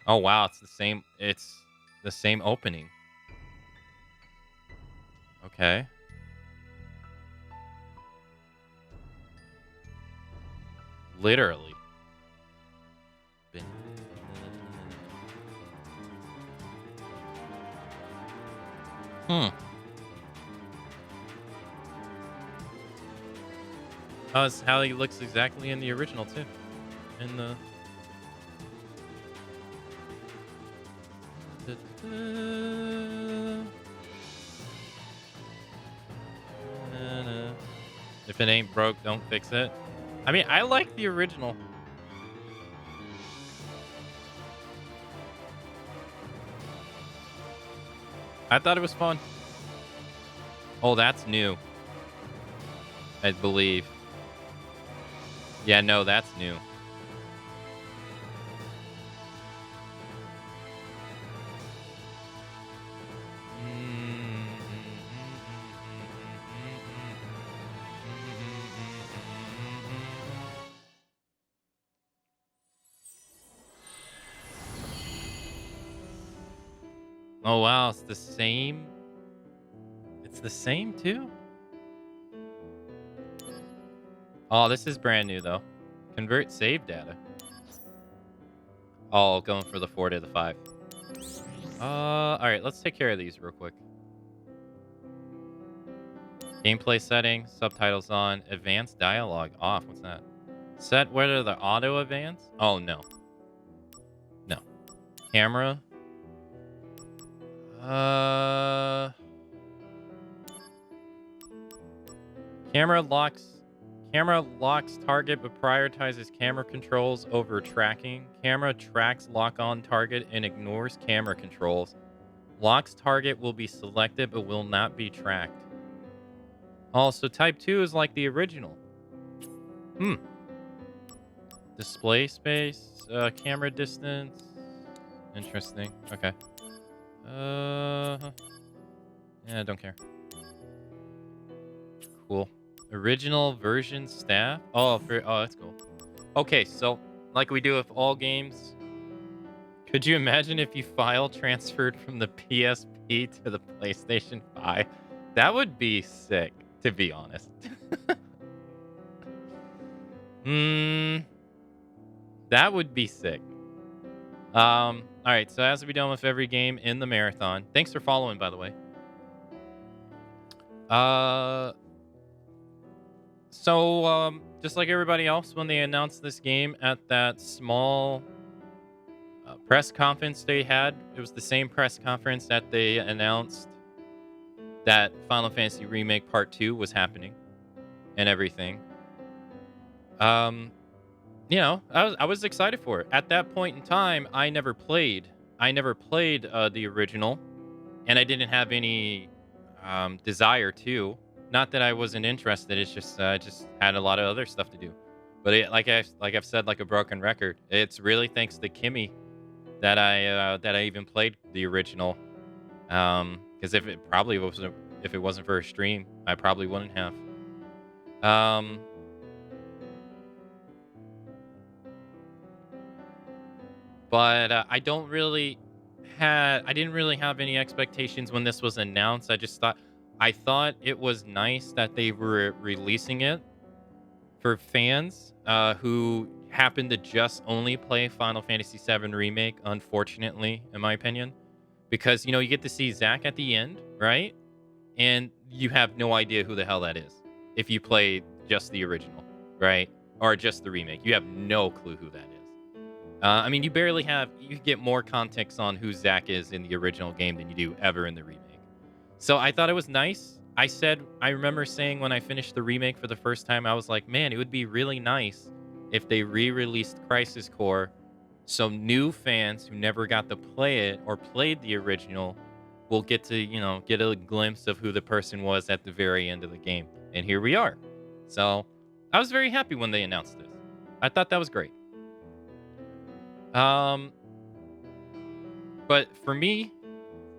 Oh wow, it's the same. It's the same opening. Okay. Literally. Hmm. Oh, it's how he looks exactly in the original too. In the. If it ain't broke, don't fix it. I mean, I like the original. I thought it was fun. Oh, that's new. I believe. Yeah, no, that's new. Oh wow, it's the same. It's the same too. Oh, this is brand new though. Convert save data. Oh, going for the 4 to the 5. All right, let's take care of these real quick. Gameplay settings, subtitles on, advanced dialogue off. What's that? Set whether the auto advance. Oh no, no. Camera. Camera locks. Camera locks target but prioritizes camera controls over tracking. Camera tracks lock on target and ignores camera controls. Locks target will be selected but will not be tracked. Also, type 2 is like the original. Display space, camera distance. Interesting. Okay. Yeah, I don't care. Cool. Original version staff. Oh, that's cool. Okay, so like we do with all games, could you imagine if you file transferred from the PSP to the PlayStation 5? That would be sick, to be honest. That would be sick. All right, so as we done with every game in the marathon, thanks for following, by the way. So just like everybody else, when they announced this game at that small press conference they had, it was the same press conference that they announced that Final Fantasy Remake Part 2 was happening and everything. I was excited for it. At that point in time, I never played the original, and I didn't have any desire to. Not that I wasn't interested. It's just I just had a lot of other stuff to do. But I've said like a broken record. It's really thanks to Kimmy that I even played the original. Because if it wasn't for a stream, I probably wouldn't have. But I didn't really have any expectations when this was announced. I thought it was nice that they were releasing it for fans who happen to just only play Final Fantasy VII Remake, unfortunately, in my opinion. Because, you get to see Zack at the end, right? And you have no idea who the hell that is if you play just the original, right? Or just the remake. You have no clue who that is. I mean, you get more context on who Zack is in the original game than you do ever in the remake. So I thought it was nice. I remember saying when I finished the remake for the first time, I was like, man, it would be really nice if they re-released Crisis Core so new fans who never got to play it or played the original will get to, get a glimpse of who the person was at the very end of the game. And here we are. So I was very happy when they announced this. I thought that was great. But for me,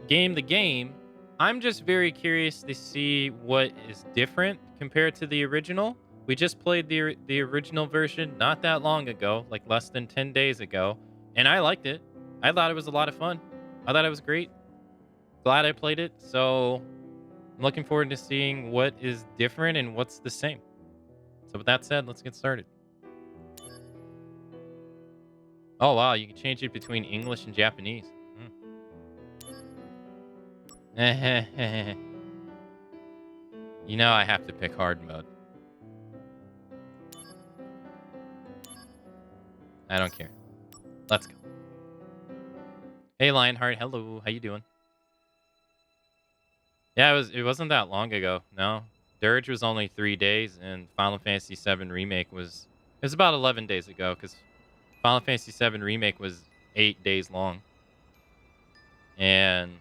the game, I'm just very curious to see what is different compared to the original. We just played the original version not that long ago, like less than 10 days ago, and I liked it. I thought it was a lot of fun. I thought it was great. Glad I played it. So I'm looking forward to seeing what is different and what's the same. So with that said, let's get started. Oh, wow. You can change it between English and Japanese. You know I have to pick hard mode. I don't care. Let's go. Hey, Lionheart. Hello. How you doing? Yeah, it wasn't that long ago. No. Dirge was only 3 days, and Final Fantasy VII Remake was... It was about 11 days ago, because Final Fantasy VII Remake was 8 days long. And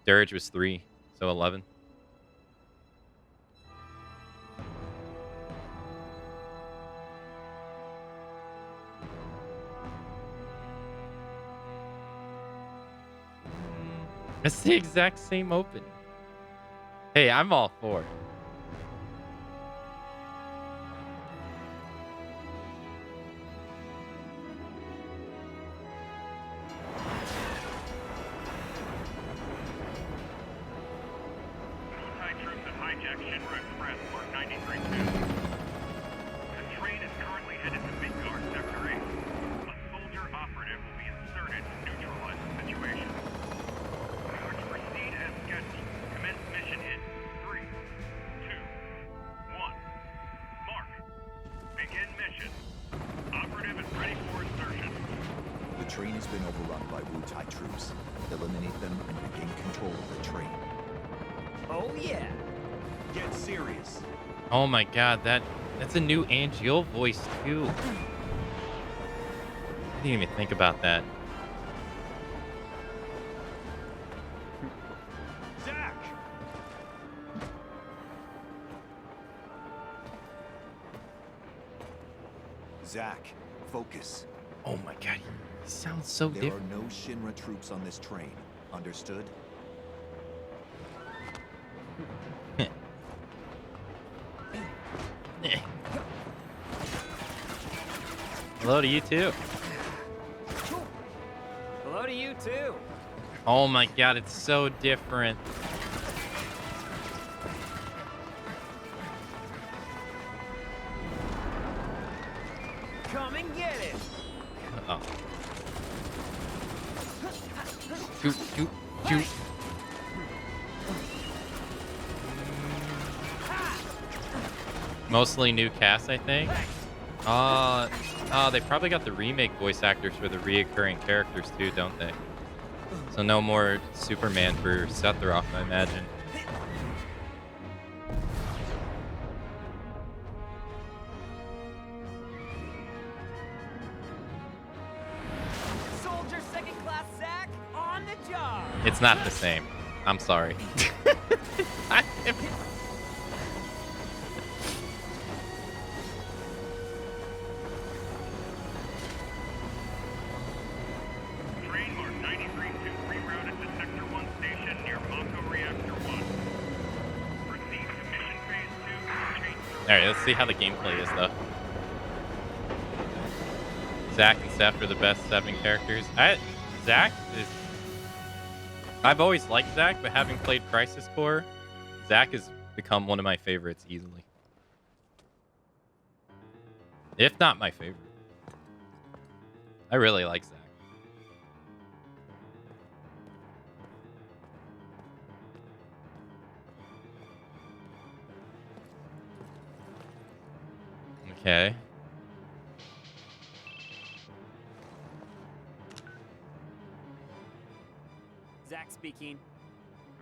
Dirge was 3, so 11. It's the exact same open. Hey, I'm all for it. Oh my god, that's a new Angeal voice too. I didn't even think about that. Zach! Zach, focus. Oh my god, he sounds so different. There are no Shinra troops on this train. Understood? Hello to you too. Hello to you too. Oh my god, it's so different. Come and get it. Oh. Shoot, shoot, shoot. Mostly new cast, I think. They probably got the remake voice actors for the reoccurring characters too, don't they? So no more Superman for Sephiroth, I imagine. Soldier second class Zach on the job. It's not the same. I'm sorry. Alright, let's see how the gameplay is, though. Zack and Seth are the best 7 characters. Zack is... I've always liked Zack, but having played Crisis Core, Zack has become one of my favorites easily. If not my favorite. I really like Zack. Okay. Zach speaking.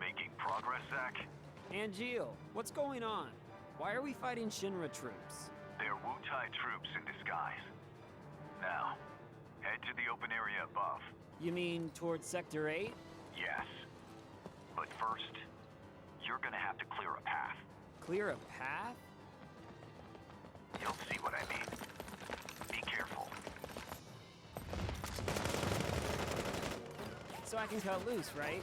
Making progress, Zach? Angeal, what's going on? Why are we fighting Shinra troops? They're Wu-Tai troops in disguise. Now, head to the open area above. You mean towards Sector 8? Yes. But first, you're gonna have to clear a path. Clear a path? You'll see what I mean. Be careful. So I can cut loose, right?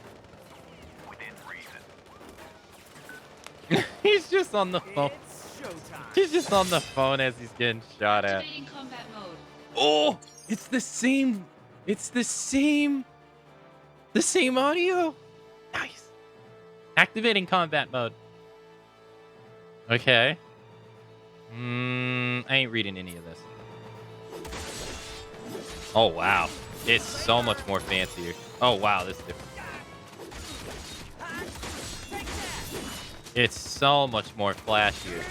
Within reason. He's just on the phone. It's showtime. He's just on the phone as he's getting shot at. Activating combat mode. Oh, it's the same It's the same audio. Nice. Activating combat mode. Okay. I ain't reading any of this. Oh, wow. It's so much more fancier. Oh, wow. This is different. It's so much more flashier.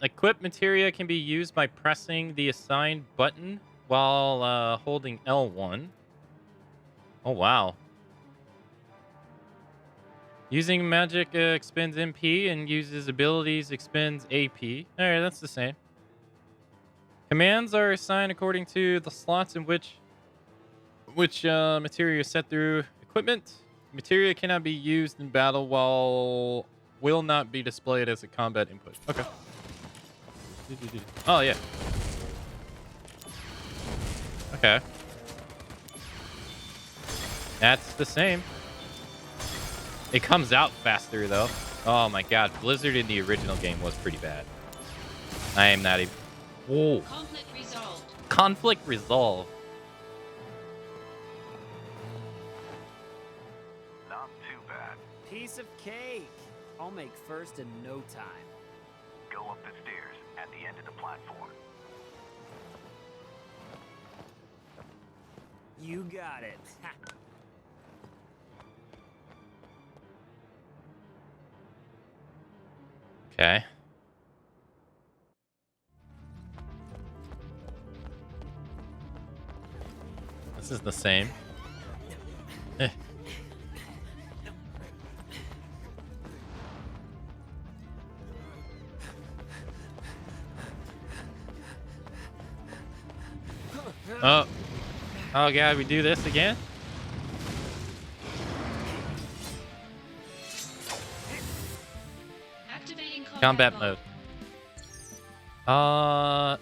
Equip materia can be used by pressing the assigned button while holding L1. Oh, wow. Using magic expends MP and uses abilities expends AP. Alright, that's the same. Commands are assigned according to the slots in which materia is set through equipment. Materia cannot be used in battle while will not be displayed as a combat input. Okay. Oh, yeah. Okay. That's the same. It comes out faster, though. Oh, my God. Blizzard in the original game was pretty bad. I am not even... Whoa. Conflict resolved. Conflict resolved. Not too bad. Piece of cake. I'll make first in no time. Go up the stairs at the end of the platform. You got it. Okay. This is the same. Eh. Oh. Oh, God, we do this again? Activating Combat mode.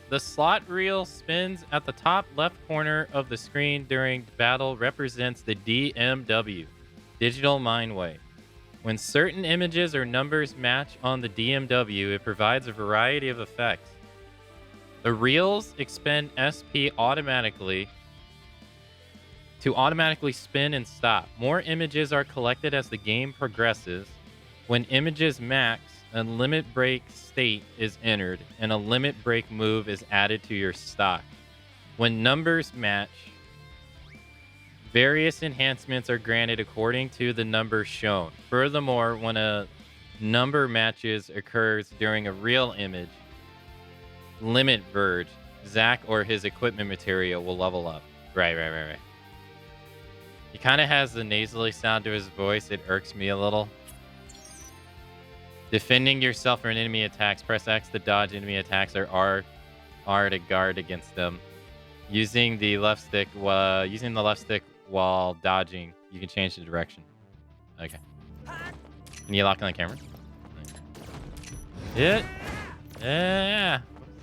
The slot reel spins at the top left corner of the screen during battle represents the DMW, Digital Mind Wave. When certain images or numbers match on the DMW, it provides a variety of effects. The reels expend SP automatically to automatically spin and stop. More images are collected as the game progresses. When images max, a limit break state is entered, and a limit break move is added to your stock. When numbers match, various enhancements are granted according to the numbers shown. Furthermore, when a number matches occurs during a real image, limit verge, Zack or his equipment material will level up. Right. He kind of has the nasally sound to his voice. It irks me a little. Defending yourself from enemy attacks. Press X to dodge enemy attacks, or R to guard against them. Using the left stick while dodging, you can change the direction. Okay. Can you lock on the camera? Yeah.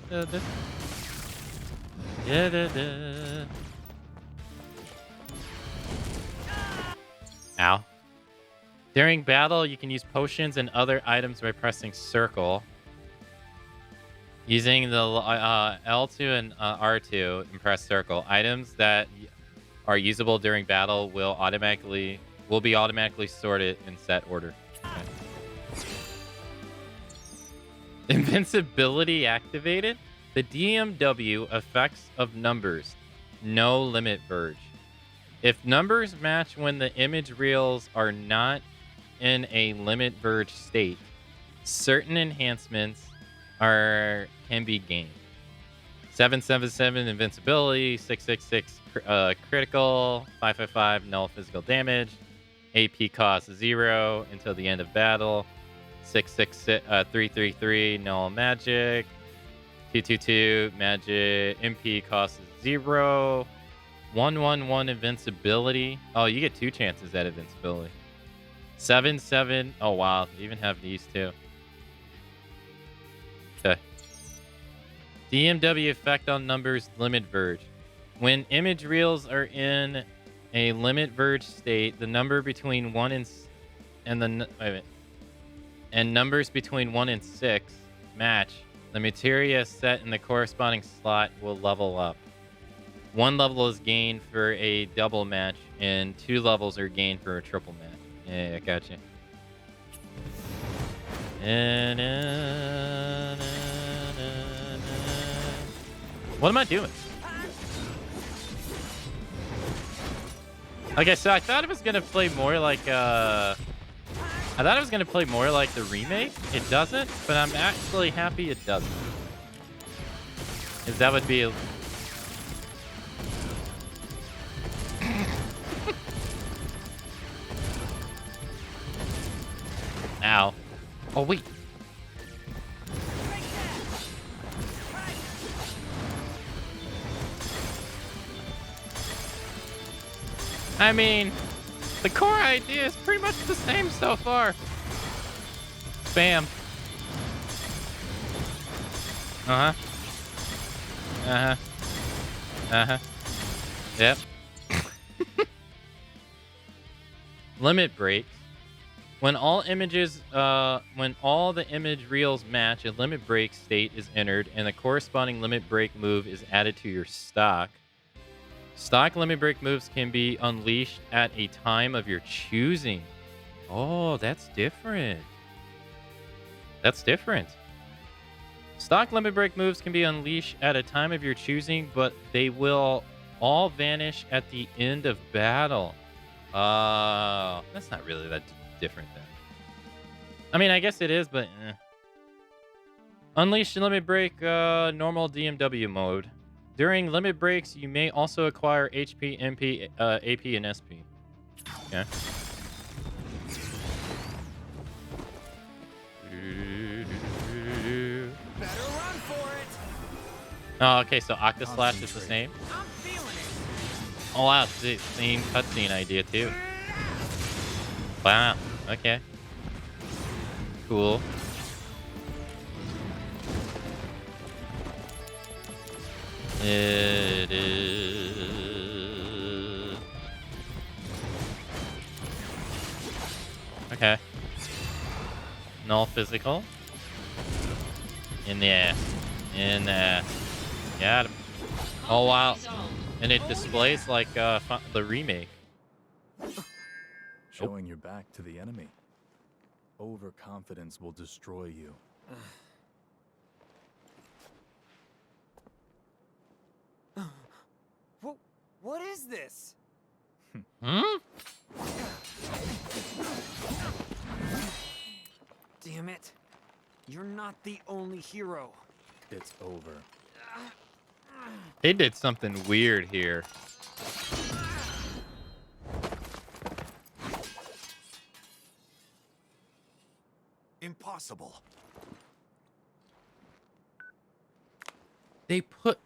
This. Yeah. Ow. During battle, you can use potions and other items by pressing circle. Using the L2 and R2 and press circle. Items that are usable during battle will be automatically sorted in set order. Okay. Invincibility activated. The DMW effects of numbers. No limit verge. If numbers match when the image reels are not in a limit verge state, certain enhancements can be gained. 777 invincibility, 666 critical, 555 null physical damage, AP cost 0 until the end of battle, 333 null magic, 222 magic, MP cost 0, 111 invincibility. Oh, you get 2 chances at invincibility. 7-7. Oh, wow. You even have these too. Okay. DMW effect on numbers limit verge. When image reels are in a limit verge state, the number between 1 and numbers between 1 and 6 match, the materia set in the corresponding slot will level up. 1 level is gained for a double match, and 2 levels are gained for a triple match. Yeah, I gotcha. What am I doing? Okay, so I thought it was gonna play more like the remake. It doesn't, but I'm actually happy it doesn't. Because that would be Ow. Oh, wait. I mean, the core idea is pretty much the same so far. Spam. Uh-huh. Uh-huh. Uh-huh. Yep. Limit breaks. When all the image reels match, a limit break state is entered, and the corresponding limit break move is added to your stock. Stock limit break moves can be unleashed at a time of your choosing. Oh, that's different. That's different. Stock limit break moves can be unleashed at a time of your choosing, but they will all vanish at the end of battle. That's not really that different then. I mean, I guess it is, but Unleash limit break normal DMW mode. During limit breaks, you may also acquire HP, MP, AP, and SP. Okay. Better run for it. Oh, okay, so Octaslash is the same? I'm feeling it. Oh, wow, it's the same cutscene idea, too. Wow, okay. Cool. It is... Okay. Null physical. In the ass. In the ass. Got him. Oh, wow. And it displays like the remake. Showing your back to the enemy. Overconfidence will destroy you. What is this? Hmm? Damn it. You're not the only hero. It's over. They did something weird here. Impossible. They put...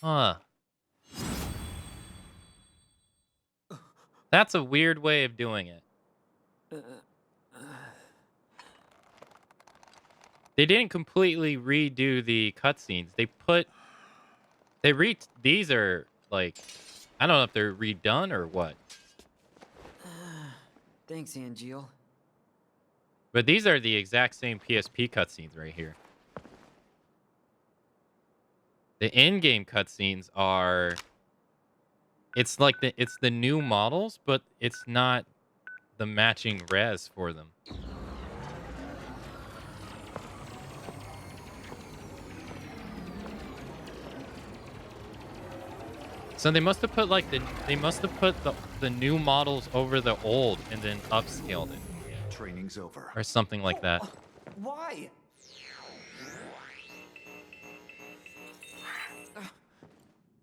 Huh. That's a weird way of doing it. They didn't completely redo the cutscenes. These are like, I don't know if they're redone or what. Thanks, Angeal. But these are the exact same PSP cutscenes right here. The in-game cutscenes are... It's like it's the new models, but it's not the matching res for them. So they must have put like the new models over the old and then upscaled it Training's over. or something like that. Why?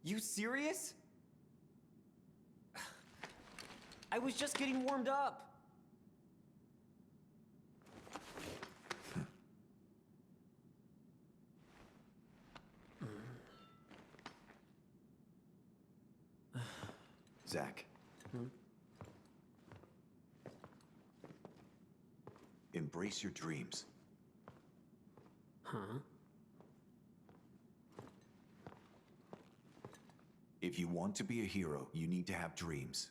You serious? I was just getting warmed up. Zack. Embrace your dreams. Huh? If you want to be a hero, you need to have dreams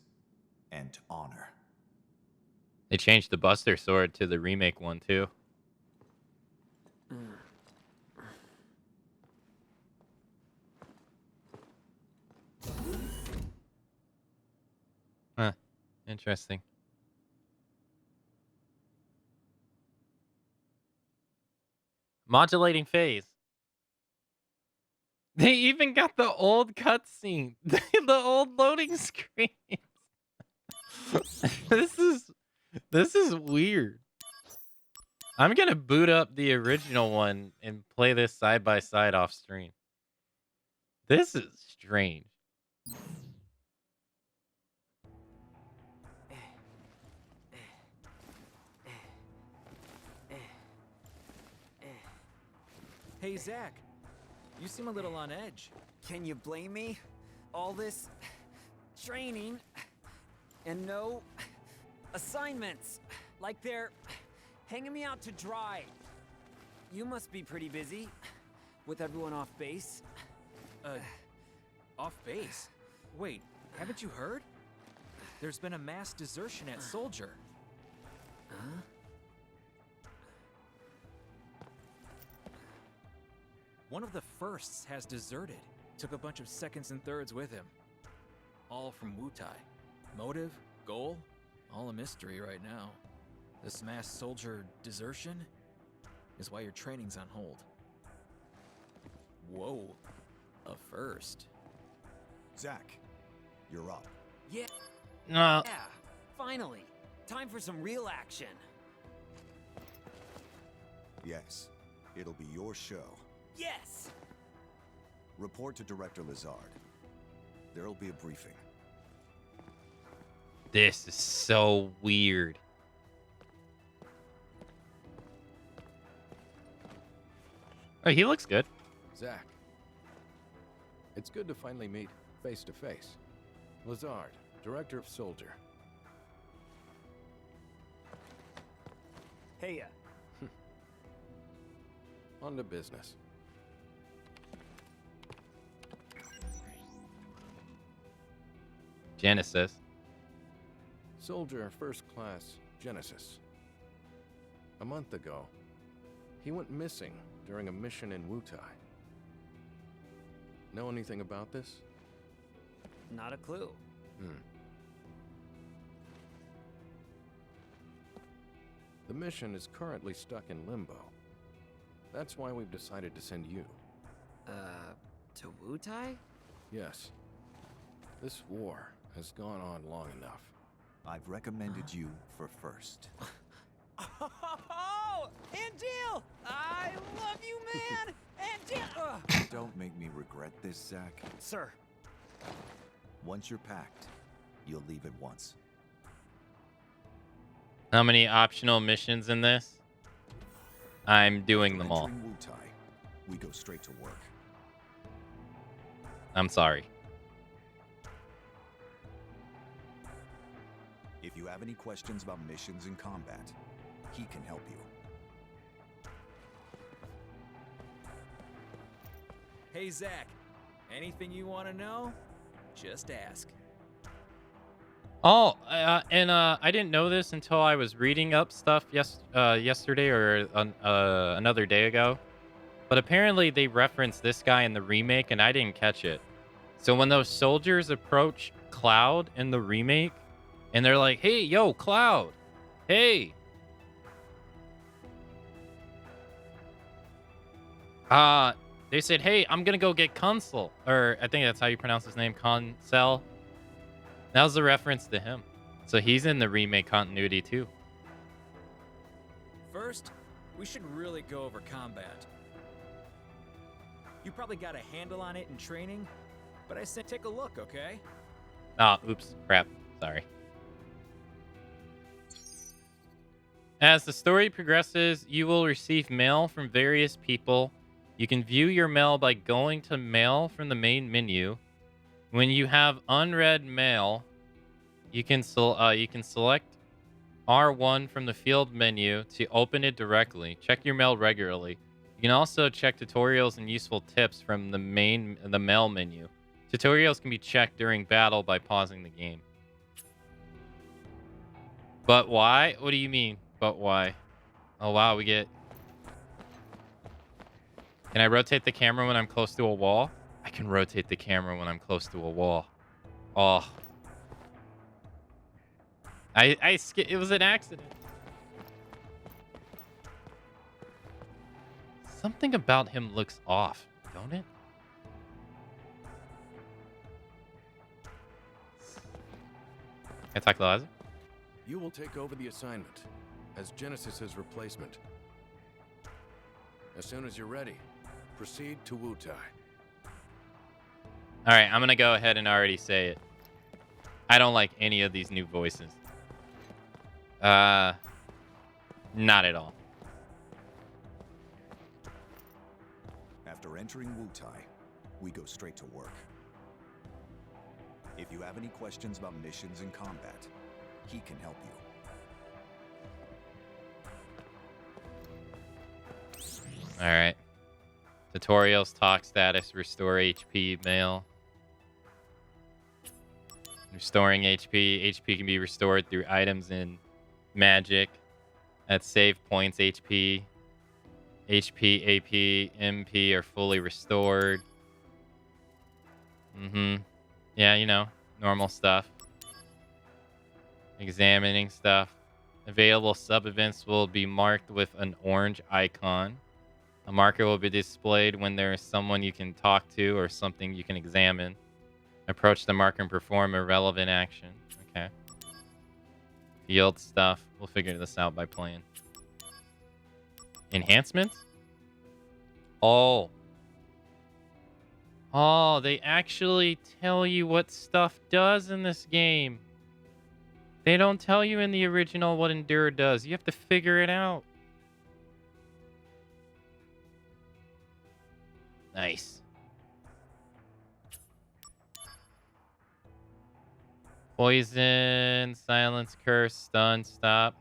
and honor. They changed the Buster Sword to the remake one too. Huh. Interesting. Modulating phase. They even got the old cutscene. The old loading screen. This is weird. I'm gonna boot up the original one and play this side by side off stream. This is strange. Hey, Zach. You seem a little on edge. Can you blame me? All this training and no assignments. Like they're hanging me out to dry. You must be pretty busy with everyone off base. Off base? Wait, haven't you heard? There's been a mass desertion at Soldier. Huh? One of the firsts has deserted. Took a bunch of seconds and thirds with him. All from Wutai. Motive, goal, all a mystery right now. This mass soldier desertion is why your training's on hold. Whoa, a first. Zach, you're up. Yeah, No. yeah. Finally. Time for some real action. Yes, it'll be your show. Yes! Report to Director Lazard. There'll be a briefing. This is so weird. Oh, he looks good. Zach, it's good to finally meet face to face. Lazard, Director of Soldier. Hey, On to business. Genesis. Soldier First Class Genesis. A month ago, he went missing during a mission in Wutai. Know anything about this? not a clue. The mission is currently stuck in limbo. That's why we've decided to send you. To Wutai? Yes. This war has gone on long enough. I've recommended you for first. Oh, Angel! I love you, man! Angel! Don't make me regret this, Zach. Sir. Once you're packed, you'll leave at once. How many optional missions in this? I'm doing them all. Entering Wutai, we go straight to work. I'm sorry. If you have any questions about missions in combat, he can help you. Hey, Zach. Anything you want to know? Just ask. Oh, and I didn't know this until I was reading up stuff yesterday or another day ago. But apparently they referenced this guy in the remake, and I didn't catch it. So when those soldiers approach Cloud in the remake, and they're like, "Hey, yo, Cloud, hey." They said, "Hey, I'm gonna go get Consul," or I think that's how you pronounce his name, Consel. That was a reference to him. So he's in the remake continuity too. First, we should really go over combat. You probably got a handle on it in training, but I said take a look, okay? Ah, oops, crap, sorry. As the story progresses, you will receive mail from various people. You can view your mail by going to mail from the main menu. When you have unread mail, you can select R1 from the field menu to open it directly. Check your mail regularly. You can also check tutorials and useful tips from the mail menu. Tutorials can be checked during battle by pausing the game. But why? What do you mean, but why? Oh, wow, we get... Can I rotate the camera when I'm close to a wall? I can rotate the camera when I'm close to a wall. Oh. It was an accident. Something about him looks off, don't it? Can I talk to Liza? You will take over the assignment as Genesis's replacement. As soon as you're ready, proceed to Wutai. All right, I'm going to go ahead and already say it. I don't like any of these new voices. Not at all. After entering Wutai, we go straight to work. If you have any questions about missions and combat, he can help you. All right. Tutorials, talk status, restore HP, mail. Restoring HP. HP can be restored through items in magic. At save points, HP. HP, AP, MP are fully restored. Yeah, you know, normal stuff. Examining stuff. Available sub-events will be marked with an orange icon. A marker will be displayed when there is someone you can talk to or something you can examine. Approach the marker and perform a relevant action. Okay. Field stuff. We'll figure this out by playing. Enhancements? Oh. Oh, they actually tell you what stuff does in this game. They don't tell you in the original what Endure does. You have to figure it out. Nice. Poison, silence, curse, stun, stop.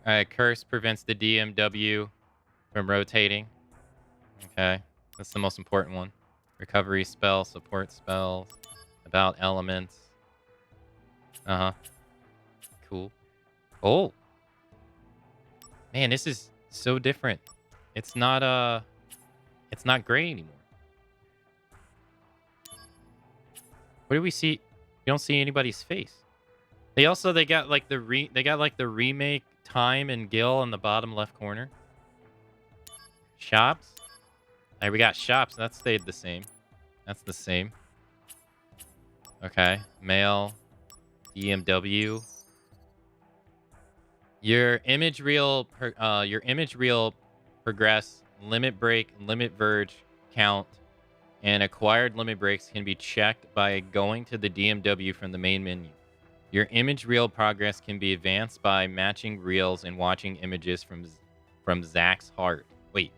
Alright, curse prevents the DMW from rotating. Okay, that's the most important one. Recovery spell, support spells, about elements. Uh-huh. Cool. Oh. Man, this is so different. It's not gray anymore. What do we see? You don't see anybody's face. They got like the remake time and Gil in the bottom left corner. Shops. All right, we got shops. That stayed the same. That's the same. Okay, mail, DMW. Your image reel progress, limit break, limit verge count, and acquired limit breaks can be checked by going to the DMW from the main menu. Your image reel progress can be advanced by matching reels and watching images from Zach's heart. Wait.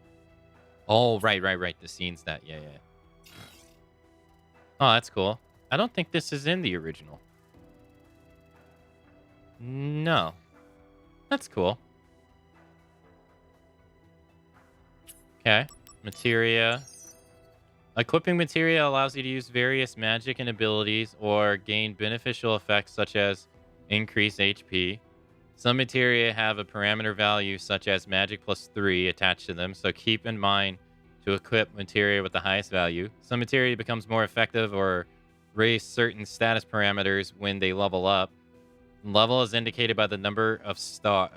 Oh, right. The scenes that. Yeah. Oh, that's cool. I don't think this is in the original. No. That's cool. Okay. Materia. Equipping materia allows you to use various magic and abilities or gain beneficial effects such as increase HP. Some materia have a parameter value such as magic +3 attached to them, so keep in mind to equip materia with the highest value. Some materia becomes more effective or raise certain status parameters when they level up. Level is indicated by the number of star.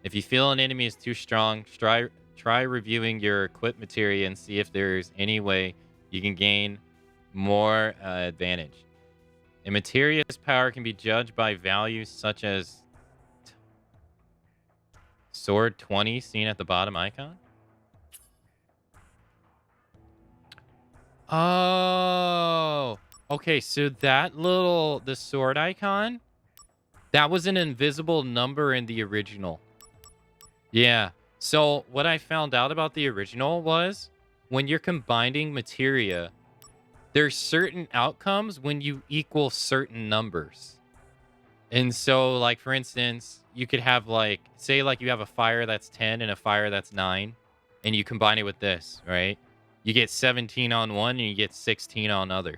If you feel an enemy is too strong, try reviewing your equipped materia and see if there's any way you can gain more advantage. A materia's power can be judged by values such as sword 20 seen at the bottom icon. Oh, okay. So the sword icon, that was an invisible number in the original. Yeah. So what I found out about the original was when you're combining materia, there's certain outcomes when you equal certain numbers. And so, like, for instance, you could have, like, say, like, you have a fire that's 10 and a fire that's 9, and you combine it with this, right? You get 17 on one and you get 16 on other.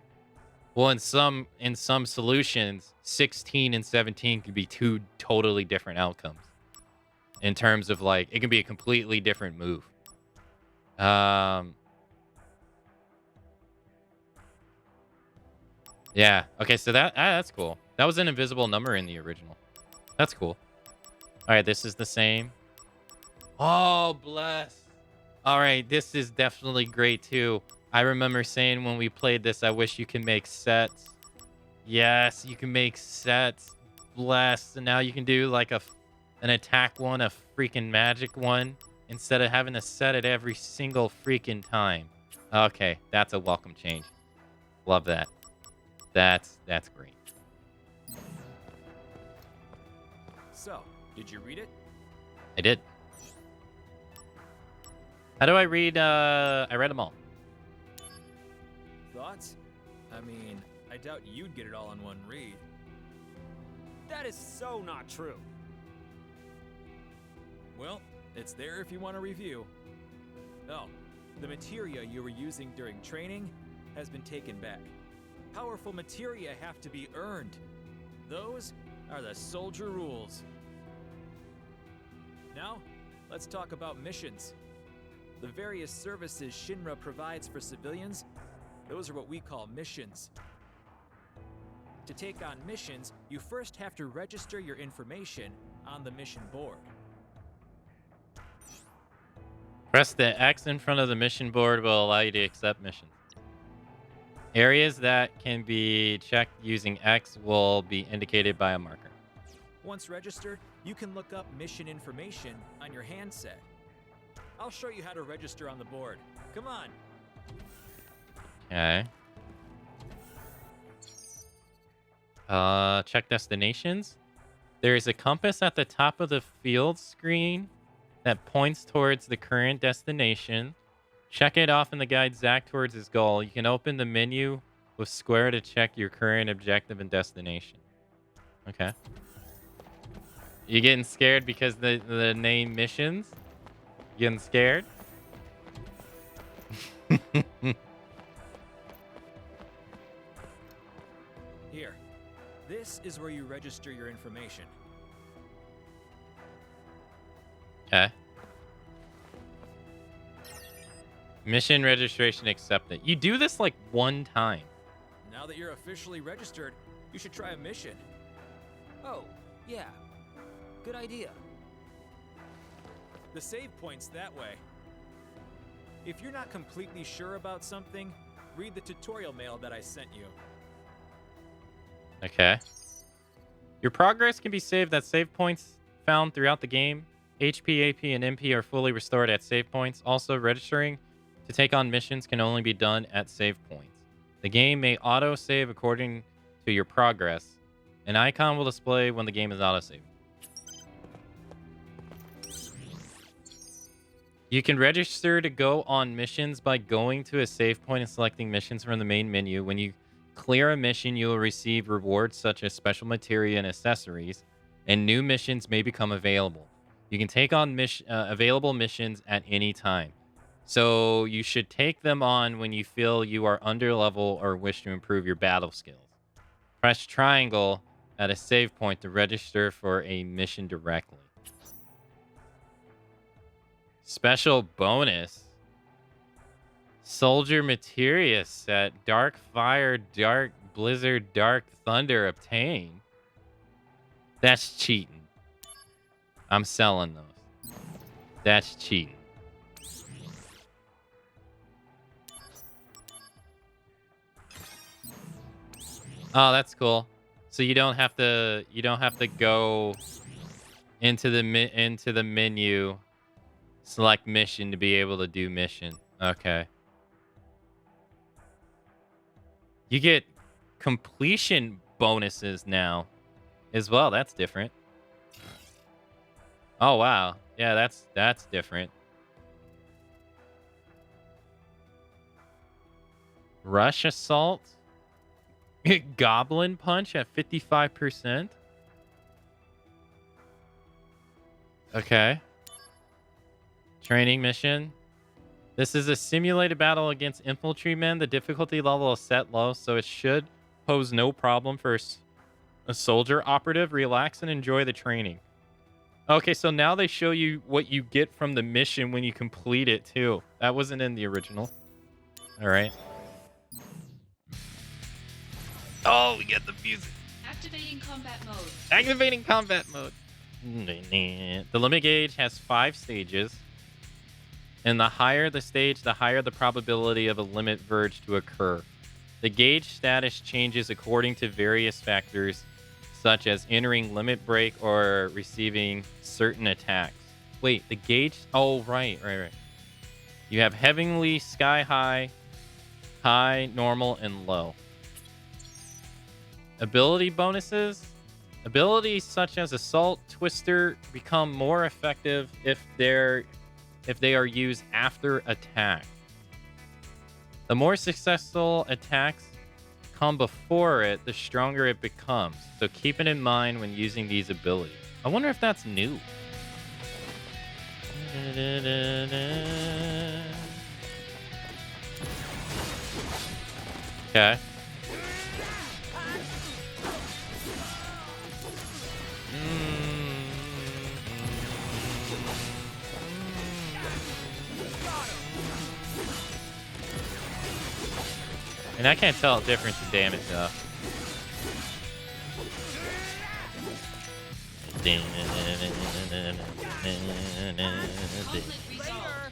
Well, in some solutions, 16 and 17 could be two totally different outcomes. In terms of like, it can be a completely different move. Yeah. Okay, so that's cool. That was an invisible number in the original. That's cool. All right, this is the same. Oh, bless. All right, this is definitely great too. I remember saying when we played this, I wish you could make sets. Yes, you can make sets. Bless. And now you can do like an attack one, a freaking magic one, instead of having to set it every single freaking time. Okay, that's a welcome change. Love that. That's great. So, did you read it? I did. How do I read? I read them all. Thoughts? I mean, I doubt you'd get it all in one read. That is so not true. Well, it's there if you want to review. Oh, the materia you were using during training has been taken back. Powerful materia have to be earned. Those are the soldier rules. Now, let's talk about missions. The various services Shinra provides for civilians, those are what we call missions. To take on missions, you first have to register your information on the mission board. Press the X in front of the mission board will allow you to accept missions. Areas that can be checked using X will be indicated by a marker. Once registered, you can look up mission information on your handset. I'll show you how to register on the board. Come on. Okay. Check destinations. There is a compass at the top of the field screen that points towards the current destination. Check it off in the guide Zack towards his goal. You can open the menu with square to check your current objective and destination. Okay. You getting scared because the name missions? You getting scared? Here. This is where you register your information. Okay. Mission registration accepted. You do this like one time. Now that you're officially registered, you should try a mission. Oh, yeah. Good idea. The save point's that way. If you're not completely sure about something, read the tutorial mail that I sent you. Okay. Your progress can be saved at save points found throughout the game. HP, AP, and MP are fully restored at save points. Also, registering to take on missions can only be done at save points. The game may auto-save according to your progress. An icon will display when the game is auto-saving. You can register to go on missions by going to a save point and selecting missions from the main menu. When you clear a mission, you will receive rewards such as special materia and accessories, and new missions may become available. You can take on available missions at any time. So you should take them on when you feel you are under level or wish to improve your battle skills. Press triangle at a save point to register for a mission directly. Special bonus. Soldier materia set. Dark Fire, Dark Blizzard, Dark Thunder obtained. That's cheating. I'm selling those. That's cheating. Oh, that's cool. So you don't have to go into the menu, select mission to be able to do mission. Okay. You get completion bonuses now as well. That's different. Oh wow. Yeah, that's different. Rush assault. Goblin punch at 55%. Okay. Training mission. This is a simulated battle against infantrymen. The difficulty level is set low, so it should pose no problem for a soldier operative. Relax and enjoy the training. Okay, so now they show you what you get from the mission when you complete it, too. That wasn't in the original. All right. Oh, we get the music. Activating combat mode. Activating combat mode. The limit gauge has 5 stages. And the higher the stage, the higher the probability of a limit verge to occur. The gauge status changes according to various factors, such as entering limit break or receiving certain attacks. Wait, the gauge? Oh, right. You have heavenly, sky high, high, normal, and low. Ability bonuses. Abilities such as Assault, Twister become more effective if they are used after attack. The more successful attacks come before it, the stronger it becomes. So keep it in mind when using these abilities. I wonder if that's new. Okay. And I can't tell the difference in damage though.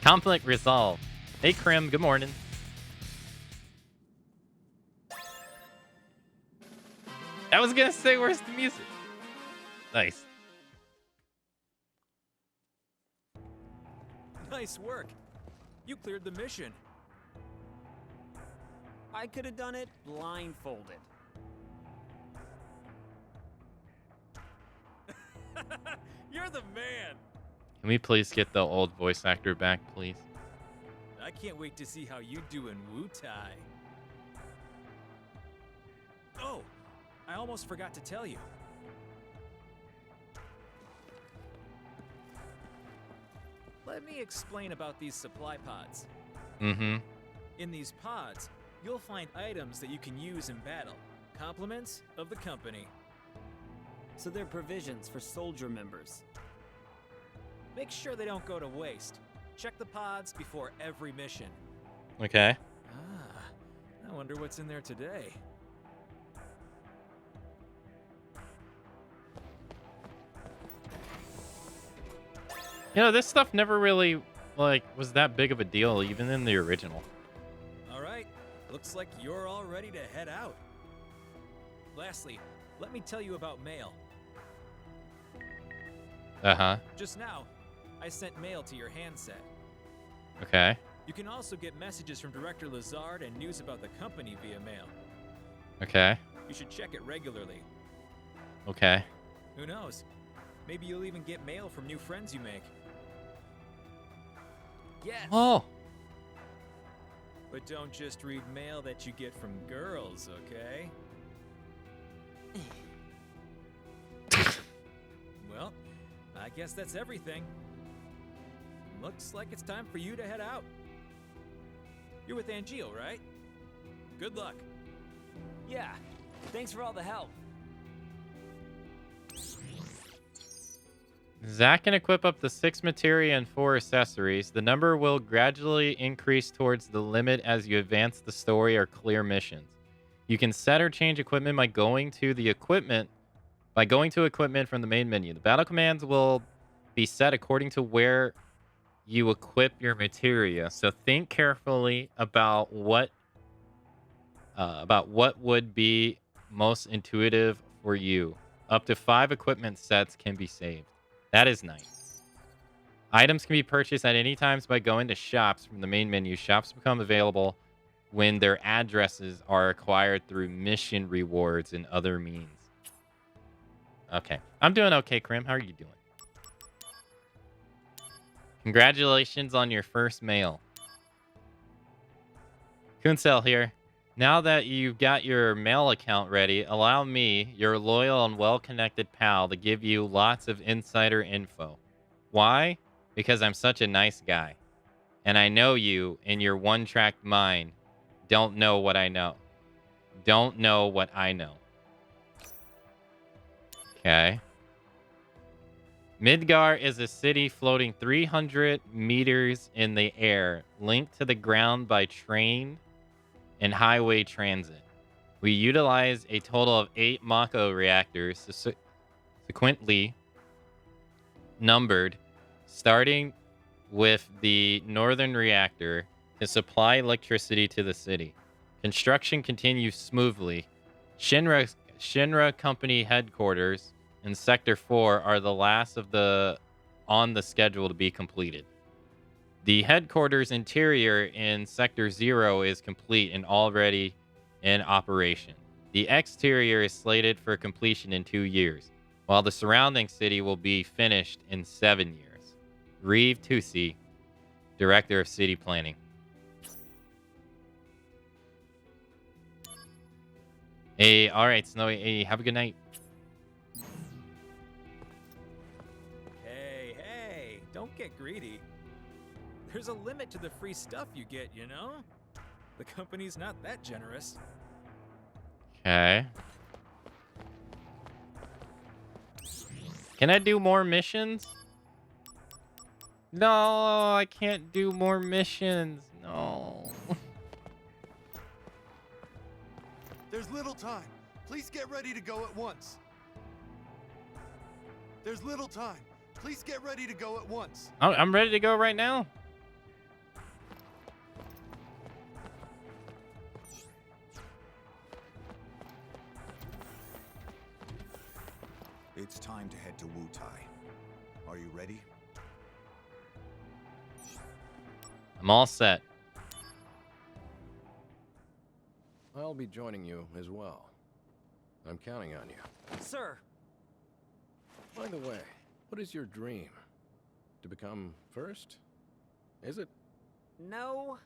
Conflict resolved. Hey Krim, good morning. I was gonna say, where's the music? Nice. Nice work. You cleared the mission. I could have done it blindfolded. You're the man. Can we please get the old voice actor back, please? I can't wait to see how you do in Wu-Tai. Oh, I almost forgot to tell you. Let me explain about these supply pods. Mm-hmm. In these pods, you'll find items that you can use in battle. Compliments of the company. So they're provisions for soldier members. Make sure they don't go to waste. Check the pods before every mission. Okay. I wonder what's in there today. You know, this stuff never really, was that big of a deal, even in the original. All right, looks like you're all ready to head out. Lastly, let me tell you about mail. Uh-huh. Just now, I sent mail to your handset. Okay. You can also get messages from Director Lazard and news about the company via mail. Okay. You should check it regularly. Okay. Who knows? Maybe you'll even get mail from new friends you make. Yes. Oh. But don't just read mail that you get from girls, okay? Well, I guess that's everything. Looks like it's time for you to head out. You're with Angel, right? Good luck. Yeah. Thanks for all the help. Zach can equip up to 6 materia and 4 accessories. The number will gradually increase towards the limit as you advance the story or clear missions. You can set or change equipment by going to equipment from the main menu. The battle commands will be set according to where you equip your materia. So think carefully about what would be most intuitive for you. Up to 5 equipment sets can be saved. That is nice. Items can be purchased at any times by going to shops from the main menu. Shops become available when their addresses are acquired through mission rewards and other means. Okay. I'm doing okay, Krim. How are you doing? Congratulations on your first mail. Kuncel here. Now that you've got your mail account ready, allow me, your loyal and well-connected pal, to give you lots of insider info. Why? Because I'm such a nice guy. And I know you, in your one-track mind, don't know what I know. Don't know what I know. Okay. Midgar is a city floating 300 meters in the air, linked to the ground by train and highway transit. We utilize a total of 8 Mako reactors, subsequently numbered, starting with the northern reactor to supply electricity to the city. Construction continues smoothly. Shinra Company headquarters in Sector 4 are the last of the on the schedule to be completed. The headquarters interior in Sector 0 is complete and already in operation. The exterior is slated for completion in 2 years, while the surrounding city will be finished in 7 years. Reeve Tusi, Director of City Planning. Hey, all right, Snowy. Hey, have a good night. Hey, don't get greedy. There's a limit to the free stuff you get, you know? The company's not that generous. Okay. Can I do more missions? No, I can't do more missions. No. There's little time. Please get ready to go at once. There's little time. Please get ready to go at once. I'm ready to go right now. It's time to head to Wutai. Are you ready? I'm all set. I'll be joining you as well. I'm counting on you. Sir, By the way, what is your dream? To become first? Is it? no.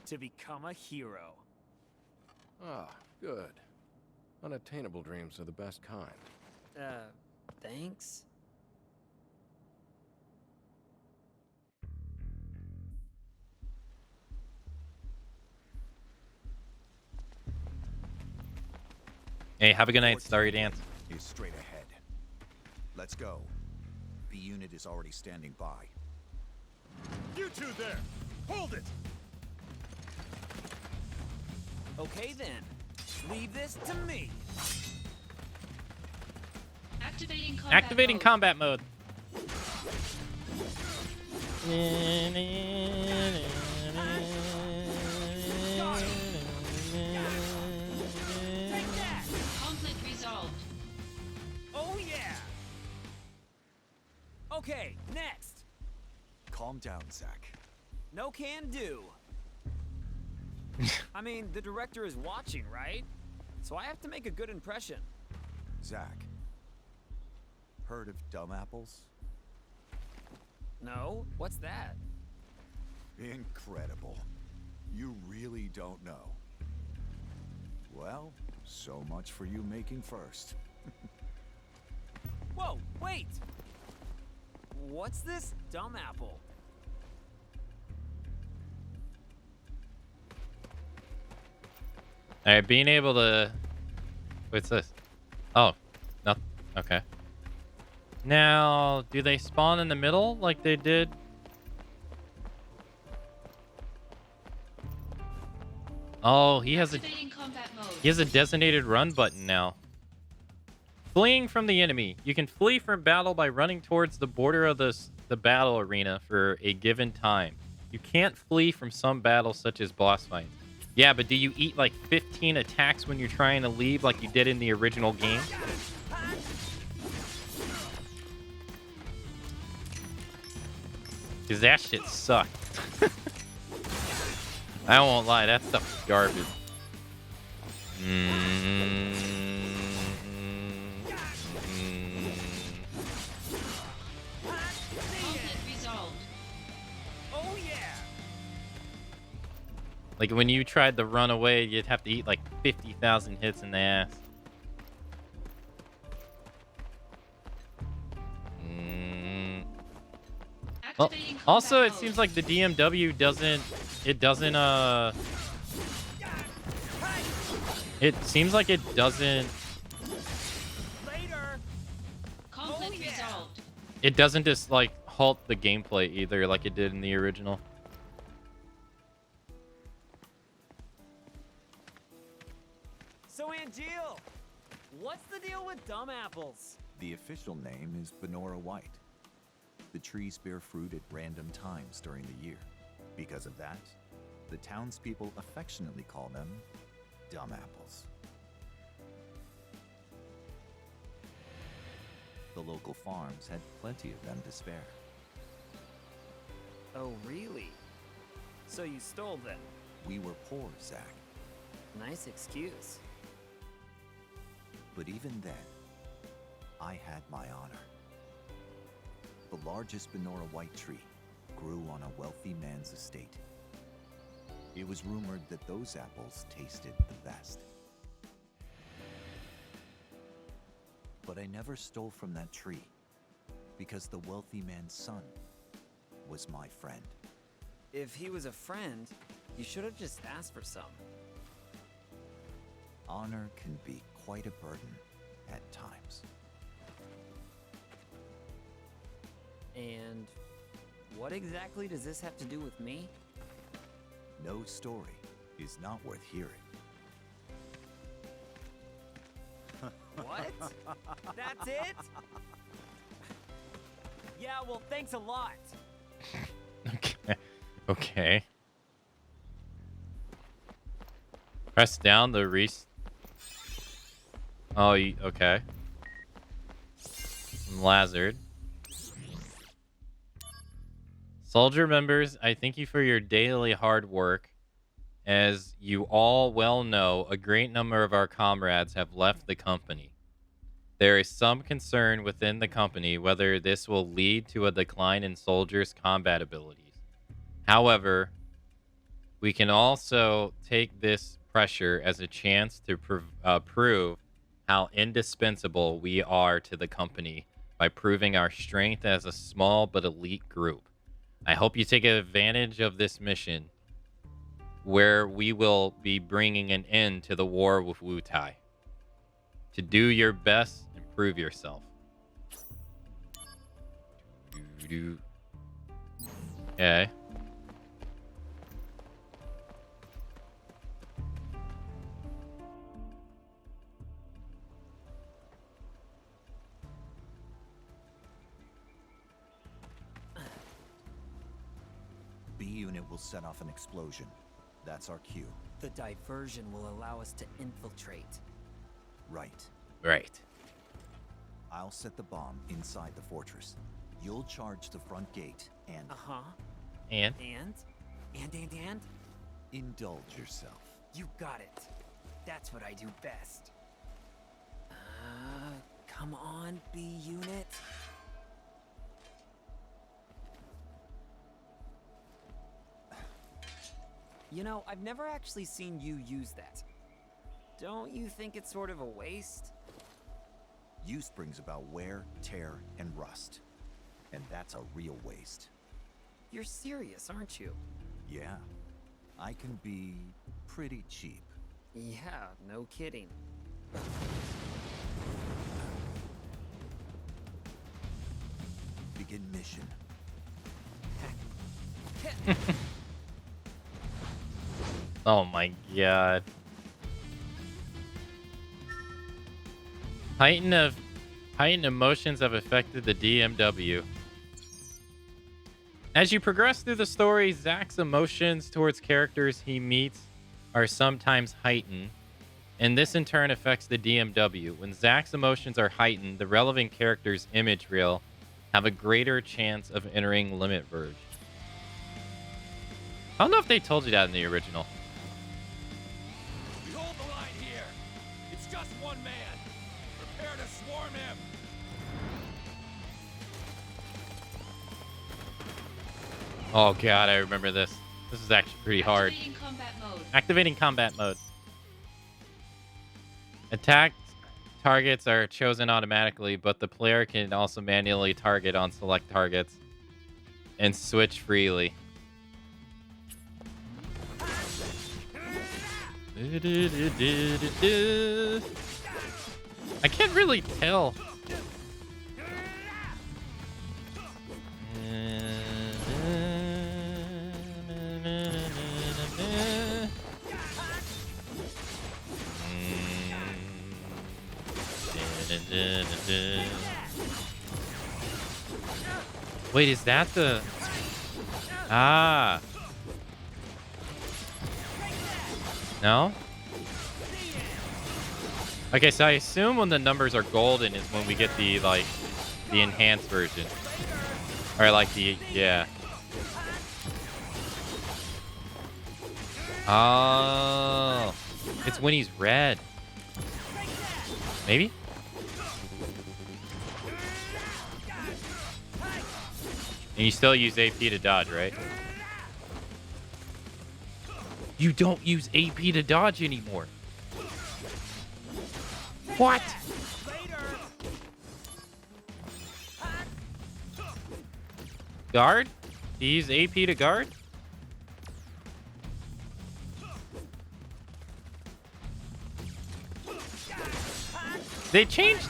To become a hero. Ah, good. Unattainable dreams are the best kind. Thanks? Hey, have a good night, Starry Dance. Is straight ahead. Let's go. B unit is already standing by. You two there! Hold it! Okay then. Leave this to me. Activating combat mode. Take that! Conflict resolved. Oh yeah! Okay, next. Calm down, Zach. No can do. I mean, the director is watching, right? So I have to make a good impression. Zach. Heard of dumb apples? No? What's that? Incredible. You really don't know. Well, so much for you making first. Whoa, wait! What's this dumb apple? All right, being able to. What's this? Oh, nothing. Okay. Now, do they spawn in the middle like they did? Oh, he has a Activating combat mode. designated run button now. Fleeing from the enemy. You can flee from battle by running towards the border of the battle arena for a given time. You can't flee from some battles such as boss fights. Yeah, but do you eat like 15 attacks when you're trying to leave like you did in the original game? Because that shit sucked. I won't lie, that stuff is garbage. Conflict resolved. Oh yeah! Like when you tried to run away, you'd have to eat like 50,000 hits in the ass. Well, Activating also, combat it mode. seems like the DMW doesn't. It seems like it doesn't. Later. Conflict Oh, yeah. resolved. It doesn't just like halt the gameplay either, like it did in the original. So, Angeal, what's the deal with dumb apples? The official name is Benora White. The trees bear fruit at random times during the year. Because of that, the townspeople affectionately call them dumb apples. The local farms had plenty of them to spare. Oh, really? So you stole them? We were poor, Zach. Nice excuse. But even then, I had my honor. The largest Benora White tree grew on a wealthy man's estate. It was rumored that those apples tasted the best. But I never stole from that tree, because the wealthy man's son was my friend. If he was a friend, you should have just asked for some. Honor can be quite a burden at times. And what exactly does this have to do with me? No story is not worth hearing. What? That's it? Yeah, well, thanks a lot. Okay. Okay. Press down the Oh, okay. Lazard. Soldier members, I thank you for your daily hard work. As you all well know, a great number of our comrades have left the company. There is some concern within the company whether this will lead to a decline in soldiers' combat abilities. However, we can also take this pressure as a chance to prove how indispensable we are to the company by proving our strength as a small but elite group. I hope you take advantage of this mission, where we will be bringing an end to the war with Wutai. To do your best and prove yourself. Okay. B unit will set off an explosion. That's our cue. The diversion will allow us to infiltrate. Right. Right. I'll set the bomb inside the fortress. You'll charge the front gate and Uh-huh. And? And? indulge yourself. You got it. That's what I do best. Come on, B unit. You know, I've never actually seen you use that. Don't you think it's sort of a waste? Use brings about wear, tear, and rust. And that's a real waste. You're serious, aren't you? Yeah. I can be pretty cheap. Yeah, no kidding. Begin mission. Oh my god. Heightened emotions have affected the DMW. As you progress through the story, Zach's emotions towards characters he meets are sometimes heightened, and this in turn affects the DMW. When Zach's emotions are heightened, the relevant character's image reel have a greater chance of entering Limit Verge. I don't know if they told you that in the original. Behold the line here. It's just one man. Prepare to swarm him. Oh god, I remember this. This is actually pretty hard. Activating combat mode. Activating combat mode. Attack targets are chosen automatically, but the player can also manually target on select targets. and switch freely. I can't really tell. Wait, is that the... Ah. No? Okay, so I assume when the numbers are golden is when we get the, like, the enhanced version. Or, like, the... Yeah. Oh. It's when he's red. Maybe? And you still use AP to dodge, right? You don't use AP to dodge anymore. What? Guard? You use AP to guard? They changed.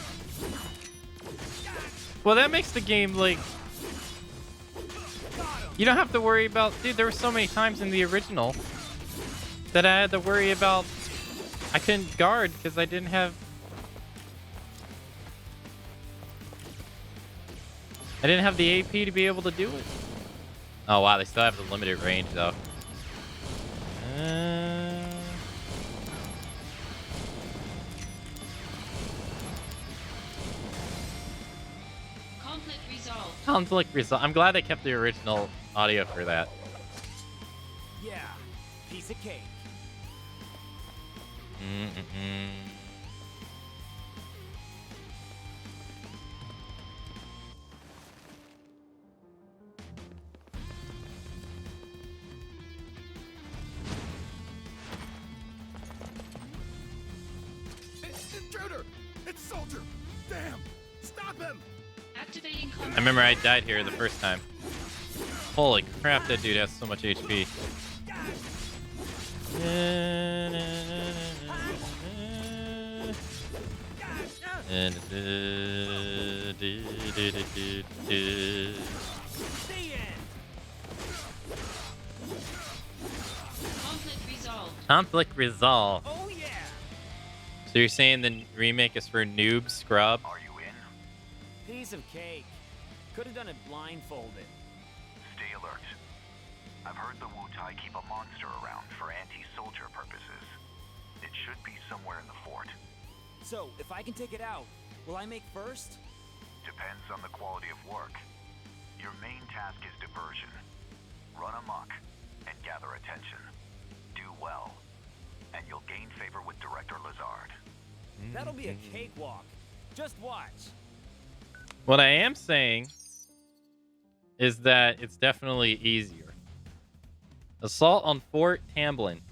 Well, that makes the game like... You don't have to worry about... Dude, there were so many times in the original that I had to worry about... I couldn't guard because I didn't have... I didn't have the AP to be able to do it. Oh, wow. They still have the limited range, though. Conflict resolved. Conflict resolved. I'm glad they kept the original audio for that. Yeah, piece of cake. Intruder! It's Soldier! Damn! Stop him! Activating I combat. remember I died here the first time. Holy crap, that dude has so much HP. Conflict resolved. Conflict resolve. Oh yeah! So you're saying the remake is for noob scrub? Are you in? Piece of cake. Could have done it blindfolded. Stay alert. I've heard the Wu-Tai keep a monster around for anti-soldier purposes. It should be somewhere in the fort. So, if I can take it out, will I make first? Depends on the quality of work. Your main task is diversion. Run amok and gather attention. Do well, and you'll gain favor with Director Lazard. That'll be a cakewalk. Just watch. What I am saying is that it's definitely easier. Assault on Fort Tamblin.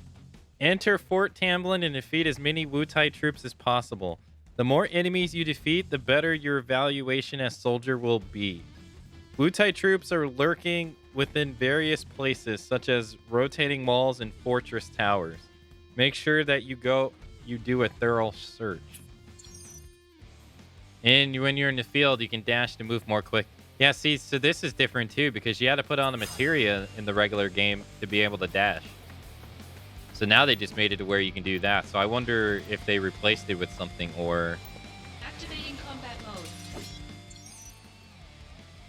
Enter Fort Tamblin and defeat as many Wu-Tai troops as possible. The more enemies you defeat, the better your evaluation as soldier will be. Wu-Tai troops are lurking within various places, such as rotating walls and fortress towers. Make sure that you do a thorough search. And when you're in the field, you can dash to move more quick. Yeah, see, so this is different too, because you had to put on the materia in the regular game to be able to dash. So now they just made it to where you can do that. So I wonder if they replaced it with something or... Activating combat mode.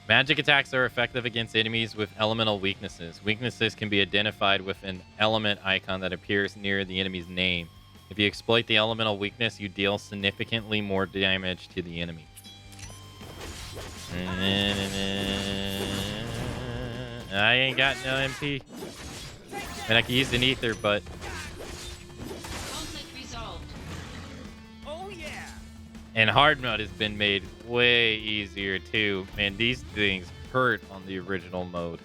Magic attacks are effective against enemies with elemental weaknesses. Weaknesses can be identified with an element icon that appears near the enemy's name. If you exploit the elemental weakness, you deal significantly more damage to the enemy. I ain't got no MP. And I can use an ether, but... Conflict resolved. Oh yeah! And hard mode has been made way easier too. Man, these things hurt on the original mode.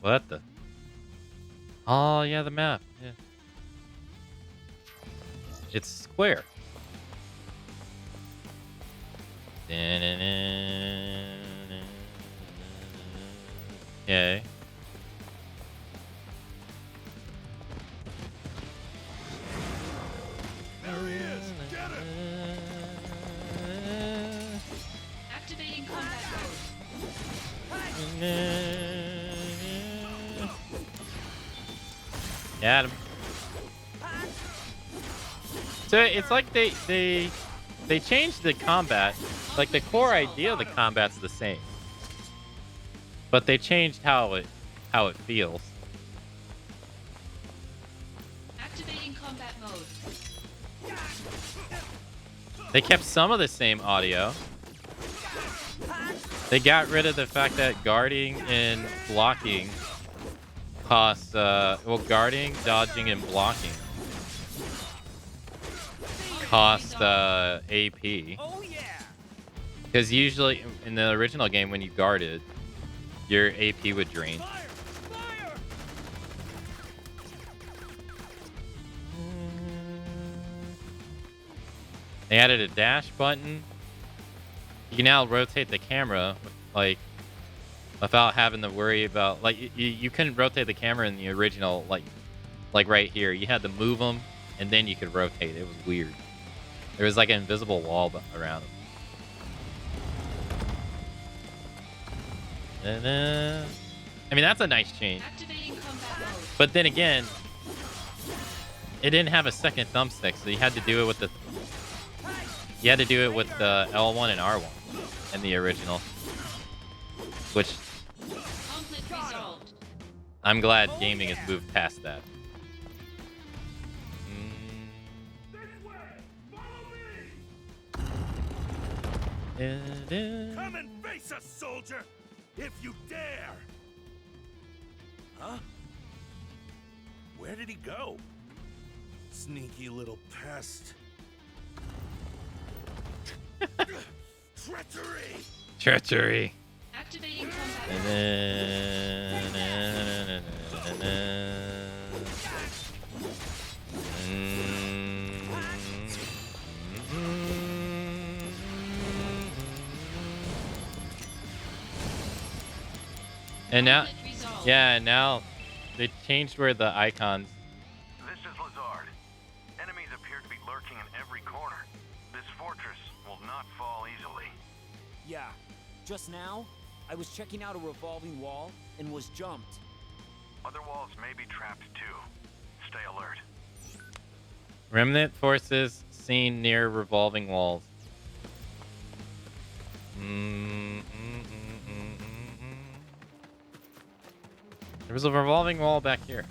What the? Oh yeah, the map. Yeah. It's square. Okay. There he is. Get him. Activating combat mode. Got him. So it's like they changed the combat. Like the core idea of the combat's the same, but they changed how it feels. Activating combat mode. They kept some of the same audio. They got rid of the fact that guarding and blocking costs, guarding, dodging, and blocking cost AP. Oh yeah. Because usually in the original game, when you guarded, your AP would drain. Fire! Fire! They added a dash button. You can now rotate the camera, like, without having to worry about, like, you couldn't rotate the camera in the original, like right here. You had to move them, and then you could rotate. It was weird. There was like an invisible wall around them. I mean, that's a nice change. Activating combat mode. But then again, it didn't have a second thumbstick, so you had to do it with the L1 and R1 in the original. Which Conflict resolved. I'm glad gaming has moved past that. Come and face us, soldier, if you dare. Huh? Where did he go? Sneaky little pest. Treachery! Treachery. Activating combat mode. And now, Conflict resolved. yeah, now they changed where the icons. This is Lazard. Enemies appear to be lurking in every corner. This fortress will not fall easily. Yeah. Just now, I was checking out a revolving wall and was jumped. Other walls may be trapped too. Stay alert. Remnant forces seen near revolving walls. There was a revolving wall back here.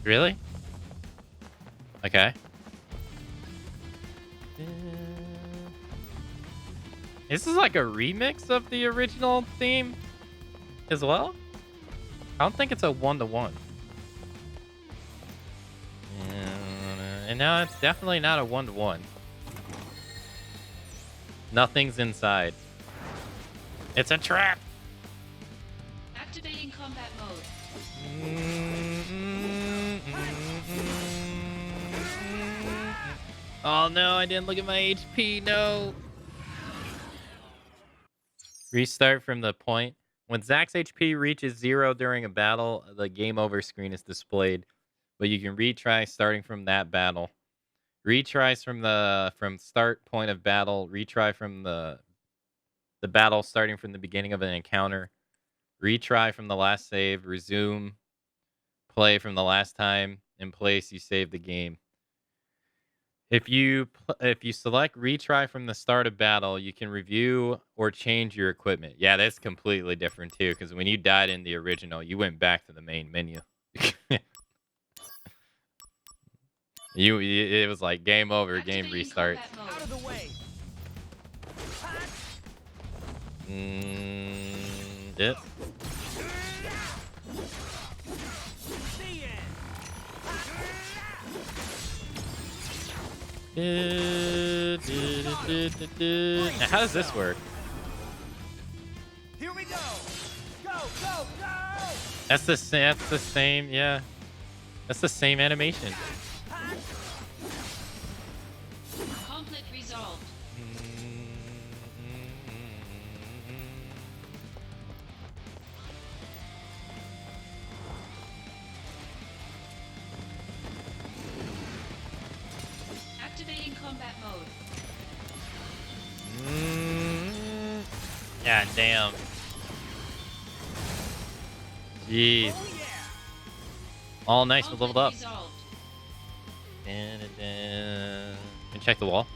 Really? Okay. This is like a remix of the original theme as well? I don't think it's a one-to-one. And now it's definitely not a one-to-one. Nothing's inside. It's a trap! Activating combat mode. Oh no, I didn't look at my HP, no! Restart from the point. When Zach's HP reaches 0 during a battle, the game over screen is displayed, but you can retry starting from that battle. Retries from start point of battle, retry from the battle starting from the beginning of an encounter, retry from the last save, resume, play from the last time and place you saved the game. If you select retry from the start of battle, you can review or change your equipment. Yeah, that's completely different too, because when you died in the original, you went back to the main menu. It was like game over, game restart. Out of the way. Yep. Now, how does this work? Here we go. Go, go, go. That's the same, yeah. That's the same animation. Conflict resolved. Activating combat mode. God damn. Jeez. Oh yeah. All nice, we leveled up. Resolved. Can you check the wall?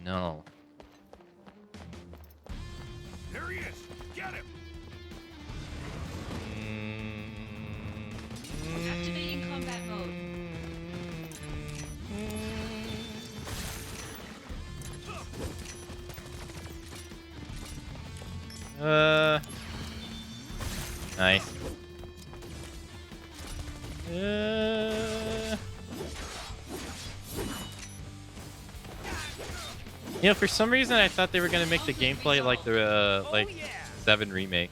No. There he is. Get him. Activating combat mode. Nice. You know, for some reason, I thought they were gonna make the gameplay like the like 7 Remake,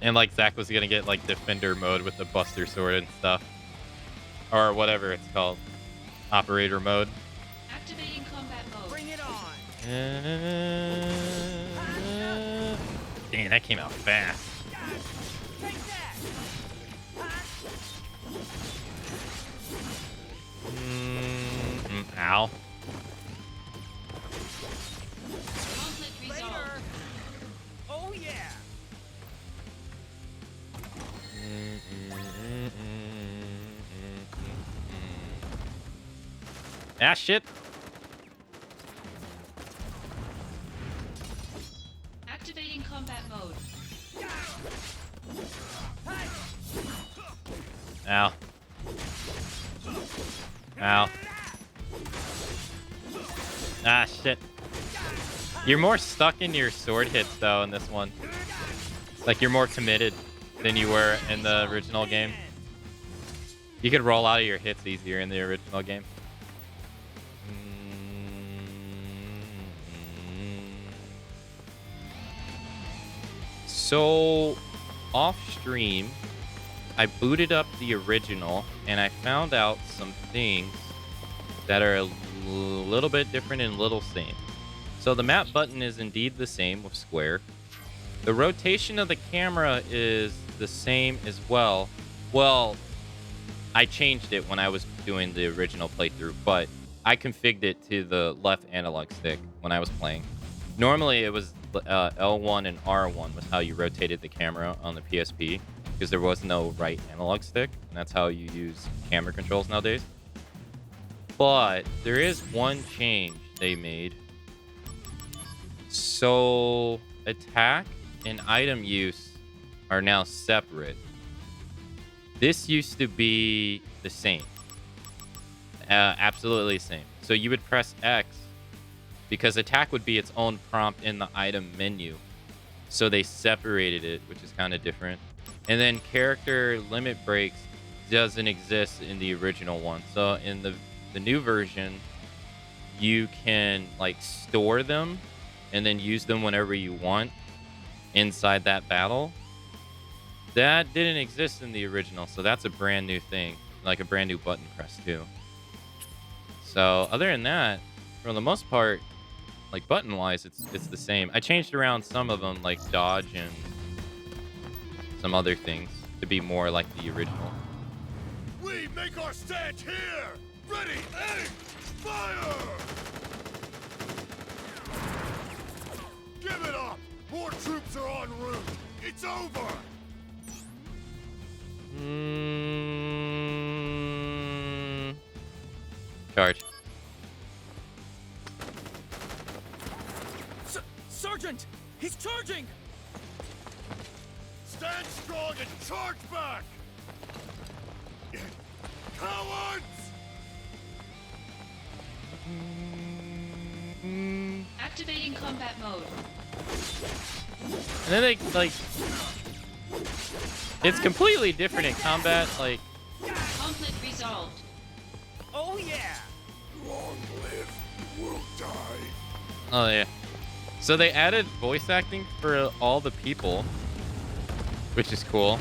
and like Zach was gonna get like Defender mode with the Buster Sword and stuff, or whatever it's called, Operator mode. Activating combat mode. Bring it on. Dang, that came out fast. Take that. Ow. Conflict resolved. Later. Oh yeah. Ah, shit. Activating combat mode. Ow. Ow. Ah, shit. You're more stuck into your sword hits, though, in this one. Like, you're more committed than you were in the original game. You could roll out of your hits easier in the original game. So, off stream, I booted up the original, and I found out some things that are a little bit different and little same. So the map button is indeed the same with square. The rotation of the camera is the same as well. Well, I changed it when I was doing the original playthrough, but I configured it to the left analog stick when I was playing. Normally, it was L1 and R1 was how you rotated the camera on the PSP, because there was no right analog stick, and that's how you use camera controls nowadays. But there is one change they made. So attack and item use are now separate. This used to be the same. Absolutely the same. So you would press X because attack would be its own prompt in the item menu. So they separated it, which is kind of different. And then character limit breaks doesn't exist in the original one. So in the new version, you can like store them and then use them whenever you want inside that battle. That didn't exist in the original, so that's a brand new thing, like a brand new button press too. So other than that, for the most part, like button wise, it's the same. I changed around some of them, like dodge and some other things, to be more like the original. We make our stand here. Ready, aim, fire! Give it up! More troops are en route. It's over. Charge. Sergeant, he's charging. Stand strong and charge back! Cowards! Activating combat mode. And then they like, it's completely different in combat. Like, Conflict resolved. Oh yeah. Long live will die. oh yeah. So they added voice acting for all the people, which is cool.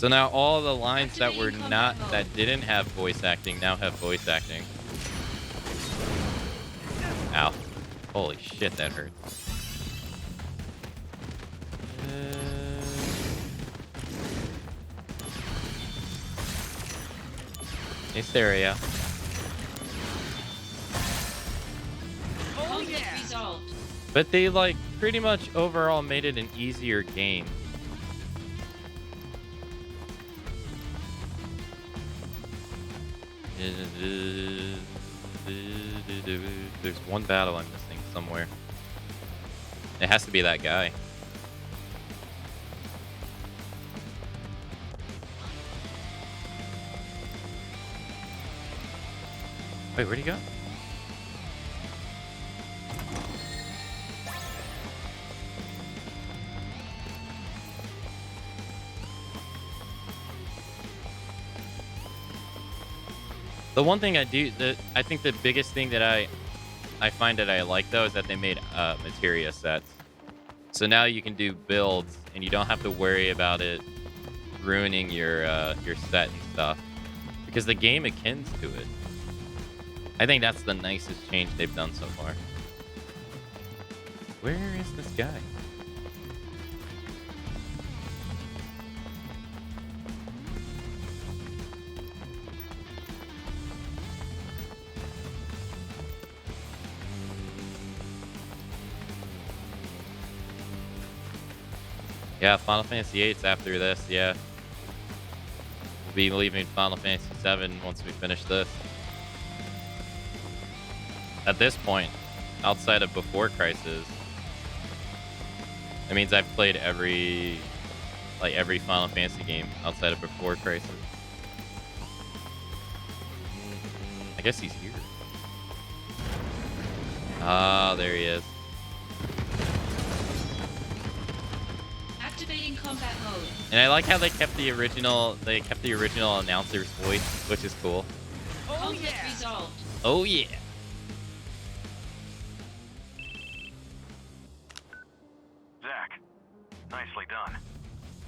So now all the lines that were Activating not, combat that mode. didn't have voice acting, now have voice acting. Ow. Holy shit, that hurt. Hysteria. Conflict resolved. But they, like, pretty much overall made it an easier game. There's one battle I'm missing somewhere. It has to be that guy. Wait, where'd he go? The one thing I think the biggest thing that I find that I like though is that they made materia sets. So now you can do builds and you don't have to worry about it ruining your set and stuff because the game akins to it. I think that's the nicest change they've done so far. Where is this guy? Yeah, Final Fantasy VIII's after this, yeah. We'll be leaving Final Fantasy VII once we finish this. At this point, outside of Before Crisis, that means I've played every Final Fantasy game outside of Before Crisis. I guess he's here. Ah, there he is. Activating combat mode. And I like how they kept the original announcer's voice, which is cool. Conflict resolved. Oh yeah. Zach, nicely done.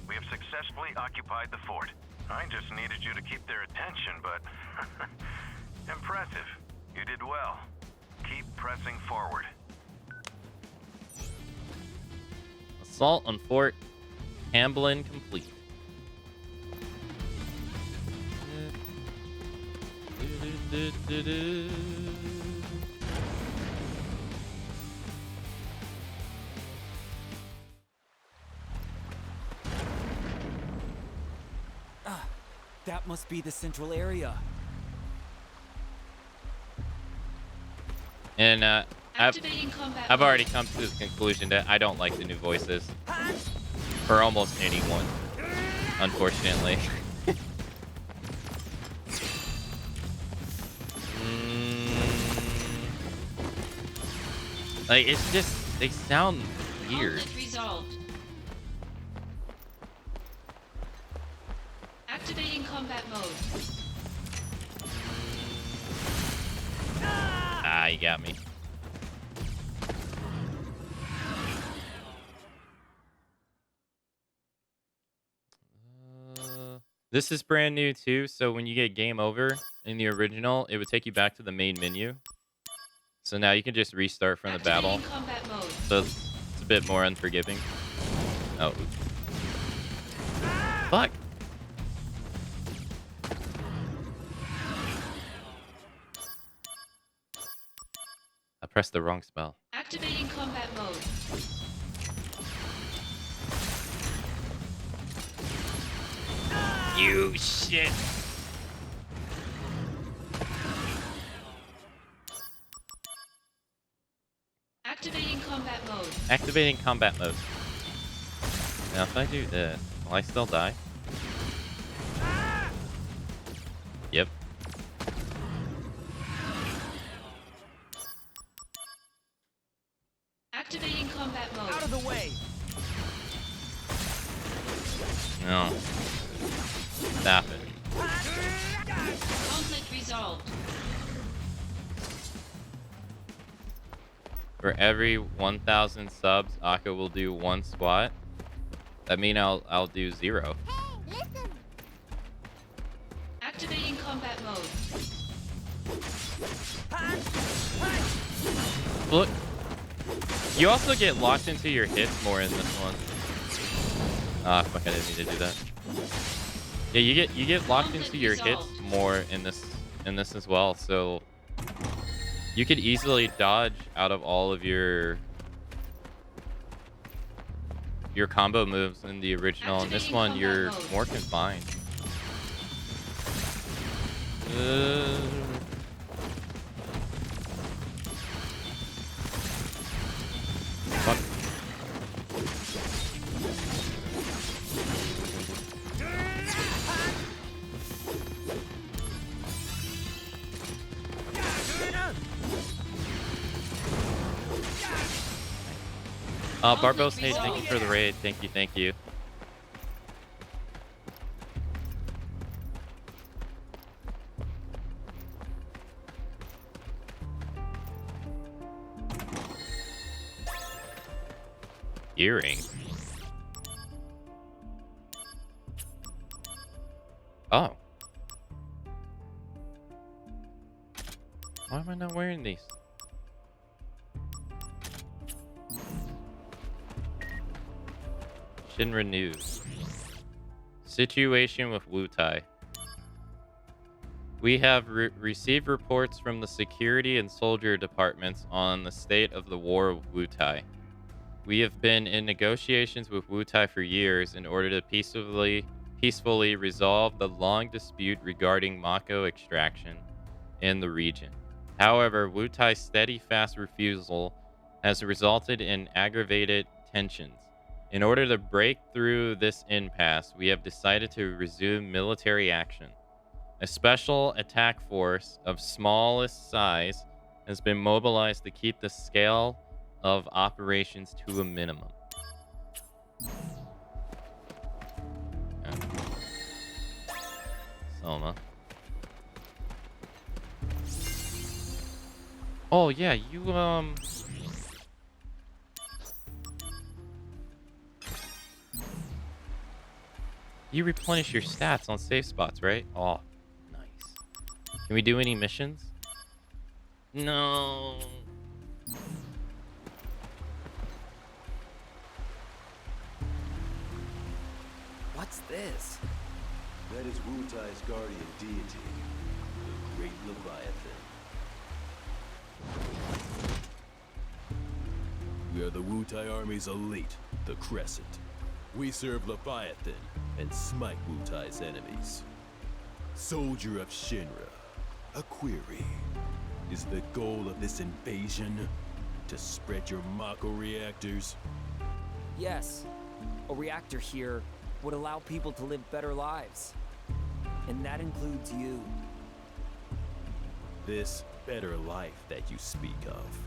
We have successfully occupied the fort. I just needed you to keep their attention, but impressive. You did well. Keep pressing forward. Assault on Fort Hamblin complete. That must be the central area. And Activating combat I've mode. already come to this conclusion that I don't like the new voices for almost anyone, unfortunately. Like, it's just, they sound weird. Conflict resolved. Activating combat mode. Ah, you got me. This is brand new too, so when you get game over in the original, it would take you back to the main menu. So now you can just restart from the battle. Activating combat mode. So it's a bit more unforgiving. Oh. Fuck. I pressed the wrong spell. Activating combat mode. You shit. Activating combat mode. Activating combat mode. Now if I do this, will I still die? Yep. Activating combat mode. Out of the way. No. Stop it. Conflict resolved. For every 1,000 subs, Akka will do one squat. That means I'll do 0. Hey, listen! combat mode. Look, you also get locked into your hits more in this one. Ah, fuck! I didn't mean to do that. Yeah, you get locked into your hits more in this as well. So you could easily dodge out of all of your combo moves in the original. In this one, you're more confined. Fuck. Barbos, hey, thank you for the raid. Thank you, thank you. Earring. Oh. Why am I not wearing these? Shinra News. Situation with Wutai. We have received reports from the security and soldier departments on the state of the war of Wutai. We have been in negotiations with Wutai for years in order to peacefully resolve the long dispute regarding Mako extraction in the region. However, Wutai's steady-fast refusal has resulted in aggravated tensions. In order to break through this impasse, we have decided to resume military action. A special attack force of smallest size has been mobilized to keep the scale of operations to a minimum. Okay. Soma. Oh yeah, you replenish your stats on safe spots, right? Oh, nice. Can we do any missions? No. What's this? That is Wutai's guardian deity, the Great Leviathan. We are the Wutai Army's elite, the Crescent. We serve Leviathan and smite Wutai's enemies. Soldier of Shinra, a query. Is the goal of this invasion to spread your Mako reactors? Yes. A reactor here would allow people to live better lives. And that includes you. This better life that you speak of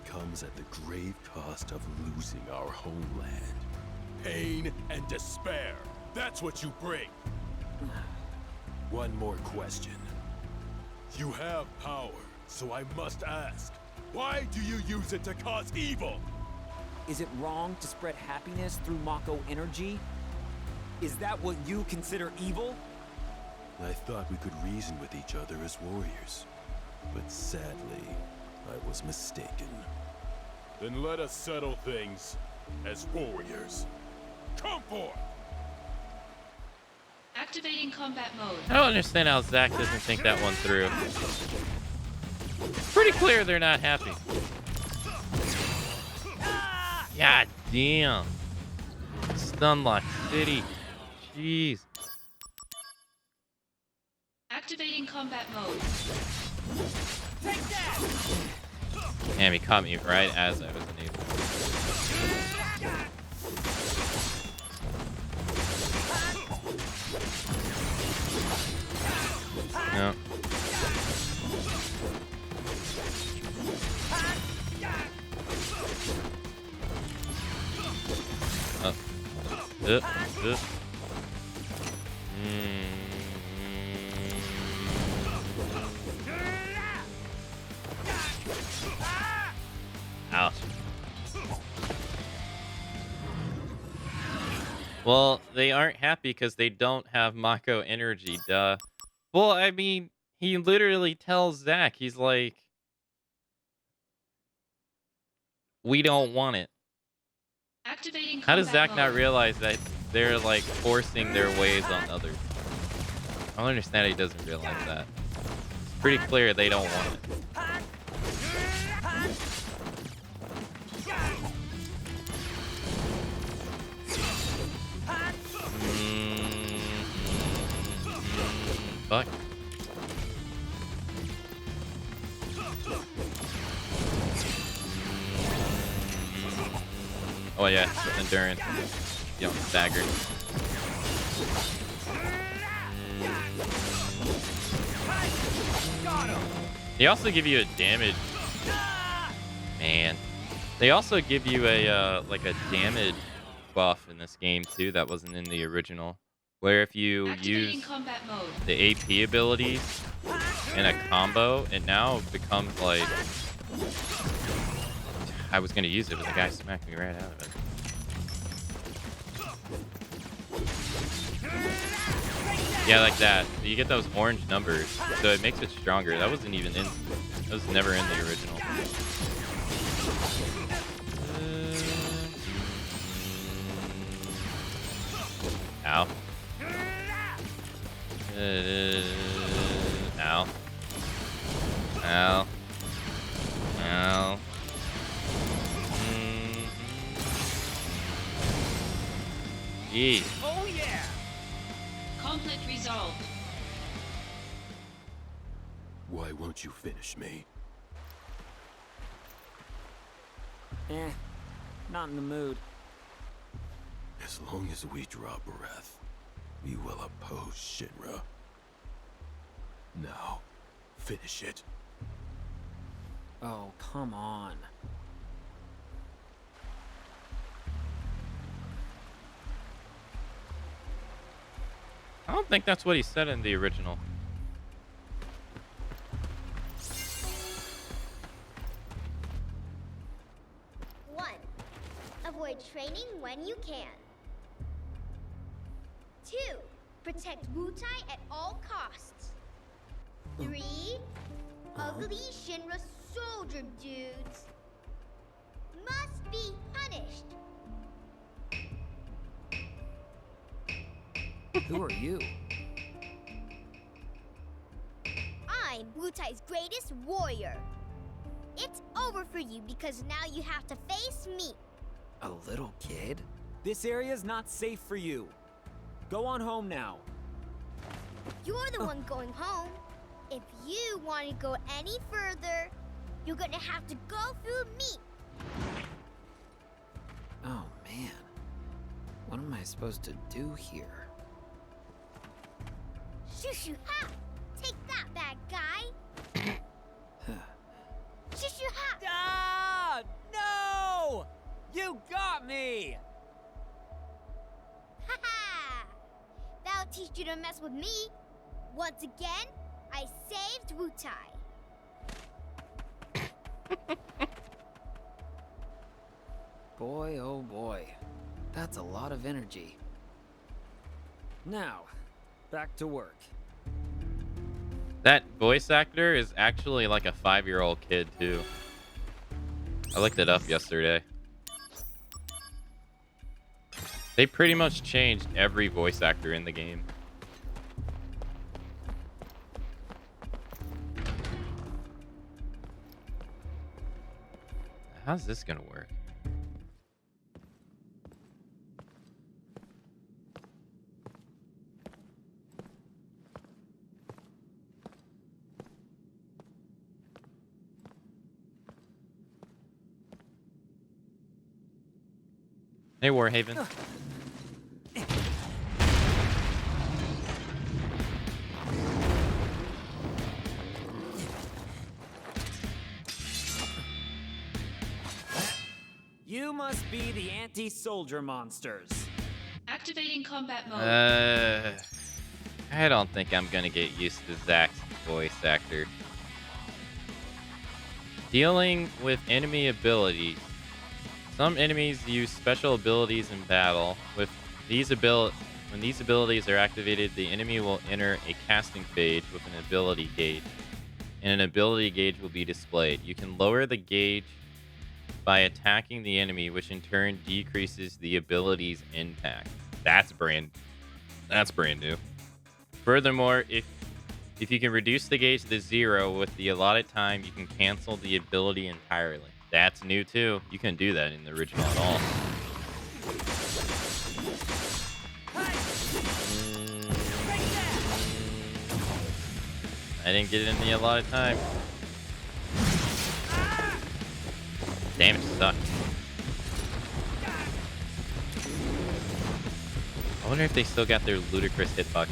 comes at the grave cost of losing our homeland. Pain and despair. That's what you bring. One more question. You have power, so I must ask, why do you use it to cause evil? Is it wrong to spread happiness through Mako energy? Is that what you consider evil? I thought we could reason with each other as warriors, but sadly, I was mistaken. Then let us settle things as warriors. Come forth! Activating combat mode. I don't understand how Zach doesn't think that one through. It's pretty clear they're not happy. God damn. Stunlock City. Jeez. Activating combat mode. Damn, he caught me right as I was enabled. No. Ouch. Well, they aren't happy because they don't have Mako energy, duh. Well, I mean, he literally tells Zach, he's like, "We don't want it." Activating How does combat Zach not mode. realize that they're like forcing their ways on others? I don't understand how he doesn't realize that. It's pretty clear they don't want it. Fuck. Oh yeah, endurance. You don't stagger. They also give you a damage. Man. They also give you a like a damage buff in this game too that wasn't in the original. Where if you Activating use combat mode. the AP abilities in a combo, it now becomes like I was gonna use it, but the guy smacked me right out of it. Yeah, like that. You get those orange numbers, so it makes it stronger. That wasn't even in. That was never in the original. Ow. Ow. Ow. Ow. Jeez. Oh yeah! Conflict resolved. Why won't you finish me? Not in the mood. As long as we draw breath, we will oppose Shinra. Now, finish it. Oh, come on. I don't think that's what he said in the original. One, avoid training when you can. 2, protect Wutai at all costs. 3, ugly Shinra soldier dudes must be punished. Who are you? I'm Wutai's greatest warrior. It's over for you because now you have to face me. A little kid? This area's not safe for you. Go on home now. You're the one going home. If you want to go any further, you're gonna have to go through me. Oh man. What am I supposed to do here? Shushu ha! Take that, bad guy! Shushu ha! Ah! No! You got me! Ha ha! That'll teach you to mess with me. Once again, I saved Wutai. Boy, oh boy. That's a lot of energy. Now, back to work. That voice actor is actually like a 5-year-old kid too. I looked it up yesterday. They pretty much changed every voice actor in the game. How's this gonna work? Hey, Warhaven. You must be the anti-soldier monsters. Activating combat mode. I don't think I'm gonna get used to Zach's voice actor. Dealing with enemy abilities. Some enemies use special abilities in battle. With these When these abilities are activated, the enemy will enter a casting phase with an ability gauge, and an ability gauge will be displayed. You can lower the gauge by attacking the enemy, which in turn decreases the ability's impact. That's brand new. Furthermore, if you can reduce the gauge to 0 with the allotted time, you can cancel the ability entirely. That's new too. You couldn't do that in the original at all. I didn't get it in the allotted time. Damage sucked. I wonder if they still got their ludicrous hitbox.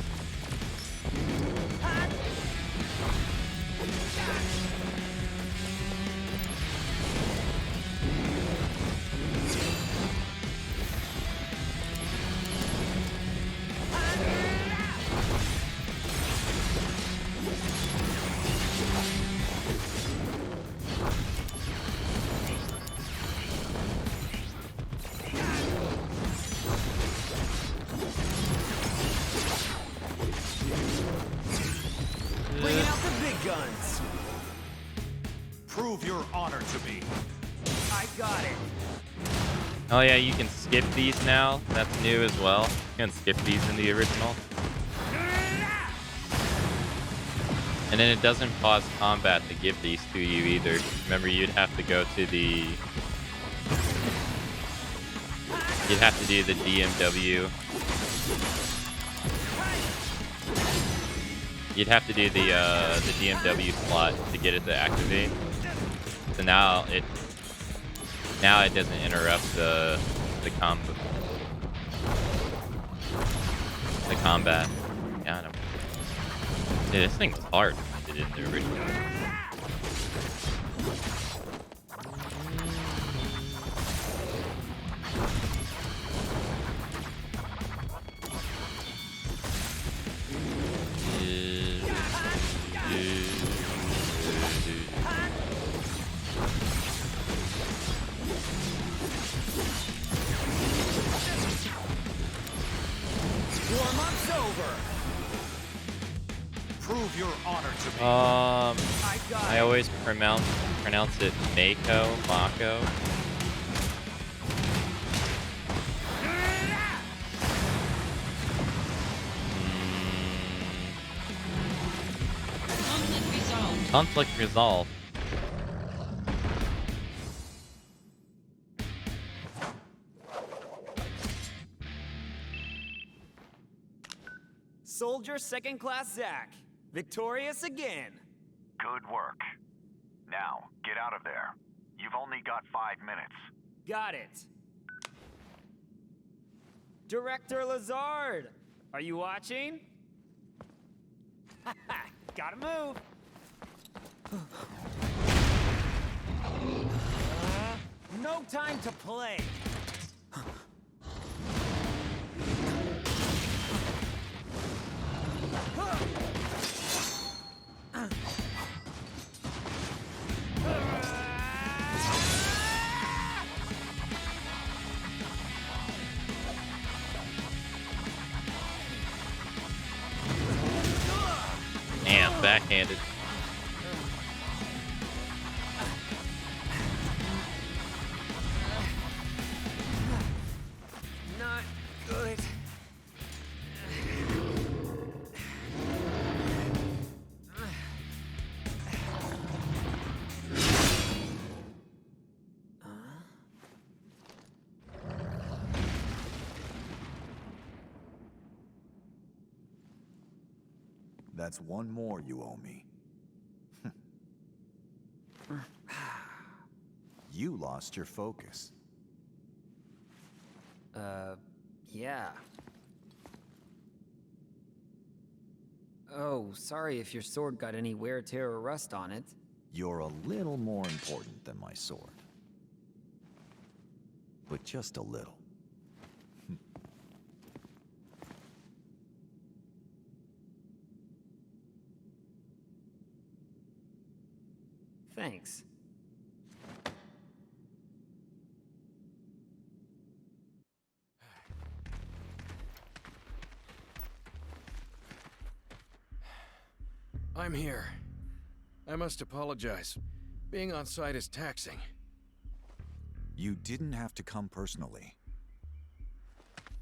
Bringing out the big guns. Prove your honor to me. I got it. Oh yeah, you can skip these now. That's new as well. You can skip these in the original. And then it doesn't pause combat to give these to you either. Remember, you'd have to go to the... You'd have to do the DMW. You'd have to do the DMW slot to get it to activate. So now it doesn't interrupt the combat. Yeah, I don't. Dude, this thing was hard when I did it in the original. Warm-up's over. Prove your honor to me. I always pronounce it Mako. Conflict resolved. Conflict resolved. Soldier second class Zach. Victorious again. Good work. Now, get out of there. You've only got 5 minutes. Got it. Director Lazard, are you watching? Gotta move. No time to play. Damn, backhanded. Not good. That's one more you owe me. You lost your focus. Yeah. Oh, sorry if your sword got any wear, tear, or rust on it. You're a little more important than my sword. But just a little. Thanks. I'm here. I must apologize. Being on site is taxing. You didn't have to come personally.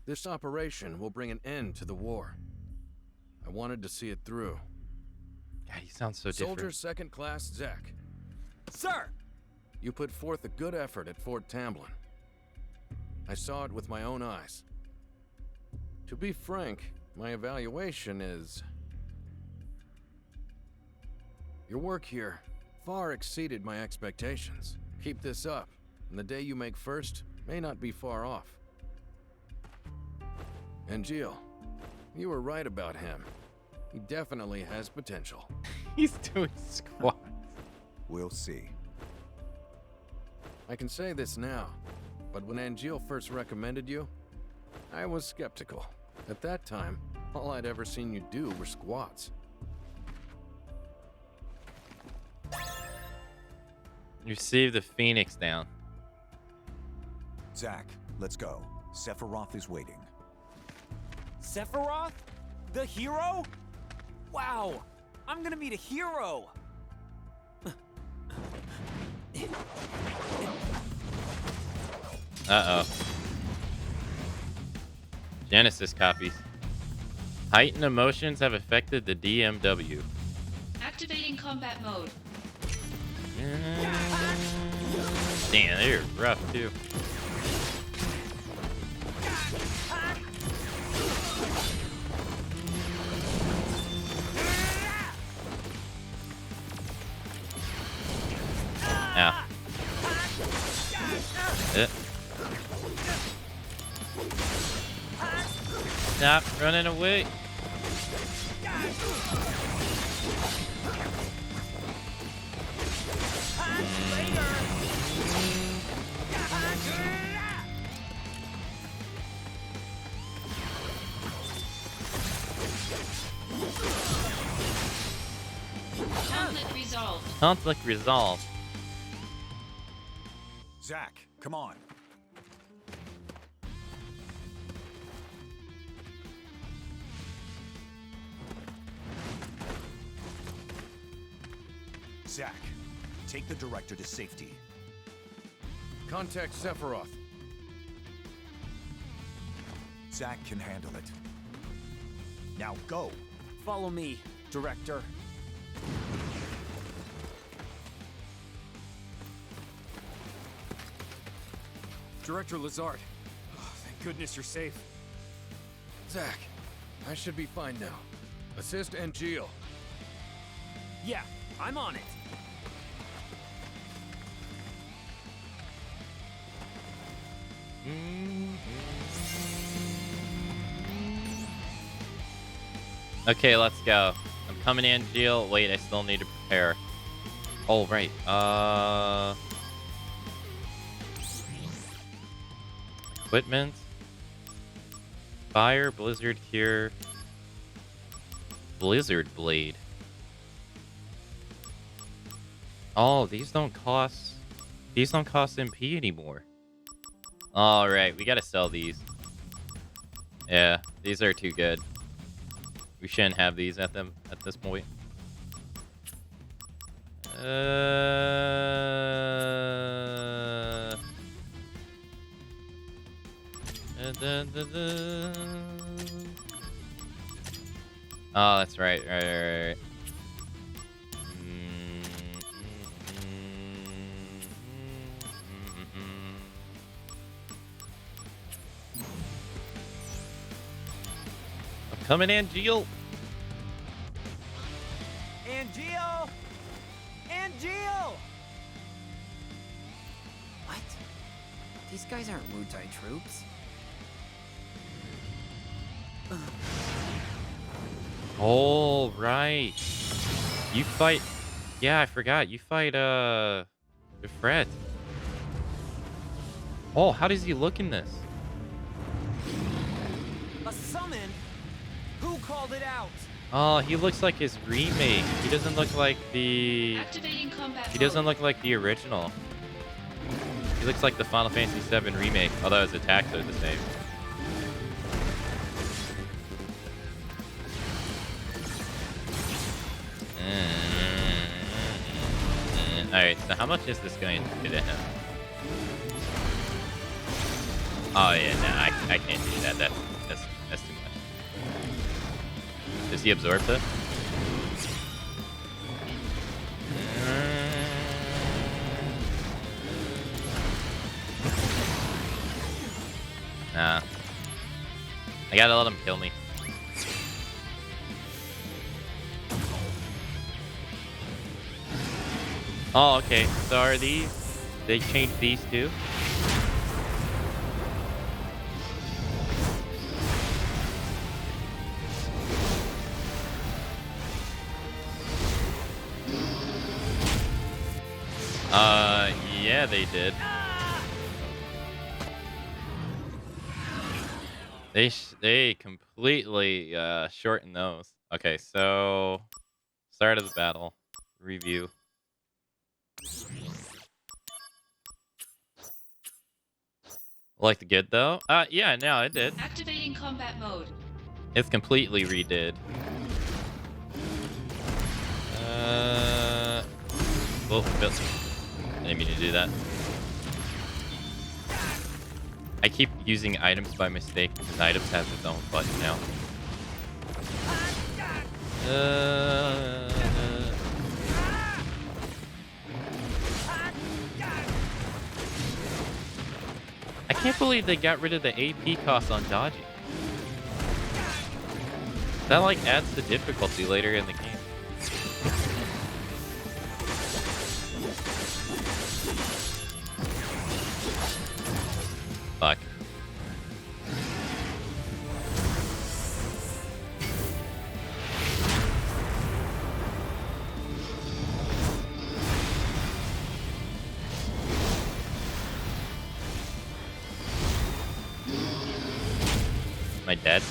This operation will bring an end to the war. I wanted to see it through. God, he sounds so Soldier different. Second Class Zach. Sir! You put forth a good effort at Fort Tamblin. I saw it with my own eyes. To be frank, my evaluation is... Your work here far exceeded my expectations. Keep this up, and the day you make first may not be far off. And Jill, you were right about him. He definitely has potential. He's doing squats. We'll see. I can say this now, but when Angeal first recommended you, I was skeptical. At that time, all I'd ever seen you do were squats. You see the Phoenix down. Zach, let's go. Sephiroth is waiting. Sephiroth? The hero? Wow! I'm gonna meet a hero! Uh-oh. Genesis copies. Heightened emotions have affected the DMW. Activating combat mode. Damn, they're rough too. Ow. Stop running away. Conflict resolved. Conflict resolved. Zach, come on. Zach, take the director to safety. Contact Sephiroth. Zach can handle it. Now go. Follow me, Director. Director Lazard. Oh, thank goodness you're safe. Zach, I should be fine now. Assist Angeal. Yeah, I'm on it. Okay, let's go. I'm coming in, Jill. Wait, I still need to prepare. Oh, right. Equipment. Fire, Blizzard Cure. Blizzard Blade. Oh, these don't cost MP anymore. Alright, we gotta sell these. Yeah, these are too good. We shouldn't have these at this point. Oh, that's right. Right. I'm coming in, Jill. Angeal! Angeal! What? These guys aren't Wutai troops. All right. You fight. Yeah, I forgot. You fight Fred. Oh, how does he look in this? A summon? Who called it out? Oh, he looks like his remake. He doesn't look like the. Activating combat He doesn't mode. look like the original. He looks like the Final Fantasy VII Remake, although his attacks are the same. Alright, so how much is this going to do to him? Oh yeah, no, I can't do that. That's too much. Does he absorb this? Nah. I gotta let him kill me. Oh, okay. So are these... They changed these too? Yeah, they did. They completely shortened those. Okay, so start of the battle. Review. Like the good though? Yeah, no, it did. Activating combat mode. It's completely redid. Oh, I didn't mean to do that. I keep using items by mistake because items has its own button now. I can't believe they got rid of the AP cost on dodging. That like adds the difficulty later in the game. Fuck. Am I dead?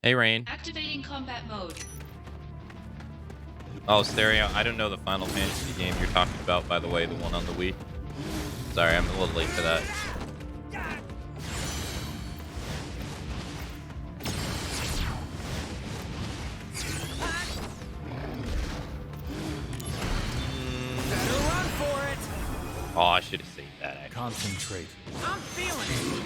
Hey, Rain. Activating combat mode. Oh, Stereo, I don't know the Final Fantasy game you're talking about, by the way, the one on the Wii. Sorry, I'm a little late for that. Better run for it. Oh, I should have saved that, actually. Concentrate. I'm feeling it.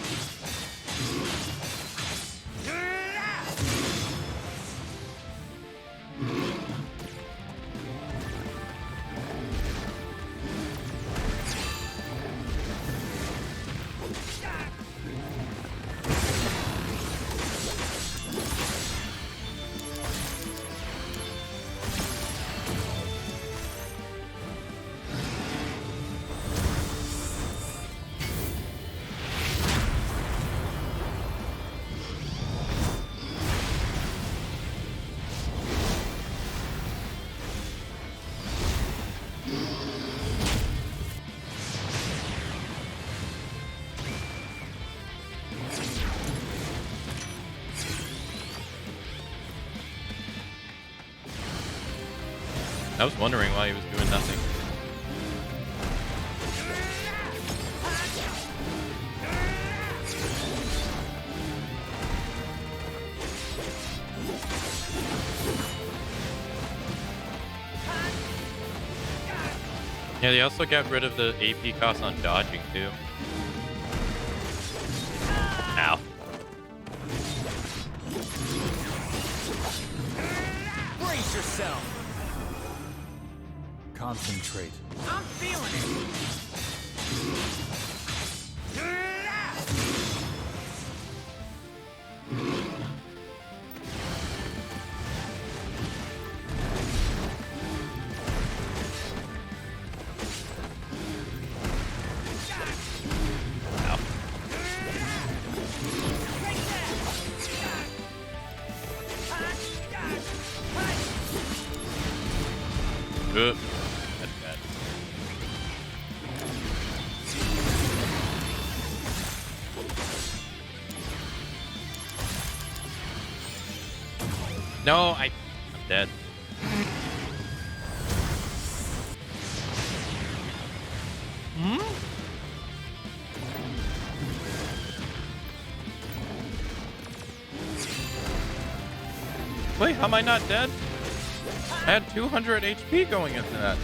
I was wondering why he was doing nothing. Yeah, they also got rid of the AP cost on dodging, too. Ow. Brace yourself. Concentrate. I'm feeling it. That's bad. No, I'm dead. Wait, how am I not dead? I had 200 HP going into that.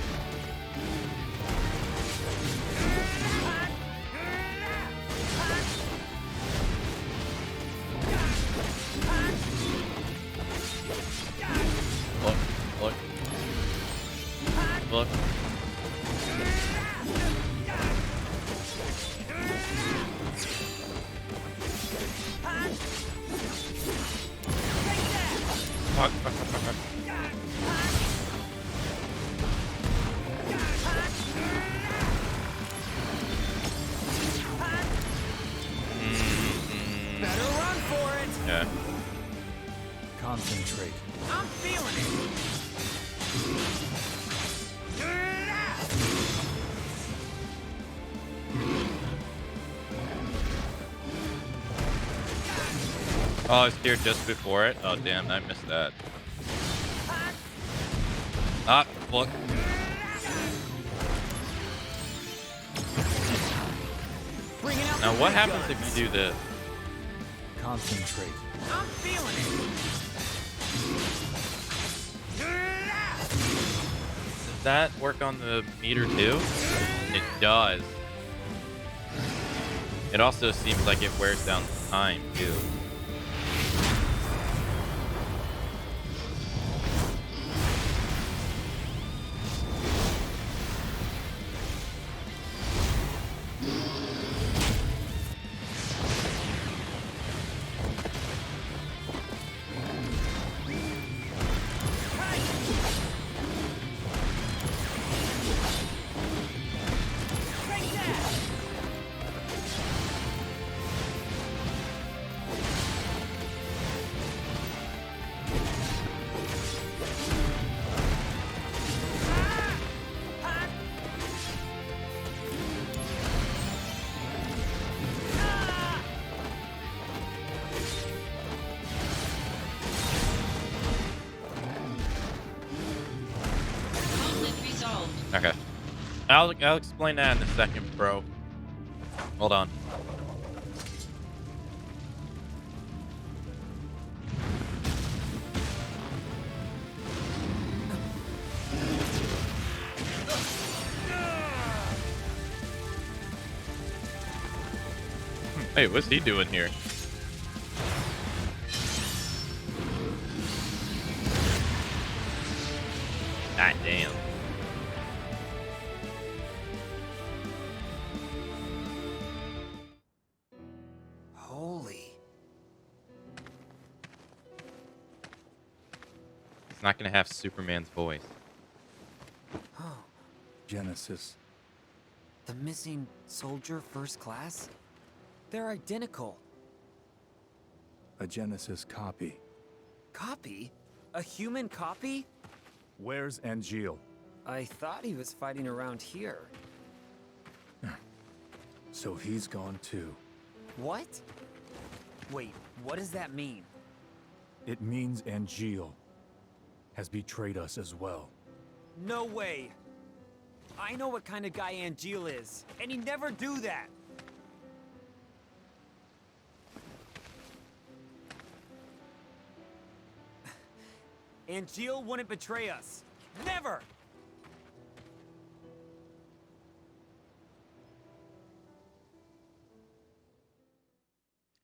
Look, look. Look. Fuck, fuck, fuck, fuck, fuck. Better run for it. Yeah. Concentrate. I'm feeling Oh, I was here just before it. Oh, damn, I missed that. Ah, look. Now, what happens if you do this? Concentrate. I'm feeling Does that work on the meter too? It does. It also seems like it wears down time too. Conflict resolved. Okay. I'll explain that in a second, bro. Hold on. Hey, what's he doing here? Ah, damn. Holy. It's not gonna have Superman's voice. Oh, Genesis. the missing soldier first class? They're identical. A Genesis copy. Copy? A human copy? Where's Angeal? I thought he was fighting around here. So he's gone too. What? Wait, what does that mean? It means Angeal has betrayed us as well. No way! I know what kind of guy Angeal is, and he'd never do that! Angeal wouldn't betray us. Never!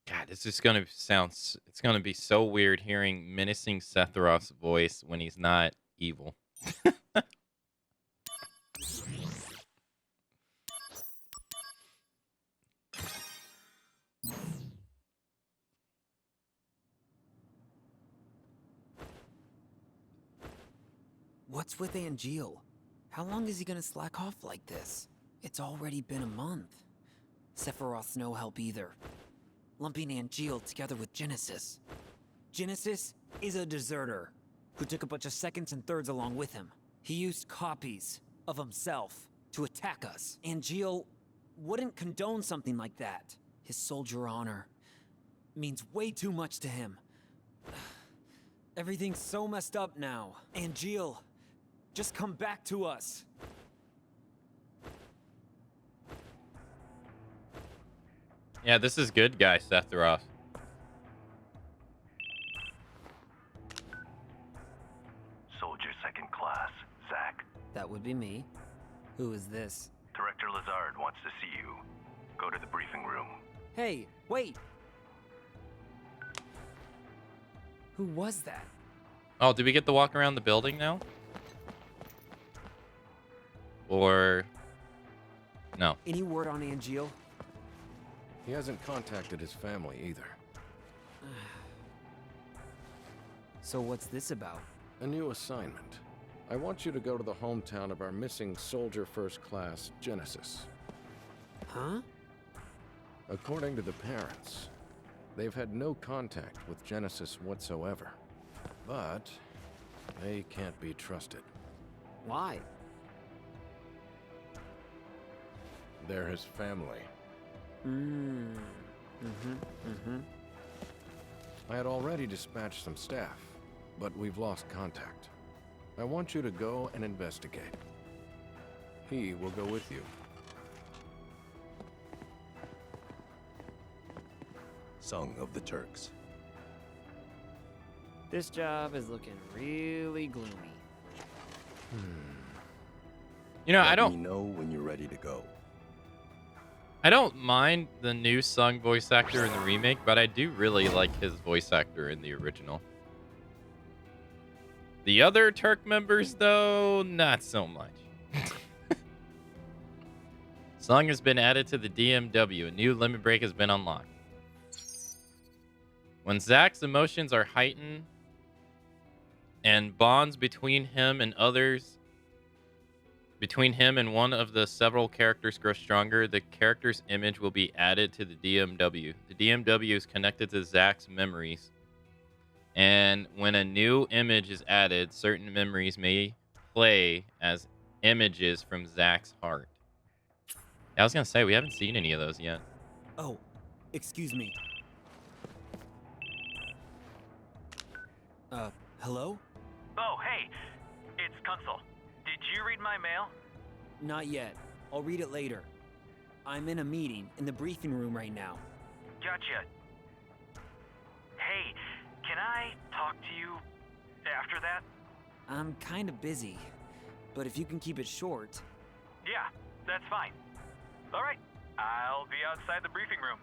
God, this is gonna sound. It's gonna be so weird hearing menacing Sephiroth's voice when he's not evil. What's with Angeal? How long is he gonna slack off like this? It's already been a month. Sephiroth's no help either. Lumping Angeal together with Genesis. Genesis is a deserter who took a bunch of seconds and thirds along with him. He used copies of himself to attack us. Angeal wouldn't condone something like that. His soldier honor. Means way too much to him. Everything's so messed up now. Angeal, just come back to us. Yeah, this is good guy Sephiroth. That'll be me. Who is this? Director Lazard wants to see you. Go to the briefing room. Hey, wait! Who was that? Oh, did we get to walk around the building now? Or... no. Any word on Angeal? He hasn't contacted his family either. So what's this about? A new assignment. I want you to go to the hometown of our missing soldier first class, Genesis. Huh? According to the parents, they've had no contact with Genesis whatsoever. But they can't be trusted. Why? They're his family. I had already dispatched some staff, but we've lost contact. I want you to go and investigate. He will go with you. Song of the Turks. This job is looking really gloomy. You know, Let I don't... me know when you're ready to go. I don't mind the new Sung voice actor in the remake, but I do really like his voice actor in the original. The other Turk members, though, not so much. Sung has been added to the DMW. A new limit break has been unlocked. When Zack's emotions are heightened and bonds between him and others, between him and one of the several characters grow stronger, the character's image will be added to the DMW. The DMW is connected to Zack's memories. And when a new image is added, certain memories may play as images from Zack's heart. I was going to say, we haven't seen any of those yet. Oh, excuse me. Hello? Oh, hey! It's Kunzel. Did you read my mail? Not yet. I'll read it later. I'm in a meeting in the briefing room right now. Gotcha. Hey, can I talk to you after that? I'm kind of busy, but if you can keep it short... Yeah, that's fine. All right, I'll be outside the briefing room.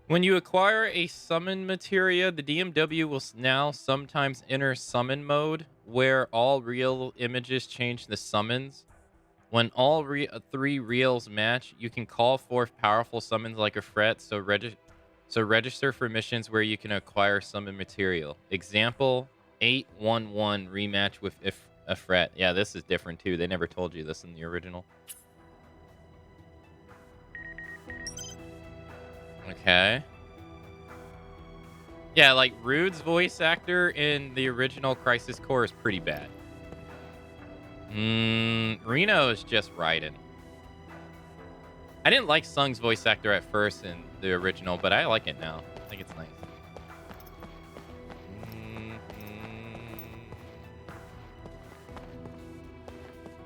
When you acquire a summon materia, the DMW will now sometimes enter summon mode, where all real images change the summons. When all three reels match, you can call forth powerful summons like a fret, so register for missions where you can acquire summon material. Example, 811 rematch with a fret. Yeah, this is different too. They never told you this in the original. Okay. Yeah, like, Rude's voice actor in the original Crisis Core is pretty bad. Reno is just Raiden. I didn't like Sung's voice actor at first in the original, but I like it now. I think it's nice.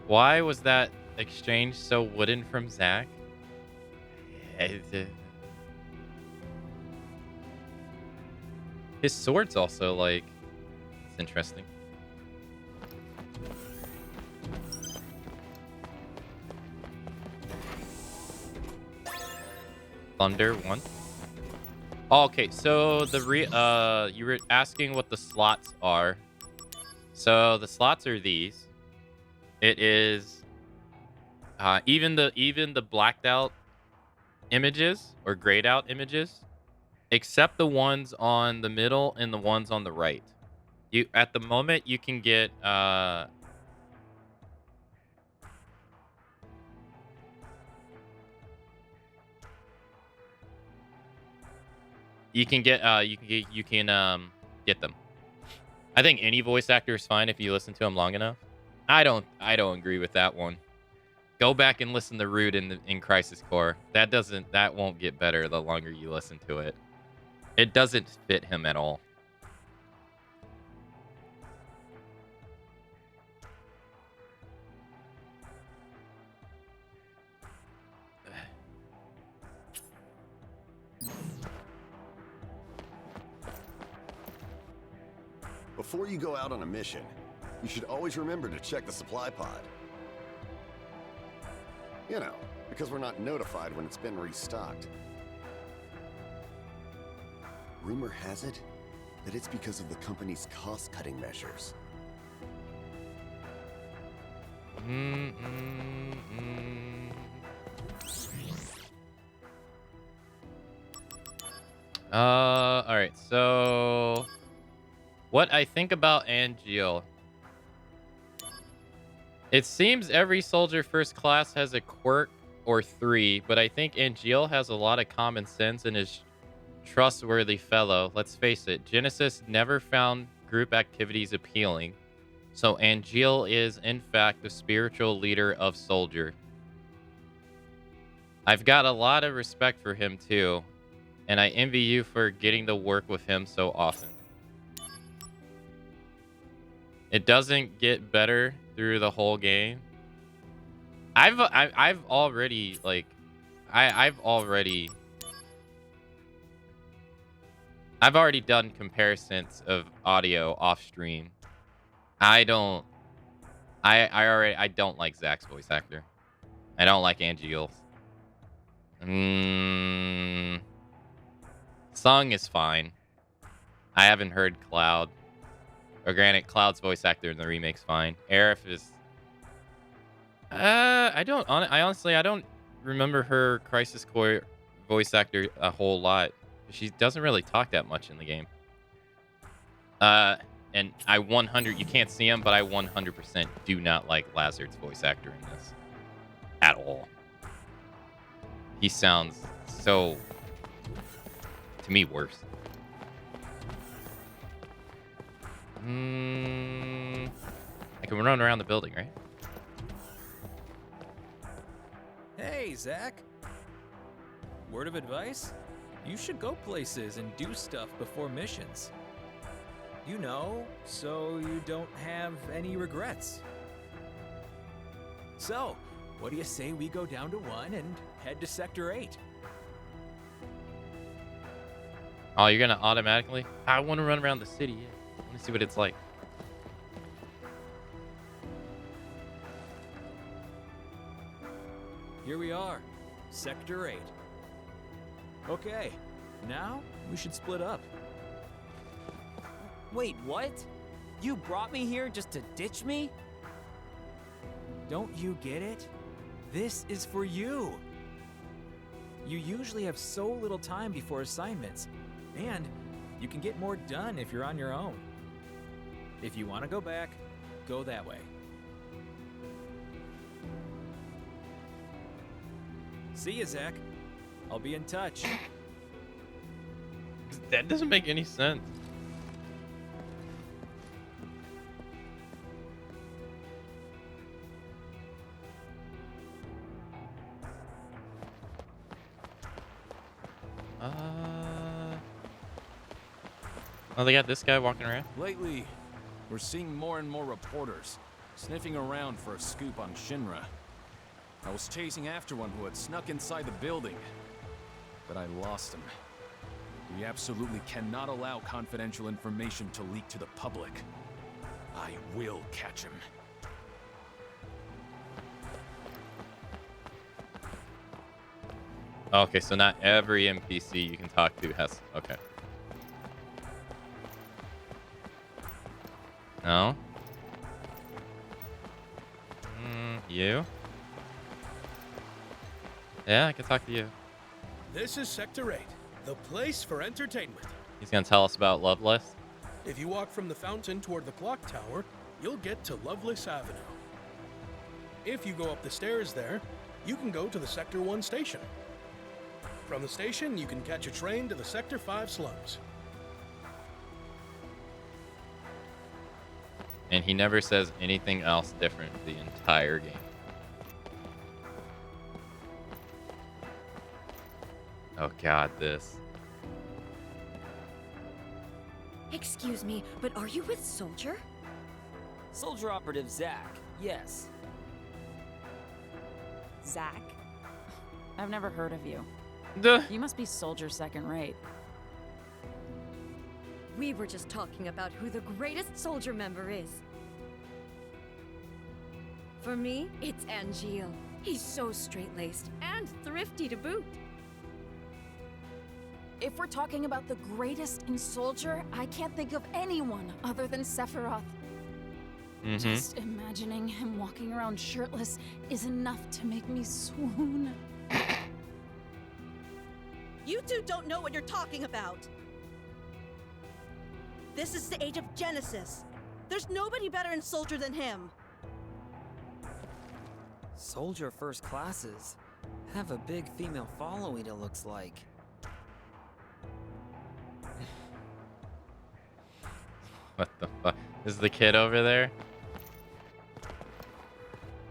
Why was that exchange so wooden from Zack? His sword's also, like, it's interesting. Thunder 1. Oh, okay, so you were asking what the slots are. So the slots are these. It is even the blacked out images or grayed out images, except the ones on the middle and the ones on the right. You at the moment you can get you can get them. I think any voice actor is fine if you listen to them long enough. I don't agree with that one. Go back and listen to Rude in Crisis Core. That won't get better the longer you listen to it. It doesn't fit him at all. Before you go out on a mission, you should always remember to check the supply pod. You know, because we're not notified when it's been restocked. Rumor has it that it's because of the company's cost-cutting measures. All right. So, what I think about Angeal. It seems every soldier first class has a quirk or 3, but I think Angeal has a lot of common sense and is trustworthy fellow. Let's face it, Genesis never found group activities appealing, so Angeal is in fact the spiritual leader of Soldier. I've got a lot of respect for him too, and I envy you for getting to work with him so often. It doesn't get better through the whole game. I've already done comparisons of audio off stream. I don't like Zach's voice actor. I don't like Angeal's. Sung is fine. I haven't heard Cloud. Or granted, Cloud's voice actor in the remake's fine. Aerith is... I honestly don't remember her Crisis Core voice actor a whole lot. She doesn't really talk that much in the game. And you can't see him, but I 100% do not like Lazard's voice actor in this. At all. He sounds so, to me, worse. I can run around the building, right? Hey, Zach. Word of advice? You should go places and do stuff before missions. You know, so you don't have any regrets. So, what do you say we go down to 1 and head to Sector 8? Oh, you're gonna automatically? I want to run around the city. Yeah. I want to see what it's like. Here we are, Sector 8. Okay, now we should split up. Wait, what? You brought me here just to ditch me? Don't you get it? This is for you. You usually have so little time before assignments, and you can get more done if you're on your own. If you want to go back, go that way. See ya, Zach. I'll be in touch. That doesn't make any sense. Oh, they got this guy walking around. Lately, we're seeing more and more reporters sniffing around for a scoop on Shinra. I was chasing after one who had snuck inside the building, but I lost him. We absolutely cannot allow confidential information to leak to the public. I will catch him. Okay, so not every NPC you can talk to has... Okay. No? You? Yeah, I can talk to you. This is Sector 8, the place for entertainment. He's gonna tell us about Loveless. If you walk from the fountain toward the clock tower, you'll get to Loveless Avenue. If you go up the stairs there, you can go to the Sector 1 station. From the station, you can catch a train to the Sector 5 slums. And he never says anything else different the entire game. Oh god, this. Excuse me, but are you with Soldier? Soldier Operative Zach, yes. Zach? I've never heard of you. Duh. You must be Soldier second rate. We were just talking about who the greatest soldier member is. For me, it's Angeal. He's so straight-laced and thrifty to boot. If we're talking about the greatest in Soldier, I can't think of anyone other than Sephiroth. Just imagining him walking around shirtless is enough to make me swoon. You two don't know what you're talking about. This is the age of Genesis. There's nobody better in Soldier than him. Soldier first classes have a big female following, it looks like. What the fuck? Is the kid over there?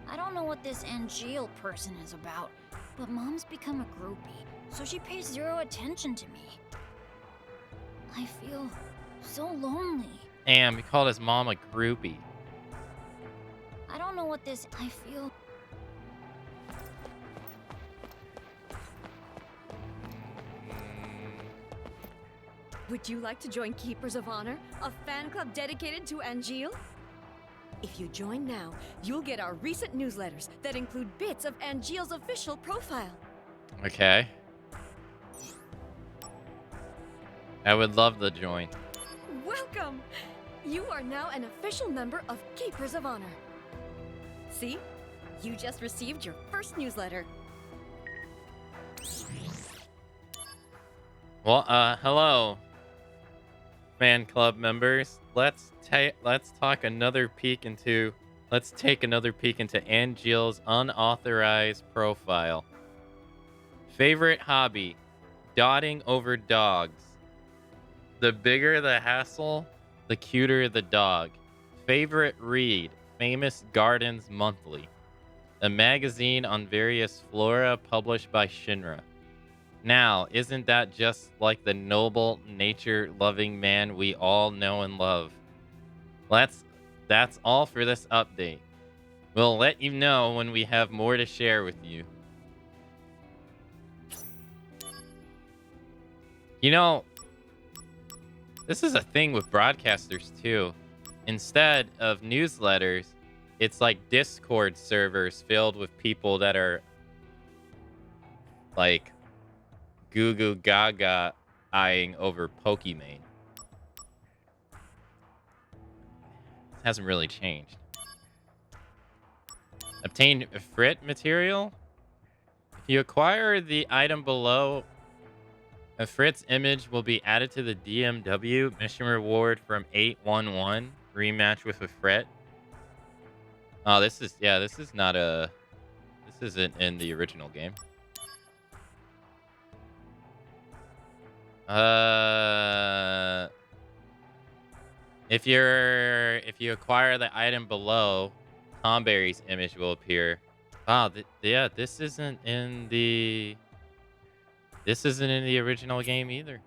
I don't know what this Angeal person is about, but Mom's become a groupie, so she pays zero attention to me. I feel so lonely. Damn, he called his mom a groupie. I don't know what this... I feel... Would you like to join Keepers of Honor, a fan club dedicated to Angeal? If you join now, you'll get our recent newsletters that include bits of Angeal's official profile. Okay. I would love to join. Welcome! You are now an official member of Keepers of Honor. See? You just received your first newsletter. Well, hello, fan club members. Let's take another peek into Angeal's unauthorized profile. Favorite hobby: dotting over dogs. The bigger the hassle, the cuter the dog. Favorite read: Famous Gardens Monthly, a magazine on various flora published by Shinra. Now, isn't that just like the noble, nature-loving man we all know and love? That's all for this update. We'll let you know when we have more to share with you. You know, this is a thing with broadcasters too. Instead of newsletters, it's like Discord servers filled with people that are like goo goo gaga eyeing over Pokimane. It hasn't really changed. Obtain Frit material. If you acquire the item below, a Frit's image will be added to the DMW mission reward from 811. Rematch with a Frit. Oh, this isn't in the original game. If you acquire the item below, Tomberry's image will appear. Wow, this isn't in the original game either.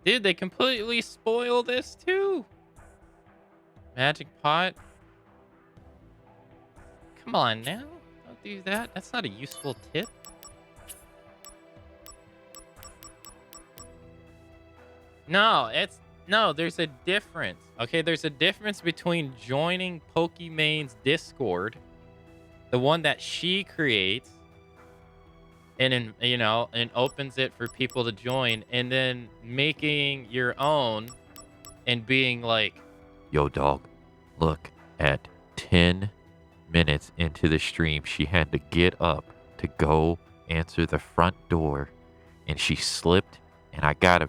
Dude, they completely spoil this too. Magic pot. Come on now, don't do that. That's not a useful tip. No, there's a difference. Okay, there's a difference between joining Pokimane's Discord, the one that she creates, and opens it for people to join, and then making your own and being like, "Yo, dog, look, at 10 minutes into the stream, she had to get up to go answer the front door, and she slipped, and I got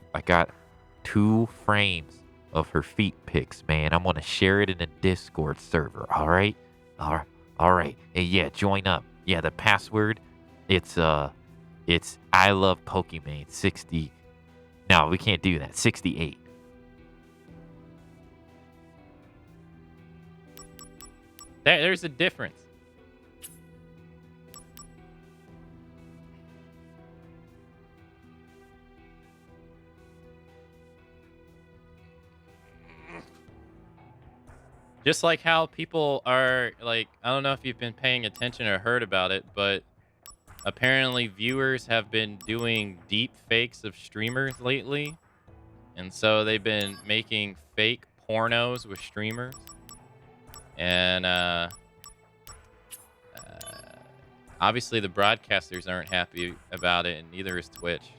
2 frames of her feet pics, man. I'm gonna share it in the Discord server. All right. Hey, yeah, join up. Yeah, the password, it's I love Pokimane 60. No, we can't do that. 68. There's a difference. Just like how people are like, I don't know if you've been paying attention or heard about it, but apparently viewers have been doing deep fakes of streamers lately And so they've been making fake pornos with streamers. And obviously the broadcasters aren't happy about it, and neither is Twitch.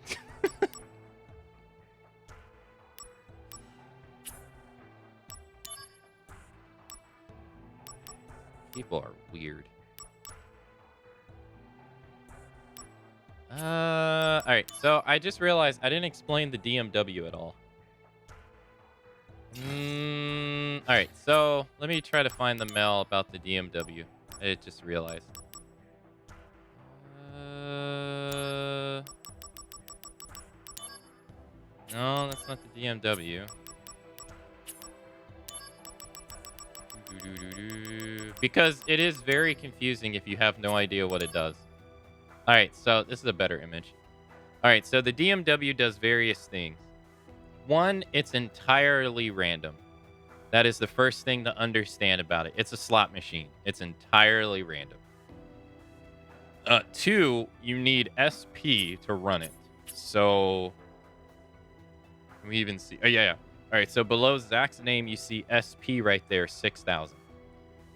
People are weird. Alright, so I just realized I didn't explain the DMW at all. Alright, so let me try to find the mail about the DMW. I just realized. No, that's not the DMW. Because it is very confusing if you have no idea what it does. Alright, so this is a better image. Alright, so the DMW does various things. One, it's entirely random. That is the first thing to understand about it. It's a slot machine. It's entirely random. Two, you need SP to run it. So, can we even see? Oh, yeah. All right, so below Zach's name, you see SP right there, 6,000.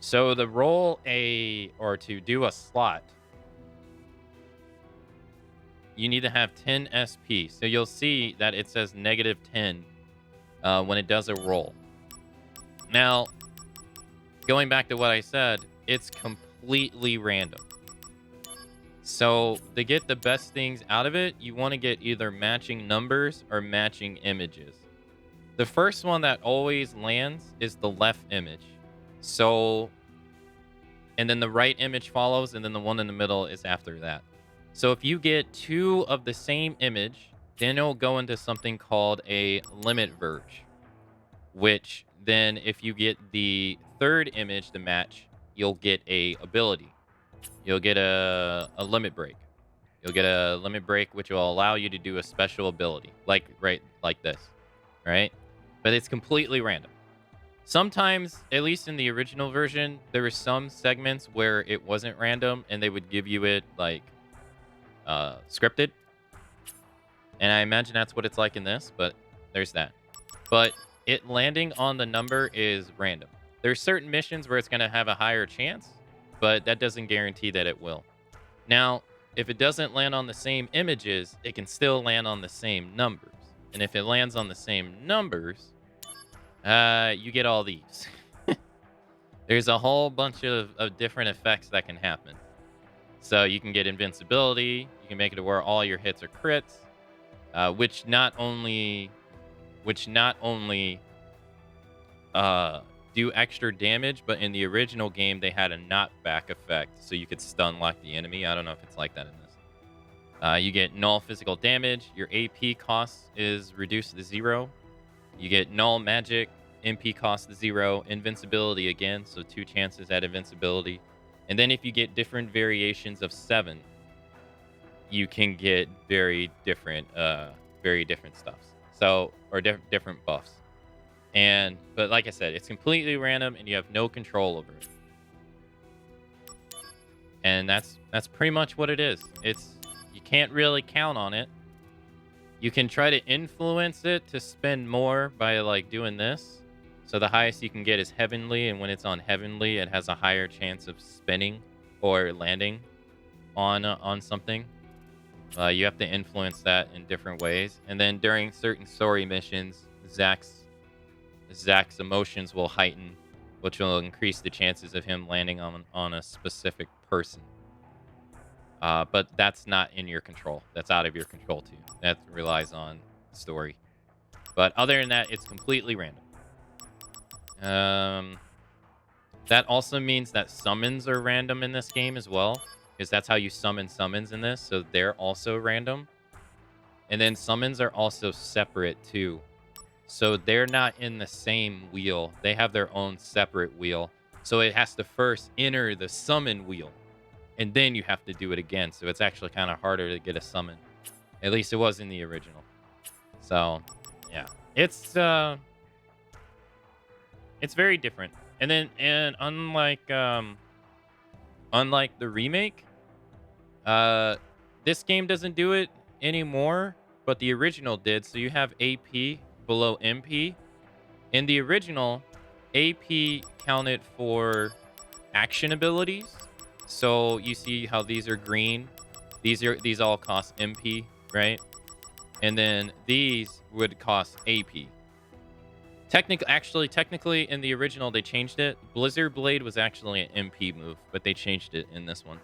So to roll to do a slot, you need to have 10 SP. So you'll see that it says -10 when it does a roll. Now, going back to what I said, it's completely random. So to get the best things out of it, you want to get either matching numbers or matching images. The first one that always lands is the left image. So, and then the right image follows, and then the one in the middle is after that. So if you get two of the same image, then it'll go into something called a limit verge, which then if you get the third image to match, you'll get a ability. You'll get a limit break. You'll get a limit break, which will allow you to do a special ability, like this, right? But it's completely random. Sometimes, at least in the original version, there were some segments where it wasn't random, and they would give you it like scripted. And I imagine that's what it's like in this, but there's that. But it landing on the number is random. There's certain missions where it's going to have a higher chance, but that doesn't guarantee that it will. Now, if it doesn't land on the same images, it can still land on the same numbers. And if it lands on the same numbers, you get all these. There's a whole bunch of different effects that can happen. So you can get invincibility. You can make it to where all your hits are crits, which not only do extra damage, but in the original game they had a knockback effect, so you could stun lock the enemy. I don't know if it's like that in this. You get null physical damage. Your AP cost is reduced to 0. You get null magic. MP cost to 0. Invincibility again, so 2 chances at invincibility. And then if you get different variations of 7, you can get very different stuffs. So, or different buffs. But like I said, it's completely random and you have no control over it. And that's pretty much what it is. You can't really count on it. You can try to influence it to spend more by like doing this. So the highest you can get is heavenly, and when it's on heavenly, it has a higher chance of spinning or landing on something. You have to influence that in different ways. And then during certain story missions, Zach's emotions will heighten, which will increase the chances of him landing on a specific person. But that's not in your control. That's out of your control too. That relies on story. But other than that, it's completely random. That also means that summons are random in this game as well, because that's how you summon summons in this, so they're also random. And then summons are also separate too. So they're not in the same wheel. They have their own separate wheel. So it has to first enter the summon wheel, and then you have to do it again. So it's actually kind of harder to get a summon. At least it was in the original. So, yeah. It's very different. And unlike the remake, this game doesn't do it anymore, but the original did. So you have AP below MP. In the original, AP counted for action abilities. So you see how these are green. These all cost MP, right? And then these would cost AP. Technically, in the original, they changed it. Blizzard Blade was actually an MP move, but they changed it in this one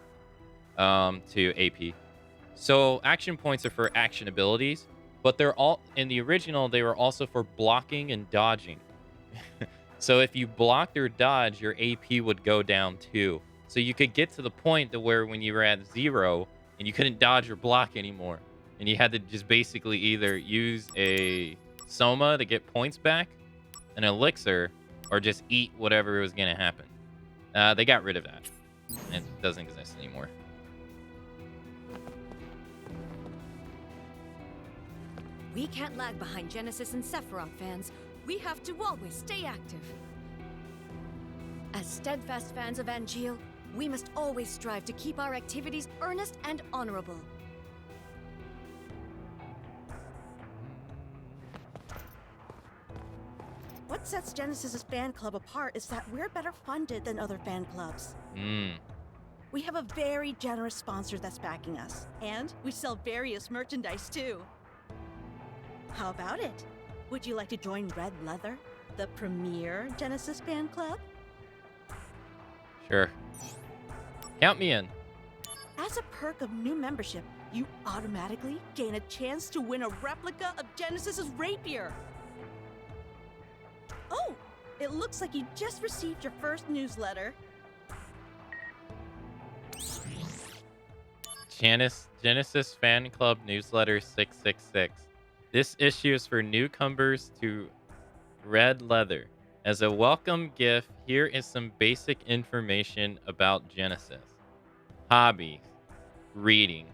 to AP. So action points are for action abilities, but they're all in the original. They were also for blocking and dodging. So if you blocked or dodged, your AP would go down too. So you could get to the point to where when you were at 0 and you couldn't dodge or block anymore, and you had to just basically either use a Soma to get points back, an elixir, or just eat whatever was going to happen. They got rid of that. It doesn't exist anymore. We can't lag behind Genesis and Sephiroth fans. We have to always stay active. As steadfast fans of Angeal, we must always strive to keep our activities earnest and honorable. What sets Genesis's fan club apart is that we're better funded than other fan clubs. We have a very generous sponsor that's backing us, and we sell various merchandise too. How about it? Would you like to join Red Leather, the premier Genesis fan club? Sure. Count me in. As a perk of new membership, you automatically gain a chance to win a replica of Genesis's rapier. Oh, it looks like you just received your first newsletter. Genesis Fan Club Newsletter 666. This issue is for newcomers to Red Leather. As a welcome gift, here is some basic information about Genesis. Hobby: reading.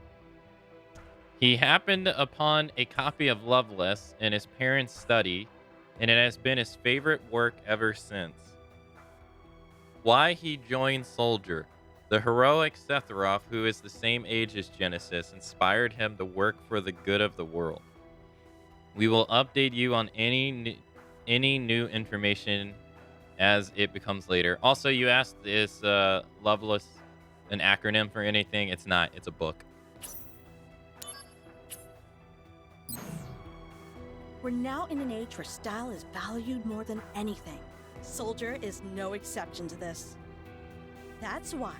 He happened upon a copy of Loveless in his parents' study, and it has been his favorite work ever since. Why he joined Soldier. The heroic Sephiroth, who is the same age as Genesis, inspired him to work for the good of the world. We will update you on any new information as it becomes later. Also, you asked, is Loveless an acronym for anything? It's not. It's a book. We're now in an age where style is valued more than anything. Soldier is no exception to this. That's why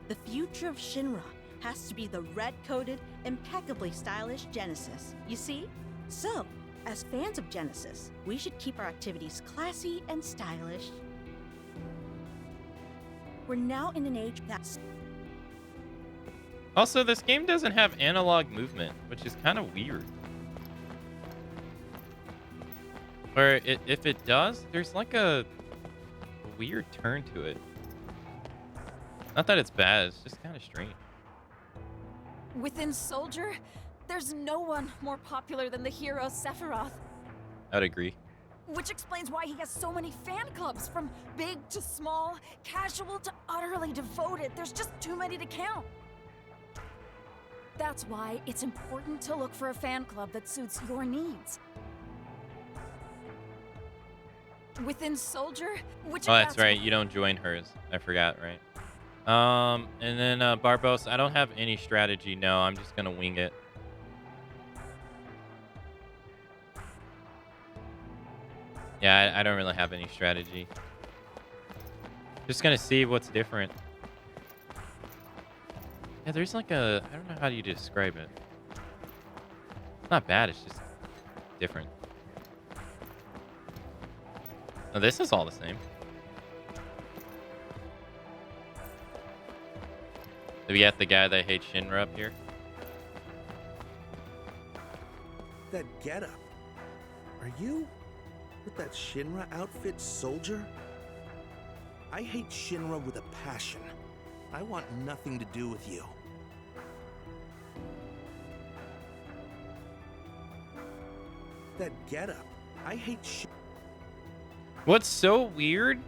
the future of Shinra has to be the red-coated, impeccably stylish Genesis. You see? So, as fans of Genesis, we should keep our activities classy and stylish. We're now in an age that's... Also, this game doesn't have analog movement, which is kind of weird. Or if it does, there's like a weird turn to it. Not that it's bad, it's just kind of strange. Within Soldier, there's no one more popular than the hero Sephiroth. I'd agree. Which explains why he has so many fan clubs, from big to small, casual to utterly devoted. There's just too many to count. That's why it's important to look for a fan club that suits your needs. Within Soldier, which... Oh, that's right. You don't join hers. I forgot, right? And then Barbos, I don't have any strategy. No, I'm just gonna wing it. Yeah, I don't really have any strategy. Just gonna see what's different. Yeah, there's like a... I don't know how you describe it. It's not bad, it's just different. Oh, this is all the same. Do we get the guy that hates Shinra up here? That getup. Are you with that Shinra outfit, Soldier? I hate Shinra with a passion. I want nothing to do with you. That getup. I hate What's so weird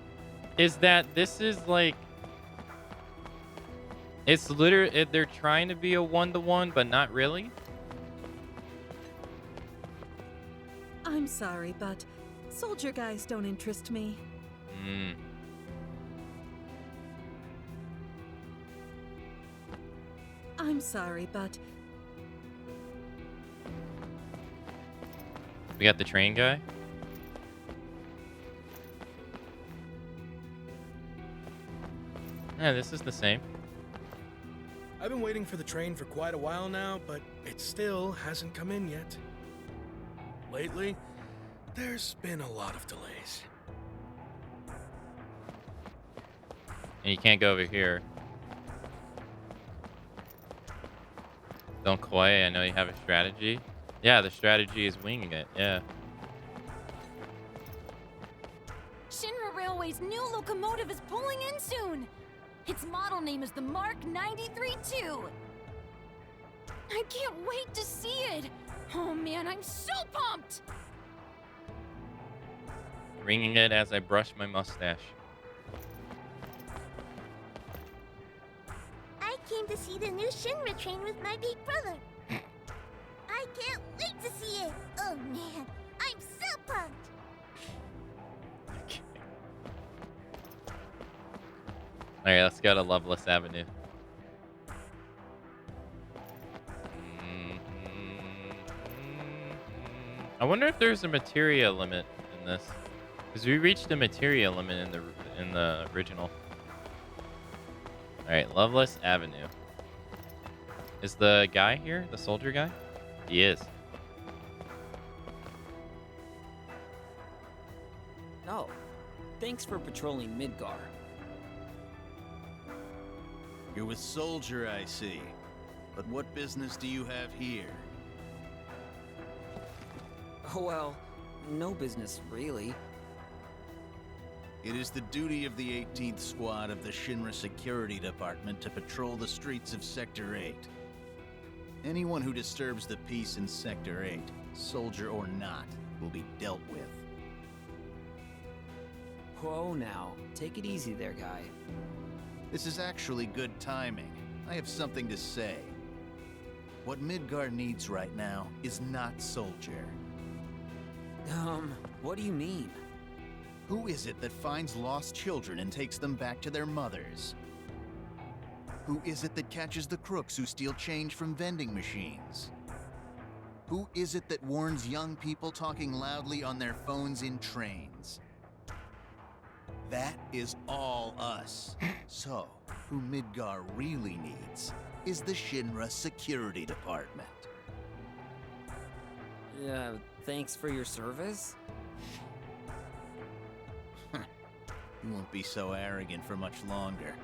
is that this is like... It's literally... They're trying to be a one-to-one, but not really. I'm I'm sorry, but soldier guys don't interest me. Hmm. I'm sorry, but We got the train guy. Yeah, this is the same. I've been waiting for the train for quite a while now, but it still hasn't come in yet. Lately, there's been a lot of delays. And you can't go over here. Don't Koi, I know you have a strategy. Yeah, the strategy is winging it. Yeah. Shinra Railway's new locomotive is pulling in soon. Its model name is the Mark 93-2. I can't wait to see it. Oh man, I'm so pumped. Ringing it as I brush my mustache. I came to see the new Shinra train with my big brother. I can't wait to see it. Oh man, I'm so pumped. All right, let's go to Loveless Avenue. I wonder if there's a materia limit in this, because we reached the materia limit in the original. All right, Loveless Avenue. Is the guy here the soldier guy? He is. Oh, thanks for patrolling Midgar. You're with Soldier, I see. But what business do you have here? Well, no business really. It is the duty of the 18th Squad of the Shinra Security Department to patrol the streets of Sector 8. Anyone who disturbs the peace in Sector 8, soldier or not, will be dealt with. Whoa now, take it easy there, guy. This is actually good timing. I have something to say. What Midgar needs right now is not Soldier. What do you mean? Who is it that finds lost children and takes them back to their mothers? Who is it that catches the crooks who steal change from vending machines? Who is it that warns young people talking loudly on their phones in trains? That is all us. So, who Midgar really needs is the Shinra Security Department. Thanks for your service? You won't be so arrogant for much longer.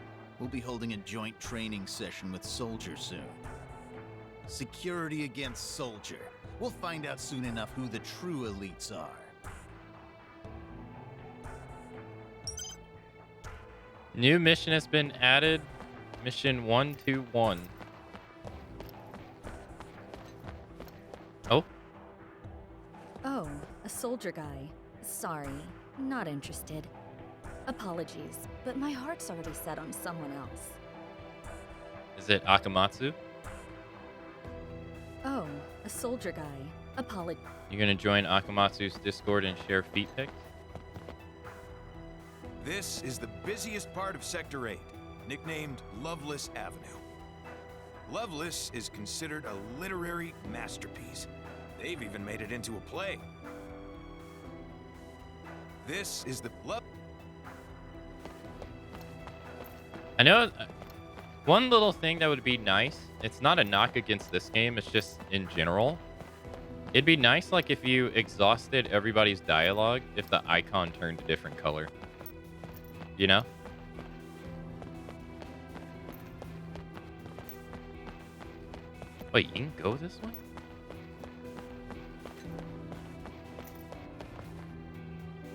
We'll be holding a joint training session with Soldier soon. Security against Soldier. We'll find out soon enough who the true elites are. New mission has been added. Mission 121. Oh. Oh, a soldier guy. Sorry, not interested. Apologies, but my heart's already set on someone else. Is it Akamatsu? Oh, a soldier guy. Apologies. You're gonna join Akamatsu's Discord and share feet pics? This is the busiest part of Sector 8, nicknamed Loveless Avenue. Loveless is considered a literary masterpiece. They've even made it into a play. This is the I know one little thing that would be nice, it's not a knock against this game, it's just in general. It'd be nice like if you exhausted everybody's dialogue if the icon turned a different color. You know? Wait, you can go this way?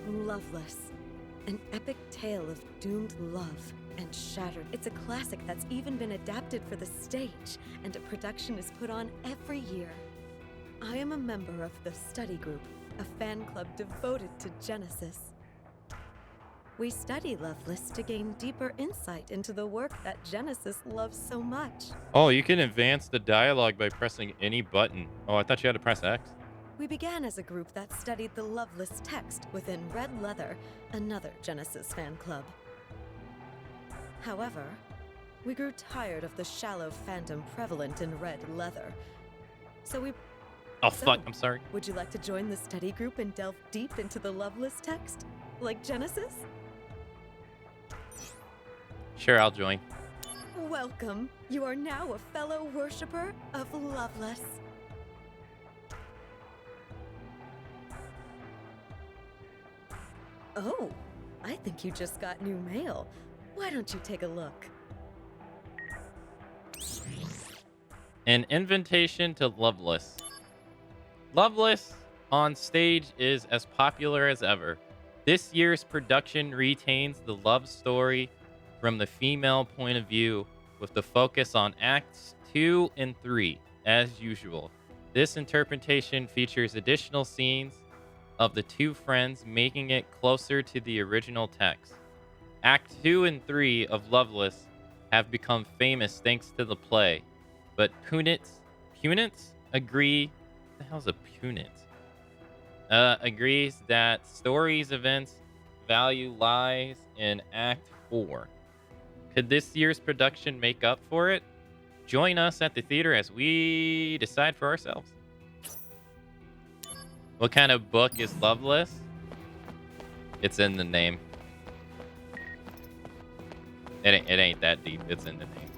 Loveless. An epic tale of doomed love and shattered. It's a classic that's even been adapted for the stage, and a production is put on every year. I am a member of the study group, a fan club devoted to Genesis. We study Loveless to gain deeper insight into the work that Genesis loves so much. Oh, you can advance the dialogue by pressing any button. Oh, I thought you had to press X. We began as a group that studied the Loveless text within Red Leather, another Genesis fan club. However, we grew tired of the shallow fandom prevalent in Red Leather. So we... Oh, fuck, I'm sorry. Would you like to join the study group and delve deep into the Loveless text? Like Genesis? Sure, I'll join. Welcome. You are now a fellow worshipper of Loveless. Oh, I think you just got new mail. Why don't you take a look? An invitation to Loveless. Loveless on stage is as popular as ever. This year's production retains the love story from the female point of view, with the focus on Acts 2 and 3, as usual. This interpretation features additional scenes of the two friends, making it closer to the original text. Act 2 and 3 of Loveless have become famous thanks to the play, but Punitz agree... What the hell's a Punitz? Agrees that story's events value lies in Act 4. Could this year's production make up for it? Join us at the theater as we decide for ourselves. What kind of book is Loveless? It's in the name. It ain't that deep. It's in the name.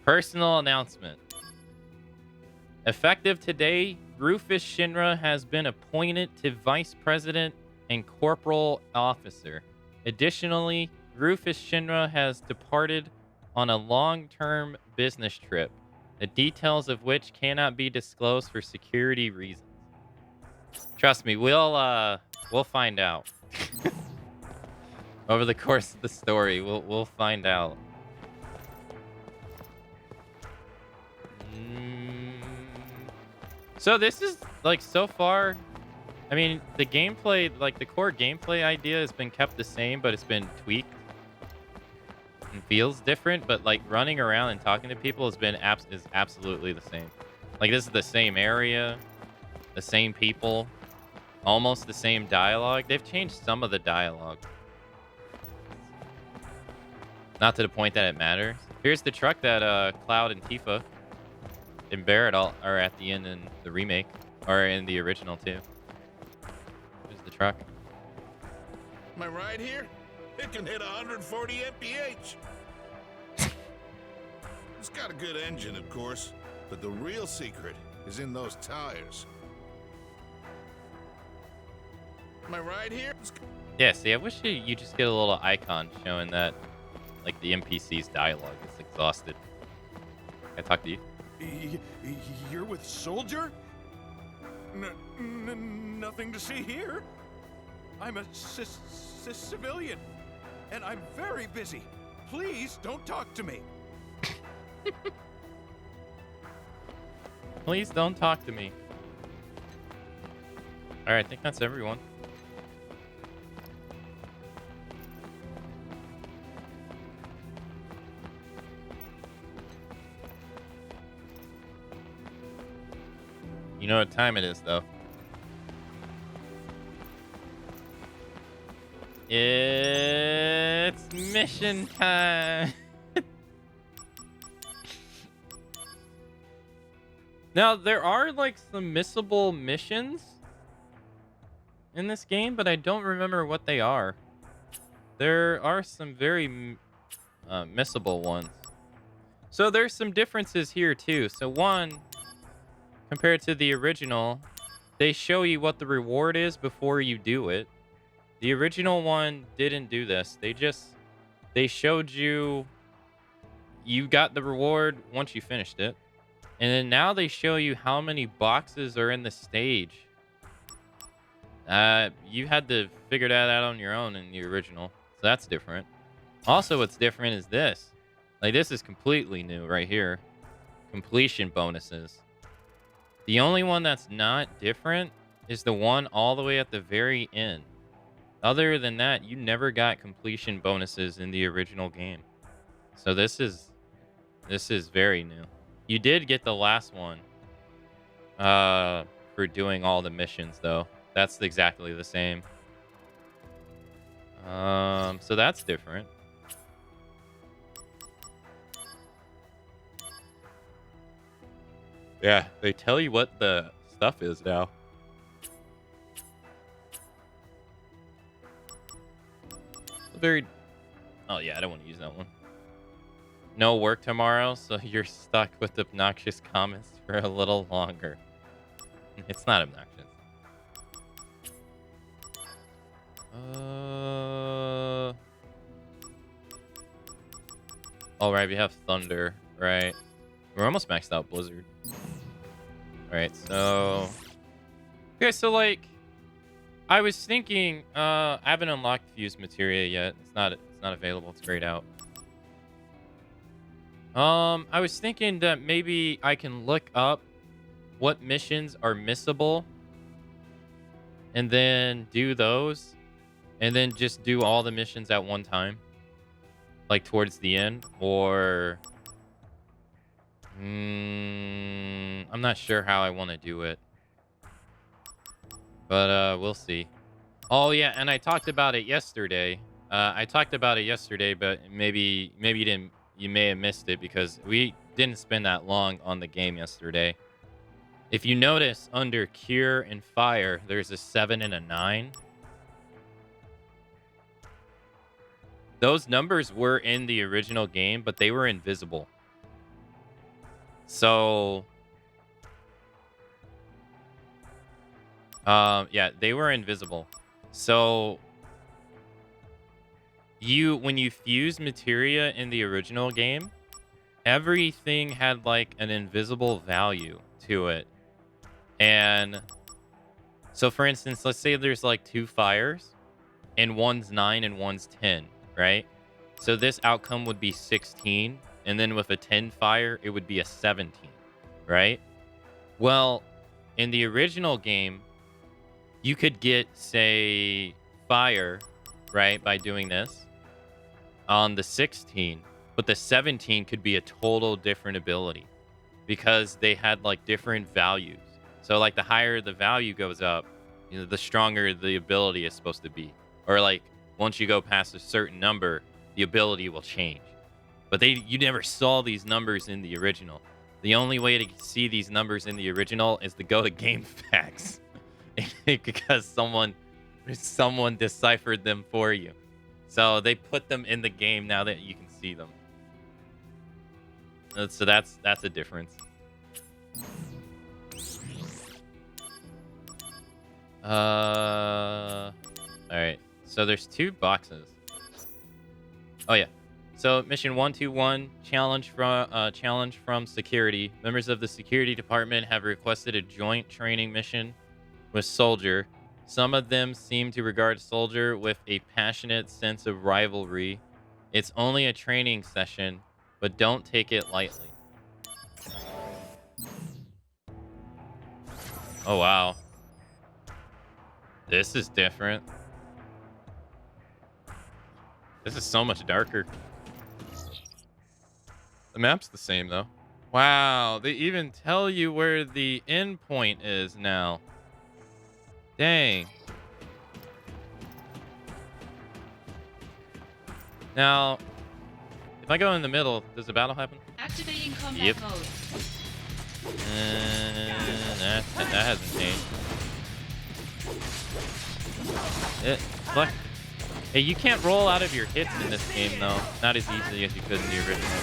Personal announcement. Effective today, Rufus Shinra has been appointed to Vice President and Corporal Officer. Additionally, Rufus Shinra has departed on a long-term business trip, the details of which cannot be disclosed for security reasons. Trust me, we'll find out. Over the course of the story, we'll find out. So this is, like, so far, I mean, the gameplay, like, the core gameplay idea has been kept the same, but it's been tweaked and feels different. But, like, running around and talking to people has been is absolutely the same. Like, this is the same area, the same people, almost the same dialogue. They've changed some of the dialogue. Not to the point that it matters. Here's the truck that Cloud and Tifa and Barrett are at the end in the remake, or in the original too. Here's the truck. Am I right here? It can hit 140 mph. It's got a good engine, of course, but the real secret is in those tires. Am I right here? Yeah, see, I wish you just get a little icon showing that, like, the NPC's dialogue is exhausted. Can I talk to you? You're with Soldier? Nothing to see here. I'm a civilian, and I'm very busy. Please don't talk to me. Please don't talk to me. Alright, I think that's everyone. You know what time it is, though. It's mission time. Now, there are, like, some missable missions in this game, but I don't remember what they are. There are some very missable ones. So there's some differences here, too. So one, compared to the original, they show you what the reward is before you do it. The original one didn't do this. They showed you got the reward once you finished it. And then now they show you how many boxes are in the stage. You had to figure that out on your own in the original. So that's different. Also, what's different is this. Like, this is completely new right here. Completion bonuses. The only one that's not different is the one all the way at the very end. Other than that, you never got completion bonuses in the original game. So this is very new. You did get the last one. For doing all the missions though. That's exactly the same. So that's different. Yeah, they tell you what the stuff is now. Very. Oh yeah, I don't want to use that one. No work tomorrow, so you're stuck with obnoxious comments for a little longer. It's not obnoxious. All right, we have Thunder, right? We're almost maxed out Blizzard. All right, so okay, so like I was thinking, I haven't unlocked Fused Materia yet. It's not available. It's grayed out. I was thinking that maybe I can look up what missions are missable and then do those and then just do all the missions at one time, like towards the end, or I'm not sure how I want to do it, but we'll see. Oh yeah, and I talked about it yesterday. But maybe you may have missed it because we didn't spend that long on the game yesterday. If you notice, under Cure and Fire, there's a 7 and a 9. Those numbers were in the original game, but they were invisible. So, yeah, they were invisible. So, when you fuse materia in the original game, everything had like an invisible value to it. And so, for instance, let's say there's like 2 fires, and one's 9 and one's 10, right? So this outcome would be 16, and then with a 10 fire, it would be a 17, right? Well, in the original game, you could get, say, fire, right, by doing this on the 16, but the 17 could be a total different ability because they had like different values. So like the higher the value goes up, you know, the stronger the ability is supposed to be. Or like once you go past a certain number, the ability will change. But you never saw these numbers in the original. The only way to see these numbers in the original is to go to game facts because someone deciphered them for you. So they put them in the game now that you can see them. So that's a difference. All right. So there's 2 boxes. Oh yeah. So mission 121, challenge from security. Members of the security department have requested a joint training mission with Soldier. Some of them seem to regard Soldier with a passionate sense of rivalry. It's only a training session, but don't take it lightly. Oh wow. This is different. This is so much darker. The map's the same, though. Wow, they even tell you where the end point is now. Dang. Now, if I go in the middle, does the battle happen? Activating combat mode. That hasn't changed. What? Hey, you can't roll out of your hits in this game, though. Not as easily as you could in the original.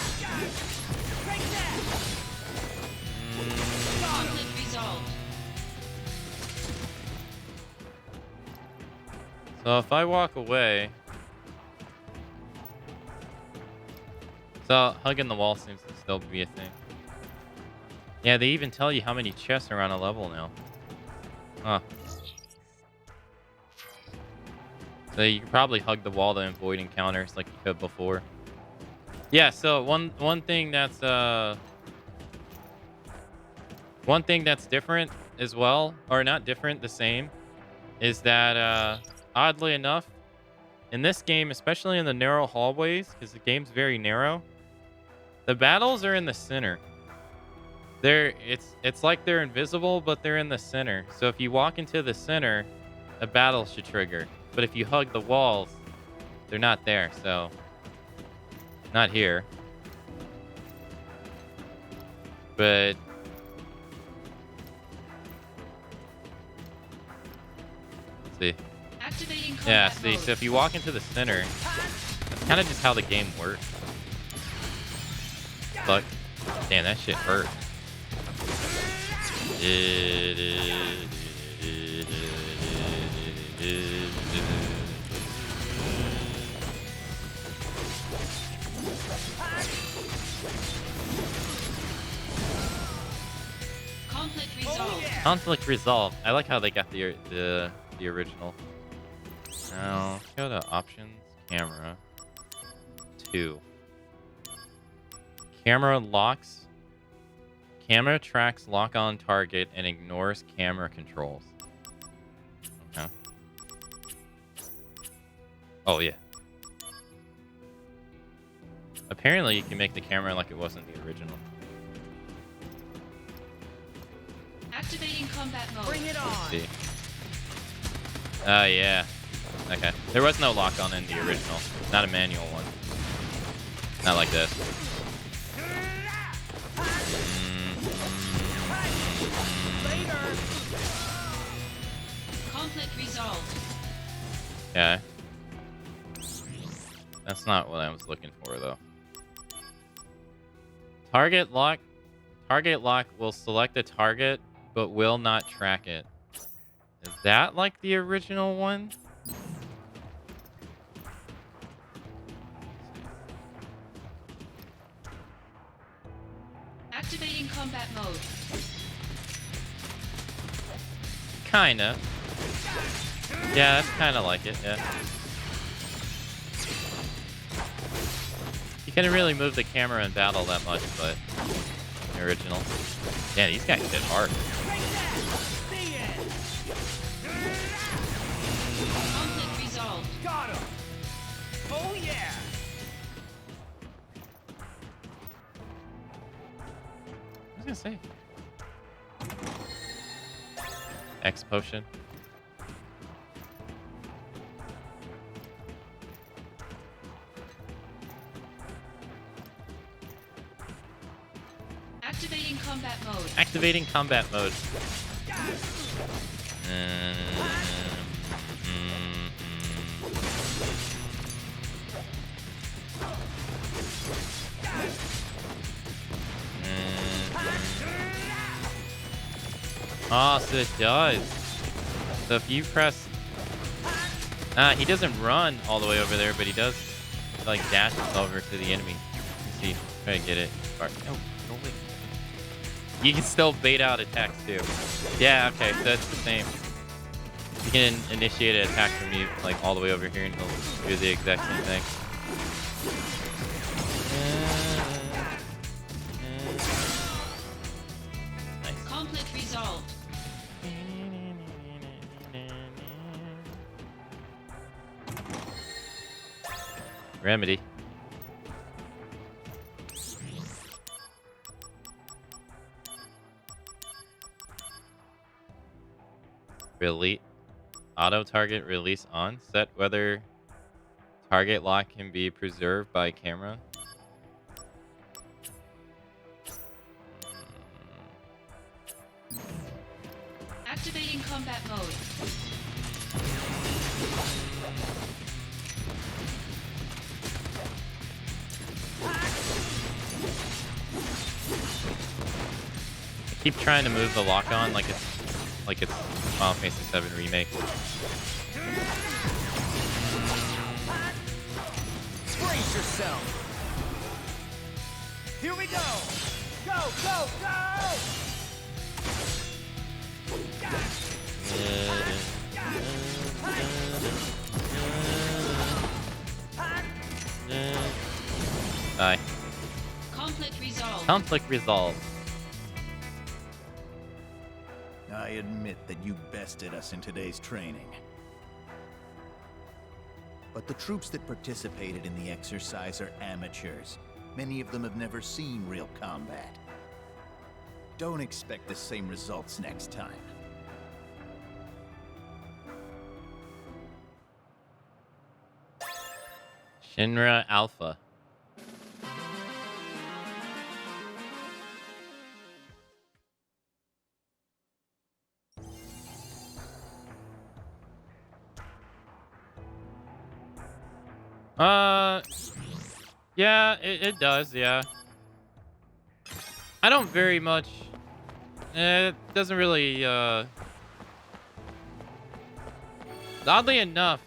So if I walk away... So hugging the wall seems to still be a thing. Yeah, they even tell you how many chests are on a level now. Huh. So you can probably hug the wall to avoid encounters like you could before. Yeah, so one thing that's different as well, or not different, the same, is that oddly enough, in this game, especially in the narrow hallways, because the game's very narrow, the battles are in the center. It's like they're invisible, but they're in the center. So if you walk into the center, a battle should trigger. But if you hug the walls, they're not there. So not here. But let's see. Activating Yeah, combat see. mode. So if you walk into the center, that's kind of just how the game works. Fuck. Damn, that shit hurt. Conflict resolved. Conflict resolved. I like how they got the original. Now go to options, camera 2. Camera locks. Camera tracks lock on target and ignores camera controls. Okay. Oh yeah. Apparently you can make the camera like it wasn't the original. Activating combat mode. Bring it on. Let's see. Oh yeah. Okay. There was no lock on in the original. Not a manual one. Not like this. Conflict resolved. Yeah. That's not what I was looking for, though. Target lock. Target lock will select a target, but will not track it. Is that like the original one? Activating combat mode. Kinda. Yeah, that's kinda like it, yeah. You couldn't really move the camera in battle that much, but the original. Yeah, these guys hit hard. Conflict resolved. Got him. Oh yeah. I was gonna say. X potion. Activating combat mode. Activating combat mode. Oh, so it does. So if you press... he doesn't run all the way over there, but he does, like, dashes over to the enemy. Let's see. Try to get it. No, go away. You can still bait out attacks, too. Yeah, okay, so that's the same. You can initiate an attack from you, like, all the way over here, and he'll do the exact same thing. Nice. Conflict resolved. Remedy. Release. Auto target release on. Set whether target lock can be preserved by camera. Activating combat mode. I keep trying to move the lock on like it's Final Fantasy VII Remake. Brace yourself. Here we go. Go, go, go. Die. Conflict resolved. Conflict resolved. I admit that you bested us in today's training. But the troops that participated in the exercise are amateurs. Many of them have never seen real combat. Don't expect the same results next time. Shinra Alpha. Yeah, it does, yeah. I don't very much... It doesn't really, oddly enough,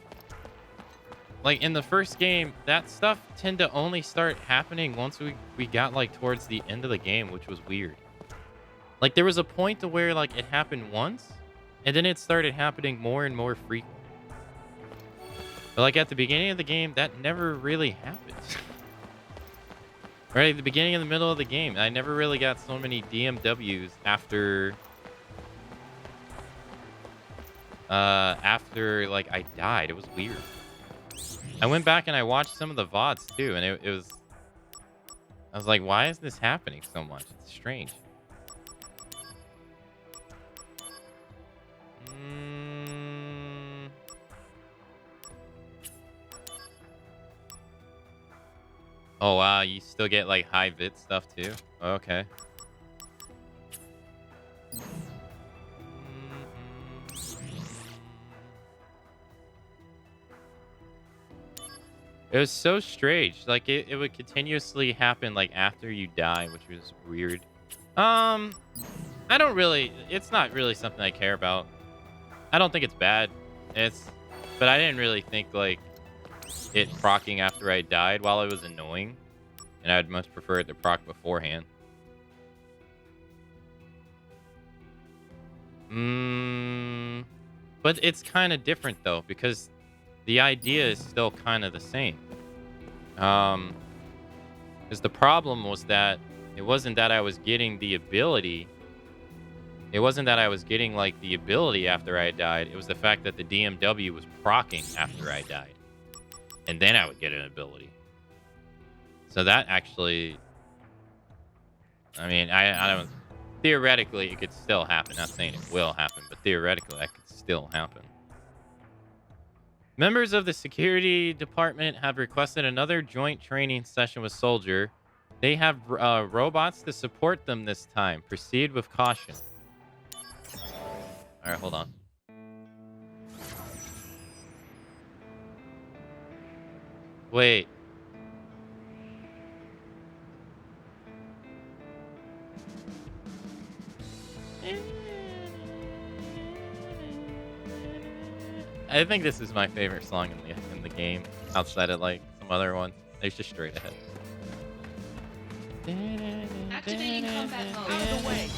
like, in the first game, that stuff tend to only start happening once we got, like, towards the end of the game, which was weird. Like, there was a point to where, like, it happened once, and then it started happening more and more frequently. But, like, at the beginning of the game, that never really happened. Right at the beginning and the middle of the game, I never really got so many DMWs after like I died. It was weird. I went back and I watched some of the VODs too, and it was, I was like, why is this happening so much? It's strange. Oh wow, you still get like high bit stuff too? Okay. It was so strange. Like it would continuously happen like after you die, which was weird. I don't really, it's not really something I care about. I don't think it's bad. But I didn't really think like it proccing after I died, while it was annoying, and I'd much prefer it to proc beforehand. But it's kind of different though, because the idea is still kind of the same. Because the problem was that it wasn't that I was getting the ability. It wasn't that I was getting like the ability after I died. It was the fact that the DMW was proccing after I died. And then I would get an ability. So that actually, I mean, I don't, theoretically it could still happen. Not saying it will happen, but theoretically that could still happen. Members of the security department have requested another joint training session with Soldier. They have robots to support them this time. Proceed with caution. All right, hold on. Wait. I think this is my favorite song in the game, outside of like some other ones. It's just straight ahead. Activating combat mode. Out of the way.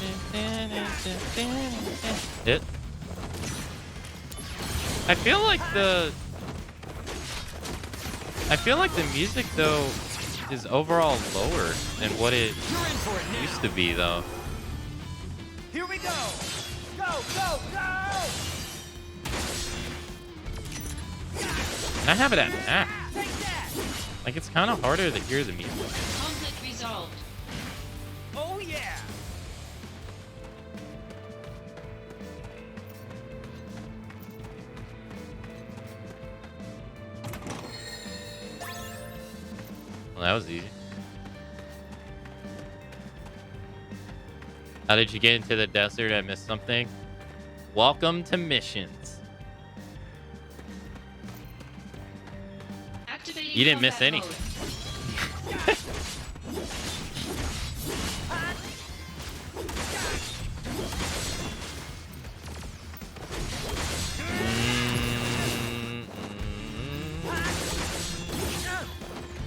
Hit. I feel like the music though is overall lower than what it used to be though. Here we go. Go, go, go. And I have it at max. Like it's kind of harder to hear the music. Conflict resolved. Oh yeah. Well, that was easy. How did you get into the desert? I missed something. Welcome to missions. Activating You didn't miss combat anything.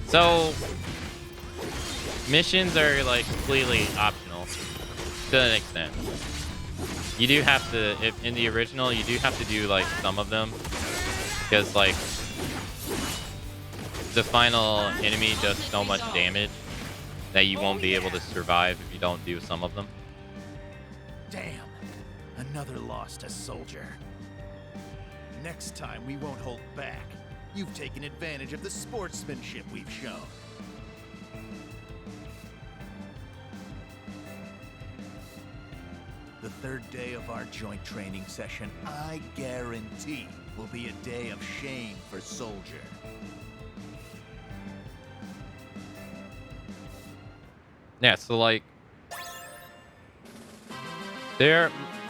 So, missions are like completely optional to an extent. You do have to, if in the original, you do have to do like some of them because like the final enemy does so much damage that you won't be able to survive if you don't do some of them. Damn. Another loss to Soldier. Next time we won't hold back. You've taken advantage of the sportsmanship we've shown. The third day of our joint training session, I guarantee, will be a day of shame for Soldier. Yeah, so like,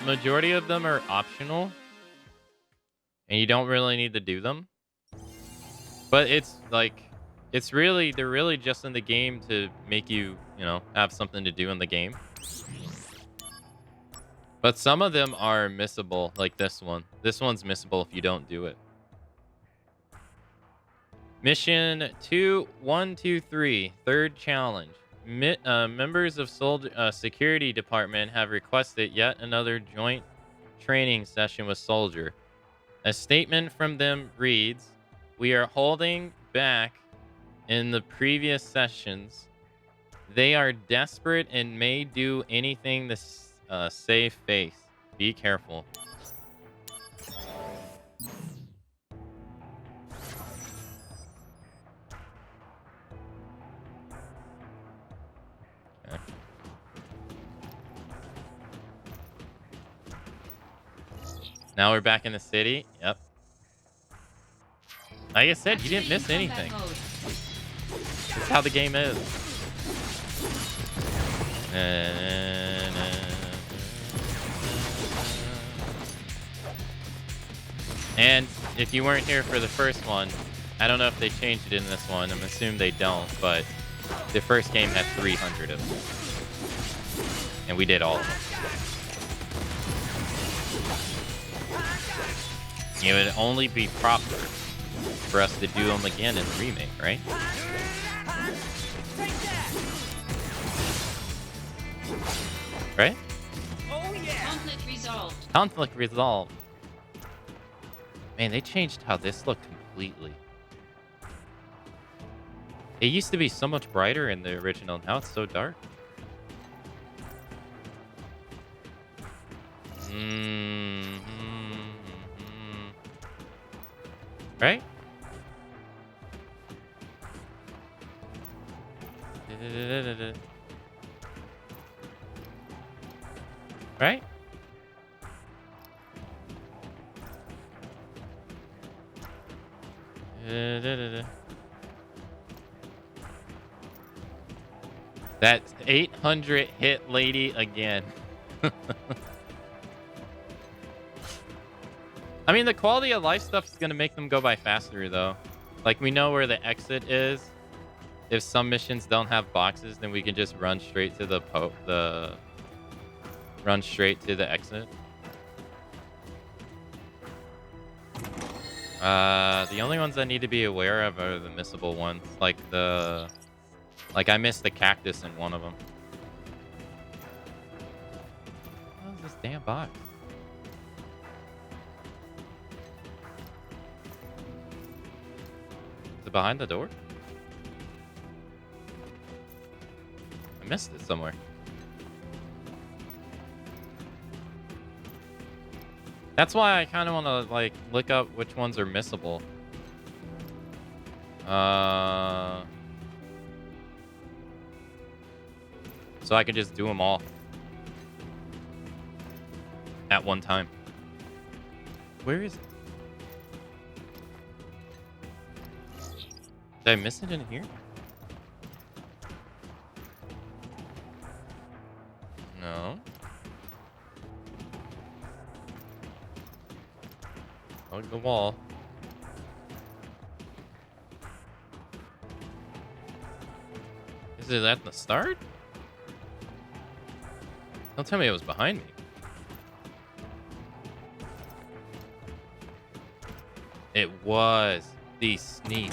majority of them are optional, and you don't really need to do them. But it's like, they're really just in the game to make you, have something to do in the game. But some of them are missable, like this one. This one's missable if you don't do it. Mission 123, third challenge. Members of Security Department have requested yet another joint training session with Soldier. A statement from them reads, "We are holding back in the previous sessions. They are desperate and may do anything to save face. Be careful." Okay. Now we're back in the city. Yep. Like I said, you didn't miss anything. That's how the game is. And if you weren't here for the first one, I don't know if they changed it in this one. I'm assuming they don't, but the first game had 300 of them. And we did all of them. It would only be proper for us to do them again in the remake, right? Right? Oh yeah. Conflict resolved. Conflict resolved. Man, they changed how this looked completely. It used to be so much brighter in the original, now it's so dark. Right? Right? That 800 hit lady again. I mean, the quality of life stuff is going to make them go by faster, though. Like, we know where the exit is. If some missions don't have boxes, then we can just run straight to the exit. The only ones I need to be aware of are the missable ones. Like I missed the cactus in one of them. What is this damn box? Is it behind the door? I missed it somewhere. That's why I kind of want to, like, look up which ones are missable. So I can just do them all at one time. Where is it? Did I miss it in here? No. Hug the wall. Is it at the start? Don't tell me it was behind me. It was the sneak.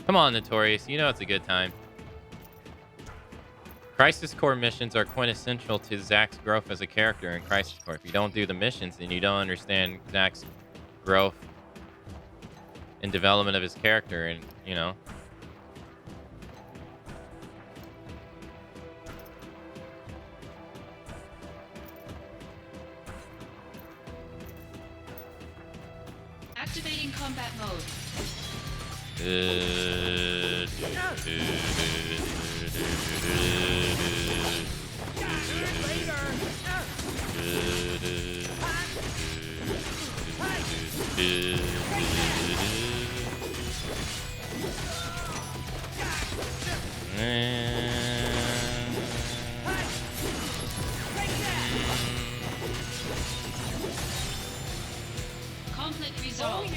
Come on, Notorious. You know it's a good time. Crisis Core missions are quintessential to Zack's growth as a character in Crisis Core. If you don't do the missions, then you don't understand Zack's growth and development of his character, and, you know. Activating combat mode. Conflict resolved.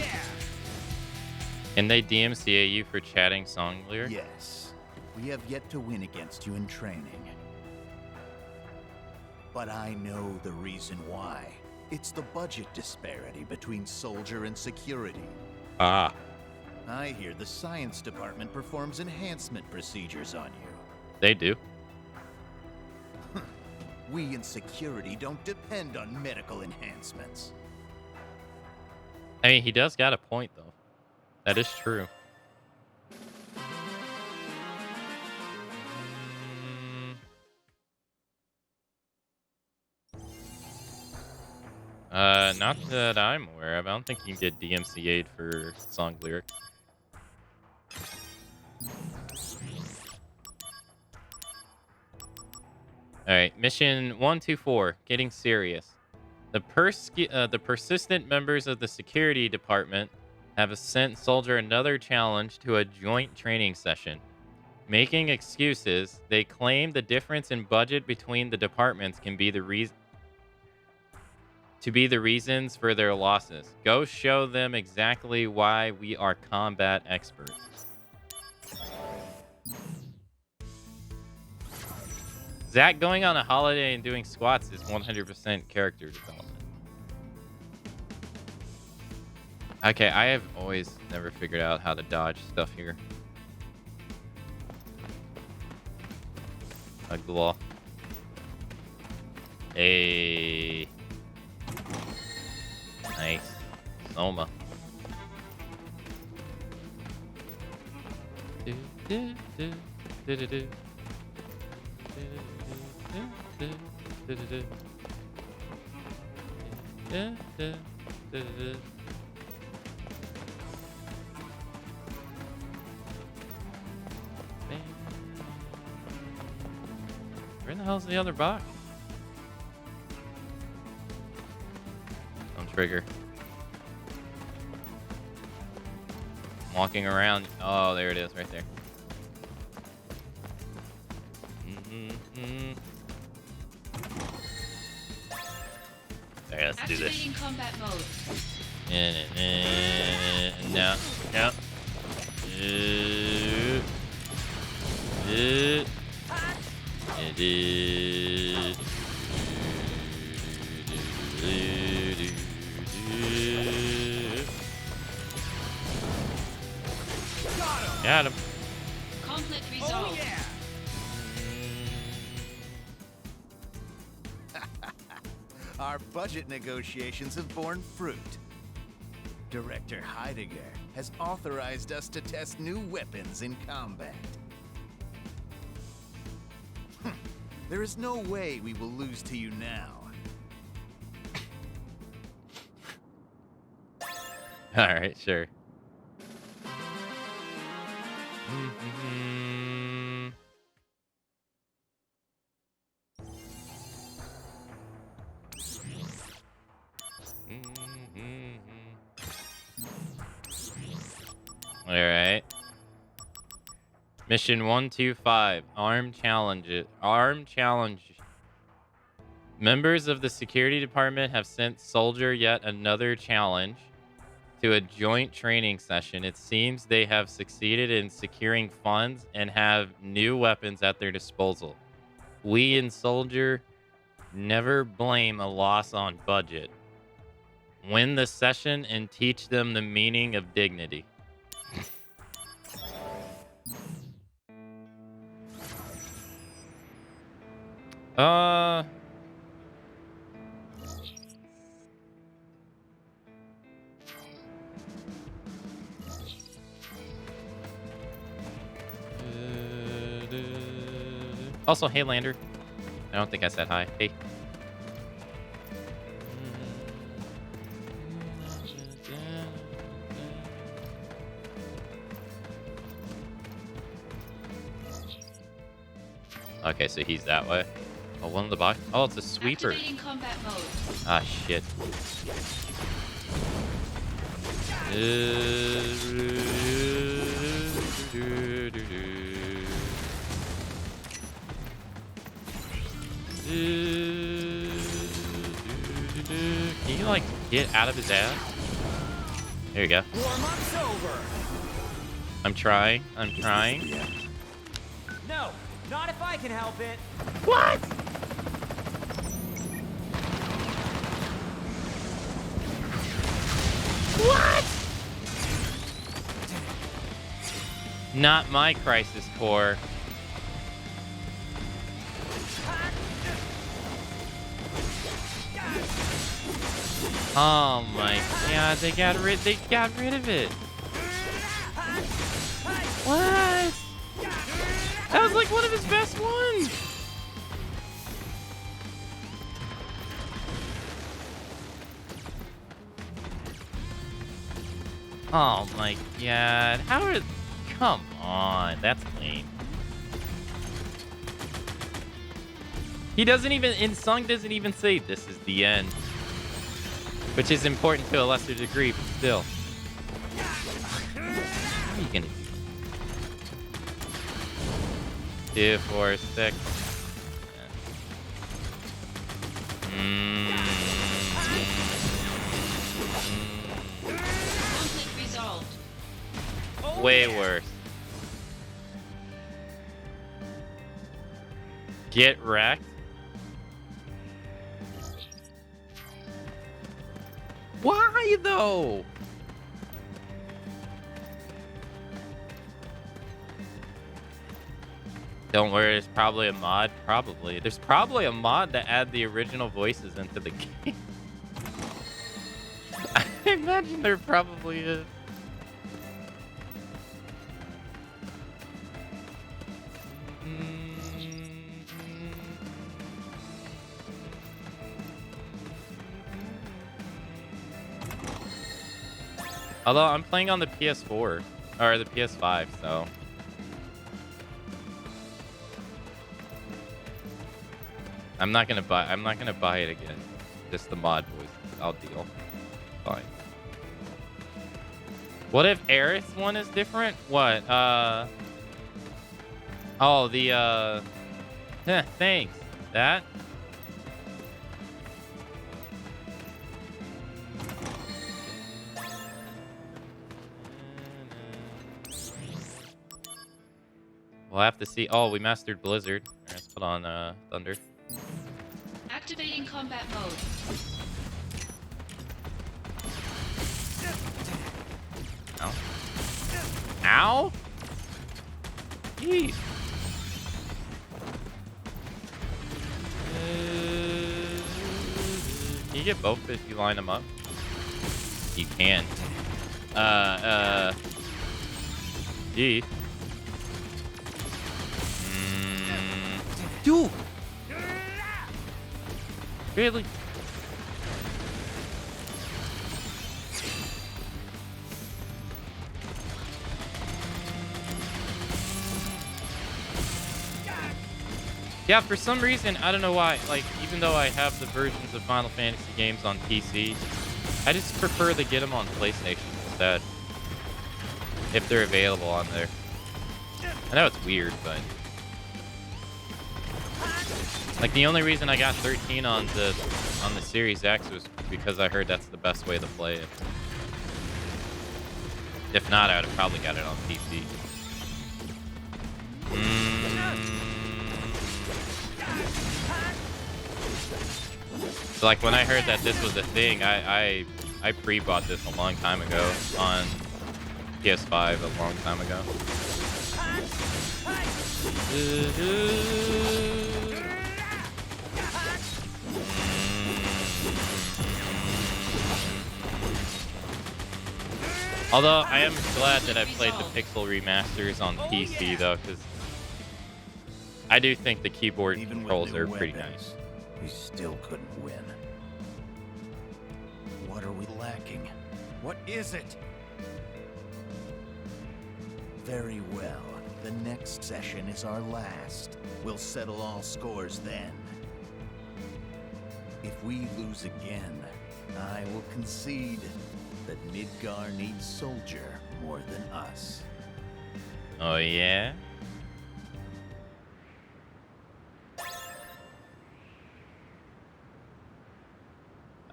Can they DMCA you for chatting song lyrics? Yes. We have yet to win against you in training. But I know the reason why. It's the budget disparity between soldier and security. Ah. I hear the science department performs enhancement procedures on you. They do. We in security don't depend on medical enhancements. I mean, he does got a point, though. That is true. Not that I'm aware of. I don't think you can get DMCA'd for song lyrics. Alright, mission 124, getting serious. The persistent members of the security department have sent Soldier another challenge to a joint training session. Making excuses, they claim the difference in budget between the departments can be the reasons for their losses. Go show them exactly why we are combat experts. Zach going on a holiday and doing squats is 100% character development. Okay, I have always never figured out how to dodge stuff here. Uglaw. Hey. Nice. Soma. Do, do, do, do, do, do. Where in the hell's the other box? Don't trigger. Walking around. Oh, there it is, right there. Alright, let's do this. Activating combat mode. No, no. Got him. Conflict resolved. Our budget negotiations have borne fruit. Director Heidegger has authorized us to test new weapons in combat. There is no way we will lose to you now. Alright, sure. Alright. Mission 125. Arm challenge. Arm challenge. Members of the security department have sent Soldier yet another challenge to a joint training session. It seems they have succeeded in securing funds and have new weapons at their disposal. We in Soldier never blame a loss on budget. Win the session and teach them the meaning of dignity. Also, hey, Lander. I don't think I said hi. Hey. Okay, so he's that way. Oh, one of the box. Oh, it's a sweeper. Activating combat mode. Ah, shit. Can you, like, get out of his ass? There you go. Warm-up's over. I'm trying. I'm trying. No, not if I can help it. What? What? Not my crisis core. Oh my god, they got rid of it. What? That was like one of his best ones. Oh my god. How are... Come on. That's lame. He doesn't even... In song doesn't even say this is the end. Which is important to a lesser degree, but still. What are you gonna do? 2, 4, 6. Conflict resolved. Way worse. Get wrecked. Why though? Don't worry, there's probably a mod. Probably. There's probably a mod to add the original voices into the game. I imagine there probably is. Although I'm playing on the PS4 or the PS5, so I'm not gonna buy it again. Just the mod voice. I'll deal. Fine. What if Aerith's one is different? What? Oh, the thanks. That. We'll have to see. Oh, we mastered Blizzard. Right, let's put on Thunder. Activating combat mode. Ow. Ow? Jeez. Can you get both if you line them up? You can. Gee. Dude! Really? Yeah, for some reason, I don't know why, like, even though I have the versions of Final Fantasy games on PC, I just prefer to get them on PlayStation instead. If they're available on there. I know it's weird, but... Like, the only reason I got 13 on the Series X was because I heard that's the best way to play it. If not, I would have probably got it on PC. So, like, when I heard that this was a thing, I pre-bought this a long time ago on PS5 a long time ago. Although, I am glad that I played the Pixel remasters on PC, though, because I do think the keyboard controls are pretty nice. We still couldn't win. What are we lacking? What is it? Very well. The next session is our last. We'll settle all scores then. If we lose again, I will concede that Midgar needs Soldier more than us. Oh, yeah?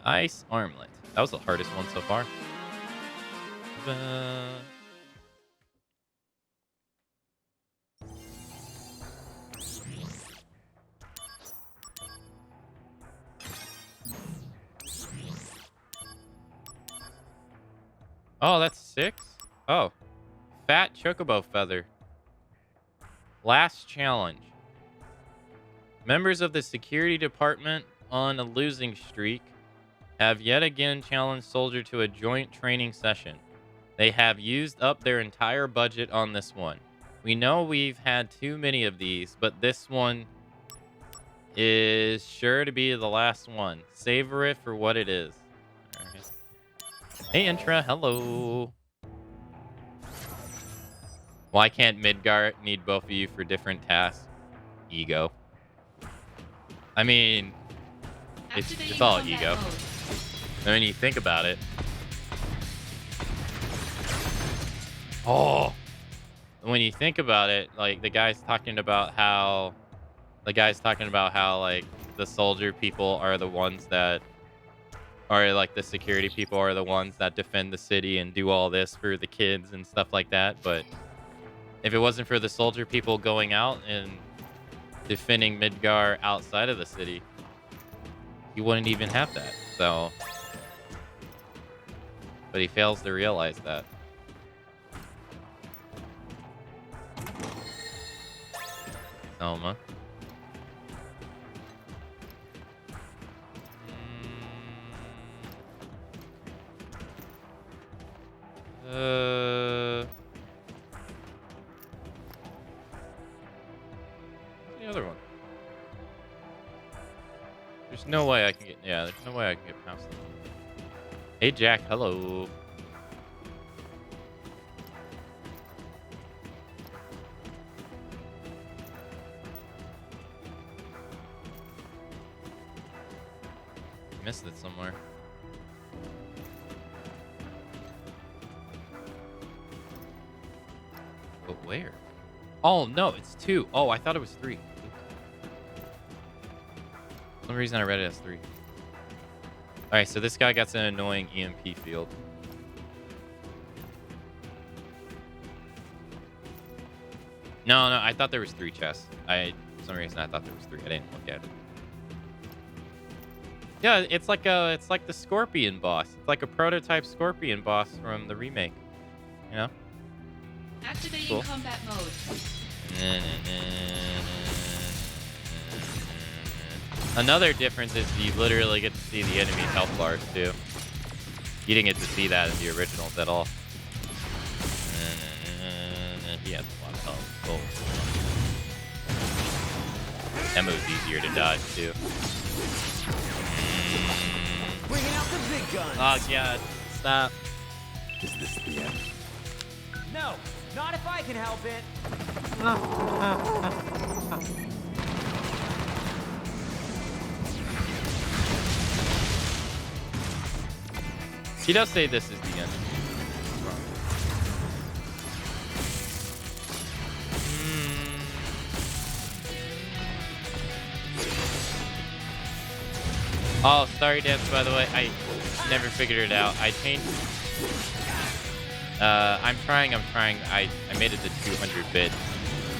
Ice armlet. That was the hardest one so far. Oh, that's 6? Oh. Fat chocobo feather. Last challenge. Members of the security department on a losing streak have yet again challenged Soldier to a joint training session. They have used up their entire budget on this one. We know we've had too many of these, but this one is sure to be the last one. Savor it for what it is. All right. Hey, Intra. Hello. Why can't Midgar need both of you for different tasks? Ego. I mean, it's all ego. I mean, you think about it. Oh, when you think about it, like the guy's talking about how like the soldier people are the ones that are like the security people are the ones that defend the city and do all this for the kids and stuff like that. But if it wasn't for the soldier people going out and defending Midgar outside of the city, he wouldn't even have that. So, but he fails to realize that. Selma. What's the other one? There's no way I can get. Yeah, there's no way I can get past them. Hey, Jack. Hello. Missed it somewhere. But where? Oh, no, it's 2. Oh, I thought it was 3. For some reason I read it as 3. Alright, so this guy got an annoying EMP field. No, I thought there was 3 chests. For some reason I thought there was 3. I didn't look at it. Yeah, it's like the Scorpion boss. It's like a prototype Scorpion boss from the remake. You know? Activating cool. combat mode. Another difference is you literally get to see the enemy's health bars too. You didn't get to see that in the originals at all. He has a lot of health. Oh. That move's easier to dodge too. Bringing out the big guns. Oh god, stop. Is this the end? No, not if I can help it. He does say this is the end. Oh, sorry, Dance, by the way. I never figured it out. I changed... I'm trying. I made it to 200-bit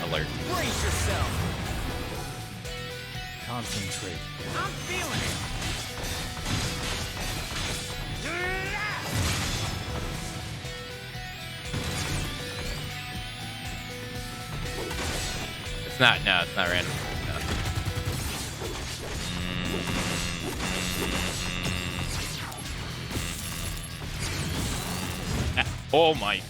alert. Brace yourself. Concentrate. I'm feeling it. It's not random. No. Oh my.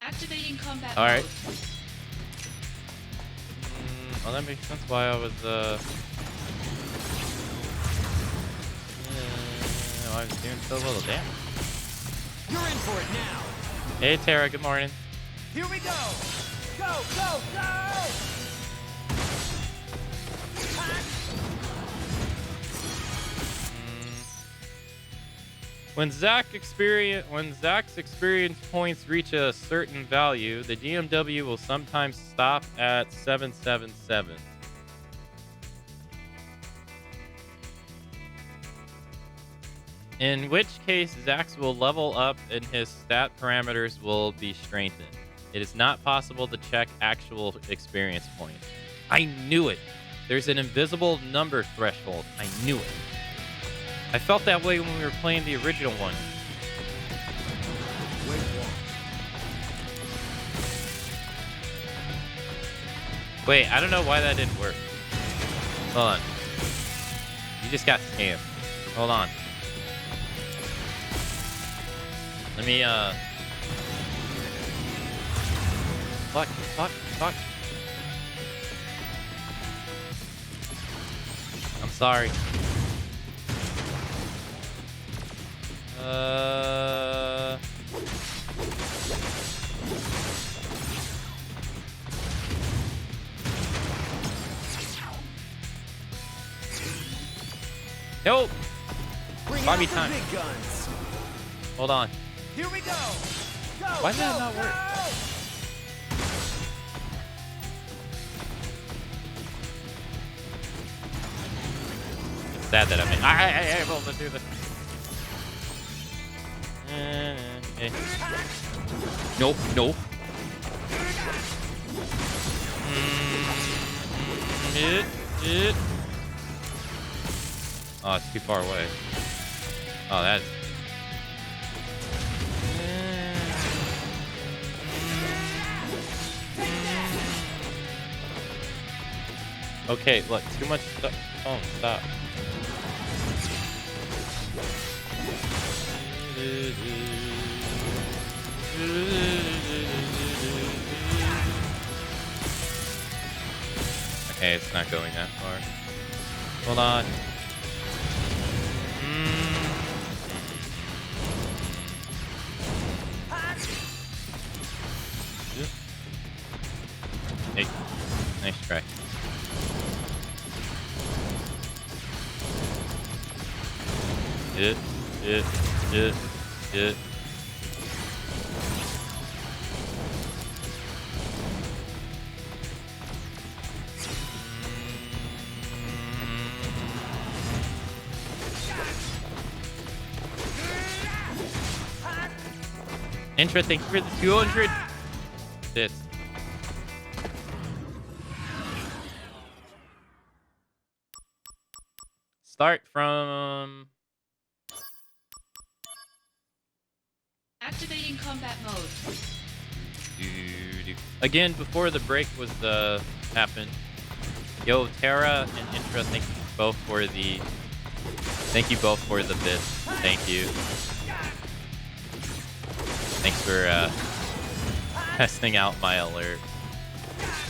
Activating combat all right. mode. Well, that makes sense why I was know I was doing so little damage. You're in for it now. Hey, Tara, good morning. Here we go. Go, go, go! When Zach's experience points reach a certain value, the DMW will sometimes stop at 777. In which case, Zax will level up and his stat parameters will be strengthened. It is not possible to check actual experience points. I knew it. There's an invisible number threshold. I knew it. I felt that way when we were playing the original one. Wait, I don't know why that didn't work. Hold on. You just got scammed. Hold on. Let me, Fuck. I'm sorry. Nope. Buy me time. Big guns. Hold on. Here we go. Go. Why did that not work? It's sad that I'm able to do this. Okay. Nope. Oh, it's too far away. Oh, that's... Okay, look, too much stuff. Oh, stop. Okay, it's not going that far. Hold on. Hey, nice try. It. Intra, thank you for the 200 bits. Start from... Activating combat mode. Again, before the break was happened. Yo, Tara and Intra, thank you both for the bits. Thank you. Thanks for testing out my alert.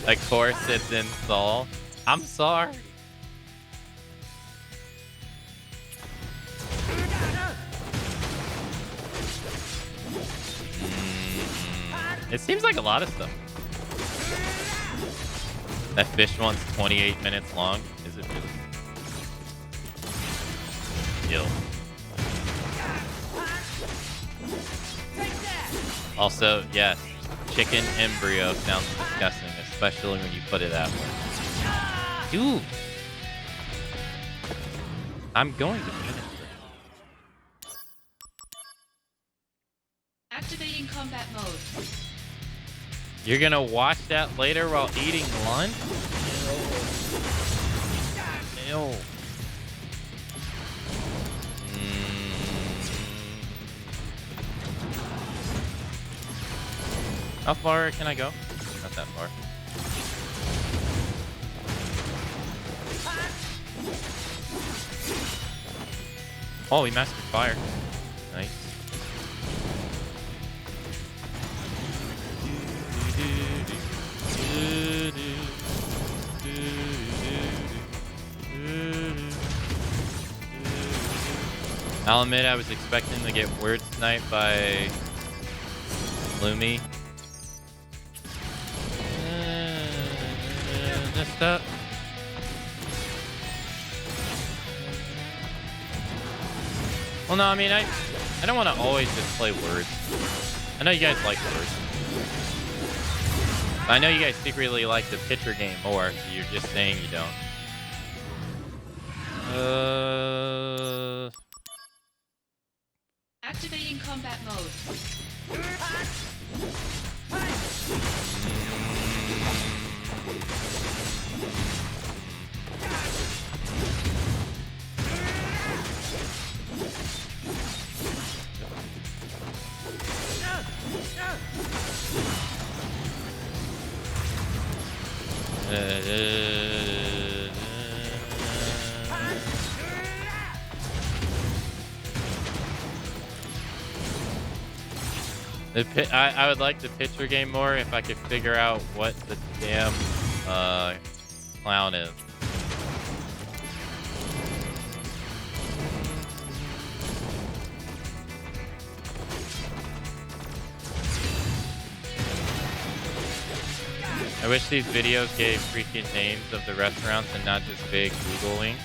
Of course, it's in Saul. I'm sorry. It seems like a lot of stuff. That fish one's 28 minutes long. Is it really? Yo. Also, yes, chicken embryo sounds disgusting, especially when you put it that way. Dude! I'm going to finish this. Activating combat mode. You're gonna watch that later while eating lunch? Ew. How far can I go? Not that far. Oh, we mastered fire. Nice. I'll admit I was expecting to get word sniped by Lumi. Just up. Well, no, I mean, I don't want to always just play words. I know you guys like words. I know you guys secretly like the picture game more. You're just saying you don't. Activating combat mode. I would like the picture game more if I could figure out what the damn clown is. I wish these videos gave freaking names of the restaurants and not just vague Googling.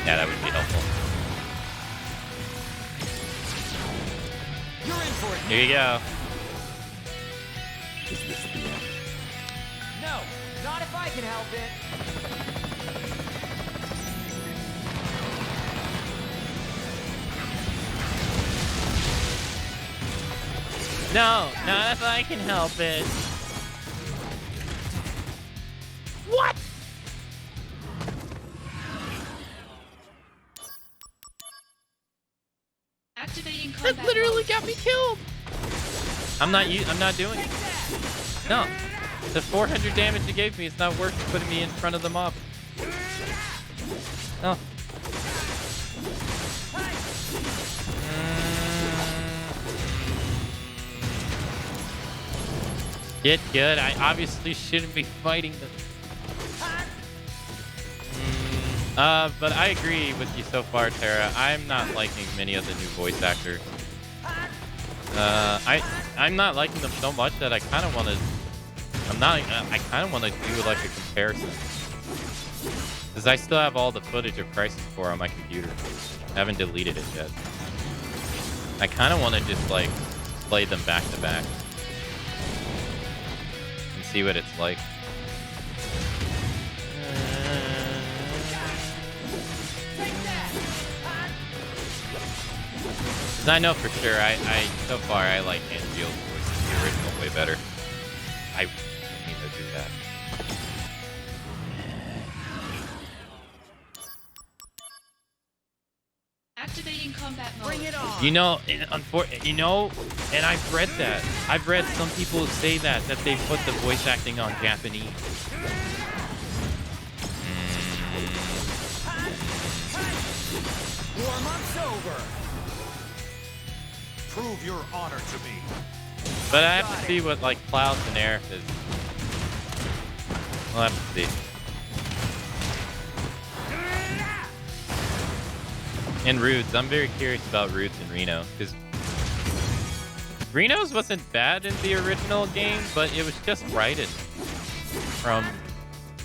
Yeah, that would be helpful. You're in for it. Here you go. Is this the end? No, not if I can help it. No, not if I can help it. What? Activating That combat literally mode. got me killed. I'm not doing it. No. The 400 damage it gave me is not worth putting me in front of the mob. No. Get good. I obviously shouldn't be fighting them. But I agree with you so far, Tara. I'm not liking many of the new voice actors. I'm not liking them so much that I kind of want to. I kind of want to do like a comparison, because I still have all the footage of Crisis 4 on my computer. I haven't deleted it yet. I kind of want to just like play them back to back and see what it's like. Because I know for sure, so far I like Angeal's voice in the original way better. I need to do that. Activating combat mode. Bring it on. You know, and I've read that. I've read some people say that they put the voice acting on Japanese. Warm-up's over. Prove your honor to me. But I have to see what like Clouds and Aerith is. We'll have to see. And Rudes. I'm very curious about Rudes and Reno, because Reno's wasn't bad in the original game, but it was just Raiden from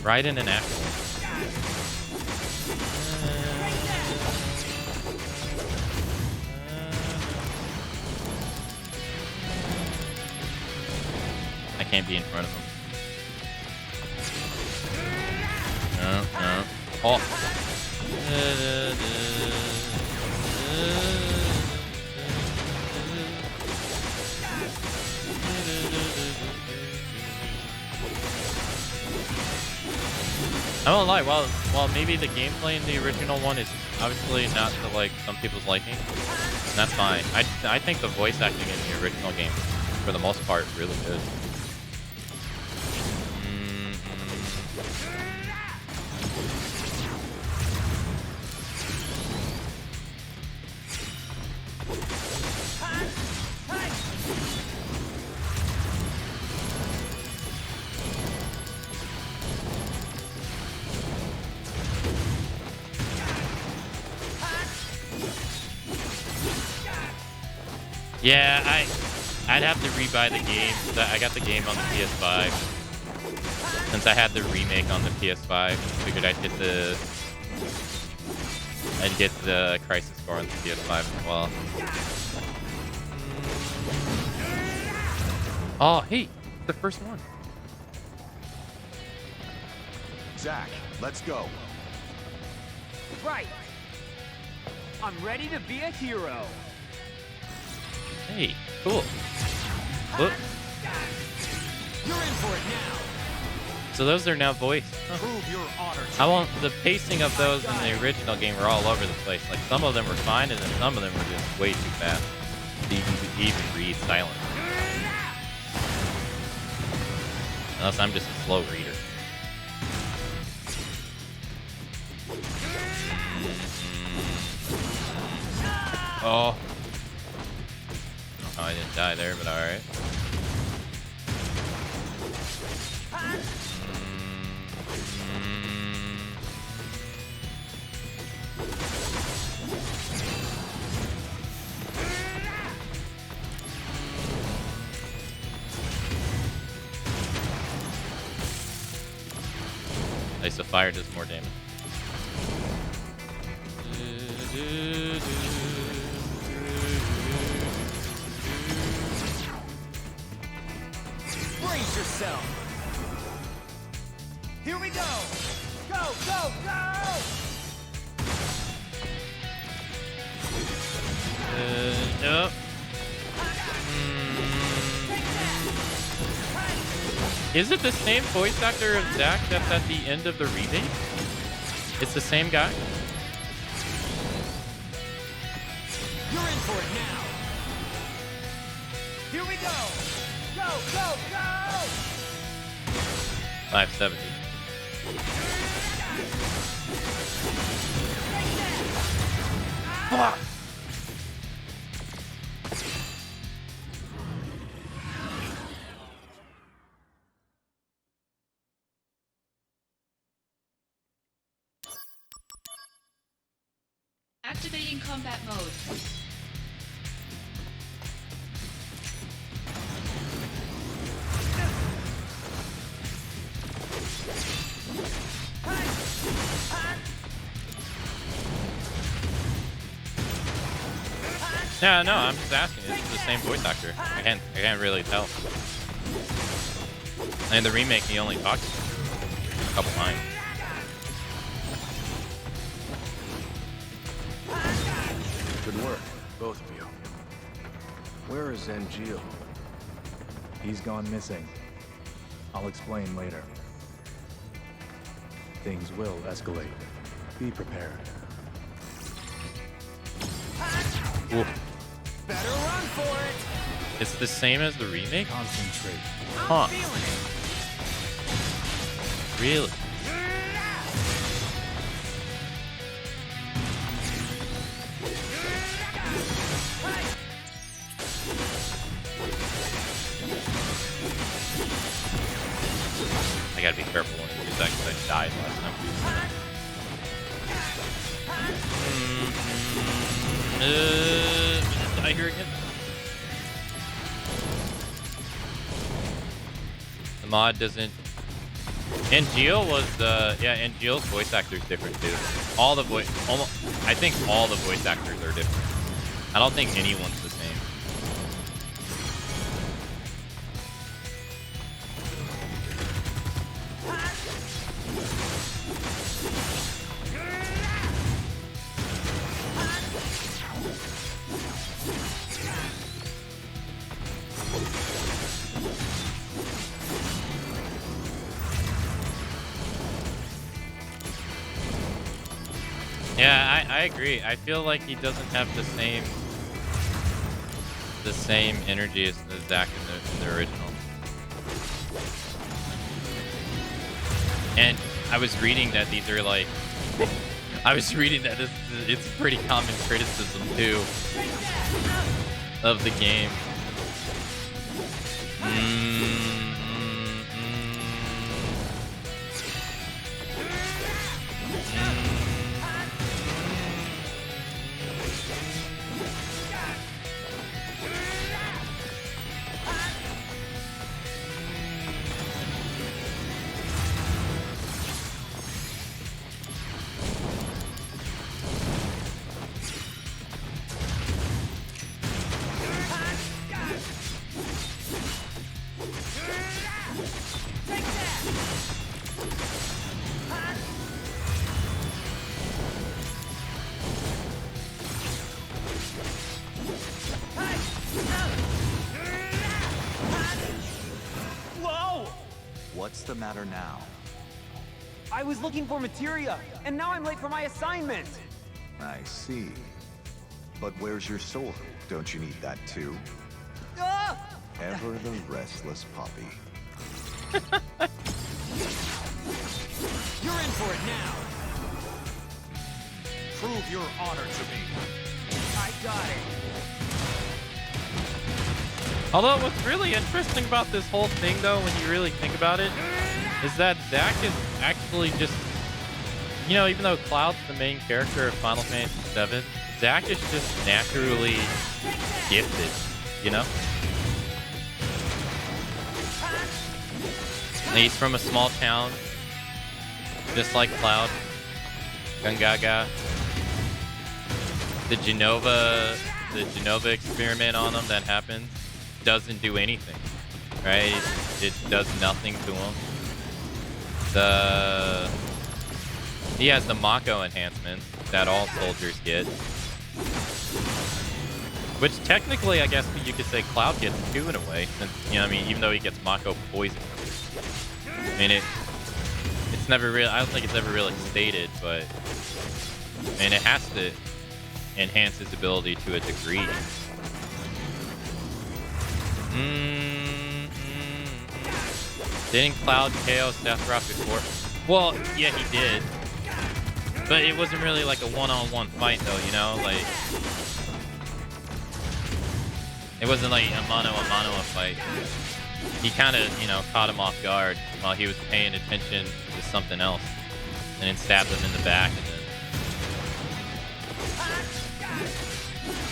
Raiden and Axel. I can't be in front of him. No, no. Oh. I won't lie, while maybe the gameplay in the original one is obviously not to like some people's liking, that's fine. I think the voice acting in the original game, for the most part, really good. Yeah, I'd have to rebuy the game. I got the game on the PS5. Since I had the remake on the PS5, figured I'd get the Crisis Core on the PS5 as well. Oh, hey, the first one. Zach, let's go. Right. I'm ready to be a hero. Hey, cool. Whoop. You're in for it now. So those are now voiced. Huh. Prove your honor. I want the pacing of those in the original game were all over the place. Like some of them were fine, and then some of them were just way too fast to even read silent. Unless I'm just a slow reader. Oh. Oh, I didn't die there, but alright. Ice of Fire does more damage. Brace yourself. Here we go. Go, go, go. Nope. Is it the same voice actor of Zack that's at the end of the remake? It's the same guy? You're in for it now. Here we go. Go, go, go. 570. Fuck. Activating combat mode. Yeah, no, I'm just asking. It's the same voice actor. I can't really tell. And the remake, he only talks a couple lines. Good work, both of you. Where is Angeal? He's gone missing. I'll explain later. Things will escalate. Be prepared. Ooh. Better run for it. It's the same as the remake? Concentrate. Huh. Really? I gotta be careful when you use that because I died last time. Die here again. The mod doesn't. Angeal was Angeal's voice actor is different too. I think all the voice actors are different. I don't think anyone's the same. Yeah, I agree. I feel like he doesn't have the same energy as the Zack in the original. And I was reading that these are like, it's pretty common criticism too of the game. matter now? I was looking for materia, and now I'm late for my assignment. I see. But where's your sword? Don't you need that too? Ah! Ever the restless puppy. You're in for it now. Prove your honor to me. I got it. Although what's really interesting about this whole thing, though, when you really think about it, is that Zack is actually just, you know, even though Cloud's the main character of Final Fantasy VII, Zack is just naturally gifted, you know? And he's from a small town, just like Cloud. Gungaga. The Genova experiment on him that happens doesn't do anything, right? It does nothing to him. He has the Mako enhancement that all soldiers get, which technically I guess you could say Cloud gets too in a way, since, you know what I mean, even though he gets Mako poison. I mean, it's never really, I don't think it's ever really stated, but I mean, it has to enhance his ability to a degree. Didn't Cloud KO Sephiroth before? Well, yeah, he did. But it wasn't really like a one-on-one fight, though, you know? Like, it wasn't like a mano-a-mano fight. He kind of, you know, caught him off guard while he was paying attention to something else. And then stabbed him in the back, and then...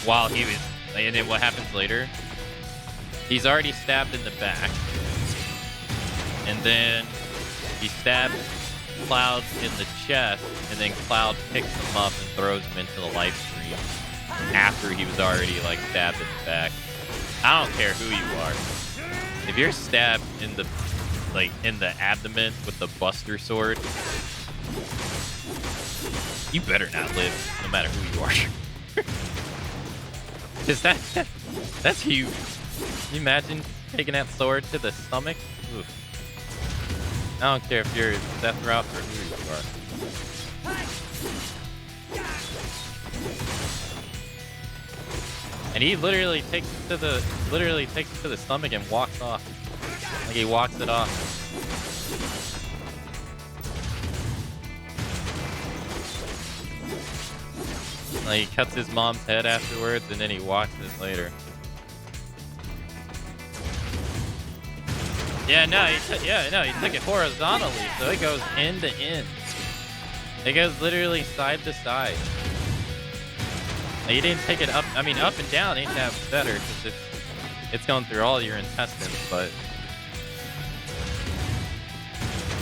While he was... And then what happens later? He's already stabbed in the back. And then he stabs Cloud in the chest, and then Cloud picks him up and throws him into the live stream after he was already, like, stabbed in the back. I don't care who you are. If you're stabbed in the, like, in the abdomen with the Buster Sword, you better not live, no matter who you are. Is that's huge. Can you imagine taking that sword to the stomach? Oof. I don't care if you're Sephiroth or who you are. And he literally takes it to the stomach and walks off. Like he walks it off. Like he cuts his mom's head afterwards, and then he walks it later. Yeah, no, he took it horizontally, so it goes end to end. It goes literally side to side. Like, he didn't take it up. I mean, up and down ain't that better because it's going through all your intestines, but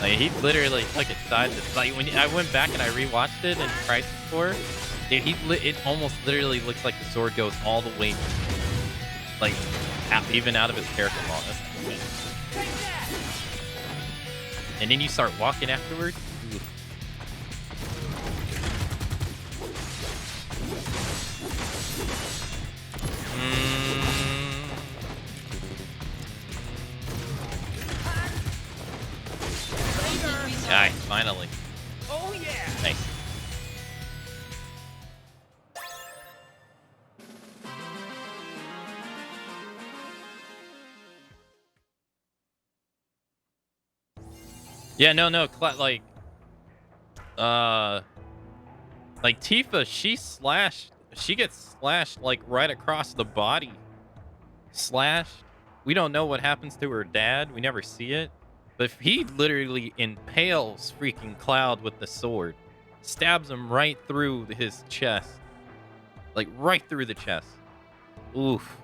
like he literally took it side to side. Like when I went back and I rewatched it in Crisis Core, dude, it almost literally looks like the sword goes all the way, like even out of his character model. And then you start walking afterwards. Ooh. Nice, finally. Oh yeah. Nice. Yeah, no, like Tifa, she gets slashed like right across the body. Slashed. We don't know what happens to her dad. We never see it. But he literally impales freaking Cloud with the sword. Stabs him right through his chest. Like right through the chest. Oof.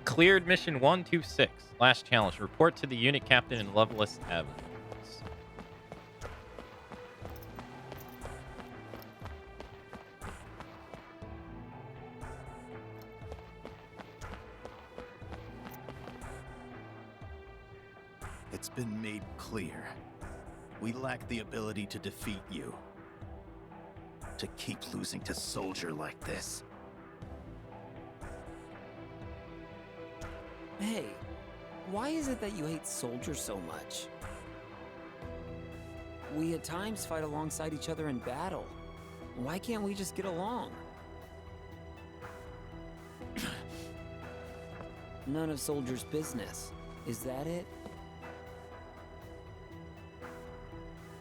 Cleared mission 126. Last challenge. Report to the unit captain in Loveless Avenue. It's been made clear. We lack the ability to defeat you. To keep losing to Soldier like this. Hey, Why is it that you hate Soldier so much? We at times fight alongside each other in battle. Why can't we just get along? None of Soldier's business. Is that it?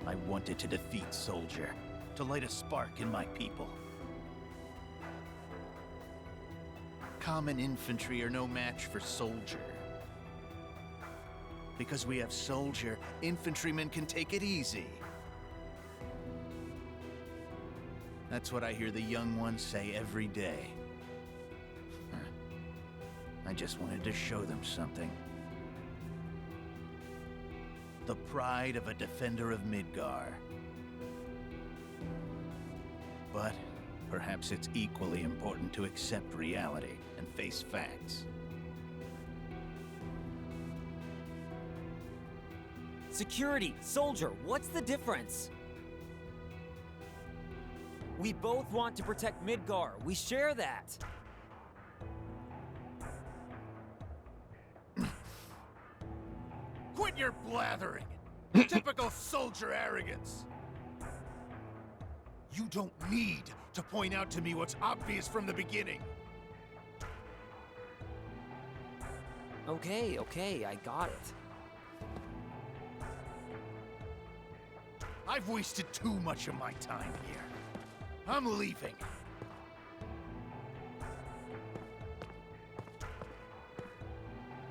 I wanted to defeat Soldier, to light a spark in my people. Common infantry are no match for Soldier. Because we have Soldier, infantrymen can take it easy. That's what I hear the young ones say every day. I just wanted to show them something. The pride of a defender of Midgar. But perhaps it's equally important to accept reality and face facts. Security, Soldier, what's the difference? We both want to protect Midgar. We share that. Quit your blathering! Typical Soldier arrogance! You don't need to point out to me what's obvious from the beginning. Okay, I got it. I've wasted too much of my time here. I'm leaving.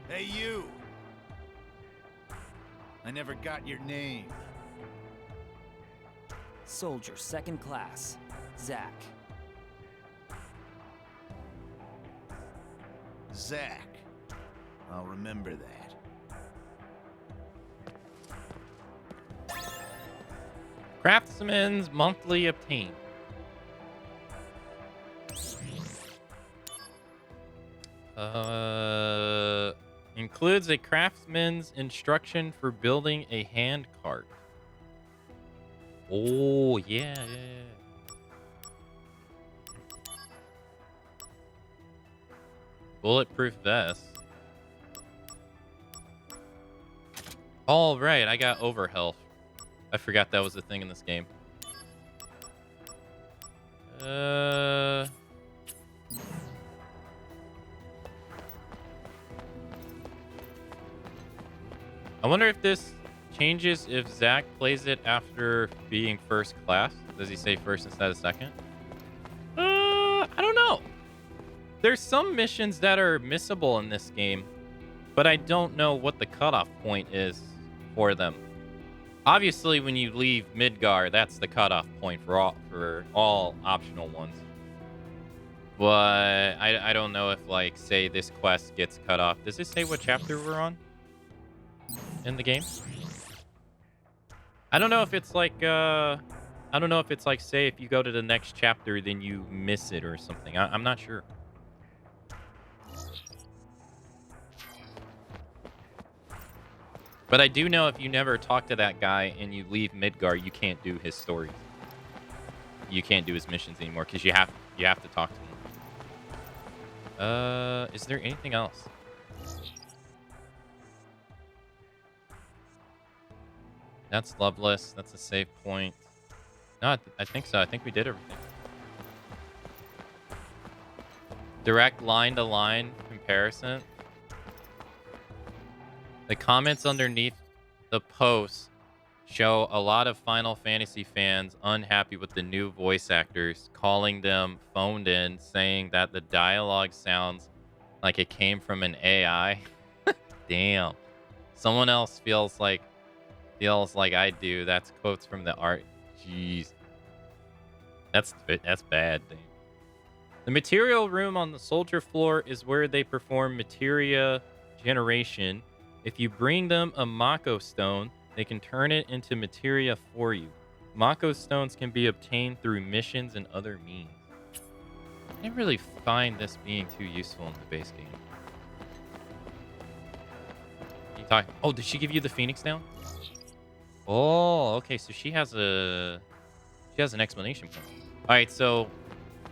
Hey, you! I never got your name. Soldier, second class. Zack. Zack. I'll remember that. Craftsman's monthly obtain. Includes a craftsman's instruction for building a hand cart. Oh, yeah. Bulletproof vest. All right, I got overhealth. I forgot that was a thing in this game. I wonder if this changes if Zack plays it after being first class. Does he say first instead of second? I don't know. There's some missions that are missable in this game, but I don't know what the cutoff point is for them. Obviously, when you leave Midgar, that's the cutoff point for all optional ones. But I don't know if, like, say this quest gets cut off. Does it say what chapter we're on in the game? I don't know if it's like say if you go to the next chapter then you miss it or something. I'm not sure. But I do know if you never talk to that guy and you leave Midgar, you can't do his stories. You can't do his missions anymore because you have to talk to him. Is there anything else? That's Loveless. That's a save point. No, I think so. I think we did everything. Direct line-to-line comparison. The comments underneath the post show a lot of Final Fantasy fans unhappy with the new voice actors, calling them phoned in, saying that the dialogue sounds like it came from an AI. Damn. Someone else feels like I do. That's quotes from the art. Jeez. That's bad, damn. The material room on the soldier floor is where they perform materia generation. If you bring them a Mako stone, they can turn it into materia for you. Mako stones can be obtained through missions and other means. I didn't really find this being too useful in the base game. Oh, did she give you the Phoenix down? Oh, okay. So she has an explanation point. All right, so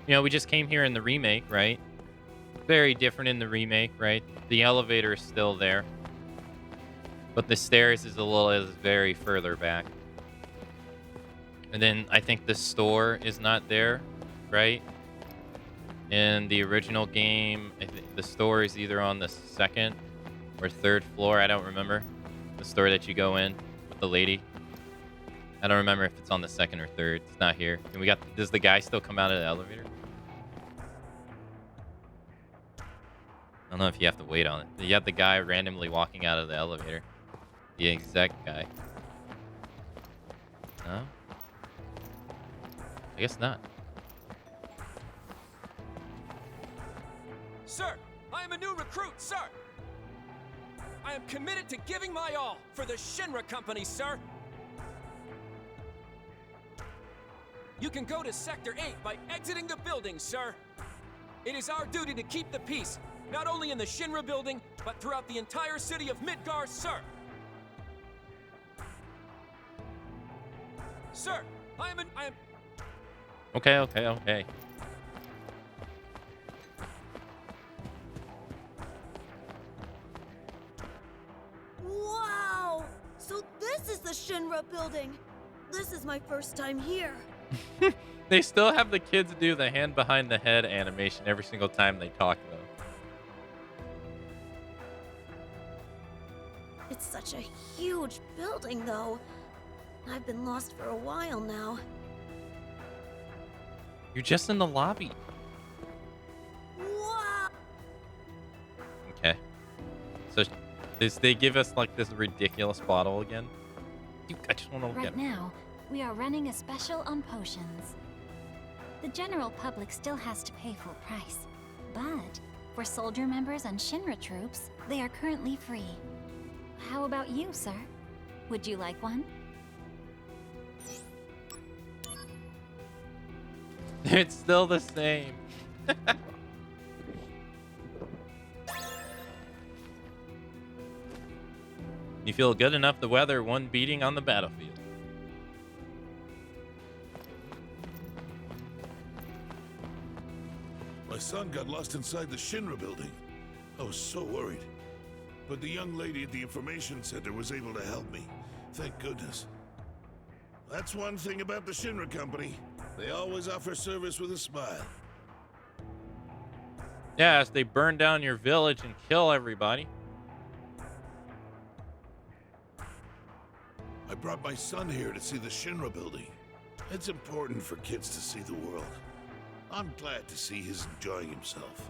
we just came here in the remake, right? Very different in the remake, right? The elevator is still there. But the stairs is very further back. And then I think the store is not there, right? In the original game, I think the store is either on the second or third floor. I don't remember. The store that you go in with the lady. I don't remember if it's on the second or third. It's not here. And we got. Does the guy still come out of the elevator? I don't know if you have to wait on it. You have the guy randomly walking out of the elevator. The exec guy. No? I guess not. Sir, I am a new recruit, sir. I am committed to giving my all for the Shinra Company, sir. You can go to Sector 8 by exiting the building, sir. It is our duty to keep the peace, not only in the Shinra building, but throughout the entire city of Midgar, sir. Sir, I am. Okay. Wow! So this is the Shinra building. This is my first time here. They still have the kids do the hand behind the head animation every single time they talk, though. It's such a huge building, though. I've been lost for a while now. You're just in the lobby. Wow! Okay. So they give us like this ridiculous bottle again. I just want to look at Right it. now, we are running a special on potions. The general public still has to pay full price, but for soldier members and Shinra troops, they are currently free. How about you, sir? Would you like one? It's still the same. You feel good enough to weather one beating on the battlefield. My son got lost inside the Shinra building. I was so worried. But the young lady at the information center was able to help me. Thank goodness. That's one thing about the Shinra Company. They always offer service with a smile. Yeah, as they burn down your village and kill everybody. I brought my son here to see the Shinra building. It's important for kids to see the world. I'm glad to see he's enjoying himself.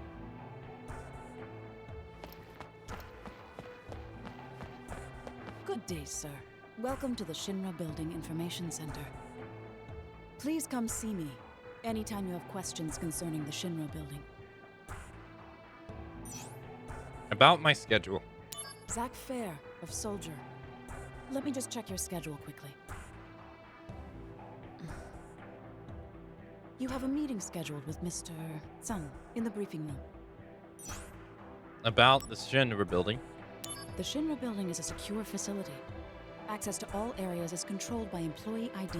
Good day, sir. Welcome to the Shinra Building Information Center. Please come see me anytime you have questions concerning the Shinra Building. About my schedule. Zach Fair of Soldier. Let me just check your schedule quickly. You have a meeting scheduled with Mr. Sun in the briefing room. About the Shinra building. The Shinra building is a secure facility. Access to all areas is controlled by employee ID.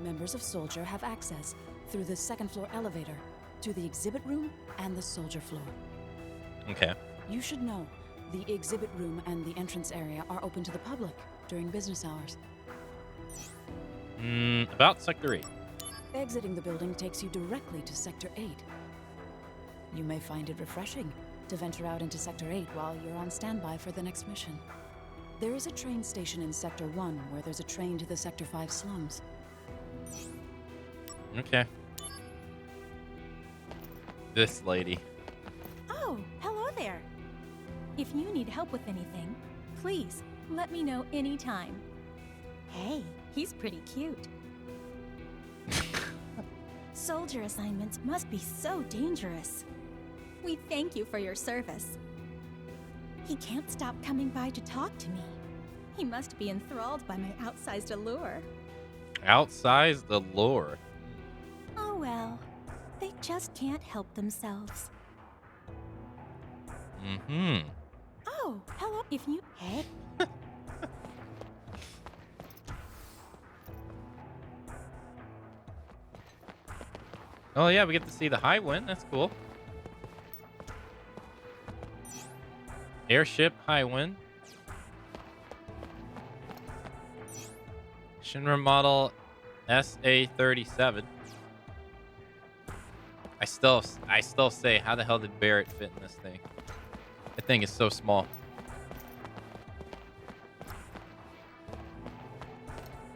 Members of Soldier have access through the second floor elevator to the exhibit room and the Soldier floor. Okay. You should know, the exhibit room and the entrance area are open to the public during business hours. About Sector 8. Exiting the building takes you directly to Sector 8. You may find it refreshing to venture out into Sector 8 while you're on standby for the next mission. There is a train station in Sector 1 where there's a train to the Sector 5 slums. Okay. This lady. Oh, hello there. If you need help with anything, please let me know anytime. Hey, he's pretty cute. Soldier assignments must be so dangerous. We thank you for your service. He can't stop coming by to talk to me. He must be enthralled by my outsized allure. Outsized allure. Oh well, they just can't help themselves. Mm-hmm. Oh, hello. If you... Hey. Oh yeah, we get to see the high wind. That's cool. Airship, high wind. Shinra model SA-37. I still say, how the hell did Barrett fit in this thing? That thing is so small.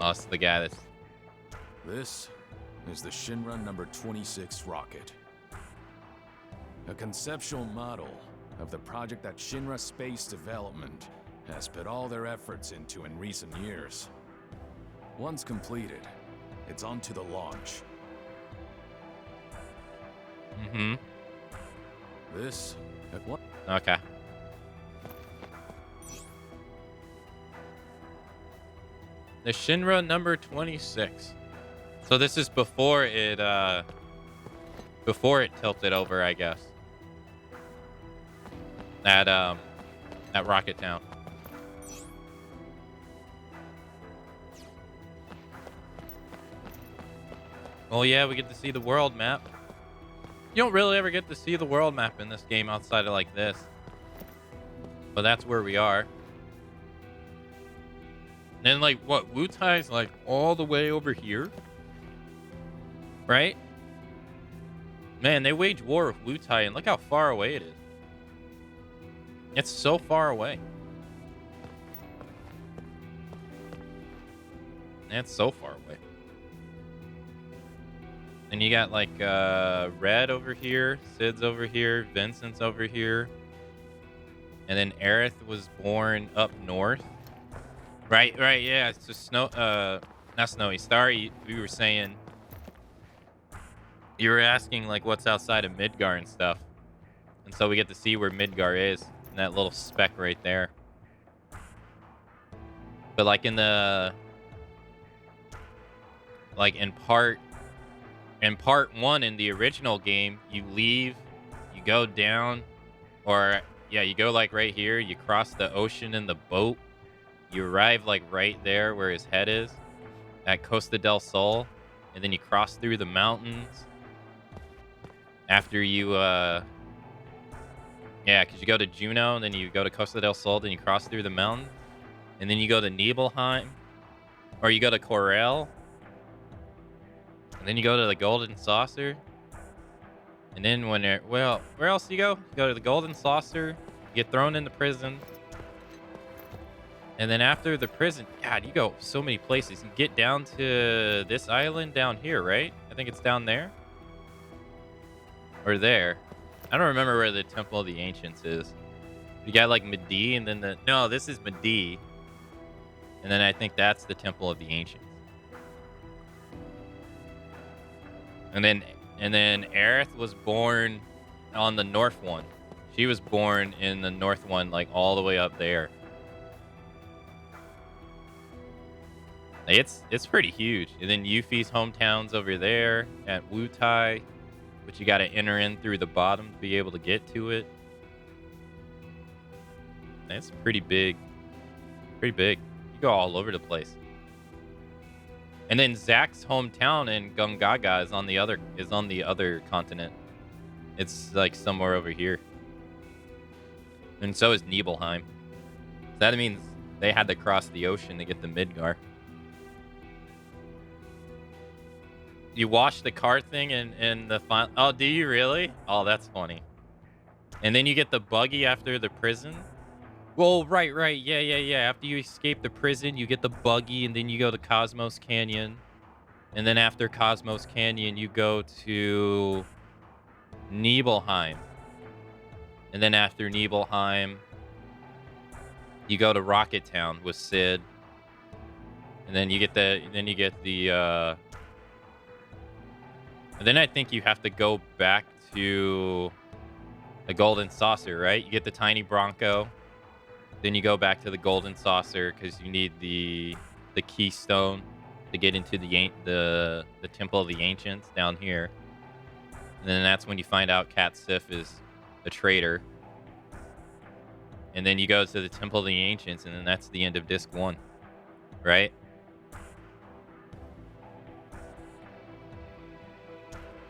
Oh, it's the guy that's... This is the Shinra number 26 rocket. A conceptual model of the project that Shinra Space Development has put all their efforts into in recent years. Once completed, it's on to the launch. Mm-hmm. This at what? Okay. The Shinra number 26. So this is before it tilted over, I guess. At Rocket Town. Oh yeah, we get to see the world map. You don't really ever get to see the world map in this game outside of like this. But that's where we are. And like what, Wutai's like all the way over here? Right? Man, they wage war with Wutai and look how far away it is. It's so far away. It's so far away. And you got like Red over here, Sid's over here, Vincent's over here. And then Aerith was born up north. Right, yeah. It's just not Snowy. Starry, we were saying, you were asking like what's outside of Midgar and stuff. And so we get to see where Midgar is, in that little speck right there. But like in part 1 in the original game, you leave, you go down, or yeah, you go like right here, you cross the ocean in the boat. You arrive like right there where his head is at Costa del Sol, and then you cross through the mountains after you because you go to Juneau, and then you go to Costa del Sol, then you cross through the mountains, and then you go to Nibelheim, or you go to Corel, and then you go to the Golden Saucer, and then where else do you go? You go to the Golden Saucer, you get thrown into prison. And then after the prison, God, you go so many places. You get down to this island down here, right? I think it's down there. Or there. I don't remember where the Temple of the Ancients is. You got like Medi, and then no, this is Medi. And then I think that's the Temple of the Ancients. And then Aerith was born on the north one. She was born in the north one, like all the way up there. It's pretty huge. And then Yuffie's hometown's over there at Wutai, but you got to enter in through the bottom to be able to get to it. That's pretty big. Pretty big. You go all over the place. And then Zack's hometown in Gungaga is on the other continent. It's like somewhere over here. And so is Nibelheim. So that means they had to cross the ocean to get to Midgar. You watch the car thing in the final... Oh, do you really? Oh, that's funny. And then you get the buggy after the prison? Well, right. Yeah. After you escape the prison, you get the buggy, and then you go to Cosmos Canyon. And then after Cosmos Canyon, you go to Nibelheim. And then after Nibelheim, you go to Rocket Town with Sid. And then you get the and then I think you have to go back to the Golden Saucer, right? You get the Tiny Bronco. Then you go back to the Golden Saucer because you need the Keystone to get into the Temple of the Ancients down here. And then that's when you find out Cat Sif is a traitor. And then you go to the Temple of the Ancients, and then that's the end of Disc 1, right?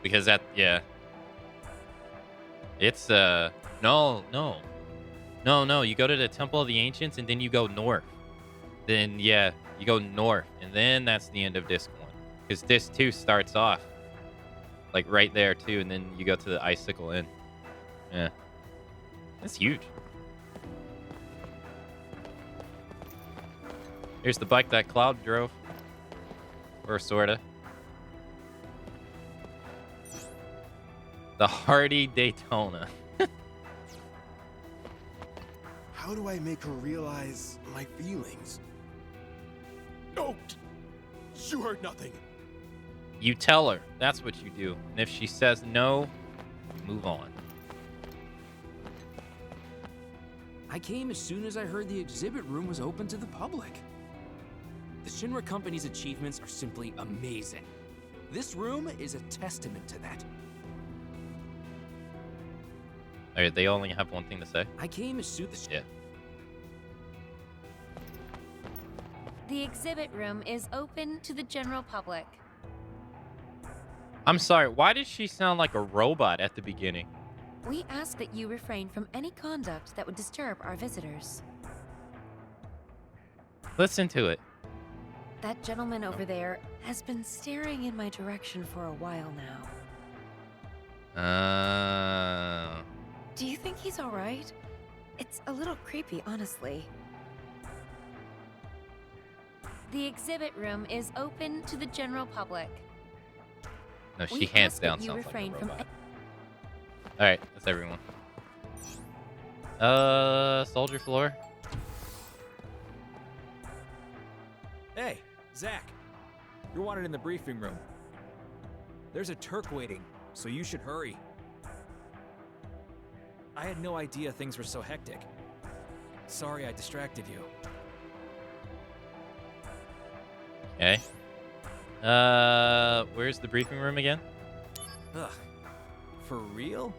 Because it's no. No, you go to the Temple of the Ancients and then you go north. Then, yeah, you go north. And then that's the end of Disc 1. Because Disc 2 starts off, like, right there, too. And then you go to the Icicle Inn. Yeah. That's huge. Here's the bike that Cloud drove. Or sorta. The Hardy Daytona. How do I make her realize my feelings? Oh! You heard nothing. You tell her. That's what you do. And if she says no, move on. I came as soon as I heard the exhibit room was open to the public. The Shinra Company's achievements are simply amazing. This room is a testament to that. Alright, they only have one thing to say? I came as soon as... Yeah. The exhibit room is open to the general public. I'm sorry, why did she sound like a robot at the beginning? We ask that you refrain from any conduct that would disturb our visitors. Listen to it. That gentleman over there has been staring in my direction for a while now. Do you think he's all right? It's a little creepy, honestly. The exhibit room is open to the general public. No, she We hands ask that down you sounds like a refrain from robot. Alright, that's everyone. Soldier floor. Hey, Zach. You're wanted in the briefing room. There's a Turk waiting, so you should hurry. I had no idea things were so hectic. Sorry I distracted you. Okay. Where's the briefing room again? Ugh. For real?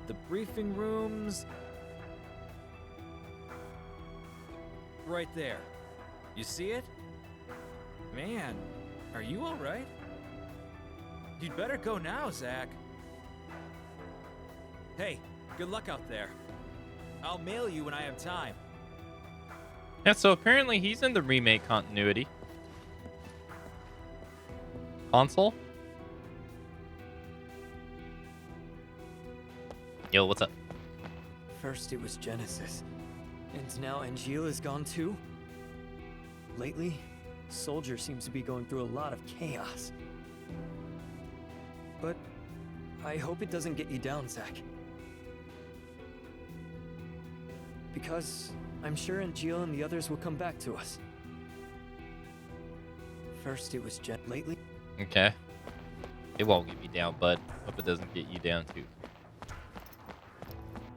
The briefing room's... right there. You see it? Man, are you alright? You'd better go now, Zach. Hey, good luck out there. I'll mail you when I have time. Yeah, so apparently he's in the remake continuity. Console? Yo, what's up? First it was Genesis, and now Angeal is gone too? Lately, Soldier seems to be going through a lot of chaos. But I hope it doesn't get you down, Zach. Because I'm sure Angeal and the others will come back to us. First it was lately. Okay. It won't get me down, but hope it doesn't get you down too.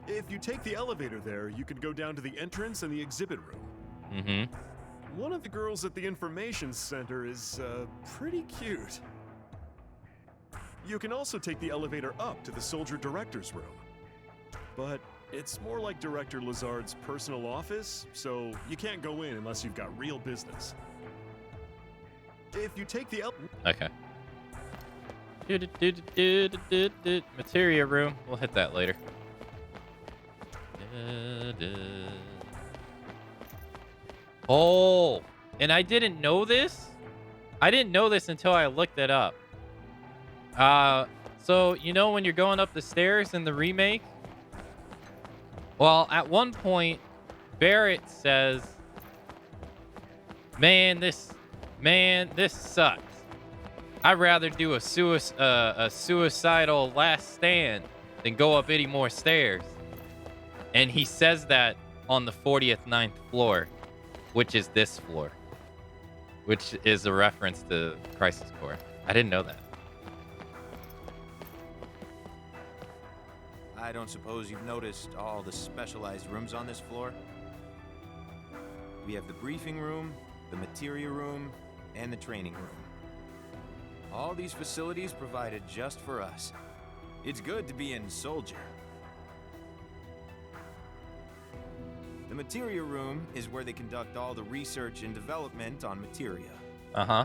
If you take the elevator there, you can go down to the entrance and the exhibit room. Mm-hmm. One of the girls at the information center is, pretty cute. You can also take the elevator up to the soldier director's room. But it's more like Director Lazard's personal office, so you can't go in unless you've got real business. If you take the Okay. Materia room. We'll hit that later. Oh, and I didn't know this. I didn't know this until I looked it up. So you know when you're going up the stairs in the remake? Well, at one point, Barrett says, Man, this sucks. I'd rather do a suicidal last stand than go up any more stairs." And he says that on the 49th floor, which is this floor, which is a reference to Crisis Core. I didn't know that. I don't suppose you've noticed all the specialized rooms on this floor? We have the briefing room, the materia room, and the training room. All these facilities provided just for us. It's good to be in Soldier. The materia room is where they conduct all the research and development on materia. Uh-huh.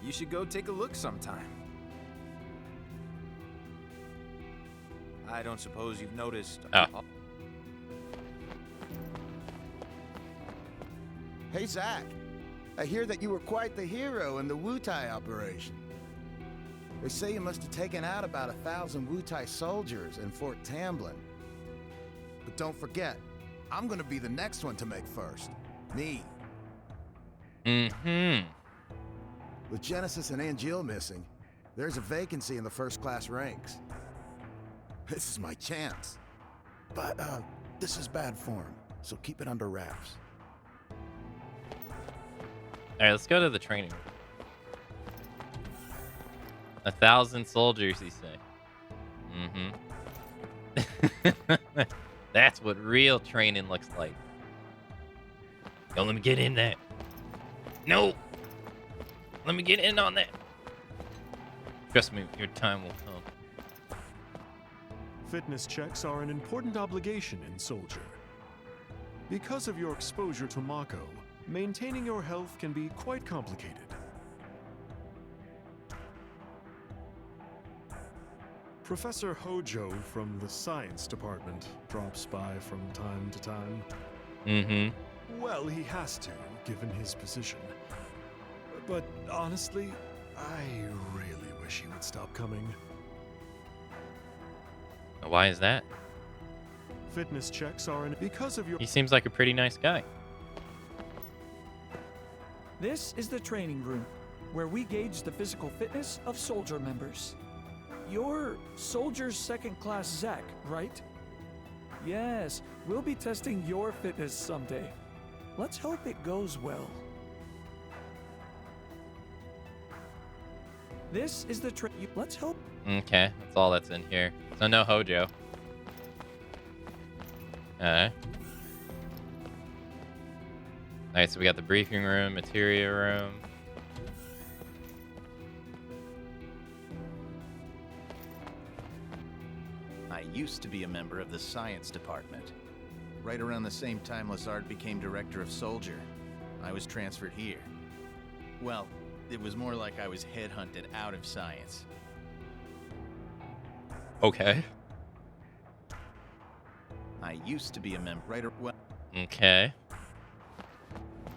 You should go take a look sometime. I don't suppose you've noticed... Oh. Hey, Zach. I hear that you were quite the hero in the Wutai operation. They say you must have taken out about 1,000 Wutai soldiers in Fort Tamblin. But don't forget, I'm gonna be the next one to make first. Me. Mm-hmm. With Genesis and Angeal missing, there's a vacancy in the first-class ranks. This is my chance. But, this is bad form, so keep it under wraps. All right, let's go to the training room. 1,000 soldiers, you say? Mm-hmm. That's what real training looks like. Yo, let me get in that. No! Let me get in on that. Trust me, your time will come. Fitness checks are an important obligation in Soldier. Because of your exposure to Mako, maintaining your health can be quite complicated. Professor Hojo from the science department drops by from time to time. Mm-hmm. Well, he has to, given his position. But honestly, I really wish he would stop coming. Why is that? Fitness checks are because of your... He seems like a pretty nice guy. This is the training room, where we gauge the physical fitness of soldier members. You're Soldier's second class Zach, right? Yes, we'll be testing your fitness someday. Let's hope it goes well. This is the let's hope. Okay, that's all that's in here. So no Hojo. Alright, so we got the briefing room, materia room. I used to be a member of the science department. Right around the same time Lazard became director of Soldier, I was transferred here. Well, it was more like I was headhunted out of science. Okay. I used to be a member. Well. Okay.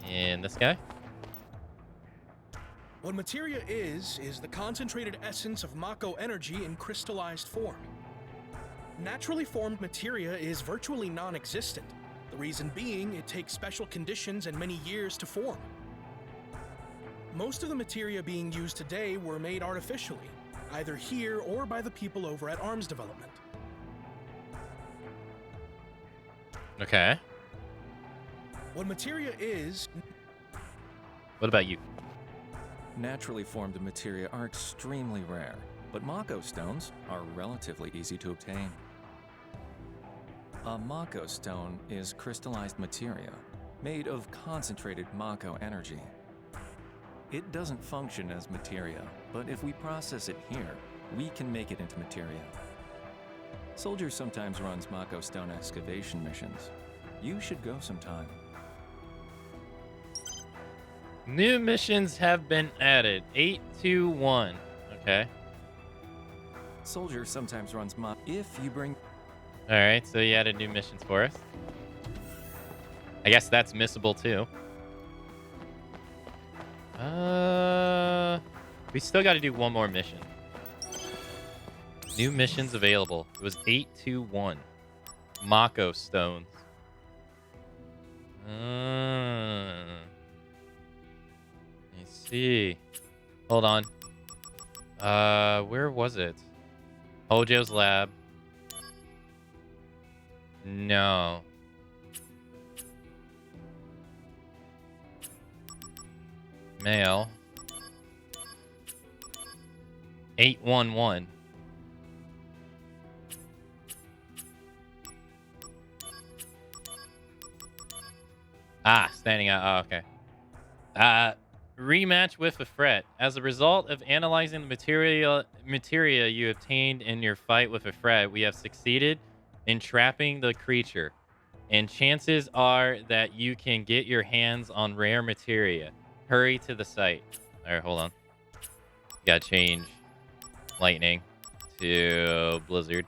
And this guy? What materia is the concentrated essence of Mako energy in crystallized form. Naturally formed materia is virtually non-existent. The reason being, it takes special conditions and many years to form. Most of the materia being used today were made artificially, either here or by the people over at Arms Development. Okay. What materia is... What about you? Naturally formed materia are extremely rare, but Mako stones are relatively easy to obtain. A Mako stone is crystallized materia, made of concentrated Mako energy. It doesn't function as materia, but if we process it here, we can make it into materia. Soldier sometimes runs Mako stone excavation missions. You should go sometime. New missions have been added. 821. Okay. Soldier sometimes runs if you bring... Alright, so you added new missions for us. I guess that's missable too. We still got to do one more mission. New missions available. It was 821. Mako stones. Let me see. Hold on. Where was it? Hojo's lab. No. Mail. 811. Standing out. Oh, okay. Rematch with a threat. As a result of analyzing the materia you obtained in your fight with a threat, we have succeeded in trapping the creature. And chances are that you can get your hands on rare materia. Hurry to the site. Alright, hold on. Gotta change lightning to blizzard.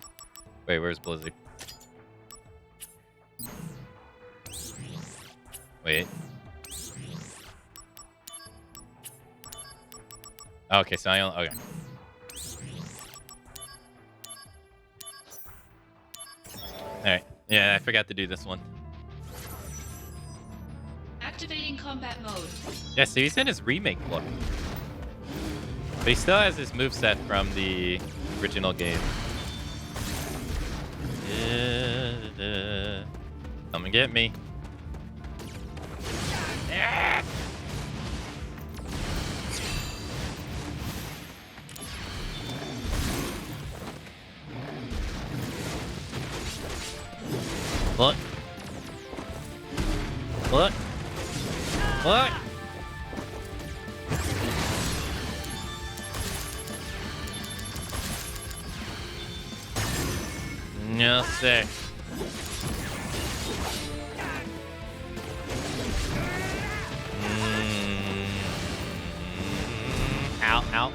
Wait, where's Blizzard? Wait. Okay, so I only... Okay. Alright. Yeah, I forgot to do this one. Activating combat mode. Yeah, so he's in his remake look. But he still has his moveset from the original game. Come and get me. Yeah. Look. Look. Look. No, sir. Ow, ow.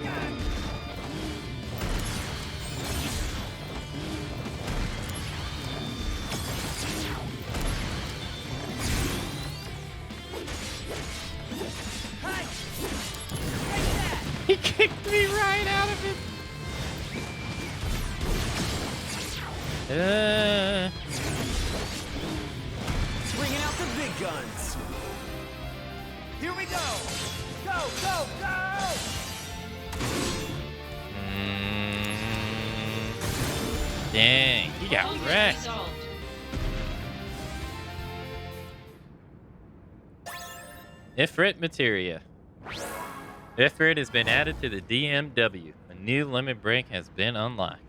He kicked me right out of it. Bringing out the big guns. Here we go. Go, go, go. Dang, he got wrecked. Ifrit materia. Ifrit has been added to the DMW. A new limit break has been unlocked.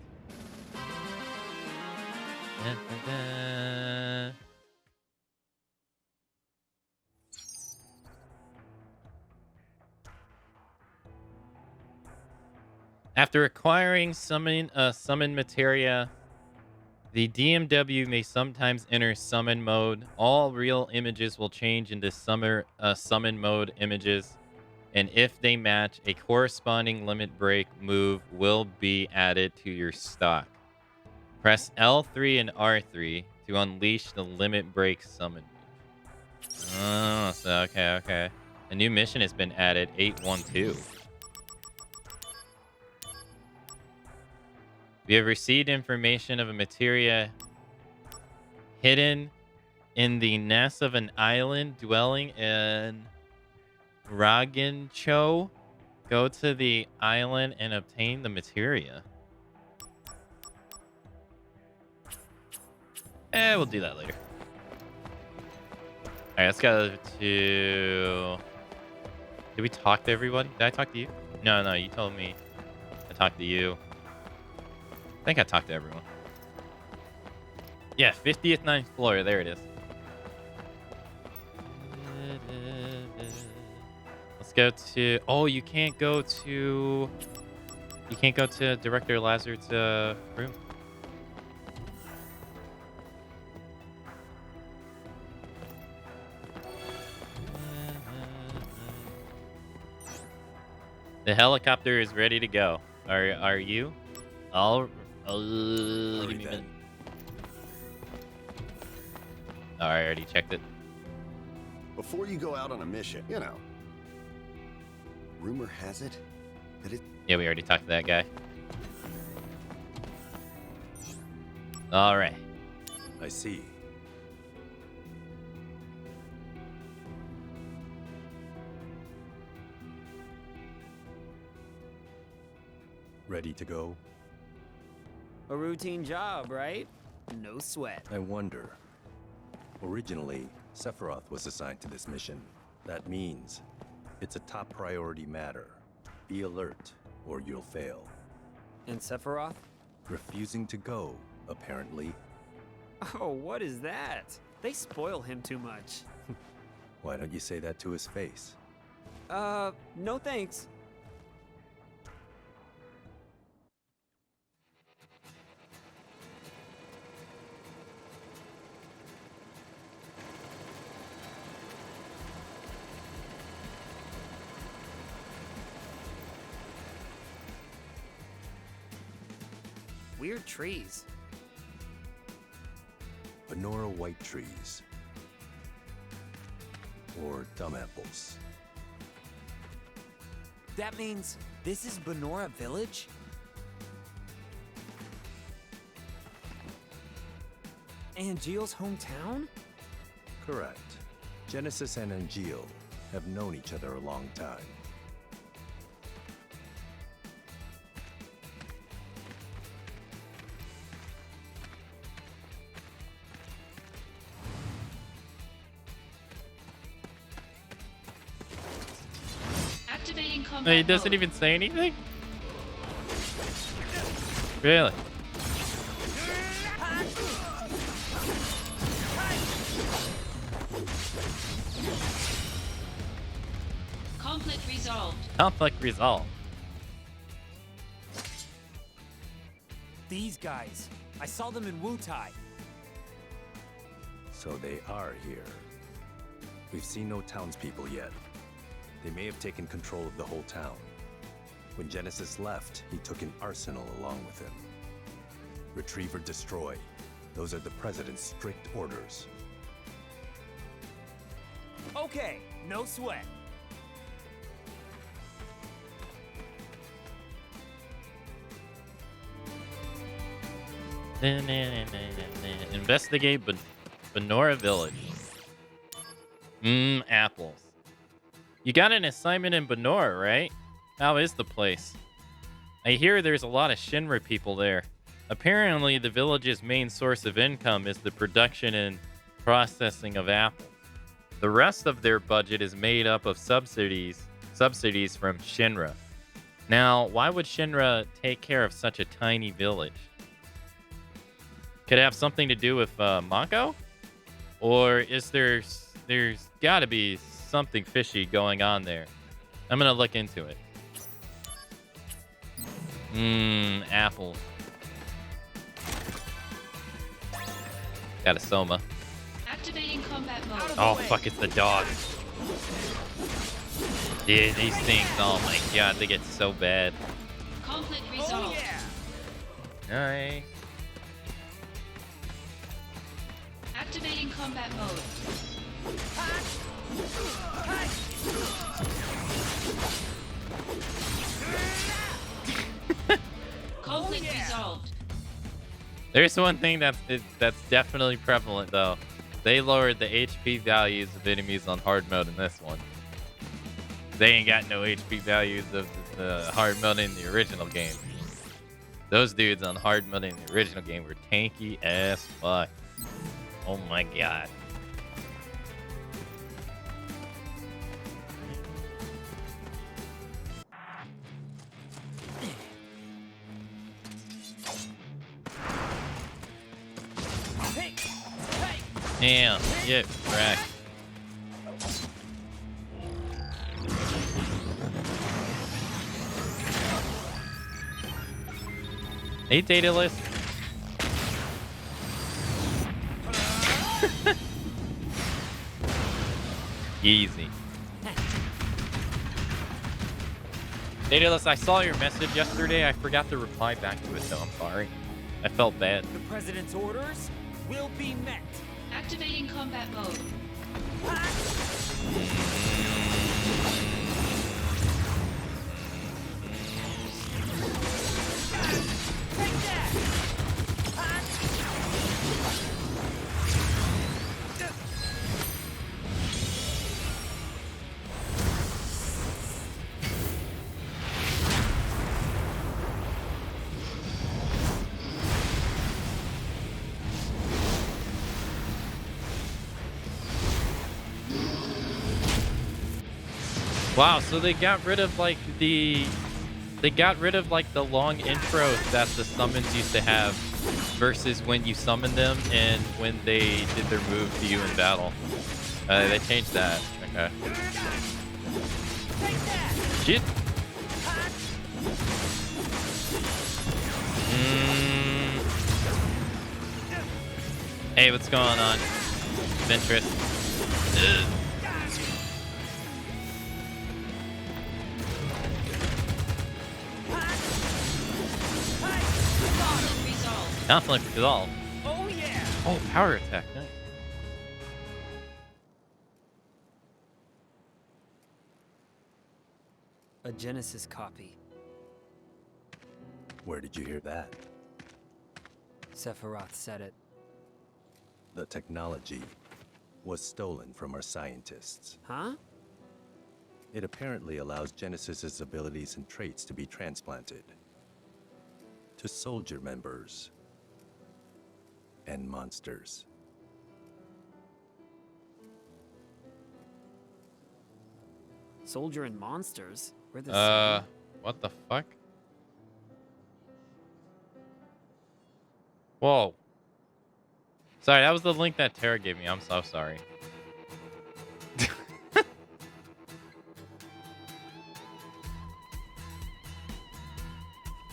After acquiring summon materia, the DMW may sometimes enter summon mode. All real images will change into summon mode images, and if they match, a corresponding limit break move will be added to your stock. Press L3 and R3 to unleash the limit break summon move. Oh, so okay. A new mission has been added, 812. We have received information of a materia hidden in the nest of an island dwelling in Ragincho. Go to the island and obtain the materia. We'll do that later. Alright, let's go to... Did we talk to everybody? Did I talk to you? No, you told me I talked to you. I think I talked to everyone. Yeah, 50th 9th floor. There it is. Let's go to... Oh, you can't go to... You can't go to Director Lazard's room. The helicopter is ready to go. Are you? Give me a minute. Oh, I already checked it. Before you go out on a mission, you know. Rumor has it that it... Yeah, we already talked to that guy. All right. I see. Ready to go? A routine job, right? No sweat. I wonder. Originally, Sephiroth was assigned to this mission. That means it's a top priority matter. Be alert, or you'll fail. And Sephiroth? Refusing to go, apparently. Oh, what is that? They spoil him too much. Why don't you say that to his face? No thanks. Weird trees. Benora white trees. Or dumb apples. That means this is Benora Village? Angeal's hometown? Correct. Genesis and Angel have known each other a long time. Activating combat Wait, he doesn't mode. even say anything? Really? Conflict resolved. Conflict resolved. These guys. I saw them in Wutai. So they are here. We've seen no townspeople yet. They may have taken control of the whole town. When Genesis left, he took an arsenal along with him. Retrieve or destroy. Those are the President's strict orders. Okay, no sweat. Investigate Benora Village. Apples. You got an assignment in Benora, right? How is the place? I hear there's a lot of Shinra people there. Apparently, the village's main source of income is the production and processing of apples. The rest of their budget is made up of subsidies from Shinra. Now, why would Shinra take care of such a tiny village? Could it have something to do with Mako? Or is there's got to be something fishy going on there? I'm gonna look into it. Apples. Got a Soma. Activating combat mode. Oh fuck! It's the dog. Yeah, these things. Oh my god, they get so bad. Conflict resolved. Nice. Activating combat mode. Conflict resolved. There's one thing that's definitely prevalent though. They lowered the HP values of enemies on hard mode in this one. They ain't got no HP values of the hard mode in the original game. Those dudes on hard mode in the original game were tanky as fuck. Oh my god. Damn, yeah, right. Hey, Daedalus. Easy. Daedalus, I saw your message yesterday. I forgot to reply back to it, so I'm sorry. I felt bad. The President's orders will be met. Activating combat mode. Wow, so they got rid of like the long intros that the summons used to have versus when you summon them and when they did their move to you in battle. They changed that. Okay. Shit. Hey, what's going on? Ventress. Conflict resolved. Oh yeah. Oh, power attack. Nice. A Genesis copy. Where did you hear that? Sephiroth said it. The technology was stolen from our scientists. Huh? It apparently allows Genesis's abilities and traits to be transplanted to soldier members and monsters. Soldier and monsters? We're the same. What the fuck? Whoa. Sorry, that was the link that Tara gave me. I'm so sorry.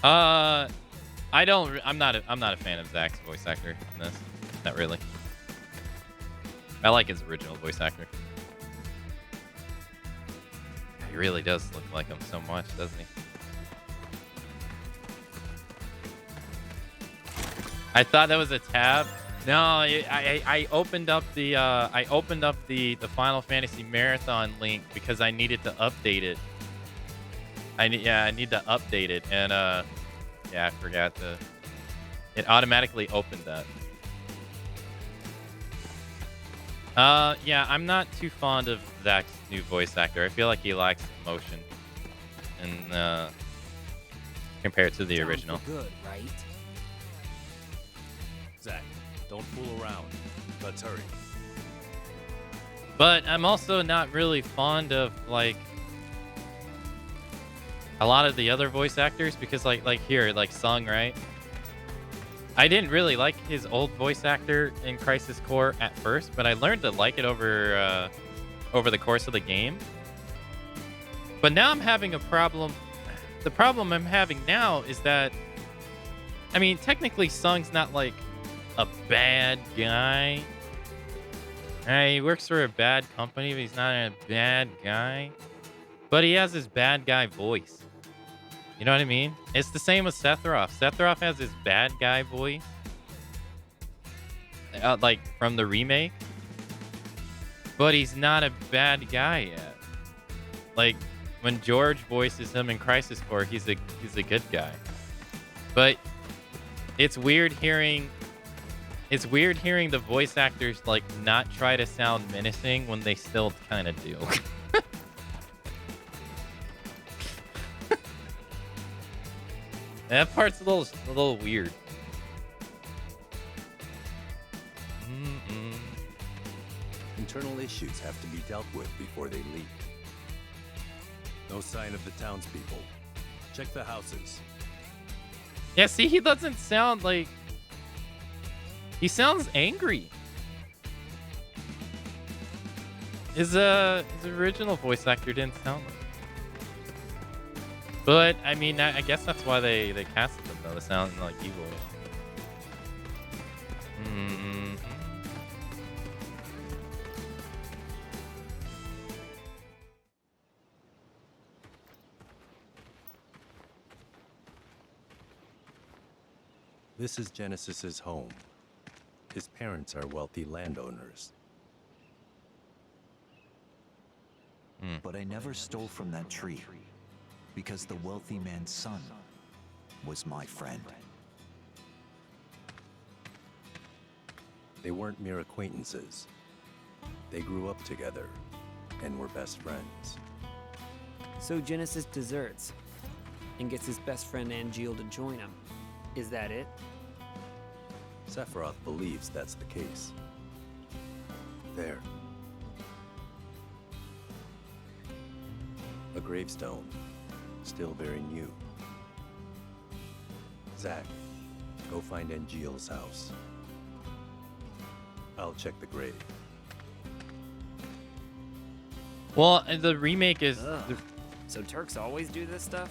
I'm not a fan of Zach's voice actor in this. Not really. I like his original voice actor. He really does look like him so much, doesn't he? I thought that was a tab. No, I opened up the Final Fantasy Marathon link because I needed to update it. I need to update it, and yeah, I forgot to. It automatically opened that. Yeah, I'm not too fond of Zach's new voice actor. I feel like he lacks emotion, and compared to the original. Good, right? Zach, don't fool around. Let's hurry. But I'm also not really fond of like a lot of the other voice actors because like here, like Sung, right? I didn't really like his old voice actor in Crisis Core at first, but I learned to like it over the course of the game. But now I'm having a problem. The problem I'm having now is that, I mean, technically Sung's not like a bad guy. He works for a bad company, but he's not a bad guy. But he has his bad guy voice. You know what I mean? It's the same with Sephiroth. Sephiroth has his bad guy voice. Like from the remake. But he's not a bad guy yet. Like when George voices him in Crisis Core, he's a good guy. But it's weird hearing the voice actors like not try to sound menacing when they still kind of do. That part's a little weird. Internal issues have to be dealt with before they leak. No sign of the townspeople. Check the houses. Yeah, see, he doesn't sound like... He sounds angry. His original voice actor didn't sound like... But, I mean, I guess that's why they casted him, though, to sound like evil. This is Genesis's home. His parents are wealthy landowners. But I never stole from that tree, because the wealthy man's son was my friend. They weren't mere acquaintances. They grew up together and were best friends. So Genesis deserts and gets his best friend Angeal to join him. Is that it? Sephiroth believes that's the case. There. A gravestone, still very new. Zack, go find Angeal's house. I'll check the grave. Well, the remake is... So Turks always do this stuff?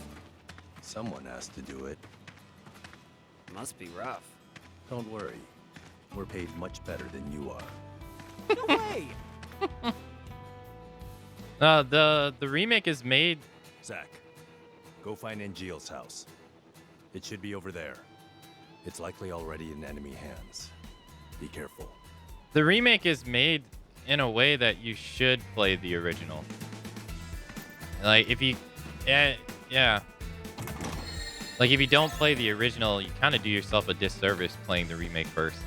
Someone has to do it. Must be rough. Don't worry. We're paid much better than you are. No way! The remake is made... Zack, go find Angeal's house. It should be over there. It's likely already in enemy hands. Be careful. The remake is made in a way that you should play the original. Like, if you... yeah. Like, if you don't play the original, you kind of do yourself a disservice playing the remake first.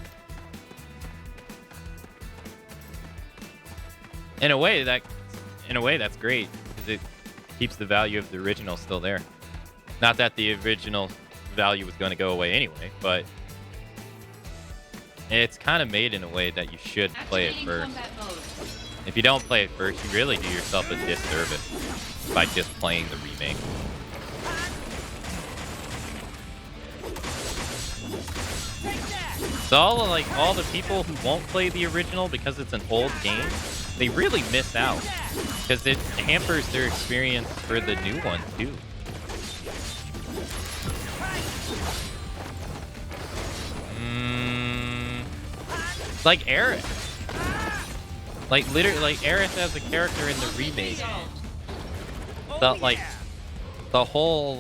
In a way, that's great, because it keeps the value of the original still there. Not that the original value was going to go away anyway, but it's kind of made in a way that you should play it first. If you don't play it first, you really do yourself a disservice by just playing the remake. So all the people who won't play the original because it's an old game, they really miss out, because it hampers their experience for the new one too. Like Aerith. Like literally, like Aerith as a character in the remake. The whole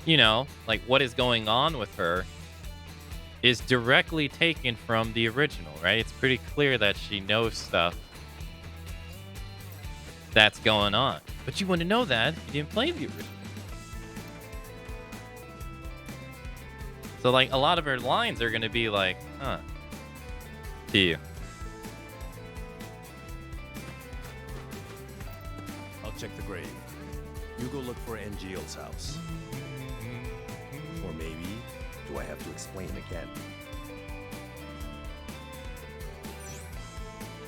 you know, like what is going on with her is directly taken from the original, right? It's pretty clear that she knows stuff that's going on. But you wouldn't know that if you didn't play the original. So, like, a lot of her lines are going to be like, huh, to you. I'll check the grave. You go look for Angeal's house. Or maybe, do I have to explain again?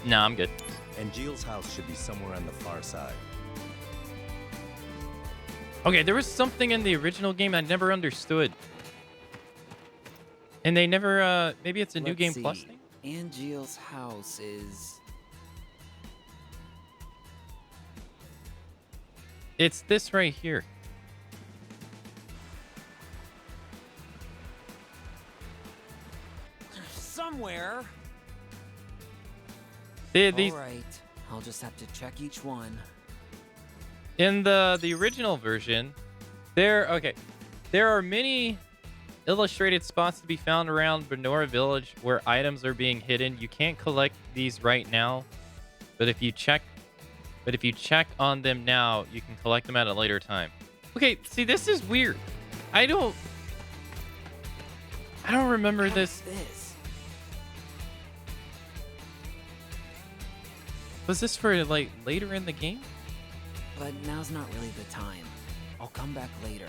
No, I'm good. Angeal's house should be somewhere on the far side. Okay, there was something in the original game I never understood. And they never, maybe it's a New Game Plus thing? Angeal's house is... It's this right here. Somewhere. These... Alright, I'll just have to check each one. In the original version, there are many illustrated spots to be found around Benora Village where items are being hidden. You can't collect these right now, but if you check on them now, you can collect them at a later time. Okay, see, this is weird. I don't remember this. Was this for like later in the game? But now's not really the time. I'll come back later.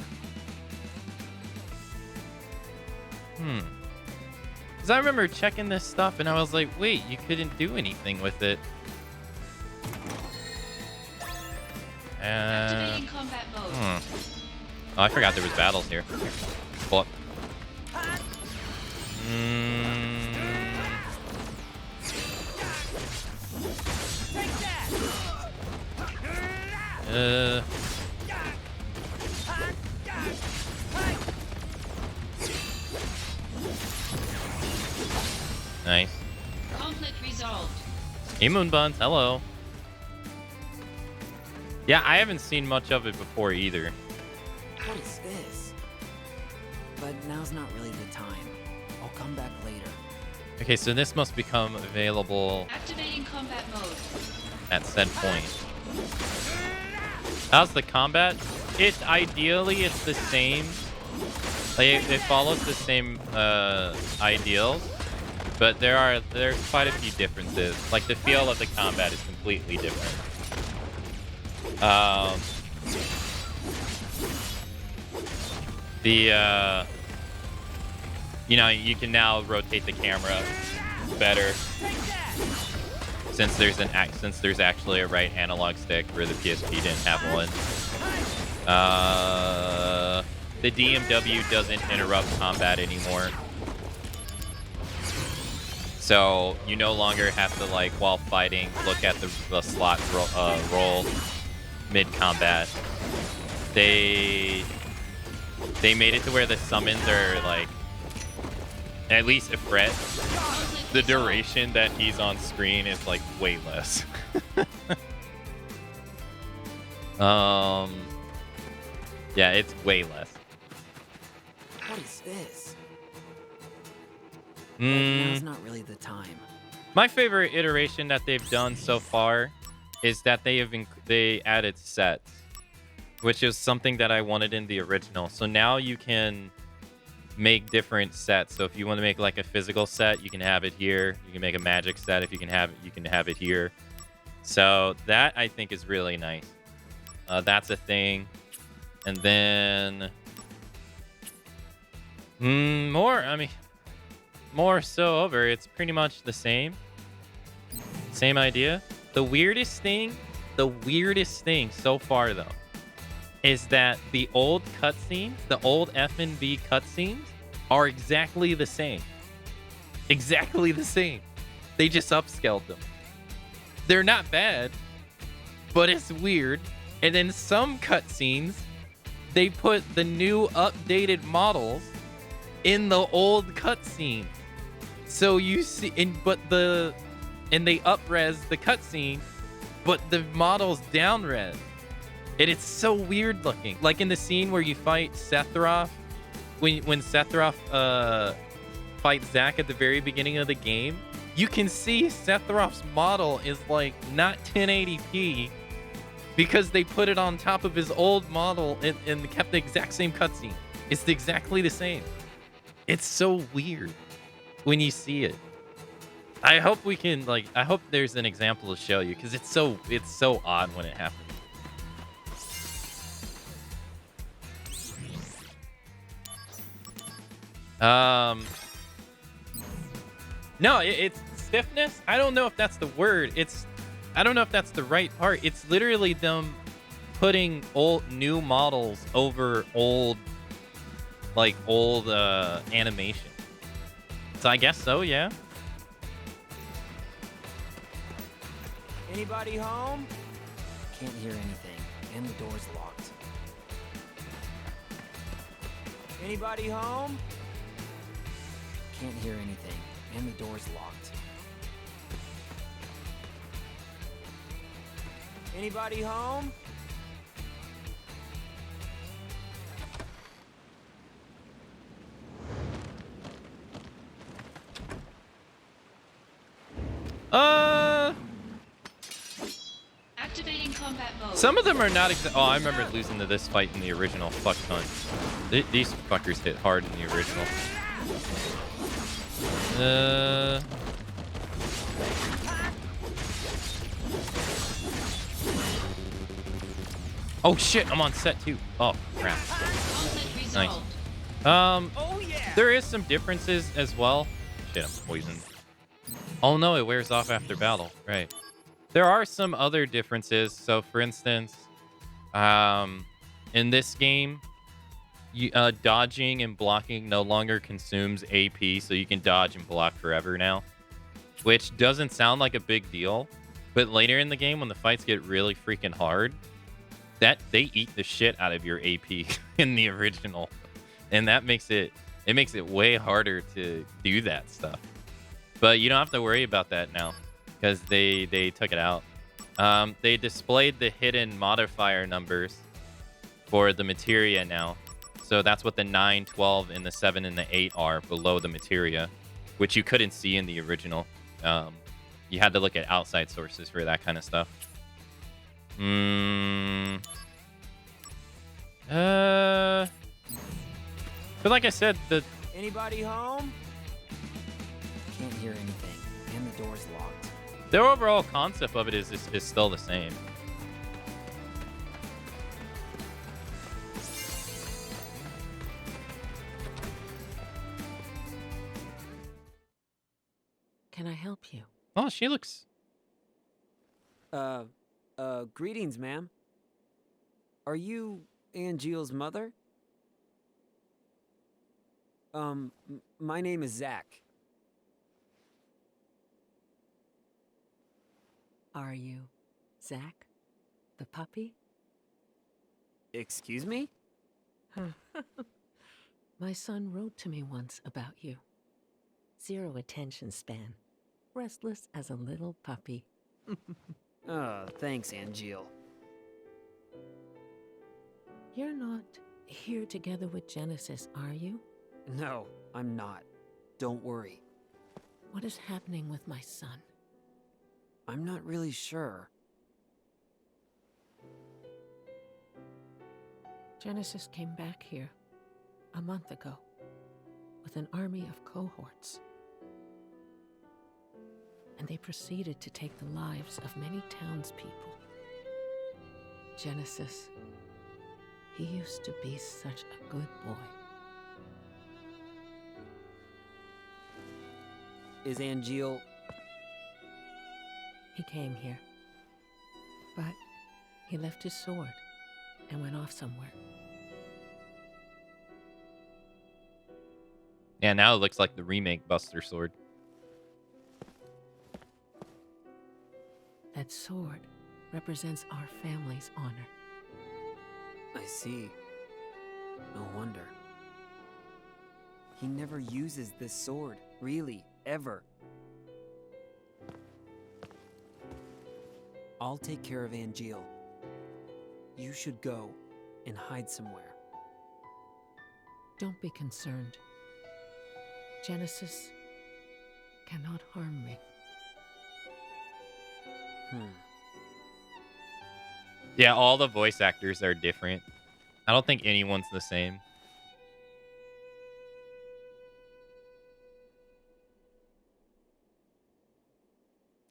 Because I remember checking this stuff and I was like, wait, you couldn't do anything with it. Activating combat mode. Oh, I forgot there was battles here. Pull up. Nice. Conflict resolved. Hey, Moonbuns, hello. Yeah, I haven't seen much of it before either. What is this? But now's not really the time. I'll come back later. Okay, so this must become available Activating combat mode. at said point. How's the combat? It's the same. Like it follows the same ideals, but there's quite a few differences. Like the feel of the combat is completely different. You know, you can now rotate the camera better since there's actually a right analog stick where the PSP didn't have one. The DMW doesn't interrupt combat anymore. So you no longer have to, like, while fighting, look at the slot roll mid-combat. They made it to where the summons are, like, at least a fret. The duration that he's on screen is, like, way less. Yeah, it's way less. this? But Mm, now's not really the time. my favorite iteration that they've done so far is that they added sets, which is something that I wanted in the original. So now you can make different sets. So if you want to make like a physical set, you can have it here. You can make a magic set if you can have it here. So that I think is really nice. That's a thing. And then more so over. It's pretty much the same idea. The weirdest thing so far though is that the old cutscenes, the old FNB cutscenes are exactly the same. Exactly the same. They just upscaled them. They're not bad, but it's weird. And then some cutscenes, they put the new updated models in the old cutscene. So you see, and they up-res the cutscene, but the model's down-res. And it's so weird looking. Like in the scene where you fight Sephiroth, when Sephiroth fights Zack at the very beginning of the game, you can see Sephiroth's model is like not 1080p because they put it on top of his old model and kept the exact same cutscene. It's exactly the same. It's so weird when you see it. I hope I hope there's an example to show you because it's so odd when it happens. No, it's stiffness. I don't know if that's the word. I don't know if that's the right part. It's literally them putting new models over old animation. So I guess so, yeah. Anybody home? Can't hear anything, and the door's locked. Anybody home? Can't hear anything, and the door's locked. Anybody home? Activating combat mode. Some of them are not oh, I remember losing to this fight in the original. Fuck ton. These fuckers hit hard in the original. Oh shit, I'm on set too. Oh crap. Nice. There is some differences as well. Shit, I'm poisoned. Oh no, it wears off after battle. Right. There are some other differences. So for instance, in this game, dodging and blocking no longer consumes AP, so you can dodge and block forever now, which doesn't sound like a big deal, but later in the game when the fights get really freaking hard, that they eat the shit out of your AP in the original, and that makes it way harder to do that stuff. But you don't have to worry about that now because they took it out. They displayed the hidden modifier numbers for the materia now. So that's what the 9, 12, and the 7 and the 8 are below the materia, which you couldn't see in the original. You had to look at outside sources for that kind of stuff. But like I said, Anybody home? Can't hear anything, and the door's locked. the overall concept of it is still the same. Can I help you? Oh, she looks... Greetings, ma'am. Are you Angeal's mother? My name is Zach. Are you Zach, the puppy? Excuse me? My son wrote to me once about you. 0 attention span. Restless as a little puppy. Oh, thanks, Angeel. You're not here together with Genesis, are you? No, I'm not. Don't worry. What is happening with my son? I'm not really sure. Genesis came back here a month ago with an army of cohorts. And they proceeded to take the lives of many townspeople. Genesis, he used to be such a good boy. Is Angeal... He came here. But he left his sword and went off somewhere. Yeah, now it looks like the remake Buster Sword. That sword represents our family's honor. I see. No wonder. He never uses this sword, really, ever. I'll take care of Angeal. You should go and hide somewhere. Don't be concerned. Genesis cannot harm me. Yeah, all the voice actors are different. I don't think anyone's the same.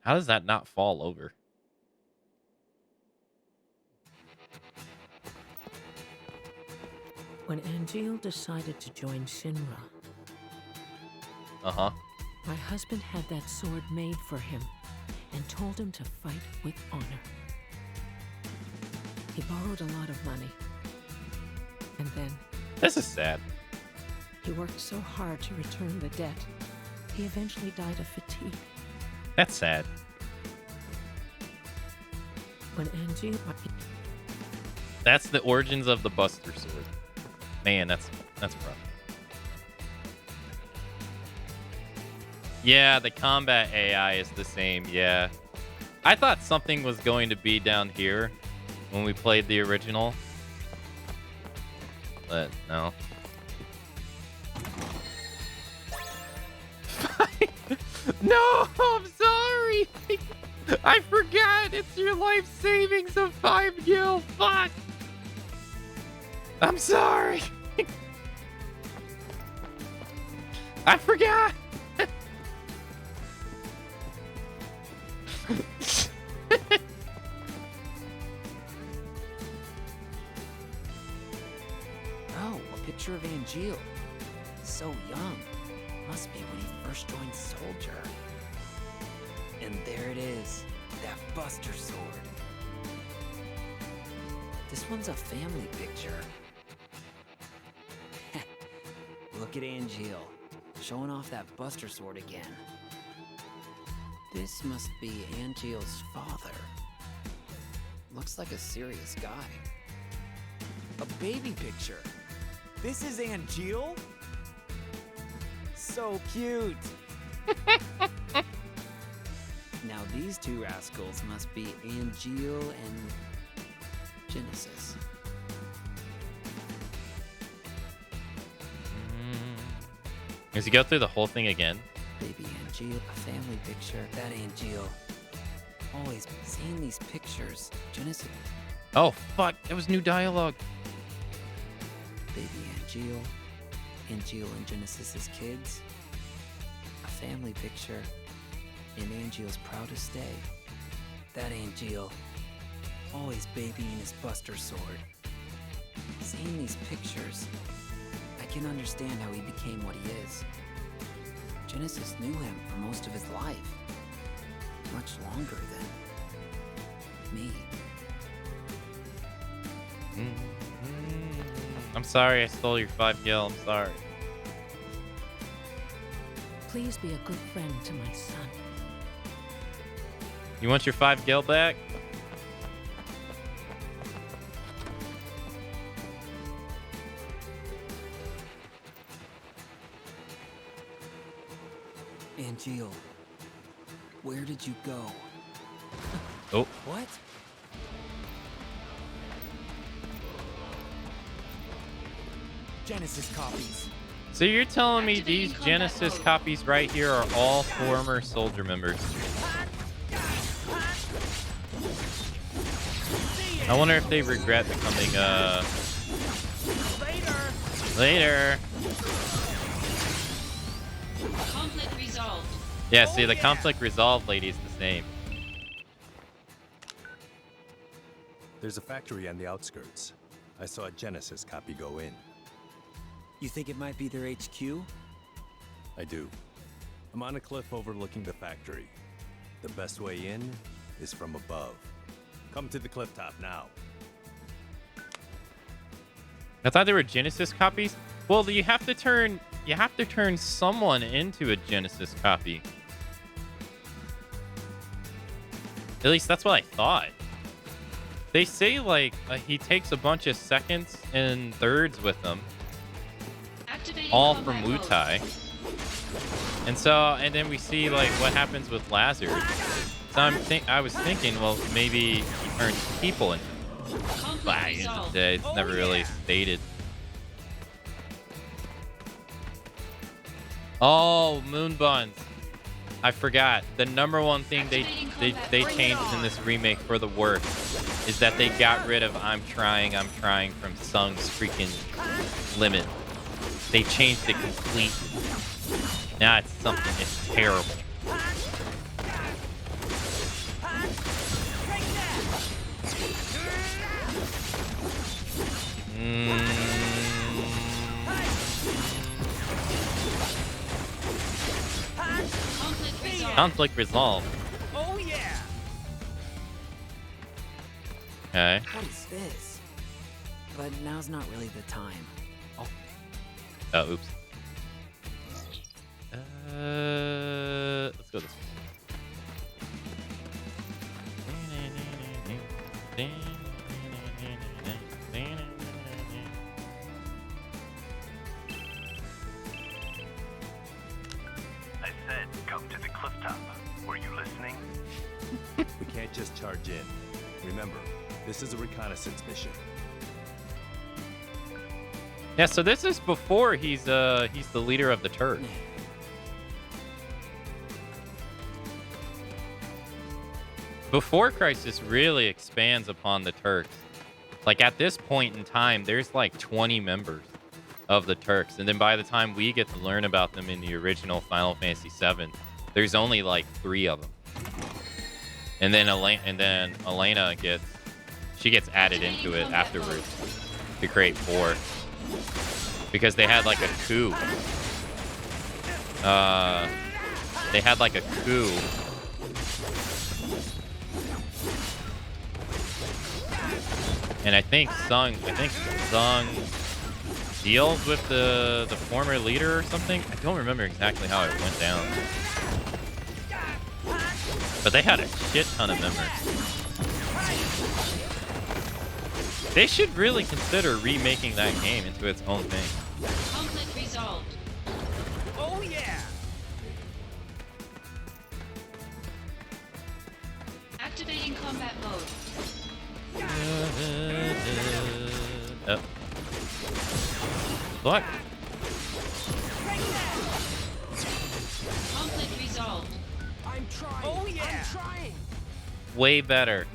How does that not fall over? When Angeal decided to join Shinra, my husband had that sword made for him and told him to fight with honor. He borrowed a lot of money. And then... This is sad. He worked so hard to return the debt, he eventually died of fatigue. That's sad. When Angeal... That's the origins of the Buster Sword. Man, that's rough. Yeah, the combat AI is the same, yeah. I thought something was going to be down here when we played the original. But, no. No, I'm sorry! I forgot! It's your life savings of 5 gil! Fuck! I'm sorry! I forgot! Oh, a picture of Angeal. So young. Must be when he first joined Soldier. And there it is, that Buster Sword. This one's a family picture. Look at Angeal, showing off that Buster Sword again. This must be Angeal's father. Looks like a serious guy. A baby picture. This is Angeal? So cute. Now these two rascals must be Angeal and Genesis. Does he go through the whole thing again? Baby Angeal, a family picture. That Angeal. Always seeing these pictures. Genesis. Oh, fuck. It was new dialogue. Baby Angeal. Angeal and Genesis's kids. A family picture. And Angeal's proudest day. That Angeal. Always babying his Buster Sword. Seeing these pictures, I can understand how he became what he is. Genesis knew him for most of his life. Much longer than me. I'm sorry I stole your 5 gil. I'm sorry. Please be a good friend to my son. You want your 5 gil back? Angeal, where did you go? Oh. What? Genesis copies. So you're telling me these Genesis copies right here are all former soldier members? I wonder if they regret becoming later. Conflict resolved. Yeah, see, the conflict resolved lady is the same. There's a factory on the outskirts. I saw a Genesis copy go in. You think it might be their HQ? I do. I'm on a cliff overlooking the factory. The best way in is from above. Come to the cliff top now. I thought they were Genesis copies. Well, you have to turn someone into a Genesis copy. At least that's what I thought. They say like he takes a bunch of seconds and thirds with them, all from Wutai. And then we see like what happens with Lazard. So I was thinking, well, maybe he turns people into them. But at the end of the day, it's never really stated. Oh, moon buns. I forgot. The number one thing they changed in this remake for the worst is that they got rid of I'm trying from Sung's freaking limit. They changed it completely. Now it's something, it's terrible. Conflict resolved. Oh yeah. Okay. What is this? But now's not really the time. Oh, oops. Let's go this way. I said, come to the cliff top. Were you listening? We can't just charge in. Remember, this is a reconnaissance mission. Yeah, so this is before he's the leader of the Turks. Before Crisis really expands upon the Turks. Like at this point in time, there's like 20 members of the Turks, and then by the time we get to learn about them in the original Final Fantasy VII, there's only like 3 of them. And then Elena gets added into it afterwards to create 4. Because they had like a coup. They had like a coup. And I think Sung deals with the former leader or something. I don't remember exactly how it went down. But they had a shit ton of members. They should really consider remaking that game into its own thing. Conflict resolved. Oh yeah. Activating combat mode. Oh. What? Conflict resolved. I'm trying. Oh yeah. I'm trying. Way better.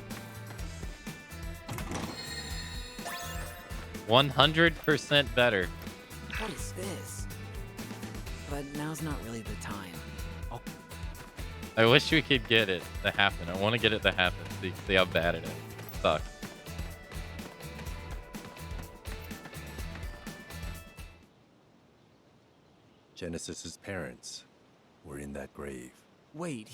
100% better. What is this? But now's not really the time. Oh. I wish we could get it to happen. I want to get it to happen. See how bad it is. Sucks. Genesis's parents were in that grave. Wait,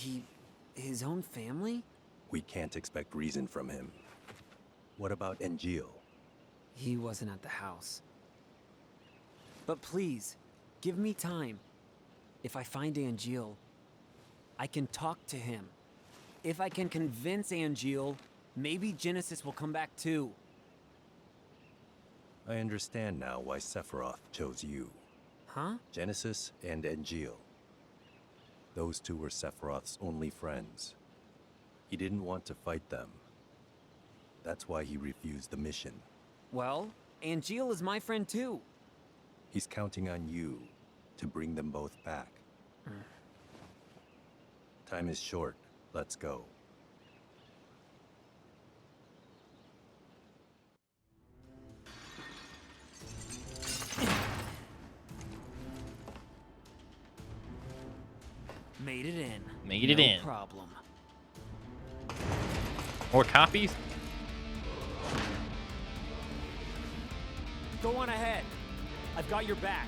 his own family? We can't expect reason from him. What about Engil? He wasn't at the house. But please, give me time. If I find Angel, I can talk to him. If I can convince Angel, maybe Genesis will come back too. I understand now why Sephiroth chose you. Huh? Genesis and Engil. Those two were Sephiroth's only friends. He didn't want to fight them. That's why he refused the mission. Well, Angel is my friend too. He's counting on you to bring them both back. Time is short. Let's go. Made it in. Made it no in. problem. More copies? Go on ahead. I've got your back.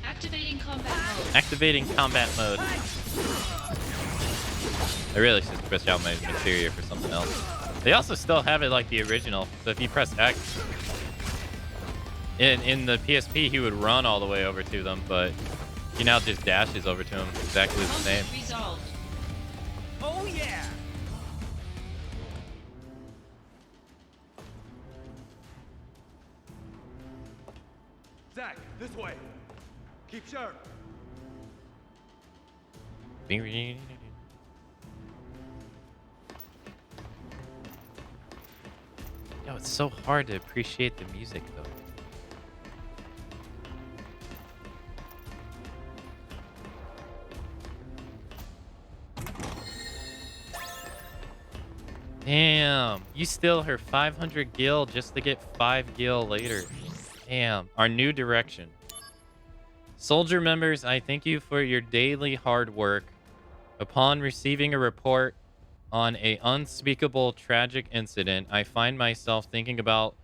Activating combat mode. Activating combat mode. I really should switch out my materia for something else. They also still have it like the original. So if you press X in the PSP, he would run all the way over to them, but he now just dashes over to him exactly the same. Resolved. Oh yeah. Zach, this way. Keep sharp. Yo, it's so hard to appreciate the music though. Damn, you steal her 500 gil just to get 5 gil later. Damn, our new direction. Soldier members, I thank you for your daily hard work. Upon receiving a report on a unspeakable tragic incident, I find myself thinking about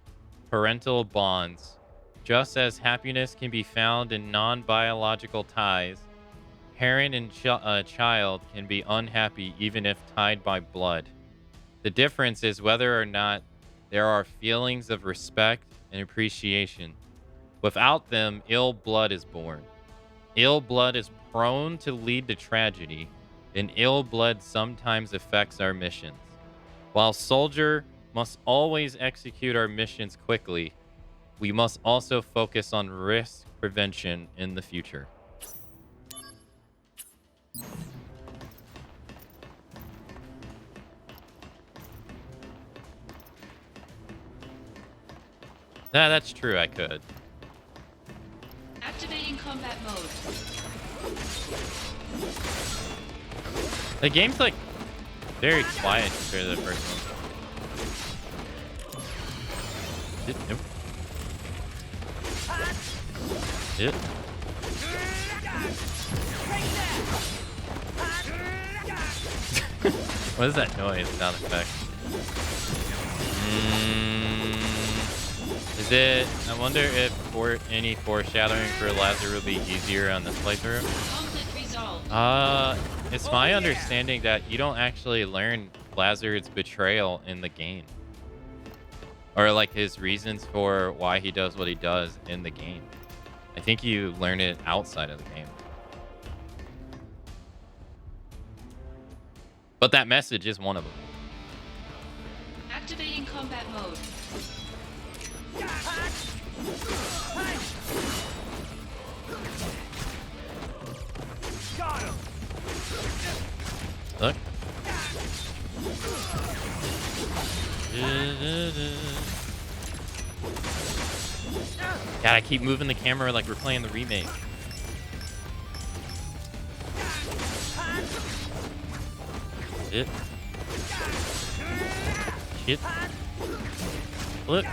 parental bonds. Just as happiness can be found in non-biological ties, parent and child can be unhappy even if tied by blood. The difference is whether or not there are feelings of respect and appreciation. Without them, ill blood is born. Ill blood is prone to lead to tragedy, and ill blood sometimes affects our missions. While soldier must always execute our missions quickly, we must also focus on risk prevention in the future. Nah, that's true, I could. Activating combat mode. The game's like very quiet compared to the first one. Nope. Yep. What is that noise? Sound effect. Is it? I wonder if for any foreshadowing for Lazar will be easier on this playthrough. Conflict resolved. It's my understanding that you don't actually learn Lazar's betrayal in the game, or like his reasons for why he does what he does in the game. I think you learn it outside of the game. But that message is one of them. Activating combat mode. Got him. Look. God, I keep moving the camera like we're playing the remake. Shit. Shit. Look.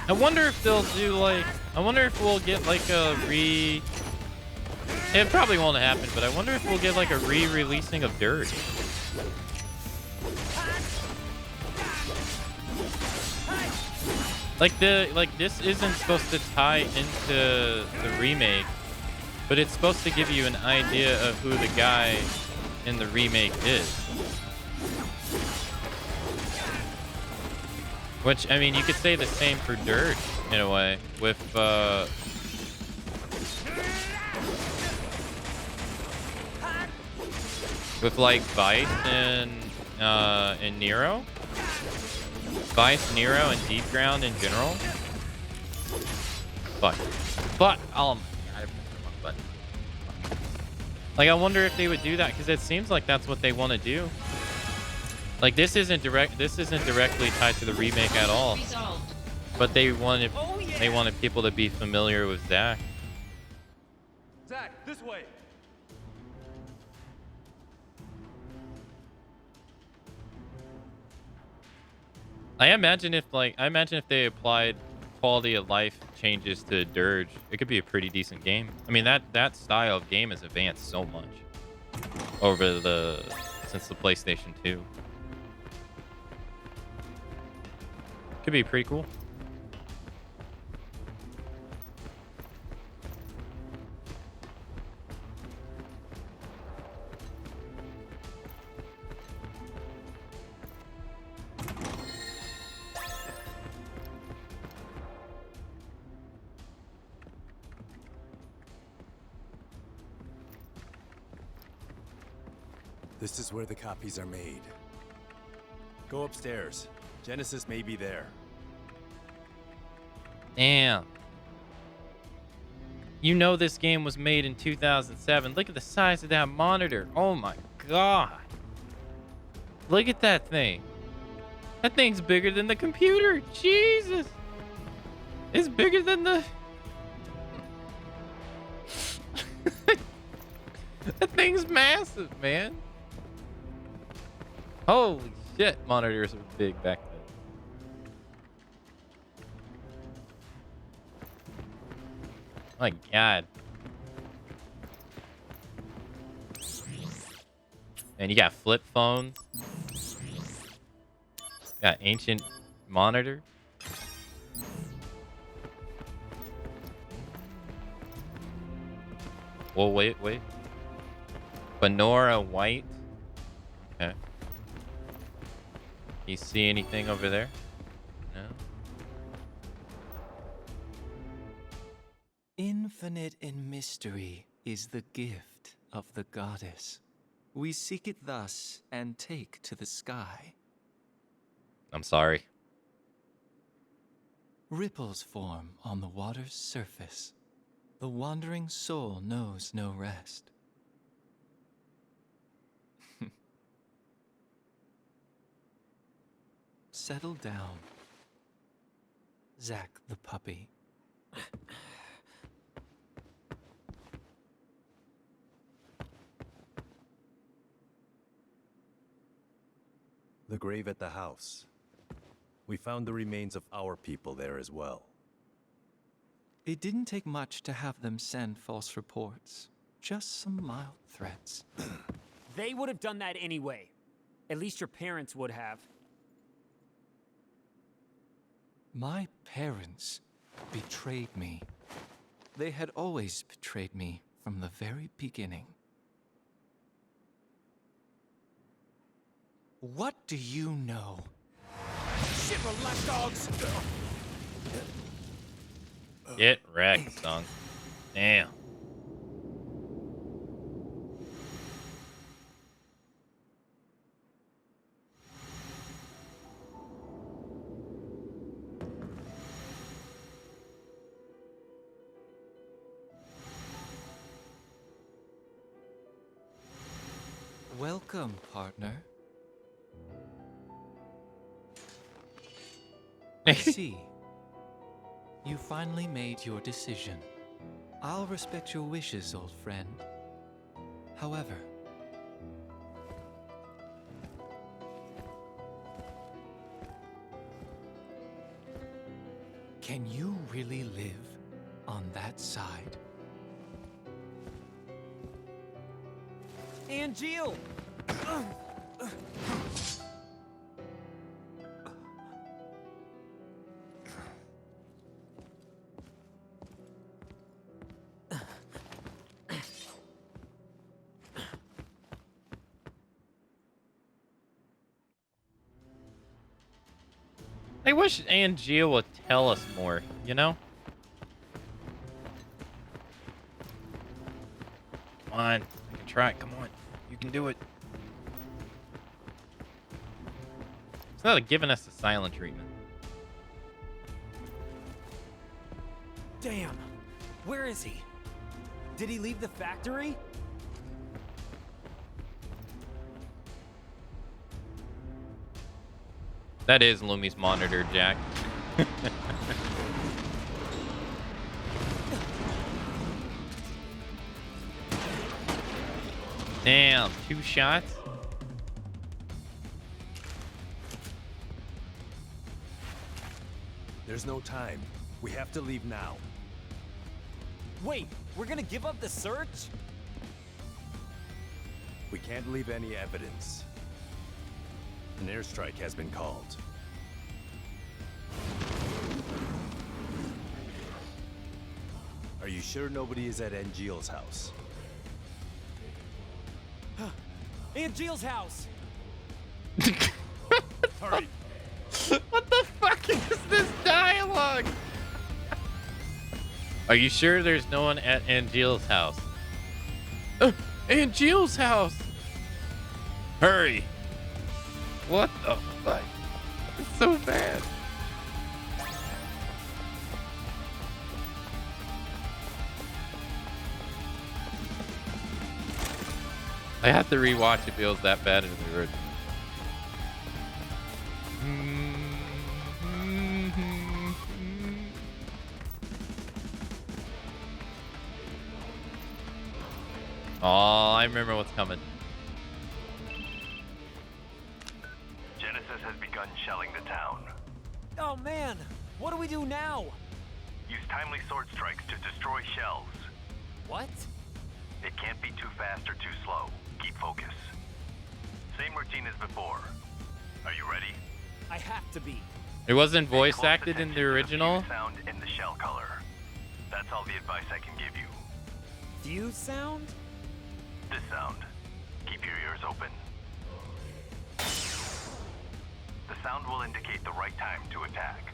I wonder if they'll do like, I wonder if we'll get like a it probably won't happen, but I wonder if we'll get like a re-releasing of Dirt. Like this isn't supposed to tie into the remake, but it's supposed to give you an idea of who the guy in the remake is. Which, I mean, you could say the same for Dirt, in a way, with like Vice and Nero. Vice, Nero, and Deep Ground in general. Fuck. Oh my god, I pressed the wrong button. Like, I wonder if they would do that, because it seems like that's what they want to do. Like, this isn't directly tied to the remake at all. But they wanted people to be familiar with Zack. Zack, this way. I imagine if they applied quality of life changes to Dirge, it could be a pretty decent game. I mean, that style of game has advanced so much since the PlayStation 2. Could be pretty cool. This is where the copies are made. Go upstairs. Genesis may be there. Damn. You know this game was made in 2007. Look at the size of that monitor. Oh my god. Look at that thing. That thing's bigger than the computer. Jesus. It's bigger than the... That thing's massive, man. Holy shit, monitors were big back then. My god. And you got flip phones. Got ancient monitor. Well, wait. Benora White. Okay. You see anything over there? No. Infinite in mystery is the gift of the goddess. We seek it thus and take to the sky. I'm sorry. Ripples form on the water's surface. The wandering soul knows no rest. Settle down, Zack the puppy. The grave at the house. We found the remains of our people there as well. It didn't take much to have them send false reports. Just some mild threats. They would have done that anyway. At least your parents would have. My parents betrayed me. They had always betrayed me from the very beginning. What do you know? Shiver lapdogs! Get wrecked, son. Damn. Welcome, partner. I see. You finally made your decision. I'll respect your wishes, old friend. However, can you really live on that side? Angeal! I wish Angeal would tell us more, you know? Come on. I can try. Come on. You can do it. It's not giving us the silent treatment. Damn. Where is he? Did he leave the factory? That is Lumi's monitor, Jack. Damn, 2 shots? There's no time. We have to leave now. Wait, we're gonna give up the search? We can't leave any evidence. An airstrike has been called. Are you sure nobody is at Angeal's house? Angeal's house! Hurry! What the fuck is this dialogue? Are you sure there's no one at Angeal's house? Angeal's house! Hurry! What the fuck? It's so bad. I have to rewatch if it was that bad in the original. Oh, I remember what's coming. Genesis has begun shelling the town. Oh man, what do we do now? Use timely sword strikes to destroy shells. What? It can't be too fast or too slow. Keep focus. Same routine as before. Are you ready? I have to be. It wasn't voice acted in the original. Sound in the shell color. That's all the advice I can give you. Fuse sound? This sound. Keep your ears open. The sound will indicate the right time to attack.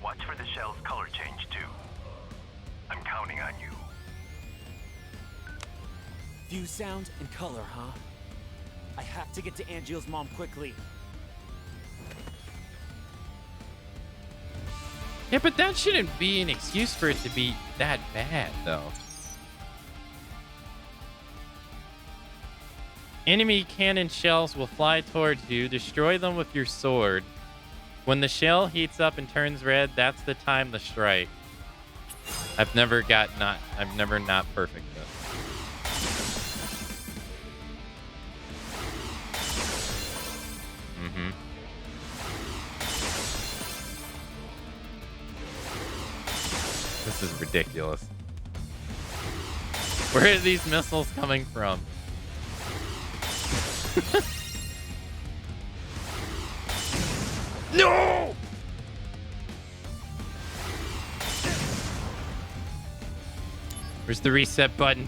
Watch for the shell's color change too. I'm counting on you. Fuse sound and color, huh? I have to get to Angeal's mom quickly. Yeah, but that shouldn't be an excuse for it to be that bad, though. Enemy cannon shells will fly towards you. Destroy them with your sword. When the shell heats up and turns red, that's the time to strike. I've never not perfect this. This is ridiculous. Where are these missiles coming from? No! Where's the reset button?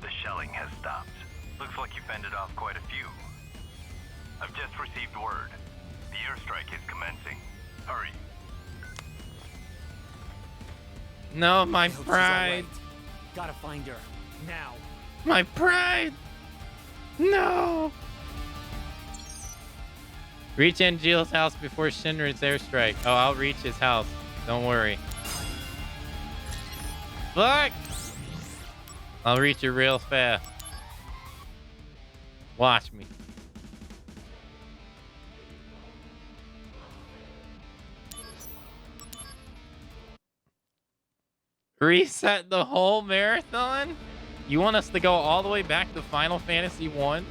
The shelling has stopped. Looks like you fended off quite a few. I've just received word. The airstrike is commencing. Hurry. No, my I hope she's pride. alright. Gotta find her. Now. My pride. No. Reach Angeal's house before Shinra's airstrike. Oh, I'll reach his house. Don't worry. Fuck. I'll reach it real fast. Watch me. Reset the whole marathon? You want us to go all the way back to Final Fantasy 1?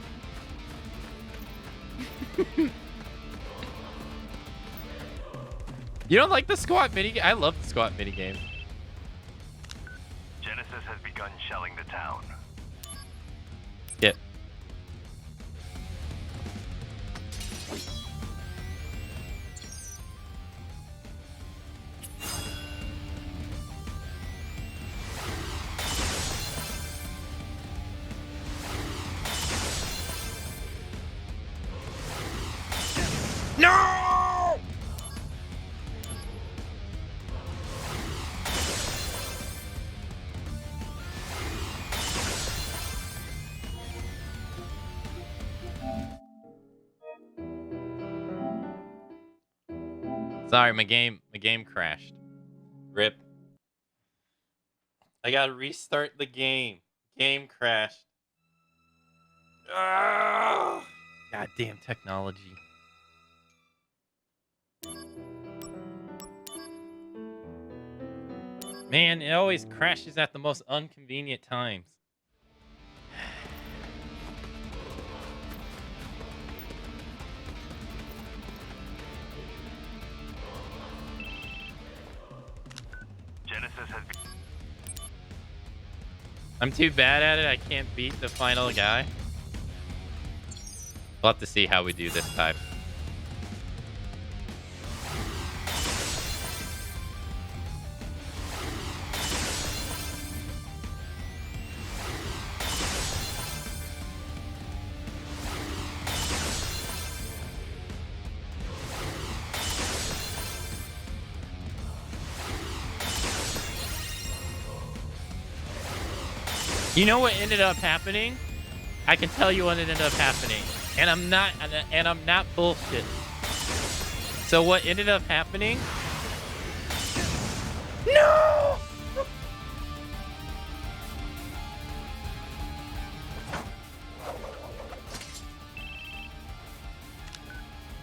You don't like the squat minigame? I love the squat minigame. Genesis has begun shelling the town. Yeah. No! Sorry, my game crashed. Rip. I gotta restart the game. Game crashed. Ah! Goddamn technology. Man, it always crashes at the most inconvenient times. Genesis has been... I'm too bad at it. I can't beat the final guy. We'll have to see how we do this time. You know what ended up happening? I can tell you what ended up happening, and I'm not bullshit. So what ended up happening? No!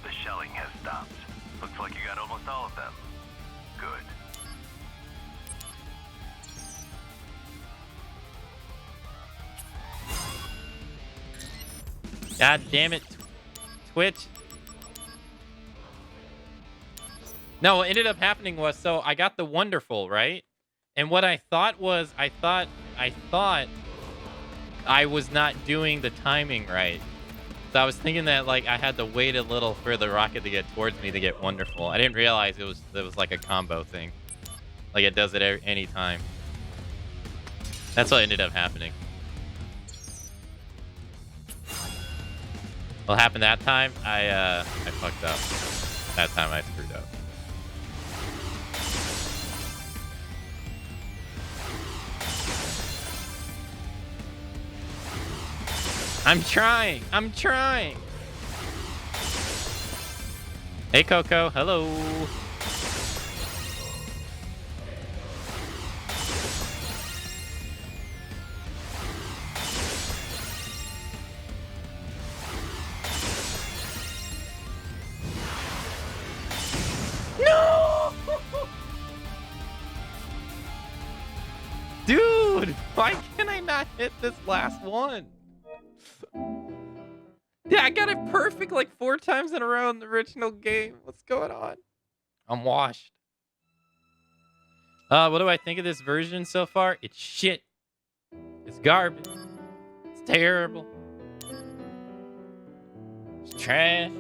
The shelling has stopped. Looks like you got almost all of them. Good. God damn it, Twitch. No, what ended up happening was, so I got the wonderful, right? And what I thought was, I thought I was not doing the timing right. So I was thinking that like I had to wait a little for the rocket to get towards me to get wonderful. I didn't realize it was like a combo thing. Like it does it any time. That's what ended up happening. What happened that time? I fucked up. That time I screwed up. I'm trying. Hey, Coco. Hello. No! Dude, why can I not hit this last one? Yeah, I got it perfect like 4 times in a row in the original game. What's going on? I'm washed. What do I think of this version so far? It's shit. It's garbage. It's terrible. It's trash.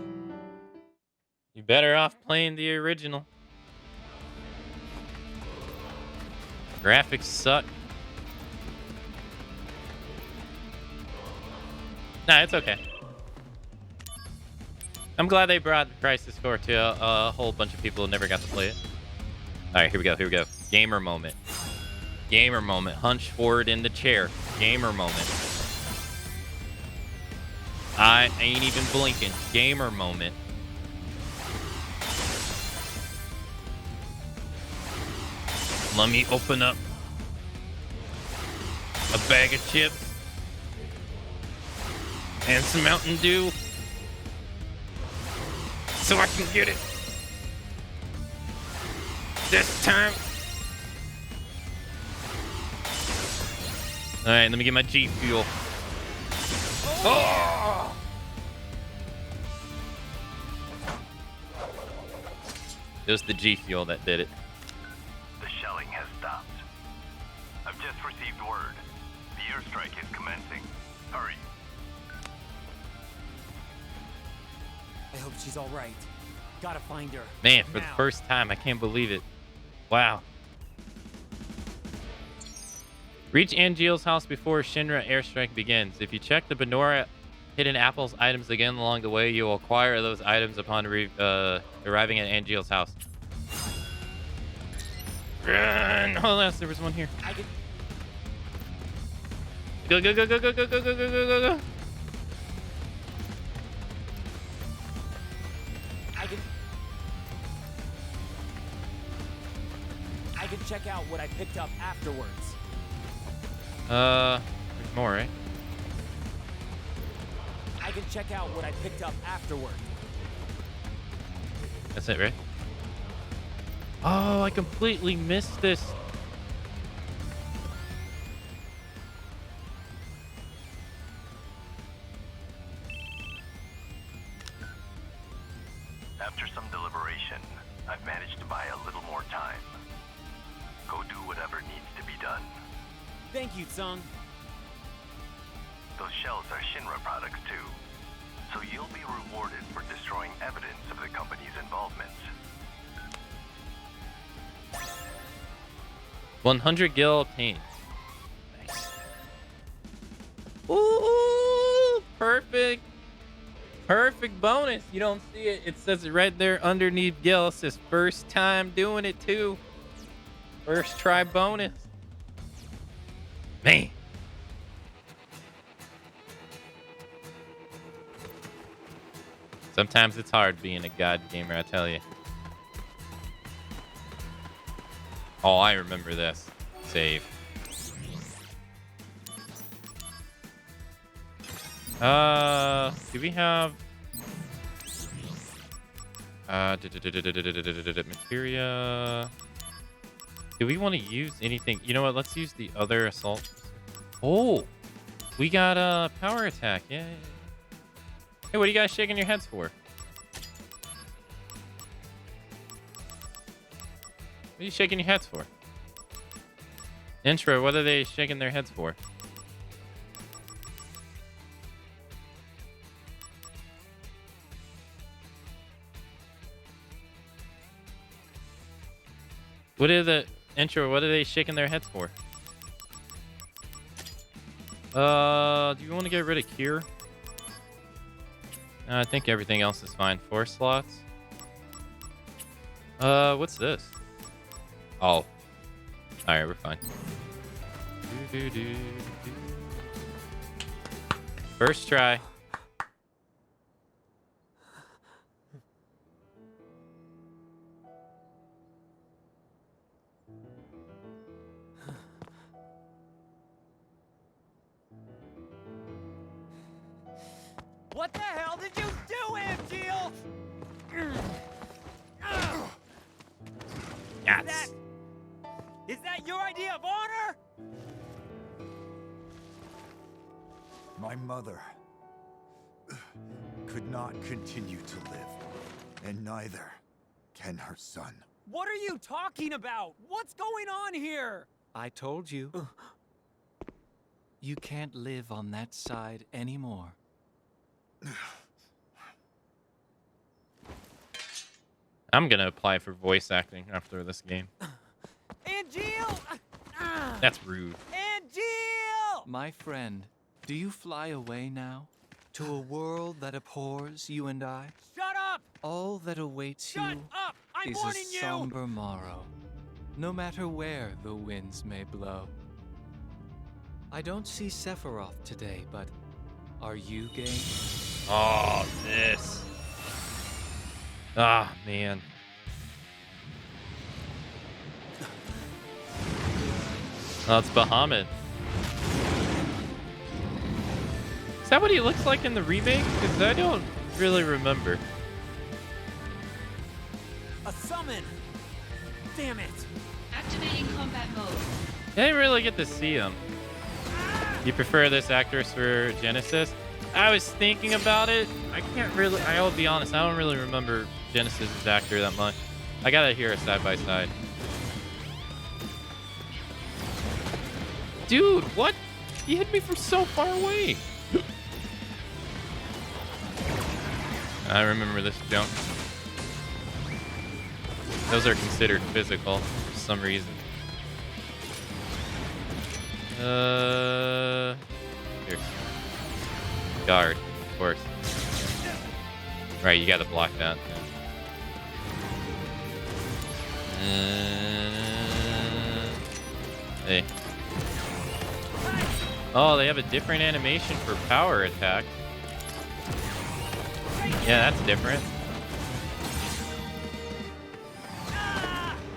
You're better off playing the original. Graphics suck. Nah, it's okay. I'm glad they brought Crisis Core to a whole bunch of people who never got to play it. Alright, here we go. Gamer moment. Hunch forward in the chair. Gamer moment. I ain't even blinking. Gamer moment. Let me open up a bag of chips and some Mountain Dew so I can get it this time. All right, let me get my G Fuel. Oh! It was the G Fuel that did it. The shelling has stopped. I've just received word. The airstrike is commencing. Hurry. I hope she's all right. Gotta find her. Man, for now. the first time, I can't believe it. Wow. Reach Angeal's house before Shinra airstrike begins. If you check the Benora hidden apples items again along the way, you will acquire those items upon arriving at Angeal's house. Run! Hold on, there was one here. Go. check out what I picked up afterwards. There's more, right? I can check out what I picked up afterward. That's it, right? Oh, I completely missed this. After some deliberation, I've managed to buy a little more time. Go do whatever needs to be done. Thank you, Tsung. Those shells are Shinra products too, so you'll be rewarded for destroying evidence of the company's involvement. 100 gil obtained. Nice. Ooh, perfect. Perfect bonus. You don't see it. It says it right there underneath Gil. It says first time doing it too. First try bonus. Man. Sometimes it's hard being a god gamer, I tell you. Oh, I remember this. Save. Do we have materia? Do we want to use anything? You know what? Let's use the other assault. Oh, we got a power attack. Yay. Hey, what are you guys shaking your heads for? What are you shaking your heads for? Intro, what are they shaking their heads for? What are the intro? What are they shaking their heads for? Do you want to get rid of cure? I think everything else is fine. 4 slots. What's this? Oh. All right, we're fine. First try. What the hell did you do, Angeal? Yes. Is that your idea of honor? My mother could not continue to live, and neither can her son. What are you talking about? What's going on here? I told you. You can't live on that side anymore. I'm gonna apply for voice acting after this game. Angeal! That's rude. Angeal! My friend, do you fly away now? To a world that abhors you and I? Shut up! All that awaits Shut you up! I'm is warning a you! somber morrow, no matter where the winds may blow. I don't see Sephiroth today, but are you game? Oh, this. Ah, man. Oh, it's Bahamut. Is that what he looks like in the remake? Because I don't really remember. A summon! Damn it! Activating combat mode. I didn't really get to see him. You prefer this actress for Genesis? I was thinking about it. I can't really, I'll be honest, I don't really remember Genesis's actor that much. I gotta hear a side by side. Dude, what? He hit me from so far away. I remember this jump. Those are considered physical for some reason. Here. Guard, of course. Right, you gotta block that. Hey. Oh, they have a different animation for power attack. Yeah, that's different.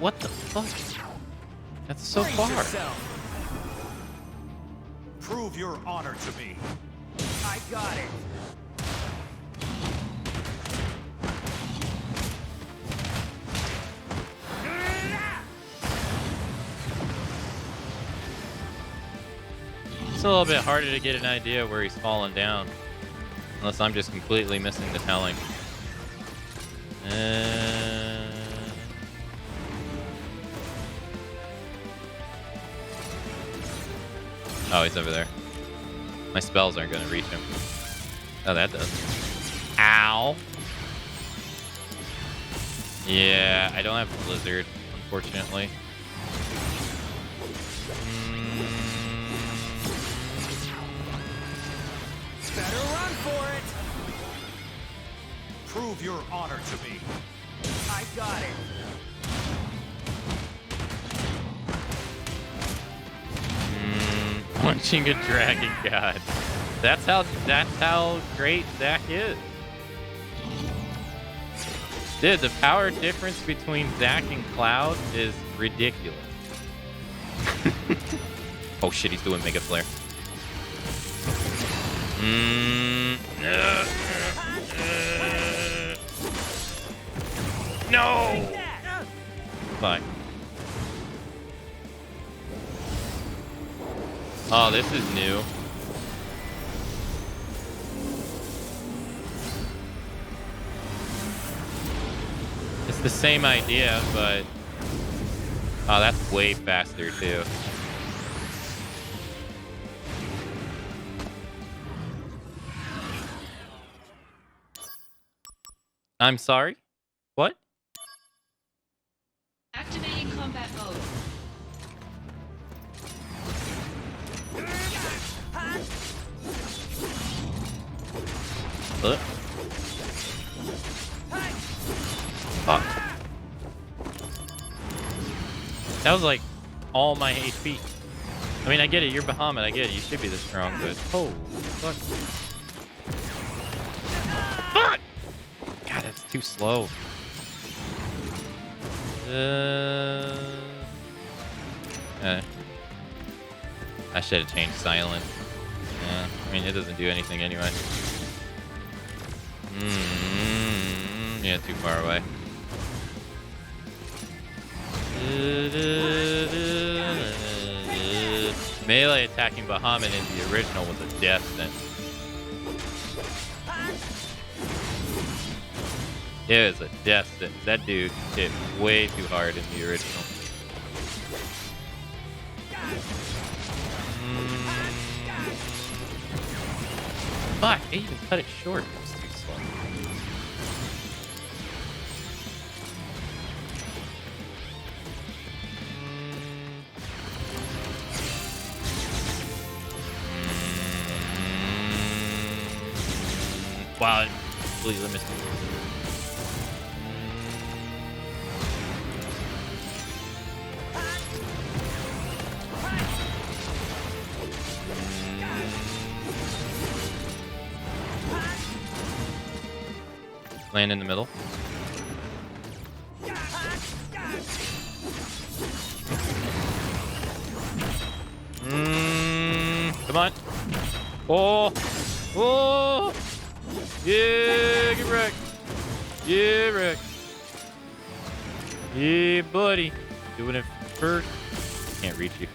What the fuck? That's so far. Prove your honor to me. I got it. It's a little bit harder to get an idea where he's falling down. Unless I'm just completely missing the telling. Oh, he's over there. My spells aren't going to reach him. Oh, that does. Ow. Yeah, I don't have Blizzard, unfortunately. Better run for it. Prove your honor to me. I got it. Punching a dragon god. That's how great Zack is. Dude, the power difference between Zack and Cloud is ridiculous. Oh shit, he's doing Mega Flare. No! Fuck. Oh, this is new. It's the same idea, but... Oh, that's way faster, too. I'm sorry? What? Activating combat mode. What? Fuck. That was like all my HP. I mean, I get it. You're Bahamut. I get it. You should be this strong, but oh, fuck. Fuck! God, that's too slow. I should have changed silent. Yeah, I mean, it doesn't do anything anyway. Yeah, too far away. Melee attacking Bahamut in the original was a death sentence. It was a death sentence. That dude hit way too hard in the original. Fuck, they even cut it short. It was too slow. Wow, please let me see. Land in the middle. Come on. Oh. Oh. Yeah, get wrecked. Yeah, wrecked. Yeah, buddy. Doing it first. Can't reach you.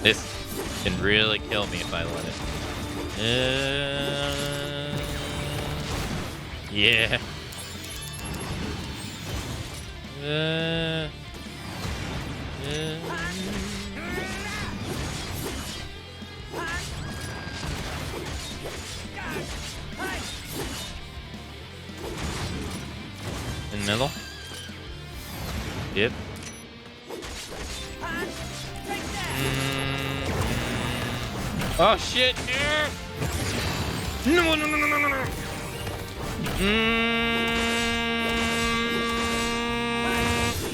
This can really kill me if I let it. Yeah. In the middle. Yep. Oh shit! No, no, no, no, no, no, no.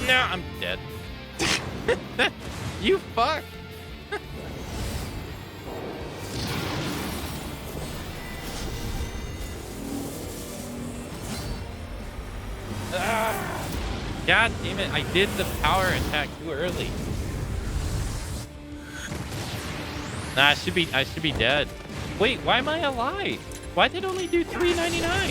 No, I'm dead. You fuck. God damn it! I did the power attack too early. Nah, I should be dead. Wait, why am I alive? Why did it only do 399?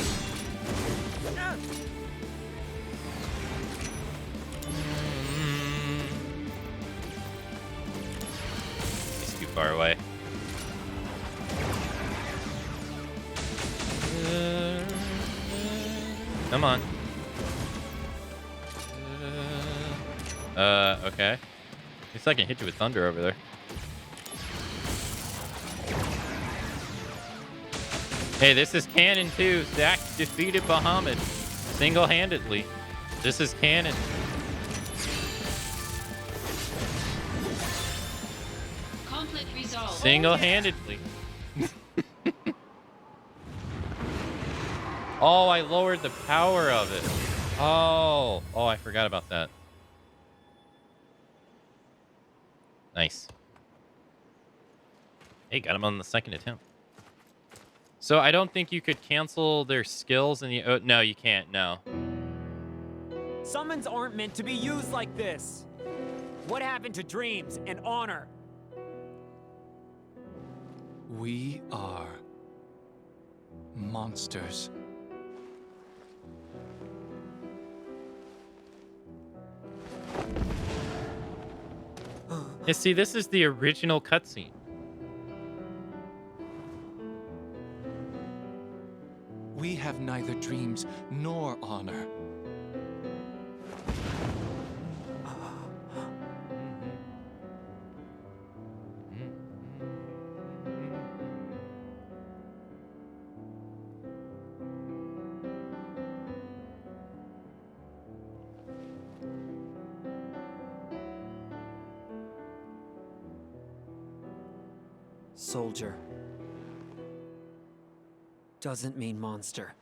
He's too far away. Come on. Okay. At least I can hit you with thunder over there. Hey, this is canon too. Zack defeated Bahamut single-handedly. This is canon. Conflict resolved. Single-handedly. Oh, I lowered the power of it. Oh, I forgot about that. Nice. Hey, got him on the second attempt. So I don't think you could cancel their skills in the... Oh, no, you can't. No. Summons aren't meant to be used like this. What happened to dreams and honor? We are monsters. Yeah, see, this is the original cutscene. We have neither dreams nor honor. Soldier doesn't mean monster.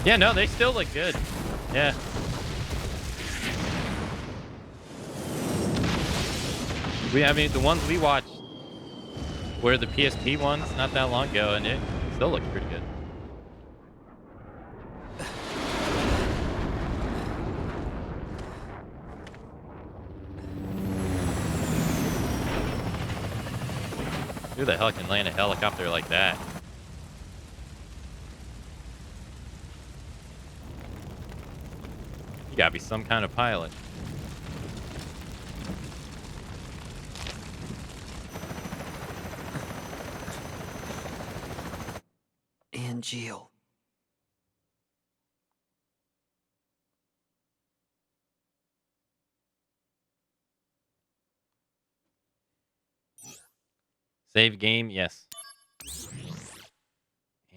Yeah, no, they still look good. Yeah. I mean, the ones we watched were the PSP ones not that long ago, and it still looks pretty good. Who the hell can land a helicopter like that? You gotta be some kind of pilot. Angeal. Save game, yes.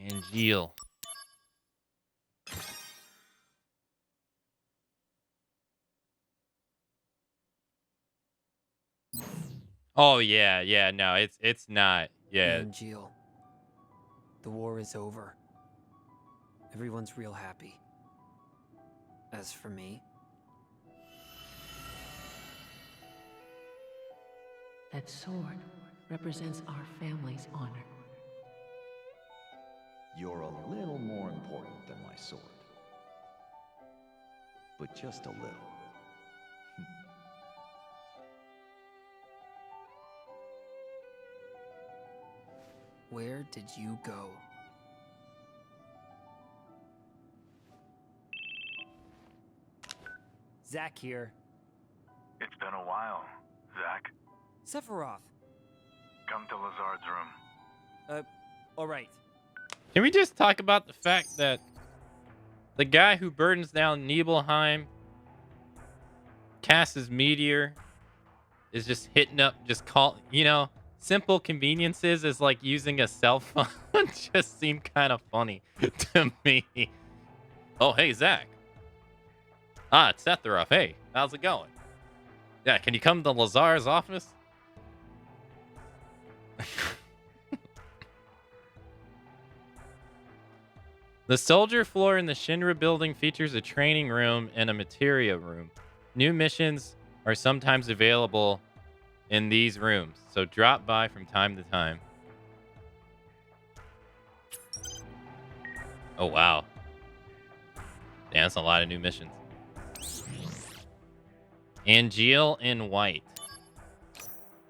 Angeal. Oh yeah, no, it's not. Yeah. Angeal. The war is over. Everyone's real happy. As for me, that sword represents our family's honor. You're a little more important than my sword. But just a little. where did you go? Zack here. It's been a while, Zack. Sephiroth. Come to Lazard's room. Alright. Can we just talk about the fact that the guy who burdens down Nibelheim, Cass's meteor, is just hitting up, simple conveniences is like using a cell phone just seem kind of funny to me. Oh, hey, Zack. Ah, it's Sephiroth. Hey, how's it going? Yeah, can you come to Lazar's office? The soldier floor in the Shinra building features a training room and a materia room. New missions are sometimes available in these rooms, so drop by from time to time. Oh, wow. Damn, that's a lot of new missions. Angeal in white.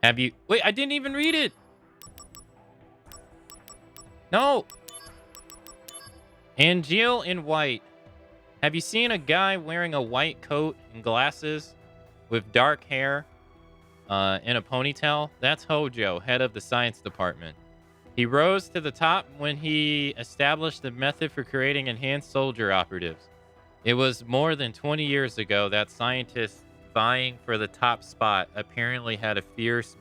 Have you... Wait, I didn't even read it. No. Angeal in white. Have you seen a guy wearing a white coat and glasses with dark hair and a ponytail? That's Hojo, head of the science department. He rose to the top when he established the method for creating enhanced soldier operatives. It was more than 20 years ago that scientists vying for the top spot apparently had a fierce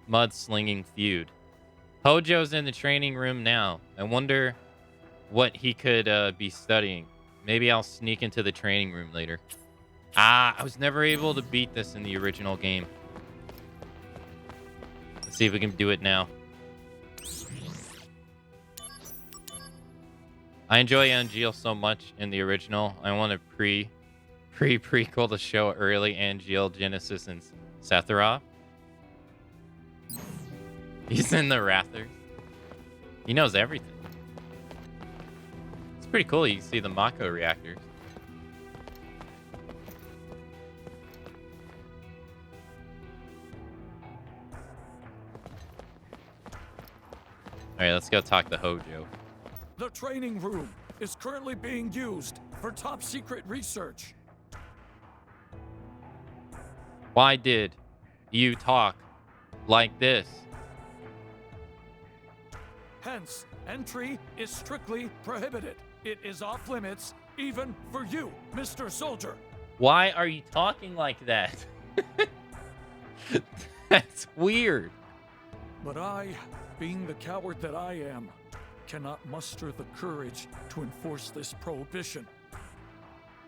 mud-slinging feud. Hojo's in the training room now. I wonder what he could be studying. Maybe I'll sneak into the training room later. I was never able to beat this in the original game. Let's see if we can do it now. I enjoy Angeal so much in the original. I want to prequel to show early Angeal, Genesis, and Sephiroth. He's in the rafters. He knows everything. It's pretty cool. You can see the Mako reactors. All right, let's go talk to Hojo. The training room is currently being used for top secret research. Why did you talk like this? Hence, entry is strictly prohibited. It is off limits, even for you, Mr. Soldier. Why are you talking like that? That's weird. But I, being the coward that I am, cannot muster the courage to enforce this prohibition.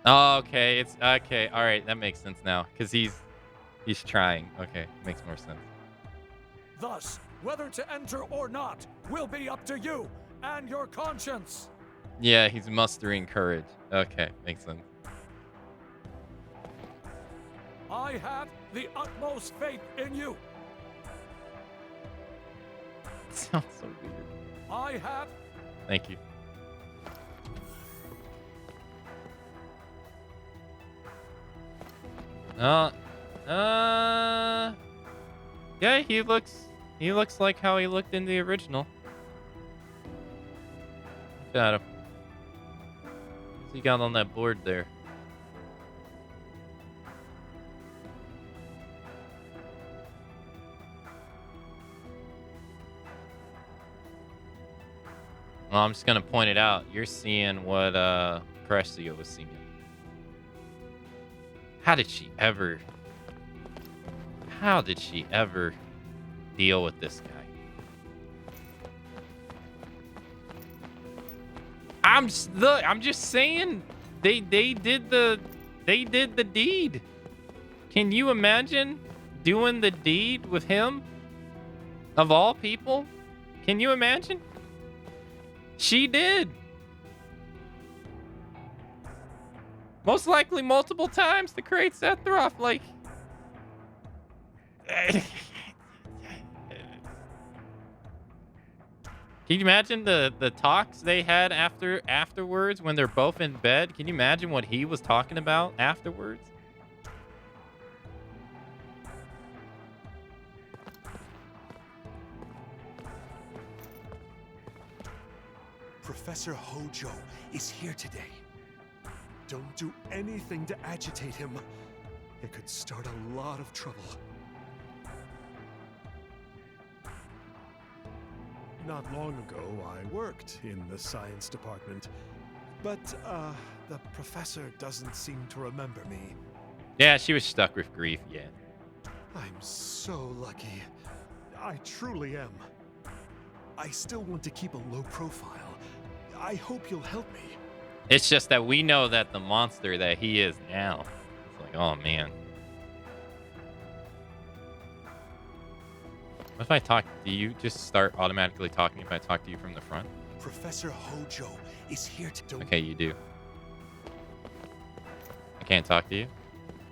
Oh, okay. It's okay. All right, that makes sense now because he's trying. Okay, makes more sense. Thus, whether to enter or not will be up to you and your conscience. Yeah, he's mustering courage. Okay, makes sense. I have the utmost faith in you. Sounds so weird. I have. Thank you. Yeah, he looks like how he looked in the original. Got him. What's he got on that board there? Well, I'm just gonna point it out. You're seeing what Crescio was seeing. How did she ever deal with this guy? I'm just saying they did the deed. Can you imagine doing the deed with him? Of all people? Can you imagine? She did. Most likely multiple times to create Sephiroth, like... Can you imagine the talks they had afterwards when they're both in bed? Can you imagine what he was talking about afterwards? Professor Hojo is here today. Don't do anything to agitate him. It could start a lot of trouble. Not long ago, I worked in the science department, but the professor doesn't seem to remember me. Yeah, she was stuck with grief, yeah. I'm so lucky. I truly am. I still want to keep a low profile. I hope you'll help me. It's just that we know that the monster that he is now. It's like, oh man. What if I talk? Do you just start automatically talking if I talk to you from the front? Professor Hojo is here to... Okay, you do. I can't talk to you?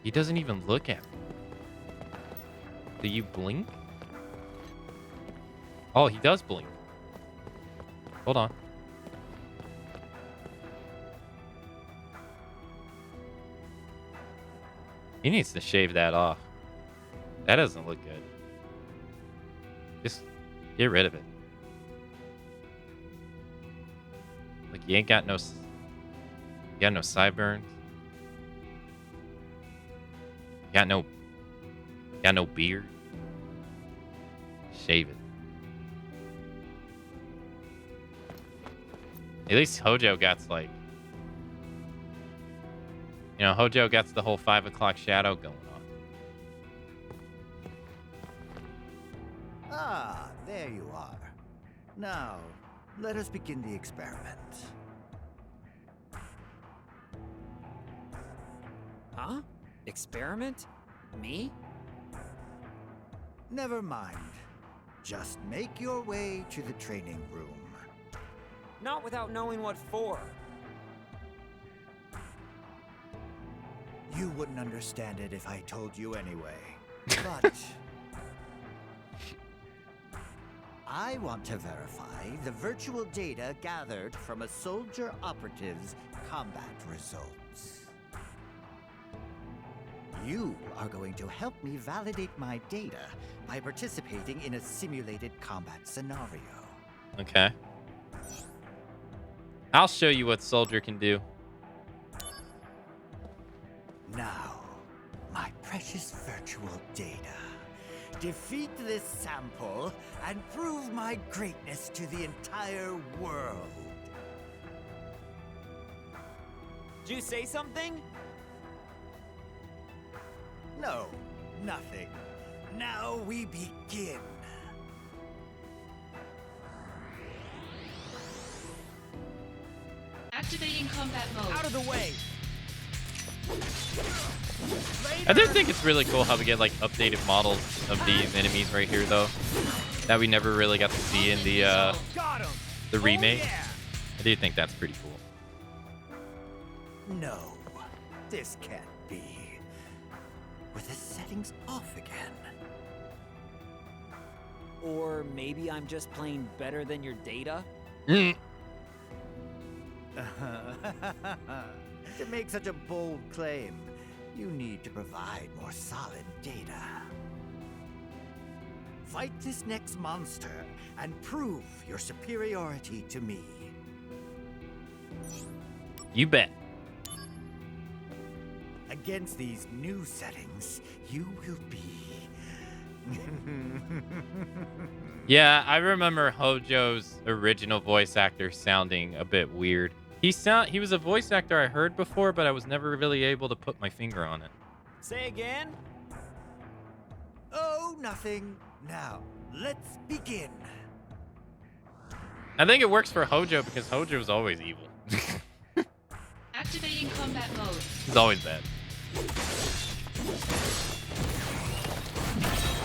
He doesn't even look at me. Do you blink? Oh, he does blink. Hold on. He needs to shave that off. That doesn't look good. Just get rid of it. Like you ain't got no sideburns. You got no beard. Shave it. At least Hojo got like, Hojo got the whole 5 o'clock shadow going on. Ah, there you are. Now, let us begin the experiment. Huh? Experiment? Me? Never mind. Just make your way to the training room. Not without knowing what for. You wouldn't understand it if I told you anyway. But I want to verify the virtual data gathered from a soldier operative's combat results. You are going to help me validate my data by participating in a simulated combat scenario. Okay. I'll show you what soldier can do. Now, my precious virtual data. Defeat this sample and prove my greatness to the entire world. Did you say something? No, nothing. Now we begin. Activating combat mode. Out of the way. I do think it's really cool how we get like updated models of these enemies right here, though, that we never really got to see in the remake. I do think that's pretty cool. No, this can't be. With the settings off again. Or maybe I'm just playing better than your data? To make such a bold claim, you need to provide more solid data. Fight this next monster and prove your superiority to me. You bet. Against these new settings, you will be... Yeah, I remember Hojo's original voice actor sounding a bit weird. He was a voice actor I heard before, but I was never really able to put my finger on it. Say again? Oh, nothing. Now, let's begin. I think it works for Hojo because Hojo is always evil. Activating combat mode. He's always bad.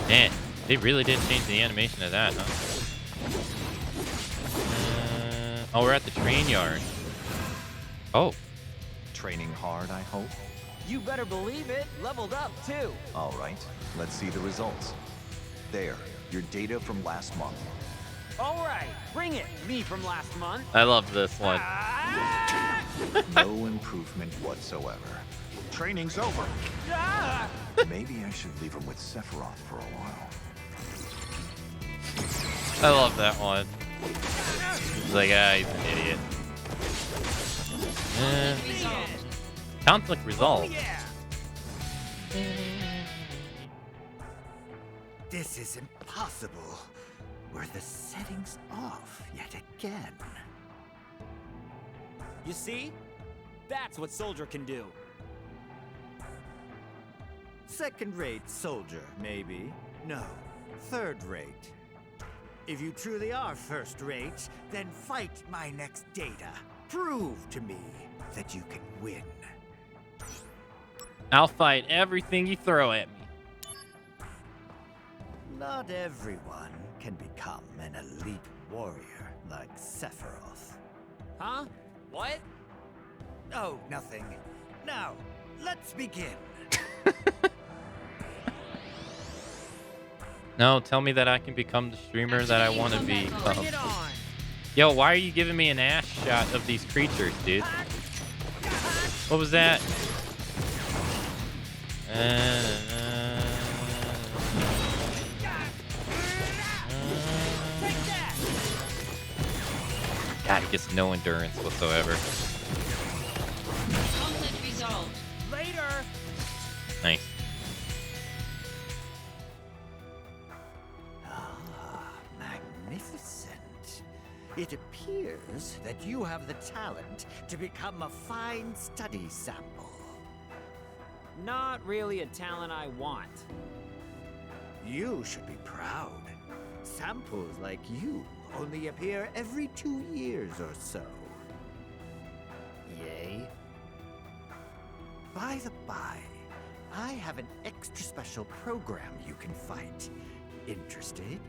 Man, they really did change the animation of that, huh? Oh, we're at the train yard. Oh. Training hard, I hope? You better believe it. Leveled up, too. All right, let's see the results. There, your data from last month. All right, bring it. Me from last month. I love this one. No improvement whatsoever. Training's over. Maybe I should leave him with Sephiroth for a while. I love that one. He's like, he's an idiot. Conflict resolved. This is impossible. Were the settings off yet again? You see? That's what Soldier can do. Second-rate soldier, maybe. No, third-rate. If you truly are first-rate, then fight my next data. Prove to me that you can win. I'll fight everything you throw at me. Not everyone can become an elite warrior like Sephiroth. Huh? What? Oh, nothing. Now, let's begin. No, tell me that I can become the streamer that I want to be. Yo, why are you giving me an ass shot of these creatures, dude? What was that? God, he gets no endurance whatsoever. Conflict resolved. Later. Nice. Magnificent. It appears that you have the talent to become a fine study sample. Not really a talent I want. You should be proud. Samples like you only appear every 2 years or so. Yay? By the by, I have an extra special program you can fight. Interested?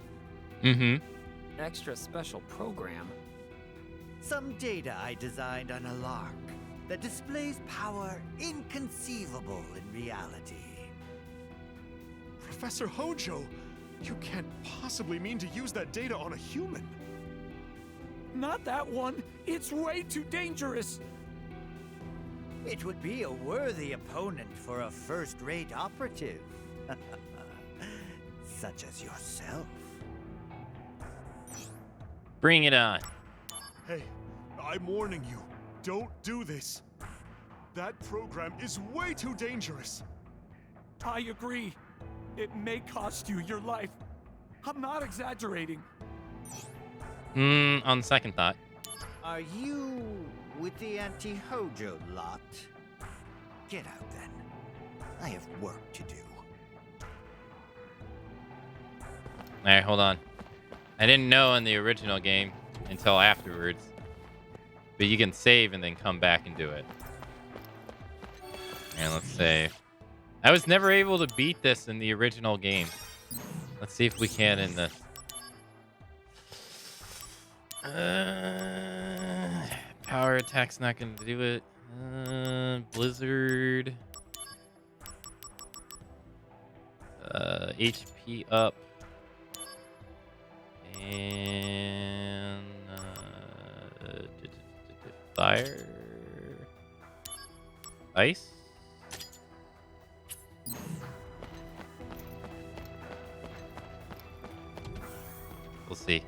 Mm-hmm. Extra special program? Some data I designed on a lark that displays power inconceivable in reality. Professor Hojo, you can't possibly mean to use that data on a human. Not that one. It's way too dangerous. It would be a worthy opponent for a first-rate operative. Such as yourself. Bring it on. Hey, I'm warning you. Don't do this. That program is way too dangerous. I agree. It may cost you your life. I'm not exaggerating. On second thought. Are you with the anti-Hojo lot? Get out then. I have work to do. Alright, hold on. I didn't know in the original game until afterwards. But you can save and then come back and do it. And let's save. I was never able to beat this in the original game. Let's see if we can in this. Power attack's not going to do it. Blizzard. HP up. And fire. Ice. We'll see.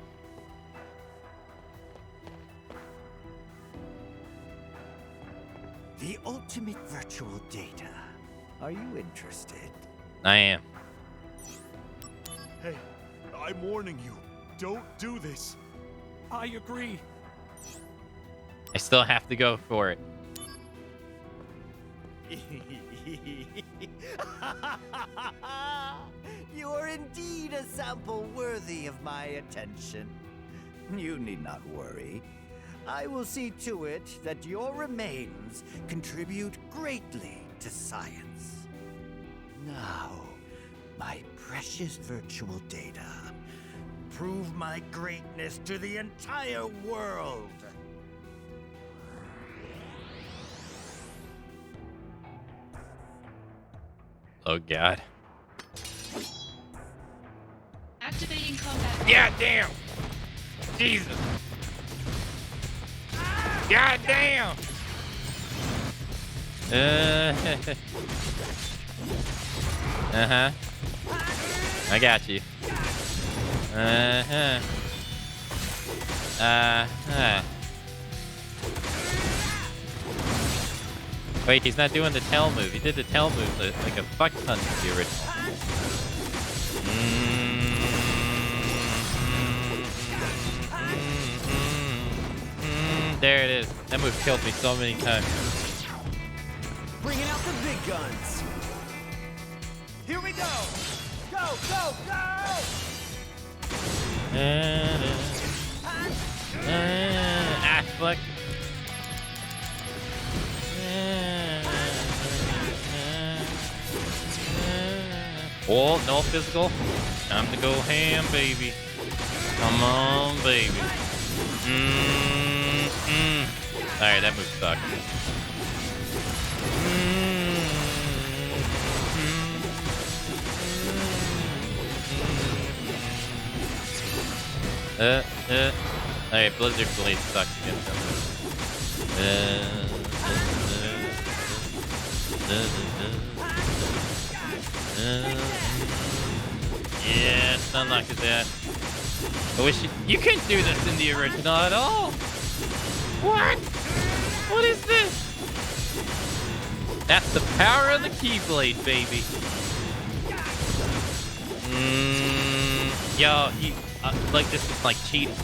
The ultimate virtual data. Are you interested? I am. Hey, I'm warning you. Don't do this. I agree. I still have to go for it. You are indeed a sample worthy of my attention. You need not worry. I will see to it that your remains contribute greatly to science. Now, my precious virtual data, prove my greatness to the entire world. Oh god. Activating combat. Yeah, damn. Jesus. God damn. Uh-huh. I got you. Uh-huh. Uh-huh. Wait, he's not doing the tail move. He did the tail move like a fuck ton in the original. There it is. That move killed me so many times. Bringing out the big guns. Here we go. Go, go, go! Ah, fuck. Oh, no physical. Time to go ham, baby. Come on, baby. Alright, that move sucked. Alright, Blizzard Blade sucks against him. Yeah, it's not like that. I wish you couldn't do this in the original at all. What? What is this? That's the power of the Keyblade, baby. Yo, like this is like cheating.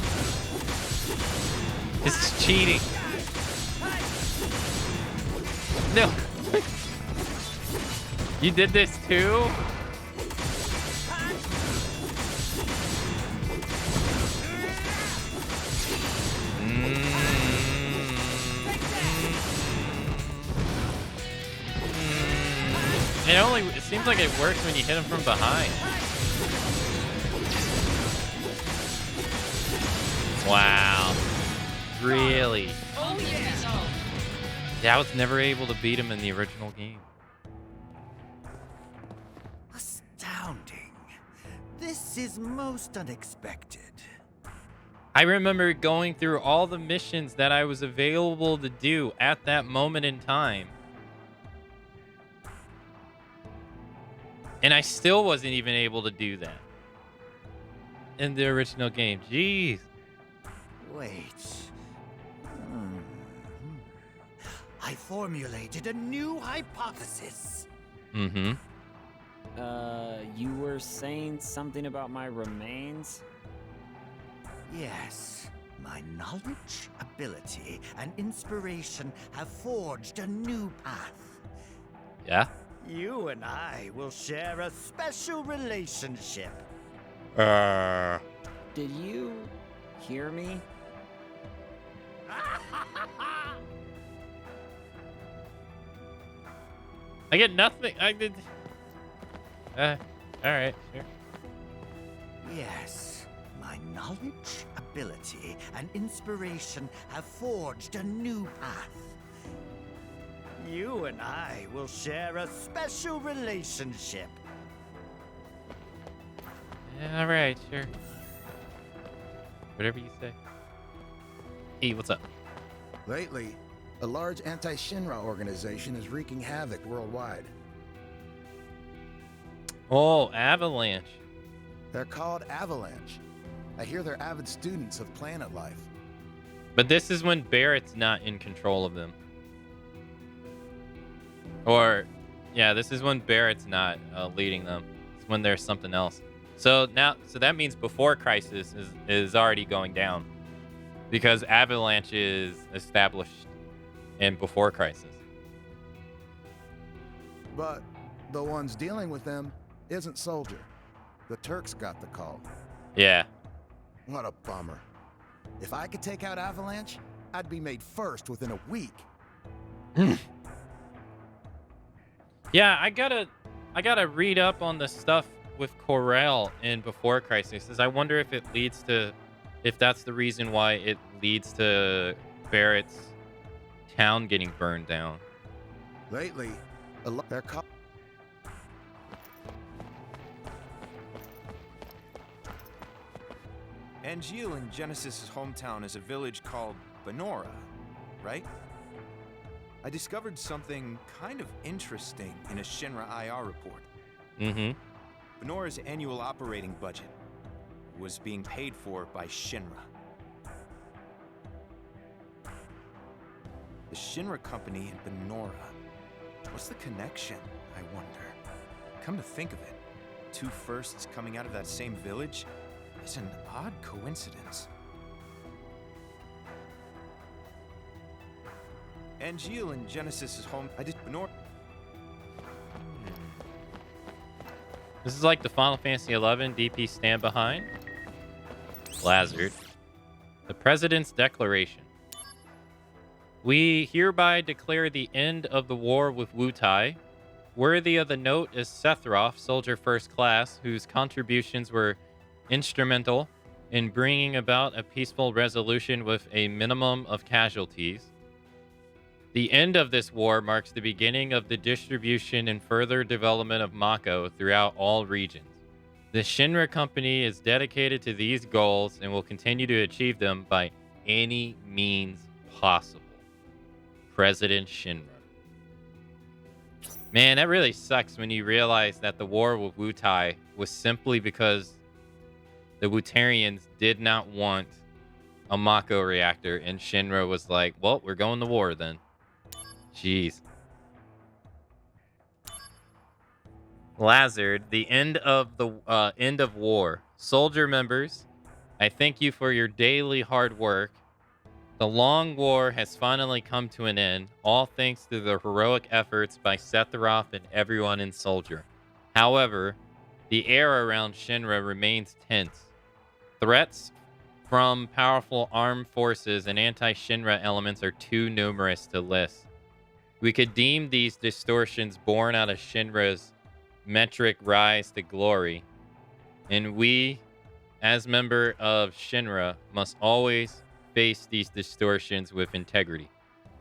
This is cheating. No. You did this too? It seems like it works when you hit him from behind. Wow. Really? Oh yeah. Yeah, I was never able to beat him in the original game. Astounding. This is most unexpected. I remember going through all the missions that I was available to do at that moment in time. And I still wasn't even able to do that in the original game. Jeez. Wait. I formulated a new hypothesis. Mm-hmm. You were saying something about my remains? Yes. My knowledge, ability, and inspiration have forged a new path. Yeah? You and I will share a special relationship. Did you hear me? I get nothing. I did. All right, sure. Yes. My knowledge, ability, and inspiration have forged a new path. You and I will share a special relationship. Yeah, all right, sure. Whatever you say. Hey, what's up? Lately, a large anti-Shinra organization is wreaking havoc worldwide. Oh, Avalanche. They're called Avalanche. I hear they're avid students of planet life. But this is when Barrett's not in control of them. Or, yeah, this is when Barrett's not leading them. It's when there's something else. So that means Before Crisis is already going down. Because Avalanche is established in Before Crisis. But the ones dealing with them isn't Soldier. The Turks got the call. Yeah. What a bummer. If I could take out Avalanche, I'd be made first within a week. Yeah, I gotta read up on the stuff with Corel in Before Crisis. I wonder if it leads to, if that's the reason why it leads to Barrett's town getting burned down. Lately, they're called. Angeal in Genesis' hometown is a village called Benora, right? I discovered something kind of interesting in a Shinra IR report. Mm-hmm. Benora's annual operating budget was being paid for by Shinra. The Shinra company in Benora. What's the connection, I wonder? Come to think of it, two firsts coming out of that same village is an odd coincidence. Angeal in Genesis' home. I did Benora. This is like the Final Fantasy XI DP Stand Behind. Lazard. The President's Declaration. We hereby declare the end of the war with Wutai. Worthy of the note is Sephiroth, Soldier First Class, whose contributions were instrumental in bringing about a peaceful resolution with a minimum of casualties. The end of this war marks the beginning of the distribution and further development of Mako throughout all regions. The Shinra Company is dedicated to these goals and will continue to achieve them by any means possible. President Shinra. Man, that really sucks when you realize that the war with Wutai was simply because the Wutarians did not want a Mako reactor, and Shinra was like, well, we're going to war then. Jeez. Lazard, the end of war. Soldier members, I thank you for your daily hard work. The long war has finally come to an end, all thanks to the heroic efforts by Sephiroth and everyone in Soldier. However, the air around Shinra remains tense. Threats from powerful armed forces and anti-Shinra elements are too numerous to list. We could deem these distortions born out of Shinra's metric rise to glory, and we, as member of Shinra, must always face these distortions with integrity.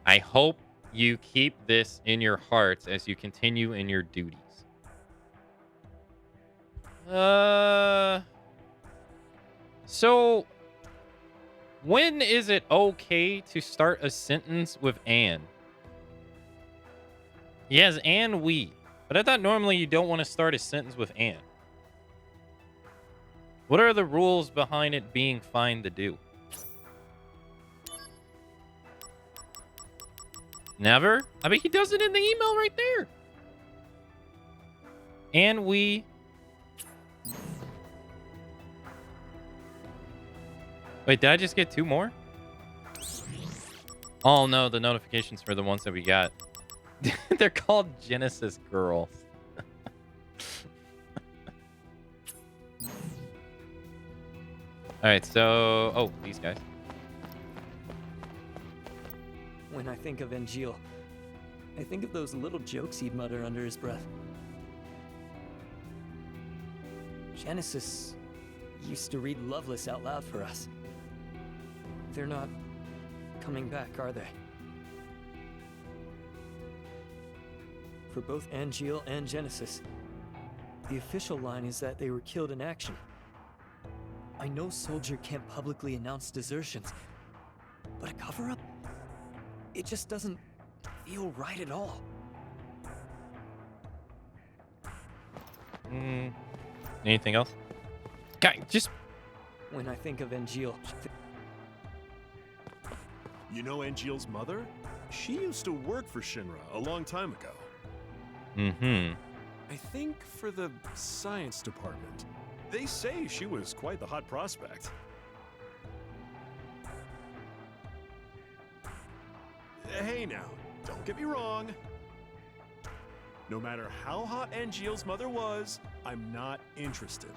I hope you keep this in your hearts as you continue in your duties. So when is it okay to start a sentence with Anne? He has Anne we, but I thought normally you don't want to start a sentence with Anne. What are the rules behind it being fine to do? Never? I mean, he does it in the email right there. And we... Wait, did I just get 2 more? Oh no, the notifications for the ones that we got. They're called Genesis Girls. Alright, so... Oh, these guys. When I think of Angeal, I think of those little jokes he'd mutter under his breath. Genesis used to read Loveless out loud for us. They're not coming back, are they? For both Angeal and Genesis, the official line is that they were killed in action. I know Soldier can't publicly announce desertions, but a cover-up? It just doesn't feel right at all. Anything else? Guy, just... When I think of Angeal... You know Angeal's mother? She used to work for Shinra a long time ago. Mm-hmm. I think for the science department. They say she was quite the hot prospect. Hey now, don't get me wrong. No matter how hot Angeal's mother was, I'm not interested.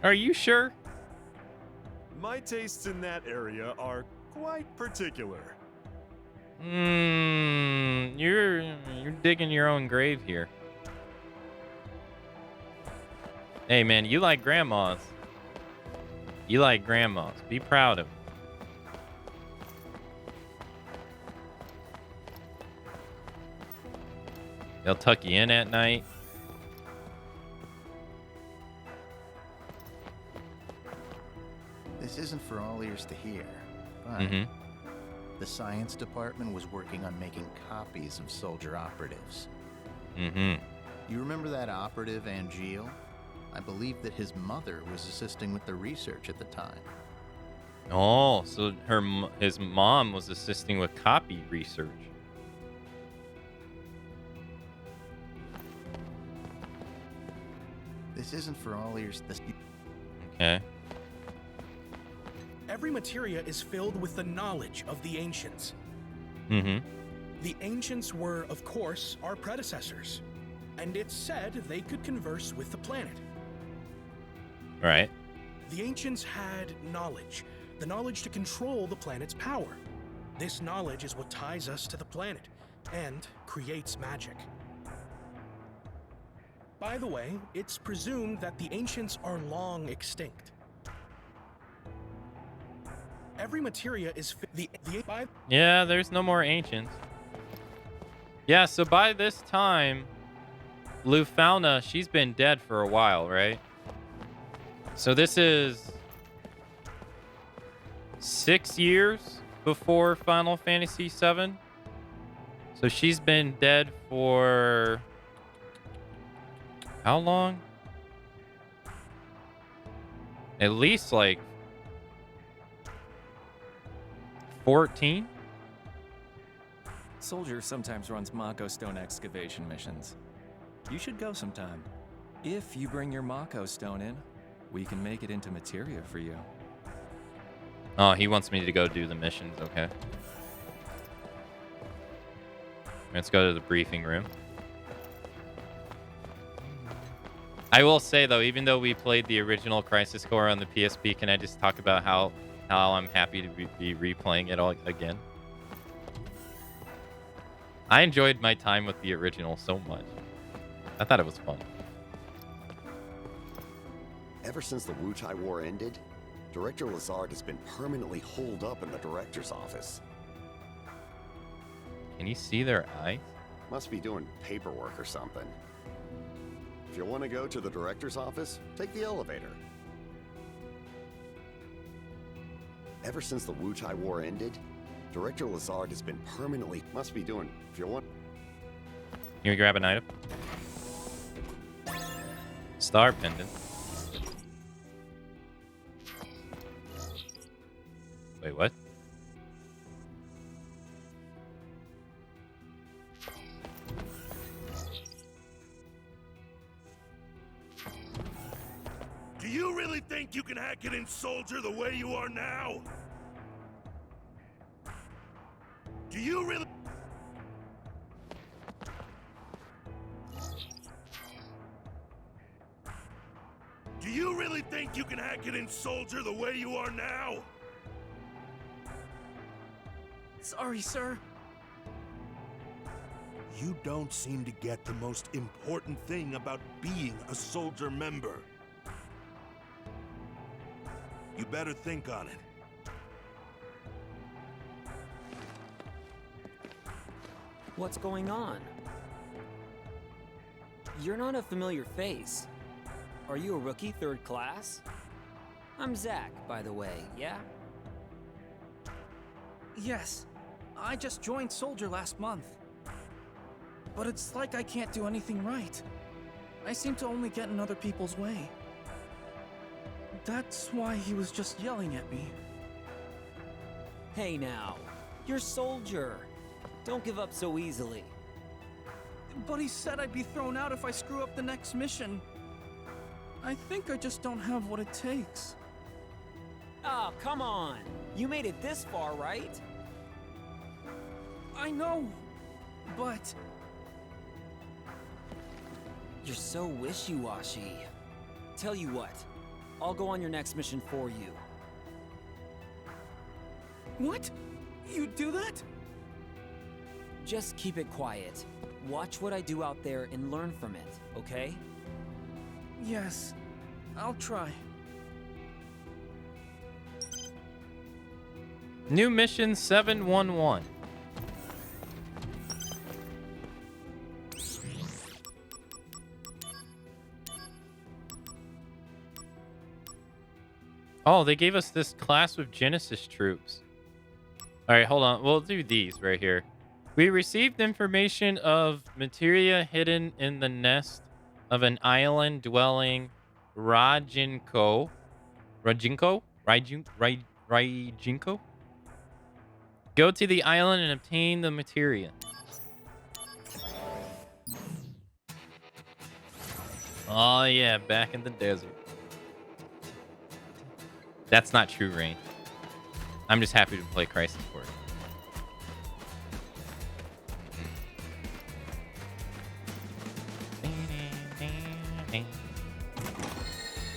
Are you sure? My tastes in that area are quite particular. You're digging your own grave here. Hey man, you like grandmas. You like grandmas. Be proud of them. They'll tuck you in at night. This isn't for all ears to hear, but the science department was working on making copies of soldier operatives. You remember that operative, Angeal? I believe that his mother was assisting with the research at the time. Oh, so his mom was assisting with copy research. This isn't for all ears. Okay. Every materia is filled with the knowledge of the ancients. The ancients were, of course, our predecessors, and it's said they could converse with the planet. Right. The ancients had knowledge, the knowledge to control the planet's power. This knowledge is what ties us to the planet and creates magic. By the way, it's presumed that the ancients are long extinct. Every materia is Yeah, there's no more ancients. Yeah, so by this time, Lufauna, she's been dead for a while, right? So this is 6 years before Final Fantasy VII. So she's been dead for How long? At least like 14? Soldier sometimes runs Mako Stone excavation missions. You should go sometime. If you bring your Mako Stone in, we can make it into materia for you. Oh, he wants me to go do the missions. Okay. Let's go to the briefing room. I will say, though, even though we played the original Crisis Core on the PSP, can I just talk about how I'm happy to be replaying it all again? I enjoyed my time with the original so much. I thought it was fun. Ever since the Wutai War ended, Director Lazard has been permanently holed up in the director's office. Can you see their eyes? Must be doing paperwork or something. If you want to go to the director's office, take the elevator. Ever since the Wutai War ended, Director Lazard has been permanently... Must be doing... If you want... Can we grab an item? Star pendant. Wait, what? Do you really think you can hack it in Soldier the way you are now? Do you really... Do you really think you can hack it in Soldier the way you are now? Sorry, sir. You don't seem to get the most important thing about being a Soldier member. You better think on it. What's going on? You're not a familiar face. Are you a rookie 3rd class? I'm Zach, by the way, yeah? Yes. I just joined Soldier last month. But it's like I can't do anything right. I seem to only get in other people's way. That's why he was just yelling at me. Hey now, you're Soldier. Don't give up so easily. But he said I'd be thrown out if I screw up the next mission. I think I just don't have what it takes. Oh, come on. You made it this far, right? I know, but... You're so wishy-washy. Tell you what, I'll go on your next mission for you. What? You do that? Just keep it quiet. Watch what I do out there and learn from it, okay? Yes, I'll try. New mission 711. Oh, they gave us this class with Genesis troops. All right, hold on. We'll do these right here. We received information of materia hidden in the nest of an island-dwelling Rajinko. Go to the island and obtain the materia. Oh yeah, back in the desert. That's not true, Rain. I'm just happy to play Crisis Core.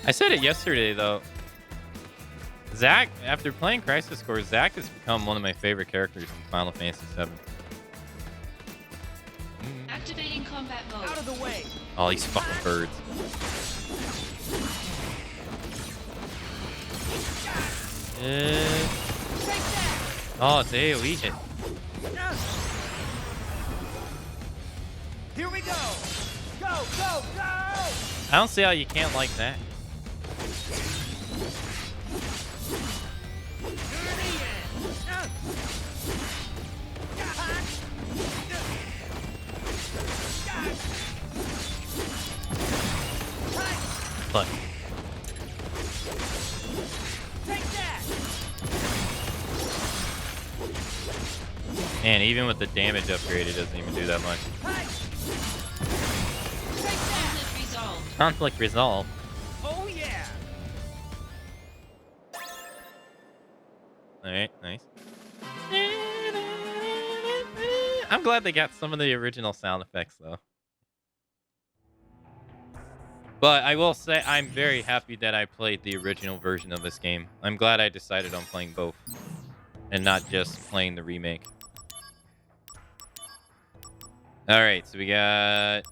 I said it yesterday, though. Zach, after playing Crisis Core, Zach has become one of my favorite characters in Final Fantasy VII. Activating combat mode. Out of the way. All these fucking birds. Oh, it's AoE hit. Here we go. Go, go, go. I don't see how you can't like that. Man, even with the damage upgrade, it doesn't even do that much. Conflict resolved. Conflict resolved. Oh yeah. All right, nice. I'm glad they got some of the original sound effects though. But I will say I'm very happy that I played the original version of this game. I'm glad I decided on playing both and not just playing the remake. All right, so we got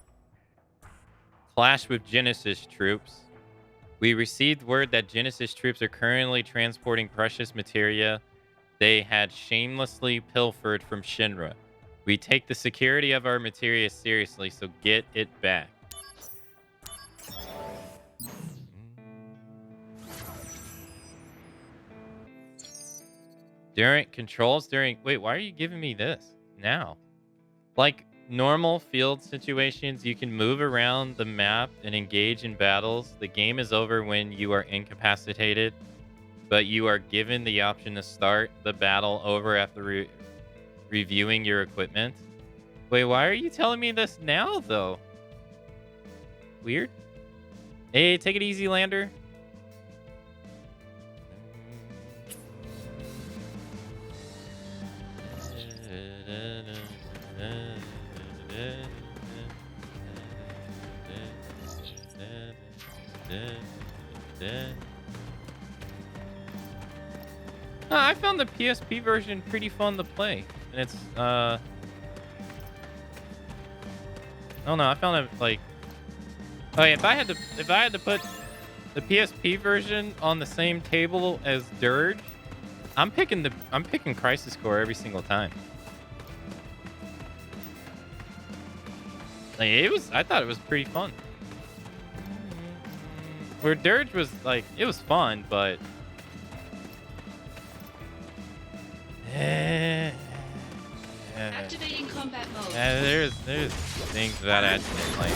clash with Genesis troops. We received word that Genesis troops are currently transporting precious materia they had shamelessly pilfered from Shinra. We take the security of our materia seriously, so get it back. Wait, why are you giving me this now? Like normal field situations, you can move around the map and engage in battles. The game is over when you are incapacitated, but you are given the option to start the battle over after reviewing your equipment. Wait, why are you telling me this now, though? Weird. Hey, take it easy, Lander. I found the PSP version pretty fun to play, and it's I don't know. I found it like, oh yeah, if I had to put the PSP version on the same table as Dirge, I'm picking Crisis Core every single time. Like I thought it was pretty fun. Where Dirge was like, it was fun, but Activating combat mode. there's things that I didn't like.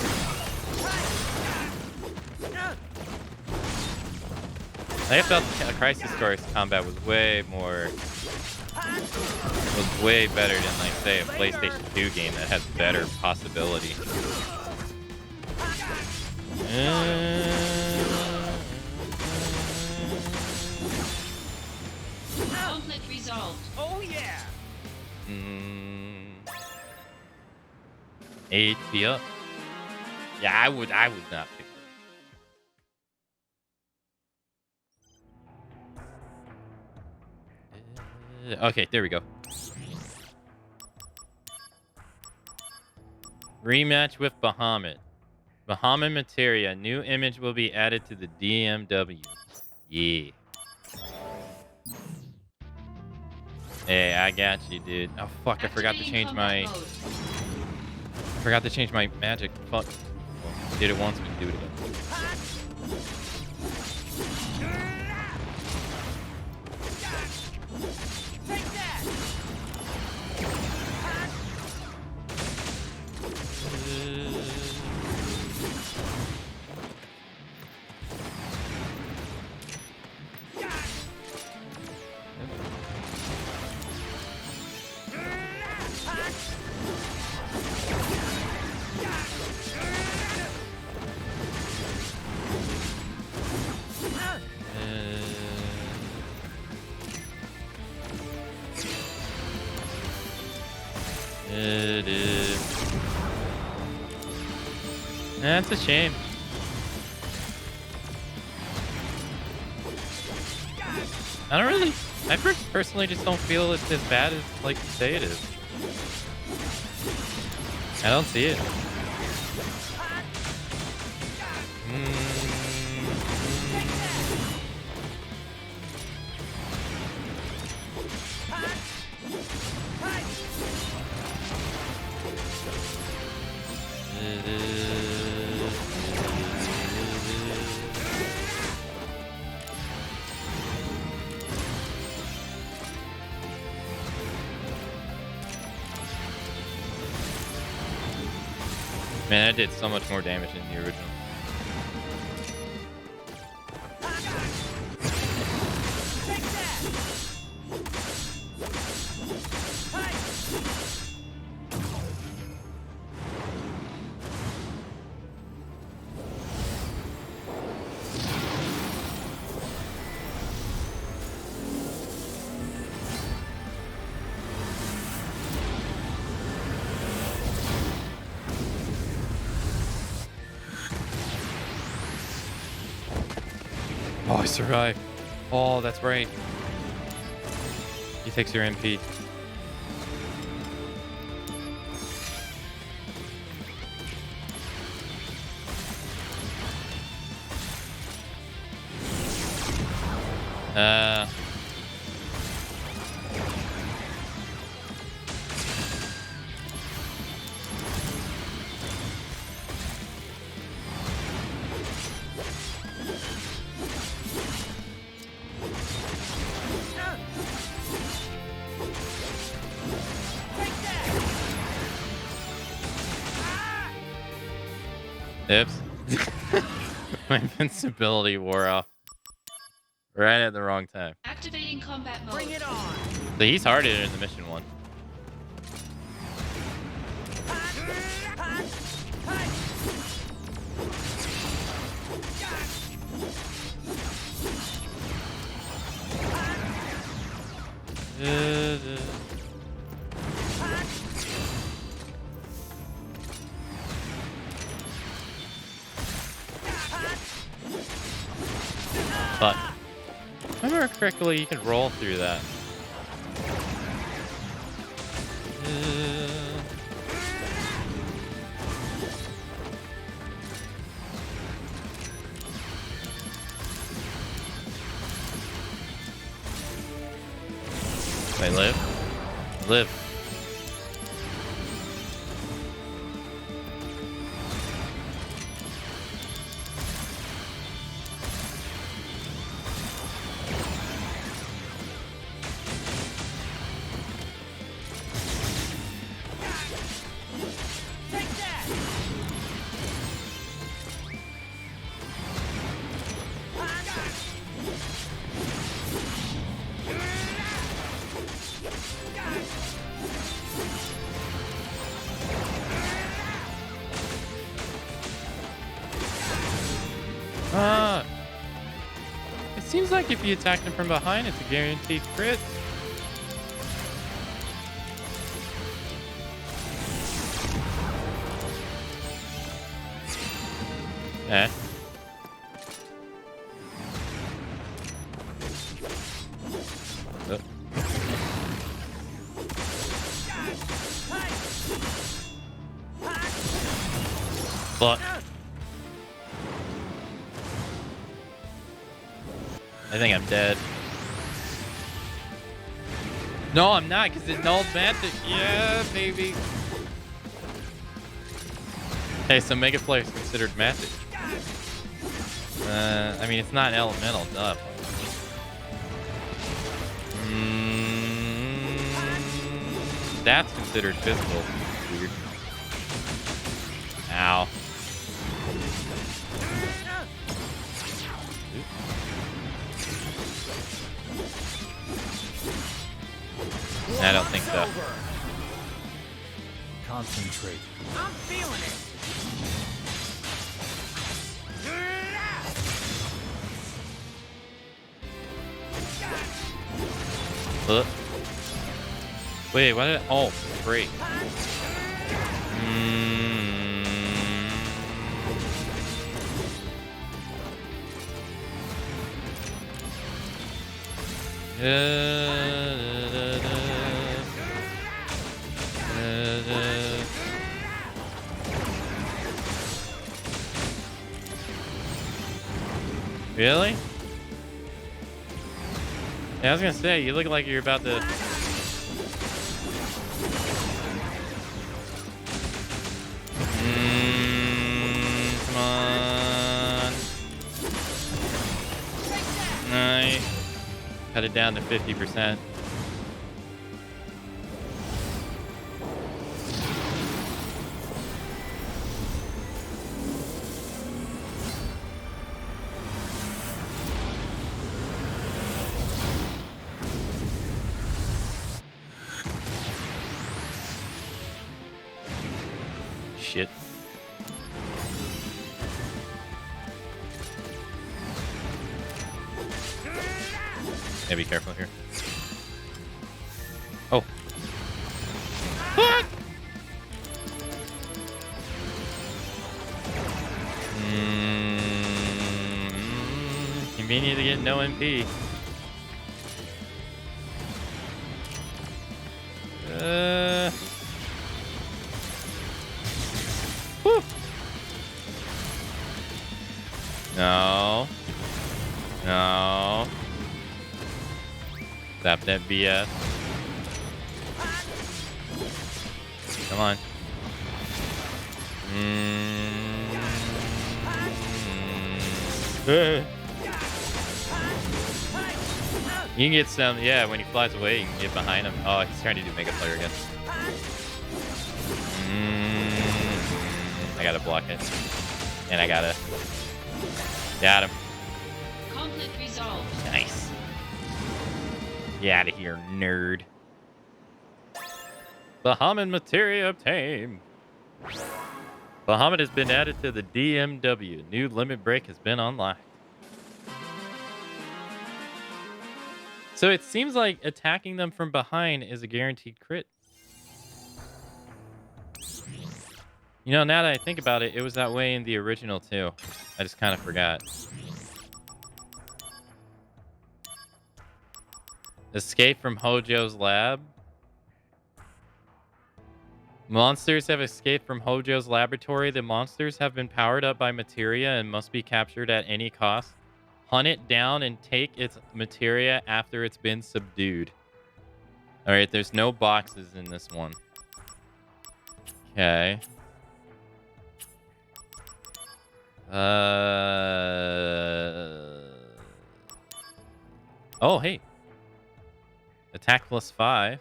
I felt Crisis Core's combat was way better than, like, say, a PlayStation 2 game that has better possibility. Conflict resolved. Oh yeah. HP up. Yeah, I would not pick it. Okay, there we go. Rematch with Bahamut. Bahamut materia. New image will be added to the DMW. Yeah. Hey, I got you, dude. Oh fuck! I forgot to change my magic. Fuck. Well, did it once, we can do it again. It is. That's a shame. I personally just don't feel it's as bad as, like, you say it is. I don't see it. Man, that did so much more damage than the original. Oh, I survived. Oh, that's right. He takes your MP. Oops. My invincibility wore off right at the wrong time. Activating combat mode. Bring it on. So he's harder in the mission one. But if I remember correctly, you can roll through that. Wait, live? Live. It seems like if you attack them from behind, it's a guaranteed crit. Eh. But I think I'm dead. No, I'm not, because it nulled magic. Yeah, baby. Hey, so Mega Flare is considered magic. I mean, it's not elemental, duh. That's considered physical. Weird. Ow. I don't think so. Concentrate. I'm feeling it. Wait, what did oh, great. Really? Yeah, I was gonna say, you look like you're about to... come on. Nice. Cut it down to 50%. Shit. Yeah, be careful here. Oh. What? Convenient. need to get no MP. Whew. No. No. Stop that BS. Come on. You can get some, yeah, when he flies away, you can get behind him. Oh, he's trying to do Mega Player again. I gotta block it. And I gotta... Got him. Conflict resolved. Nice. Get out of here, nerd. Bahamut materia obtained. Bahamut has been added to the DMW. New limit break has been unlocked. So it seems like attacking them from behind is a guaranteed crit. You know, now that I think about it, it was that way in the original too. I just kind of forgot. Escape from Hojo's lab. Monsters have escaped from Hojo's laboratory. The monsters have been powered up by materia and must be captured at any cost. Hunt it down and take its materia after it's been subdued. All right, there's no boxes in this one. Okay. Oh, hey. Attack +5.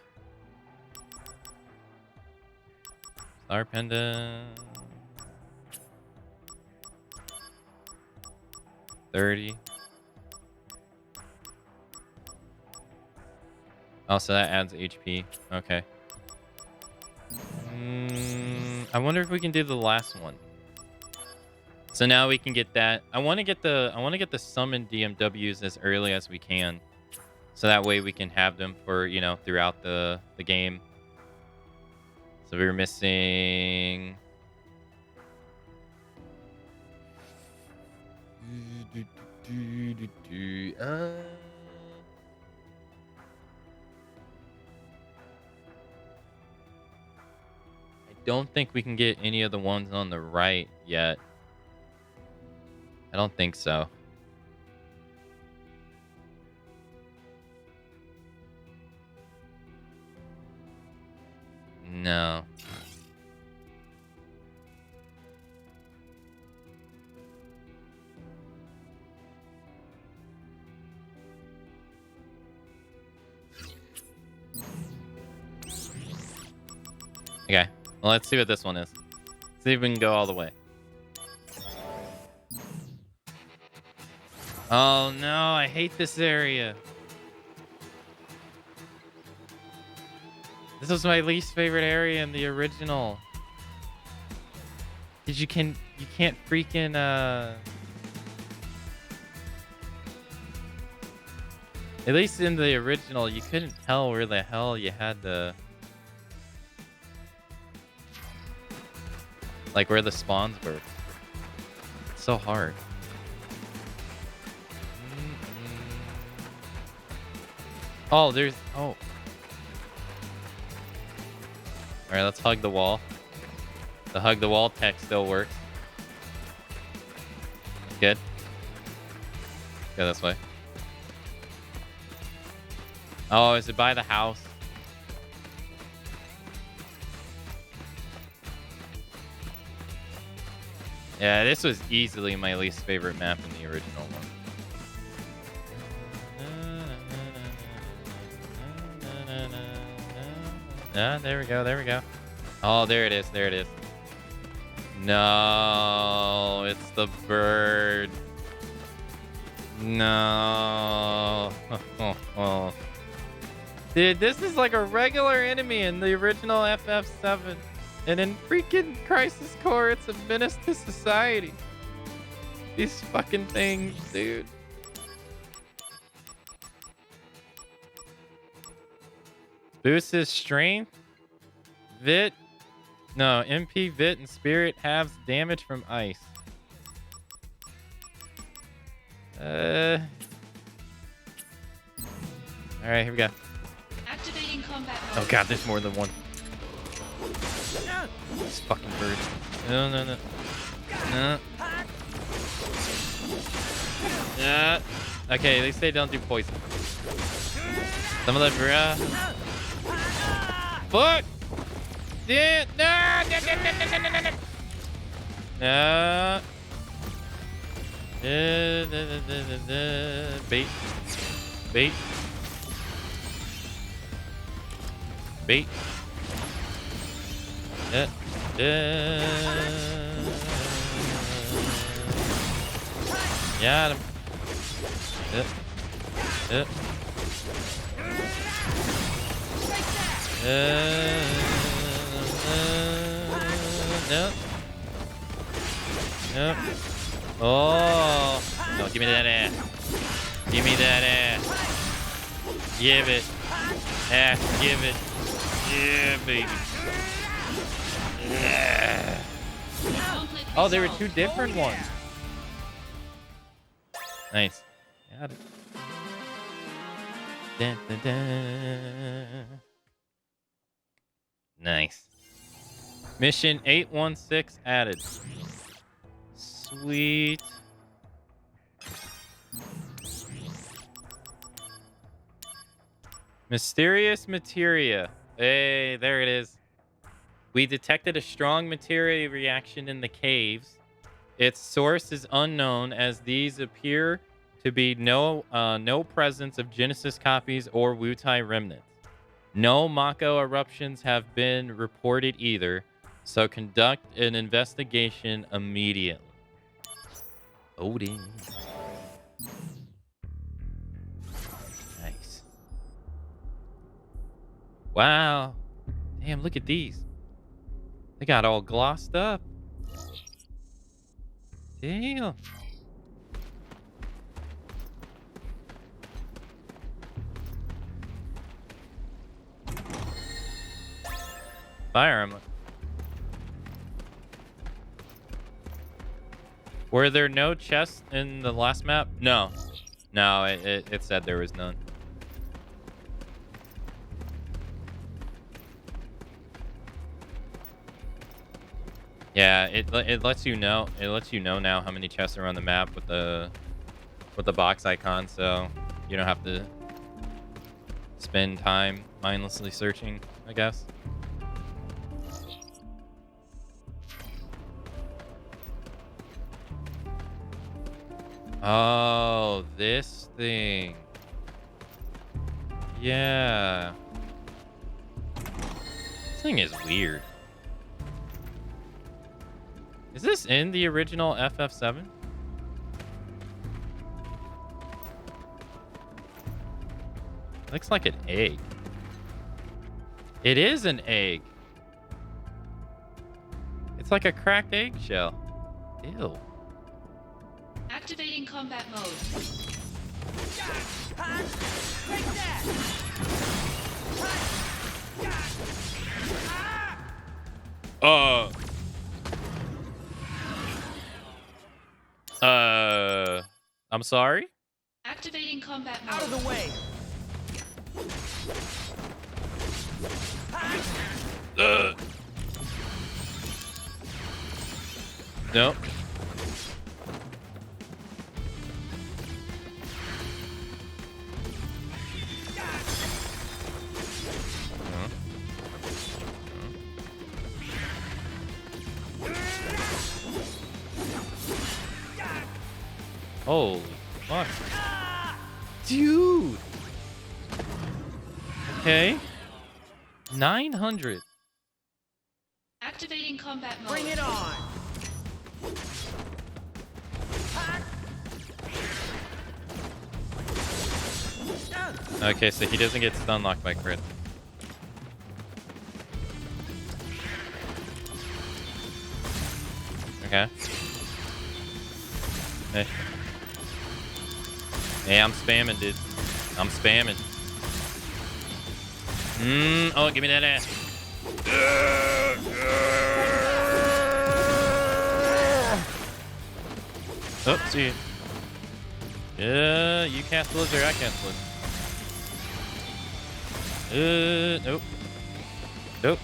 Star pendant. 30. Oh, so that adds HP. Okay. I wonder if we can do the last one. So now we can get that. I want to get the summon DMWs as early as we can. So that way we can have them for, you know, throughout the game. So we were missing... I don't think we can get any of the ones on the right yet. I don't think so. No. Okay. Well, let's see what this one is. See if we can go all the way. Oh no, I hate this area. This was my least favorite area in the original. Cause you can't freaking at least in the original you couldn't tell where the hell you had the like where the spawns were. It's so hard. Oh, there's... Oh. Alright, let's hug the wall. The hug the wall tech still works. Good. Go this way. Oh, is it by the house? Yeah, this was easily my least favorite map in the original one. Ah, there we go, there we go. Oh, there it is, there it is. No, it's the bird. No. Dude, this is like a regular enemy in the original FF7. And in freaking Crisis Core, it's a menace to society. These fucking things, dude. Boosts his strength. Vit. No, MP, Vit, and Spirit halves damage from ice. All right, here we go. Activating combat Oh mode. god, there's more than one. This fucking bird. No, no, no. No. Yeah. Okay, at least they don't do poison. Some of the fuck! Yeah, no, no, no, no, no, no, no. Bait. Bait. Bait. Got him. No. No. Oh. No, give me that ass. Give me that ass. Give it. Ass, give it. Yeah, baby. Yeah. Oh, there were two different ones. Nice. Got it. Dun, dun, dun. Nice. Mission 816 added. Sweet. Mysterious materia. Hey, there it is. We detected a strong materia reaction in the caves. Its source is unknown, as these appear to be no presence of Genesis copies or Wutai remnants. No Mako eruptions have been reported either, so conduct an investigation immediately. Odin. Nice. Wow. Damn, look at these. They got all glossed up. Damn. Fire emblem. Were there no chests in the last map? No. No, it said there was none. Yeah, it lets you know. It lets you know now how many chests are on the map with the box icon, so you don't have to spend time mindlessly searching, I guess. Oh, this thing. Yeah. This thing is weird. Is this in the original FF7? Looks like an egg. It is an egg. It's like a cracked eggshell. Ew. Activating combat mode. I'm sorry? Activating combat mode. Out of the way. Nope. Holy fuck. Dude. Okay. 900. Activating combat mode. Bring it on. Okay, so he doesn't get stun locked by crit. Okay. Hey. Hey, I'm spamming, dude. I'm spamming. Oh, give me that ass. Oh, see you. Yeah, you cast Blizzard, I cast Blizzard. Nope. Nope.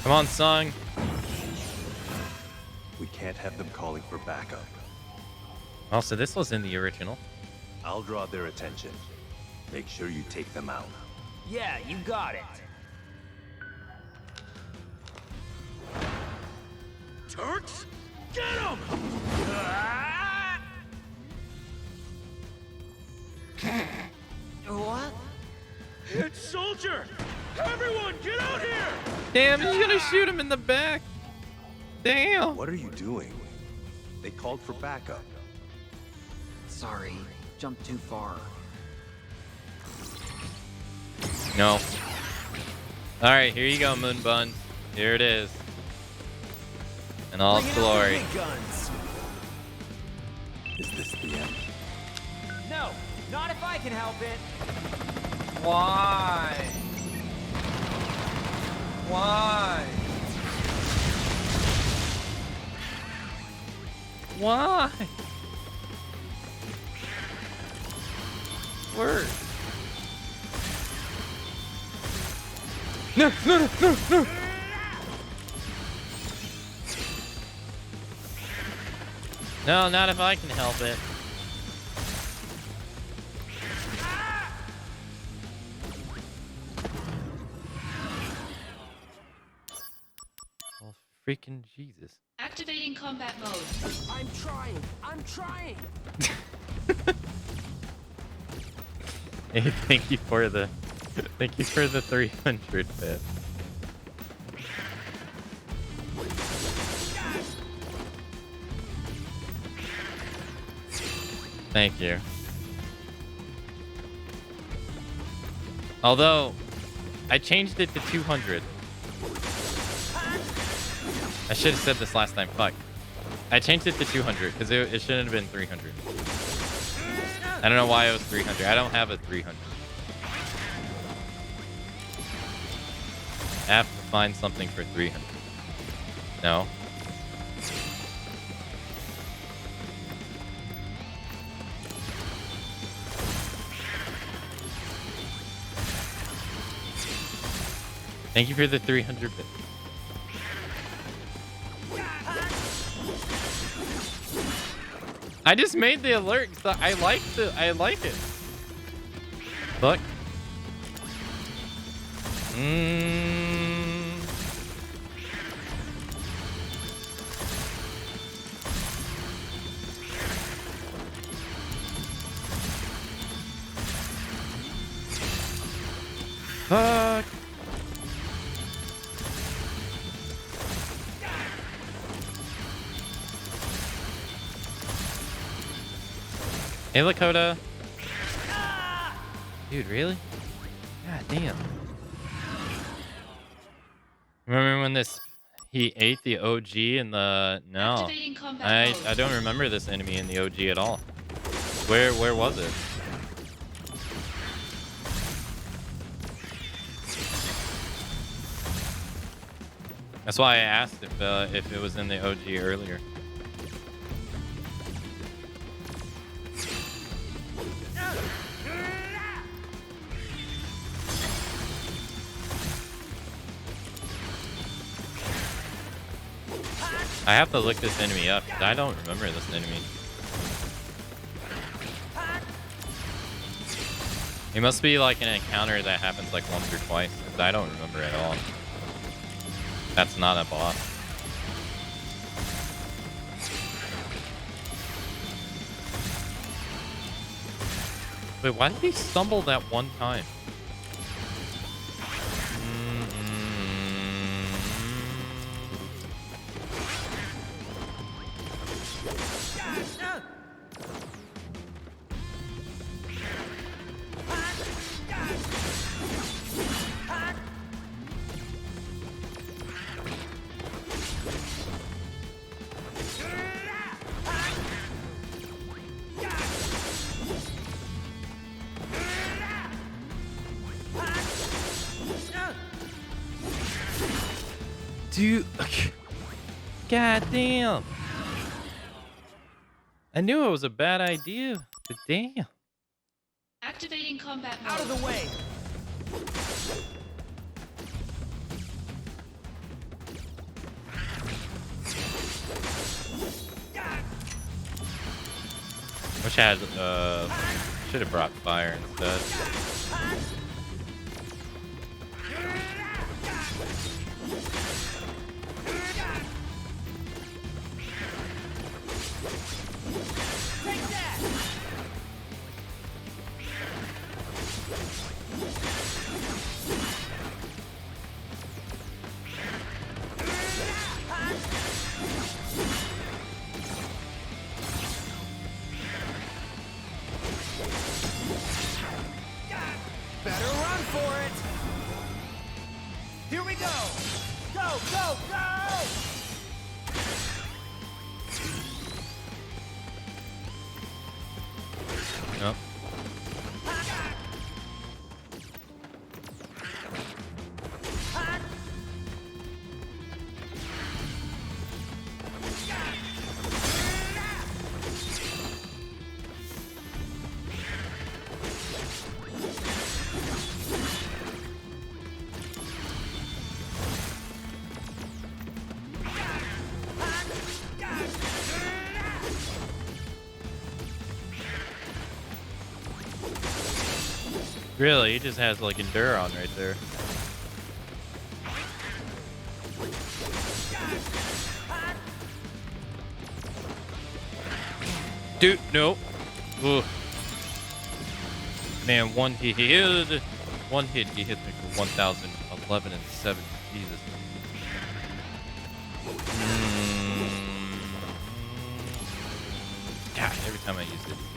Come on, Sung. We can't have them calling for backup. Oh, so this was in the original. I'll draw their attention. Make sure you take them out. Yeah, you got it. Turks? Get him! What? It's Soldier! Everyone, get out here! Damn, he's gonna shoot him in the back. Damn. What are you doing? They called for backup. Sorry, jumped too far. No. All right, here you go, Moonbun. Here it is. In all its glory. Guns. Is this the end? No, not if I can help it. Why? Why? Why? Word. No, no, no, no, no. No, not if I can help it. Well, freaking Jesus. Activating combat mode. I'm trying. I'm trying. Hey, thank you for the 300 bit. Thank you. Although, I changed it to 200. I should have said this last time. Fuck. I changed it to 200 because it shouldn't have been 300. I don't know why it was 300. I don't have a 300. I have to find something for 300. No. Thank you for the 300 bit. I just made the alert because I like it. Look. Fuck. Hey, Lakota. Dude, really? God damn. Remember when he ate the OG in the... No. I don't remember this enemy in the OG at all. Where was it? That's why I asked if it was in the OG earlier. I have to look this enemy up because I don't remember this enemy. It must be like an encounter that happens like once or twice because I don't remember at all. That's not a boss. Wait, why did he stumble that one time? Dude, god damn. I knew it was a bad idea. Damn. Activating combat mode. Out of the way! Wish I had, should have brought fire instead. Take that! Better run for it! Here we go! Go, go, go! Nope. Really, he just has like Endure on right there. Dude, no. Ugh. Man, one hit. He hit me for 1,011 and 7. Jesus. God, every time I use it, it moves.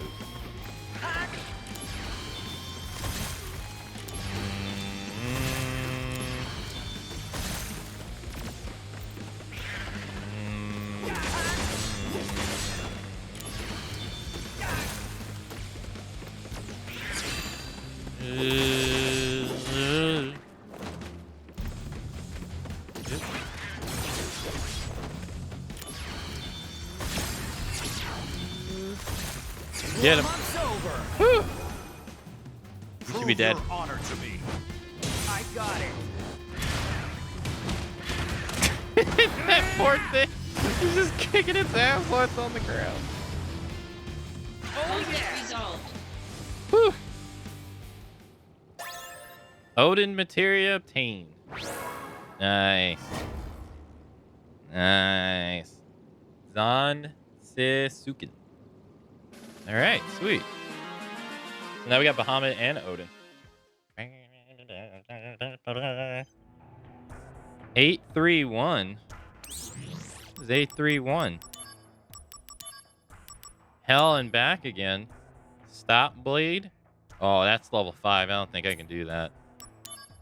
Get him. Whew. He should be dead. Honor to me. I got it. That poor thing. He's just kicking its ass while it's on the ground. Oh yeah. Resolved. Whew. Odin materia obtained. Nice. Nice. Zan Sisuken. All right, sweet. So now we got Bahamut and Odin. 831. This is 831. Hell and back again. Stop blade. Oh, that's level 5. I don't think I can do that.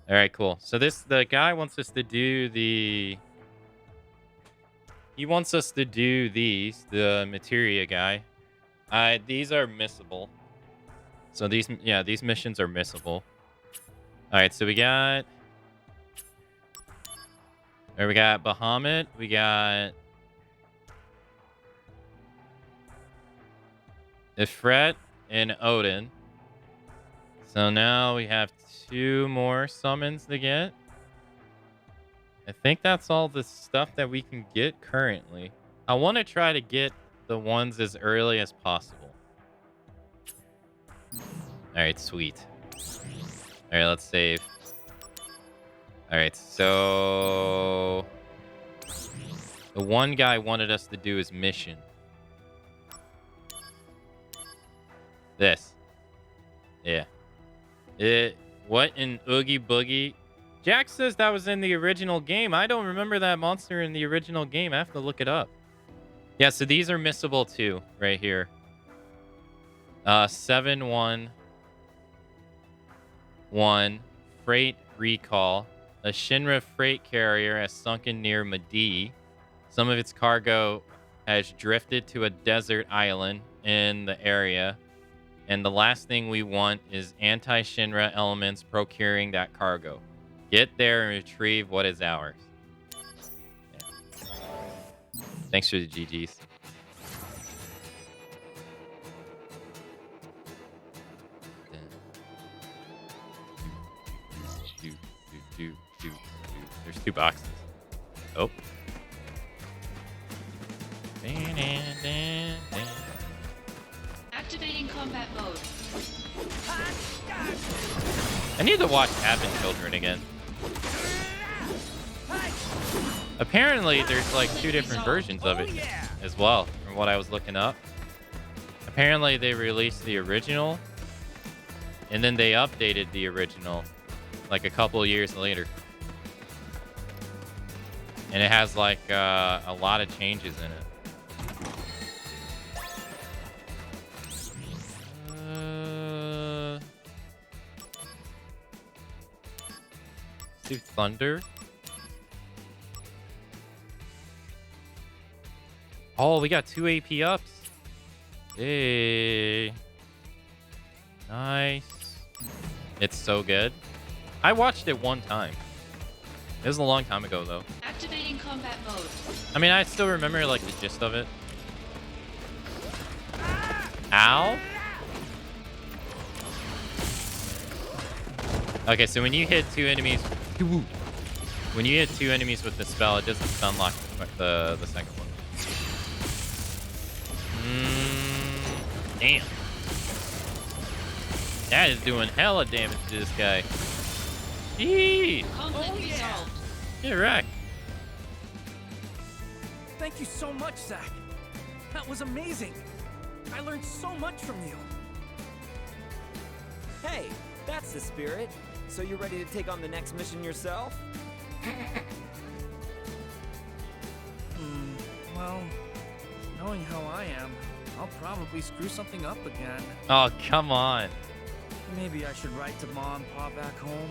All right, cool. So the guy wants us to do the. He wants us to do these. The materia guy. These are missable. So these missions are missable. All right, so we got Bahamut, we got Ifrit and Odin. So now we have 2 more summons to get. I think that's all the stuff that we can get currently. I want to try to get the ones as early as possible. All right, sweet. All right, let's save. All right, so the one guy wanted us to do his mission. This. Yeah. What in Oogie Boogie? Jack says that was in the original game. I don't remember that monster in the original game. I have to look it up. Yeah, so these are missable too, right here. 711 freight recall. A Shinra freight carrier has sunken near Madi. Some of its cargo has drifted to a desert island in the area. And the last thing we want is anti-Shinra elements procuring that cargo. Get there and retrieve what is ours. Thanks for the GGs. There's 2 boxes. Oh. Activating combat mode. I need to watch Cabin Children again. Apparently, there's like 2 different versions of it as well, from what I was looking up. Apparently, they released the original, and then they updated the original like a couple of years later. And it has like a lot of changes in it. Do Thunder. Oh, we got 2 AP ups. Hey. Nice. It's so good. I watched it one time. It was a long time ago, though. Activating combat mode. I mean, I still remember, like, the gist of it. Ow. Okay, so when you hit 2 enemies... When you hit 2 enemies with the spell, it doesn't unlock the second one. Damn. That is doing hella damage to this guy. Jeez. Conflict resolved. Get wrecked. Thank you so much, Zach. That was amazing. I learned so much from you. Hey, that's the spirit. So you're ready to take on the next mission yourself? Well, knowing how I am, I'll probably screw something up again. Oh, come on. Maybe I should write to Mom and Pa back home.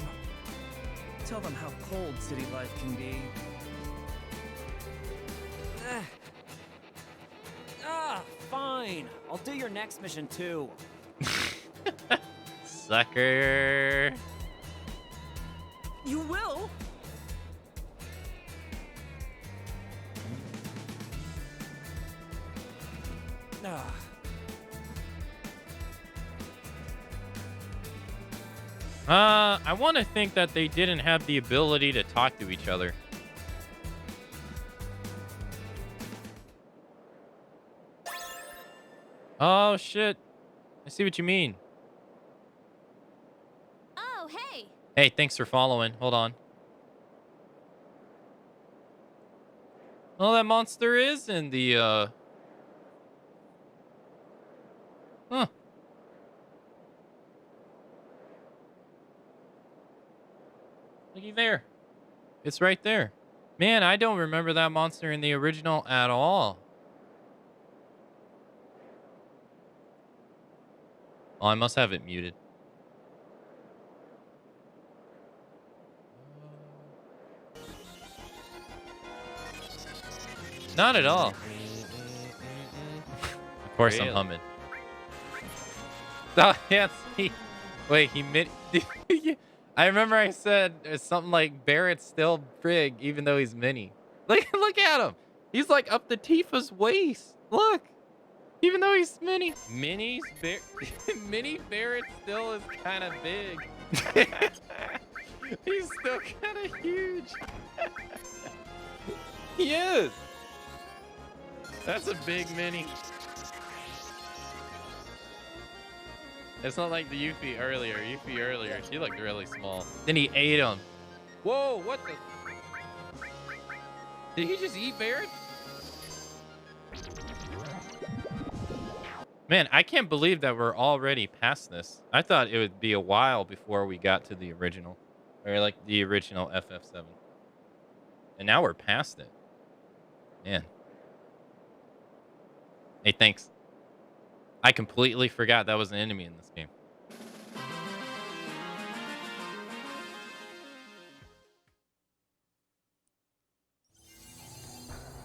Tell them how cold city life can be. Fine. I'll do your next mission too. Sucker. You will? I want to think that they didn't have the ability to talk to each other. Oh, shit. I see what you mean. Oh, hey. Hey, thanks for following. Hold on. Oh, that monster is in the, Huh. Looky there. It's right there. Man, I don't remember that monster in the original at all. Oh, I must have it muted. Not at all. Of course I'm humming. Oh, yeah, wait, I remember I said something like Barrett's still big, even though he's mini. Look at him. He's like up to Tifa's waist. Look. Even though he's mini. Mini Barrett still is kind of big. He's still kind of huge. He is. That's a big mini. It's not like the Yuffie earlier. She looked really small. Then he ate him. Whoa, what the? Did he just eat Barrett? Man, I can't believe that we're already past this. I thought it would be a while before we got to the original. Or like the original FF7. And now we're past it. Man. Hey, thanks. I completely forgot that was an enemy in this game.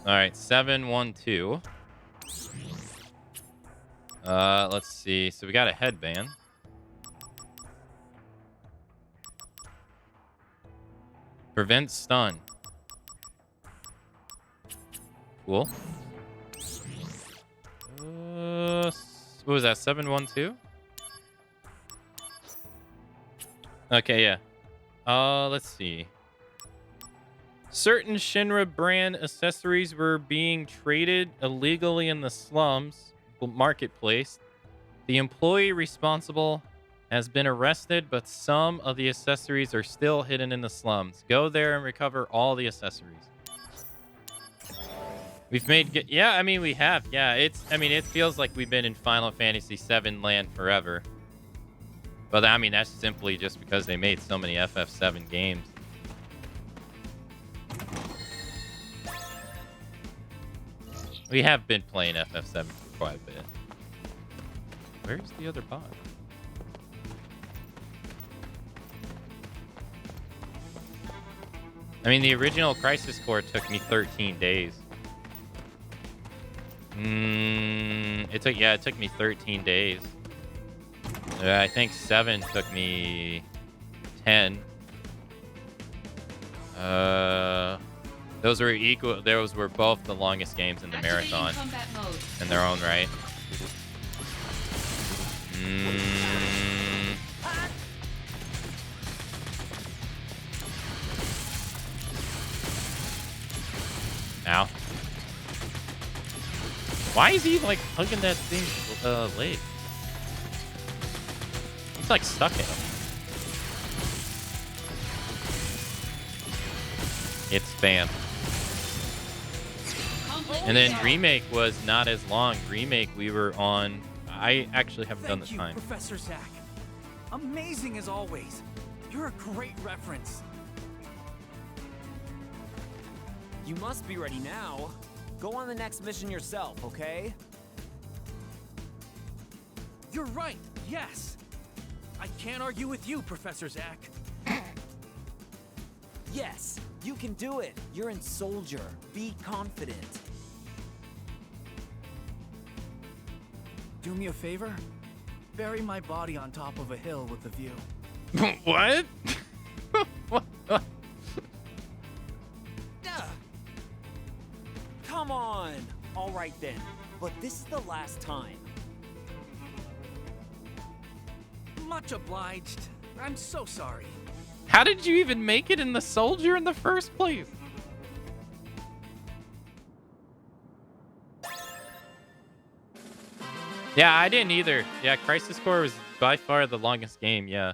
All right, 712. Let's see. So we got a headband. Prevent stun. Cool. What was that? 712? Okay, yeah. Let's see. Certain Shinra brand accessories were being traded illegally in the slums marketplace. The employee responsible has been arrested, but some of the accessories are still hidden in the slums. Go there and recover all the accessories. We've made... Yeah, I mean, we have. Yeah, it's... I mean, it feels like we've been in Final Fantasy VII land forever. But, I mean, that's simply just because they made so many FF7 games. We have been playing FF7 for quite a bit. Where's the other bot? I mean, the original Crisis Core took me 13 days. It took me 13 days. I think 7 took me 10. Those were equal. Those were both the longest games in the marathon in their own right. Ow. Why is he like hugging that thing's leg? He's like stuck in him. It's spam. And then Remake was not as long. Remake, we were on... I actually haven't done the time. Professor Zack. Amazing as always. You're a great reference. You must be ready now. Go on the next mission yourself, okay? You're right, yes. I can't argue with you, Professor Zack. Yes, you can do it. You're in Soldier. Be confident. Do me a favor? Bury my body on top of a hill with a view. What? Come on! All right then, but this is the last time. Much obliged. I'm so sorry. How did you even make it in the Soldier in the first place? Yeah, I didn't either. Yeah, Crisis Core was by far the longest game, yeah.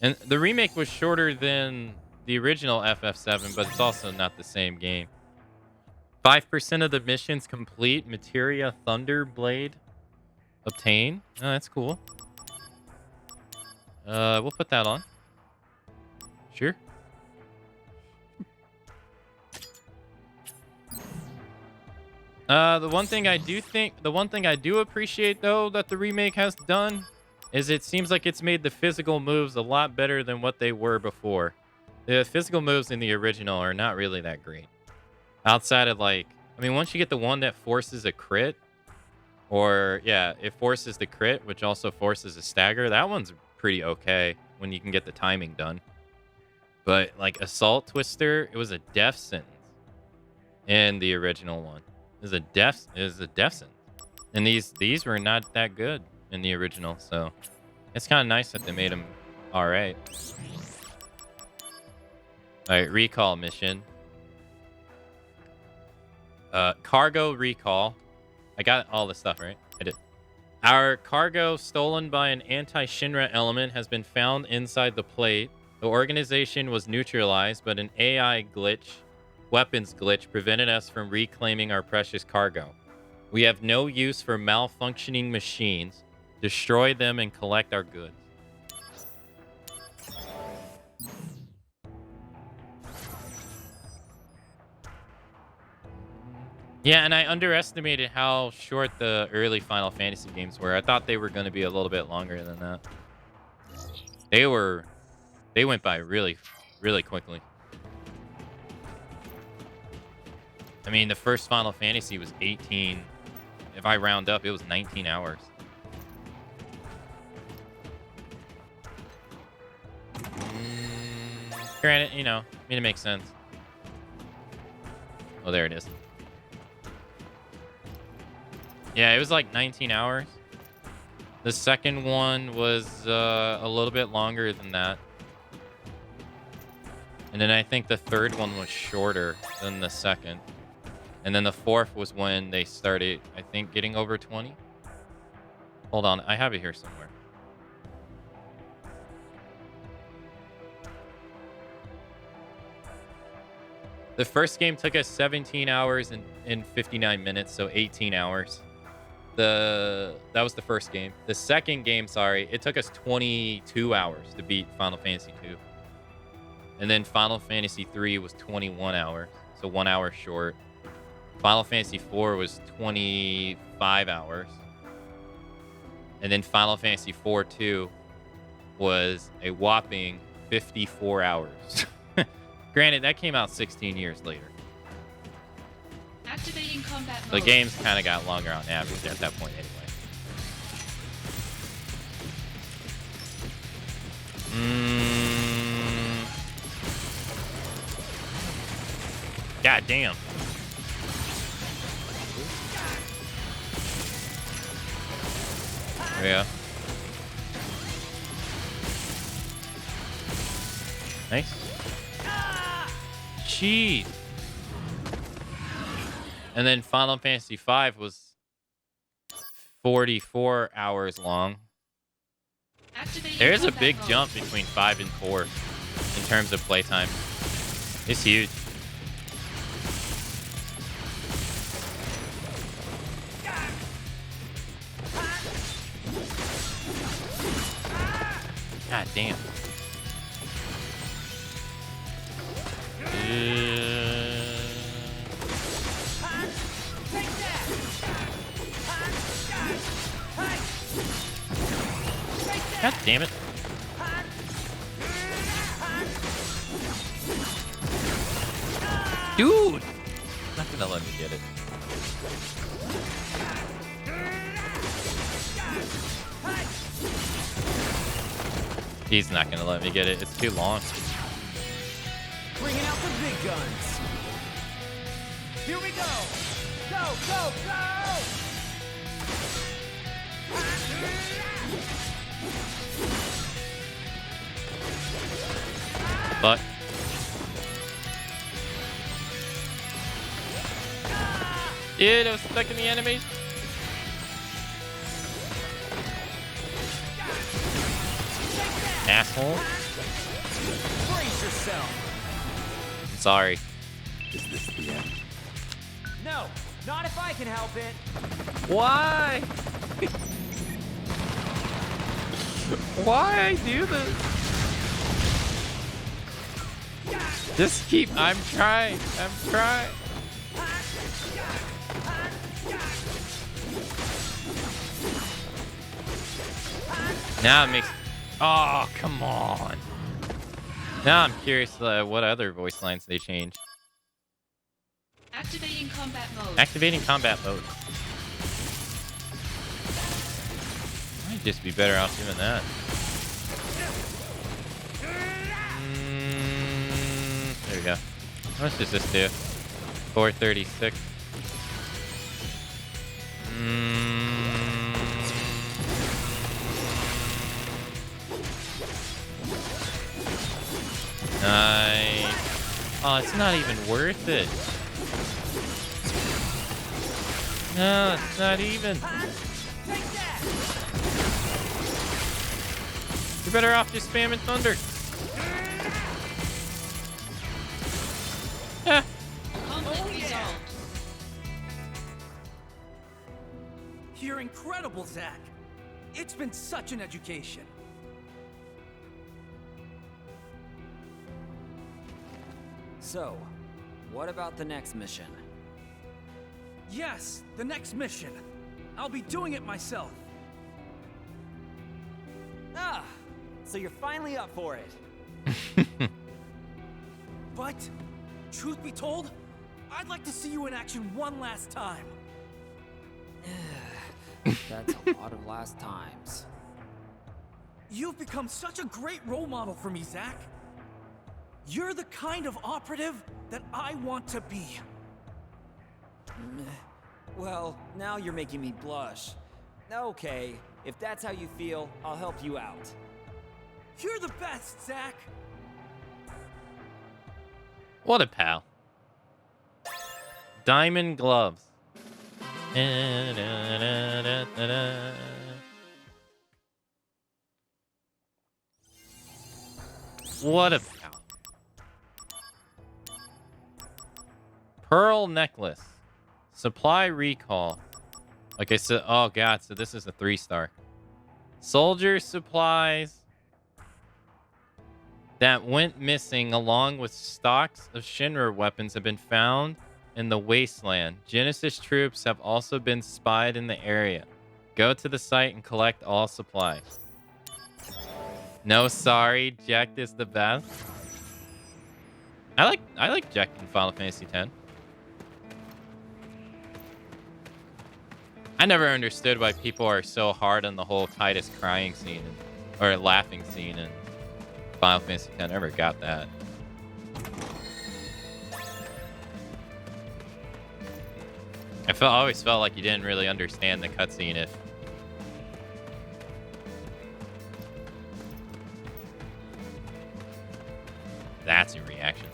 And the remake was shorter than the original FF7, but it's also not the same game. 5% of the missions complete. Materia Thunderblade obtain. Oh, that's cool. We'll put that on. Sure. The one thing I do appreciate though that the remake has done is it seems like it's made the physical moves a lot better than what they were before. The physical moves in the original are not really that great. Outside of like, I mean, once you get the one that forces a crit, or yeah, it forces the crit, which also forces a stagger, that one's pretty okay when you can get the timing done. But like Assault Twister, it was a death sentence in the original one. It was a death sentence. And these were not that good in the original, so it's kind of nice that they made them all right. All right, recall mission. Cargo recall. I got all this stuff, right? I did. Our cargo stolen by an anti-Shinra element has been found inside the plate. The organization was neutralized, but an AI glitch, weapons glitch, prevented us from reclaiming our precious cargo. We have no use for malfunctioning machines. Destroy them and collect our goods. Yeah, and I underestimated how short the early Final Fantasy games were. I thought they were going to be a little bit longer than that. They went by really, really quickly. I mean, the first Final Fantasy was 18. If I round up, it was 19 hours. Granted, you know, I mean, it makes sense. Oh, there it is. Yeah, it was like 19 hours. The second one was a little bit longer than that. And then I think the third one was shorter than the second. And then the fourth was when they started, I think, getting over 20. Hold on, I have it here somewhere. The first game took us 17 hours and 59 minutes, so 18 hours. That was the first game. The second game, sorry, it took us 22 hours to beat Final Fantasy II. And then Final Fantasy III was 21 hours, so 1 hour short. Final Fantasy IV was 25 hours. And then Final Fantasy IV-2 was a whopping 54 hours. Granted, that came out 16 years later. Activating combat The mode. games kind of got longer on average at that point anyway. God damn. There we go. Nice. Jeez. And then Final Fantasy V was 44 hours long. There is a big jump between 5 and 4 in terms of playtime. It's huge. God damn. God damn it. Dude! Not gonna let me get it. He's not gonna let me get it. It's too long. Bringing out the big guns. Here we go. Go, go, go! But dude, I was stuck in the enemies. Asshole. Brace yourself. I'm sorry. Is this the end? No, not if I can help it. Why? Why I do this? Just keep. I'm trying. Now it makes. Oh, come on. Now I'm curious what other voice lines they changed. Activating combat mode. Activating combat mode. Might just be better off doing that. There we go. How much does this do? 436. Nice. Oh, it's not even worth it. No, it's not even. You're better off just spamming thunder. Yeah. Conflict resolved. You're incredible, Zack. It's been such an education. So, what about the next mission? Yes, the next mission. I'll be doing it myself. Ah, so you're finally up for it. But, truth be told, I'd like to see you in action one last time. That's a lot of last times. You've become such a great role model for me, Zack. You're the kind of operative that I want to be. Well, now you're making me blush. Okay, if that's how you feel, I'll help you out. You're the best, Zack. What a pal. Diamond gloves. What a pal. Pearl necklace. Supply recall. Okay, so oh god, so this is a 3-star. Soldier supplies that went missing along with stocks of Shinra weapons have been found in the wasteland. Genesis troops have also been spied in the area. Go to the site and collect all supplies. No, sorry, Jack is the best. I like Jack in Final Fantasy X. I never understood why people are so hard on the whole Titus crying scene or laughing scene in Final Fantasy X. I never got that. I always felt like you didn't really understand the cutscene if that's your reaction.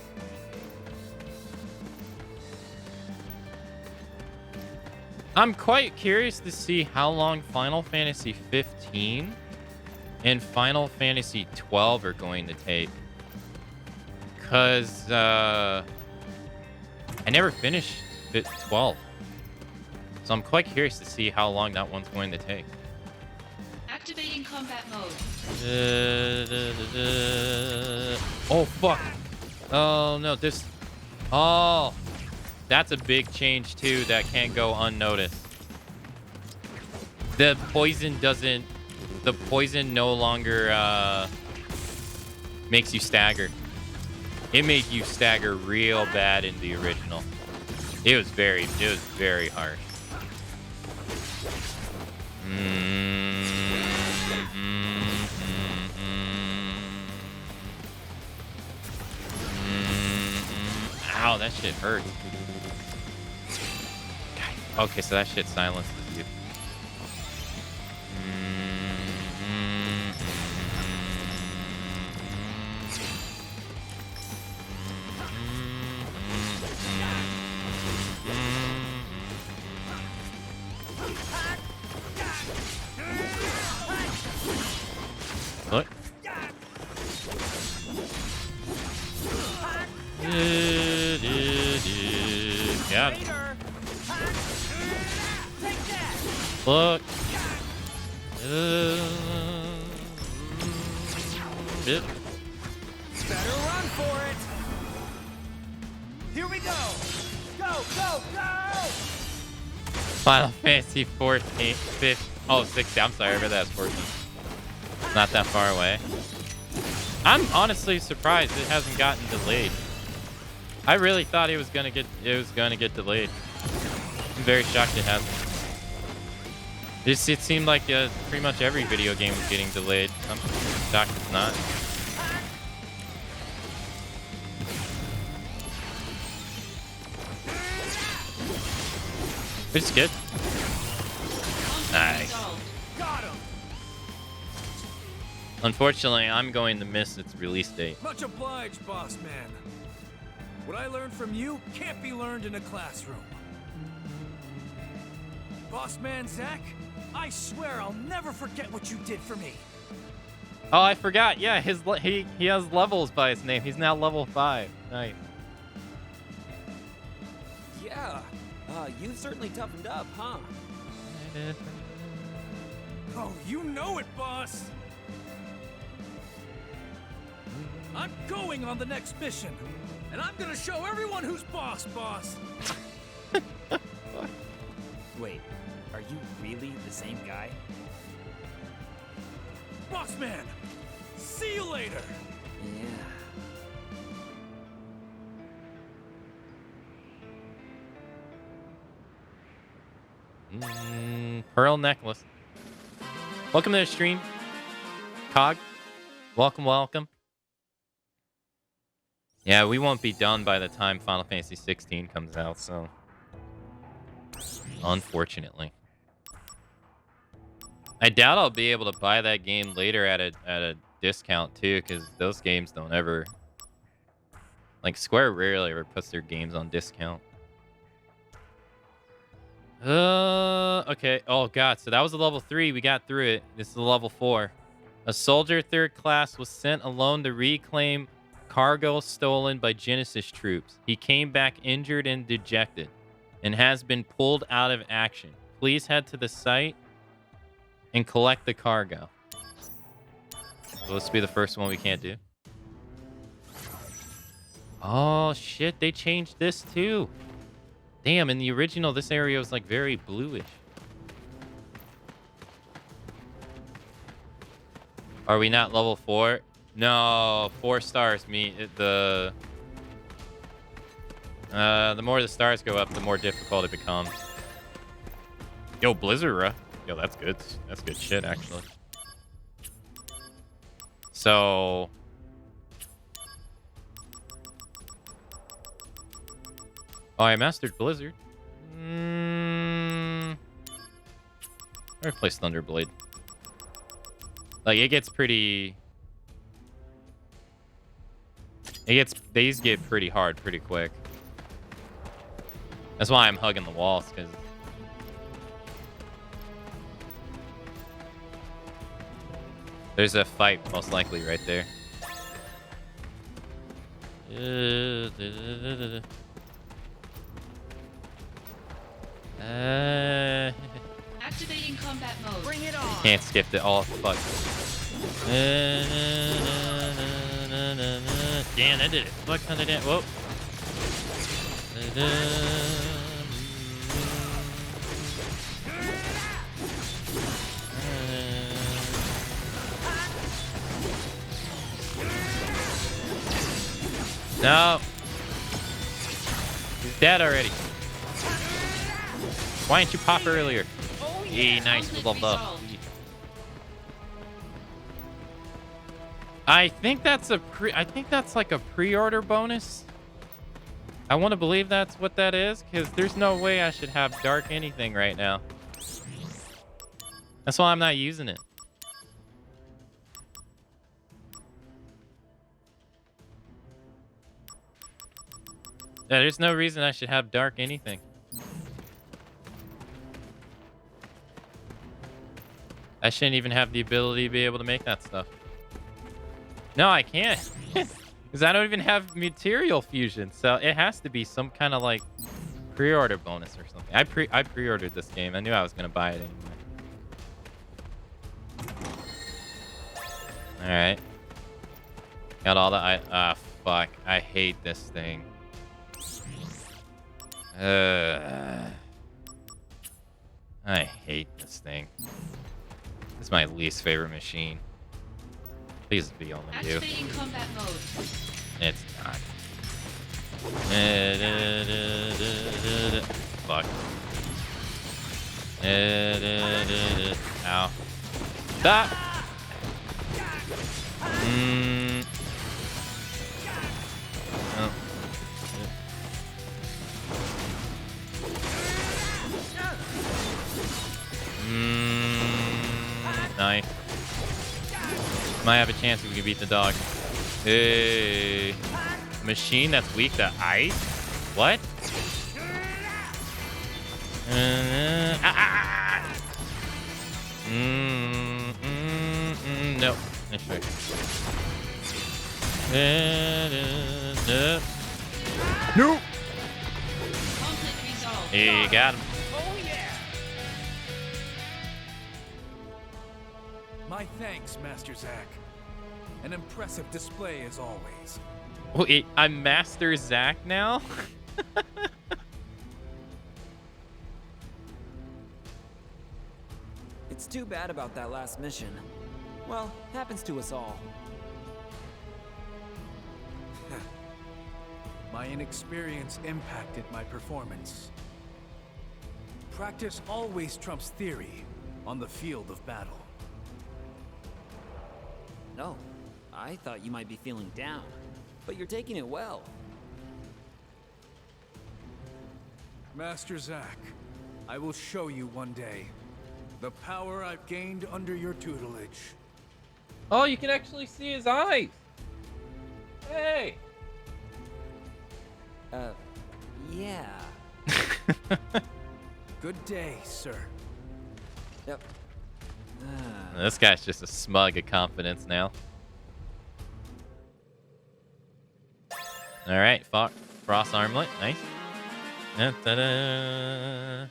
I'm quite curious to see how long Final Fantasy 15 and Final Fantasy 12 are going to take. Because I never finished 12. So I'm quite curious to see how long that one's going to take. Activating combat mode. Oh, fuck. Oh, no. This... Oh... That's a big change, too, that can't go unnoticed. The poison doesn't... The poison no longer makes you stagger. It made you stagger real bad in the original. It was very harsh. Ow, that shit hurt. Okay, so that shit silences you. Look. Got it. Look. Yep. Better run for it. Here we go. Go, go, go. Final Fantasy 14, 15, oh, 16. I'm sorry, I read that as 14. Not that far away. I'm honestly surprised it hasn't gotten delayed. I really thought it was gonna get delayed. I'm very shocked it hasn't. It seemed like pretty much every video game was getting delayed. I'm shocked it's not. It's good. Nice. Unfortunately, I'm going to miss its release date. Much obliged, boss man. What I learned from you can't be learned in a classroom. Boss man Zack, I swear I'll never forget what you did for me. Oh, I forgot. Yeah, he has levels by his name. He's now level 5. Nice. Yeah, you've certainly toughened up, huh? Oh, you know it, boss. I'm going on the next mission, and I'm gonna show everyone who's boss. Wait, are you really the same guy? Boss man, see you later. Yeah. Pearl necklace. Welcome to the stream, Cog. Welcome. Yeah, we won't be done by the time Final Fantasy 16 comes out, so unfortunately. I doubt I'll be able to buy that game later at a discount too, because those games don't ever Like, Square rarely ever puts their games on discount. Okay. Oh, God. So that was a level 3. We got through it. This is a level 4. A soldier 3rd class was sent alone to reclaim cargo stolen by Genesis troops. He came back injured and dejected and has been pulled out of action. Please head to the site and collect the cargo. Will this be the first one we can't do? Oh, shit. They changed this, too. Damn, in the original, this area was, like, very bluish. Are we not level 4? No, 4 stars mean the more the stars go up, the more difficult it becomes. Yo, Blizzard, yo, that's good. That's good shit, actually. So... Oh, I mastered Blizzard. I replaced Thunderblade. Like, it gets pretty... These get pretty hard pretty quick. That's why I'm hugging the walls, because... There's a fight, most likely, right there. Activating combat mode. Bring it on. Can't skip it. Oh, fuck. Damn, that did it. What kind of that? Whoa. No. He's dead already. Why didn't you pop earlier? Oh, yeah. Nice. We leveled up. I think that's like a pre-order bonus. I want to believe that's what that is, because there's no way I should have dark anything right now. That's why I'm not using it. Yeah, there's no reason I should have dark anything. I shouldn't even have the ability to be able to make that stuff. No, I can't. Because I don't even have material fusion. So it has to be some kind of like pre-order bonus or something. I pre-ordered this game. I knew I was going to buy it anyway. Alright. Got all the... fuck. I hate this thing. I hate this thing. This is my least favorite machine. Please be only you. Activating combat mode. It's not. Fuck. Ow. Stop! Oh. Nice. Might have a chance if we can beat the dog. Hey. Machine that's weak to ice? What? No. No. He got him. Oh yeah. My thanks, Master Zack. An impressive display as always. Wait, I'm Master Zack now? It's too bad about that last mission. Well, happens to us all. My inexperience impacted my performance. Practice always trumps theory on the field of battle. No, I thought you might be feeling down, but you're taking it well. Master Zack, I will show you one day the power I've gained under your tutelage. Oh, you can actually see his eyes. Hey. Yeah. Good day, sir. Yep. This guy's just a smug of confidence now. All right, Frost Armlet, nice. Da-da-da.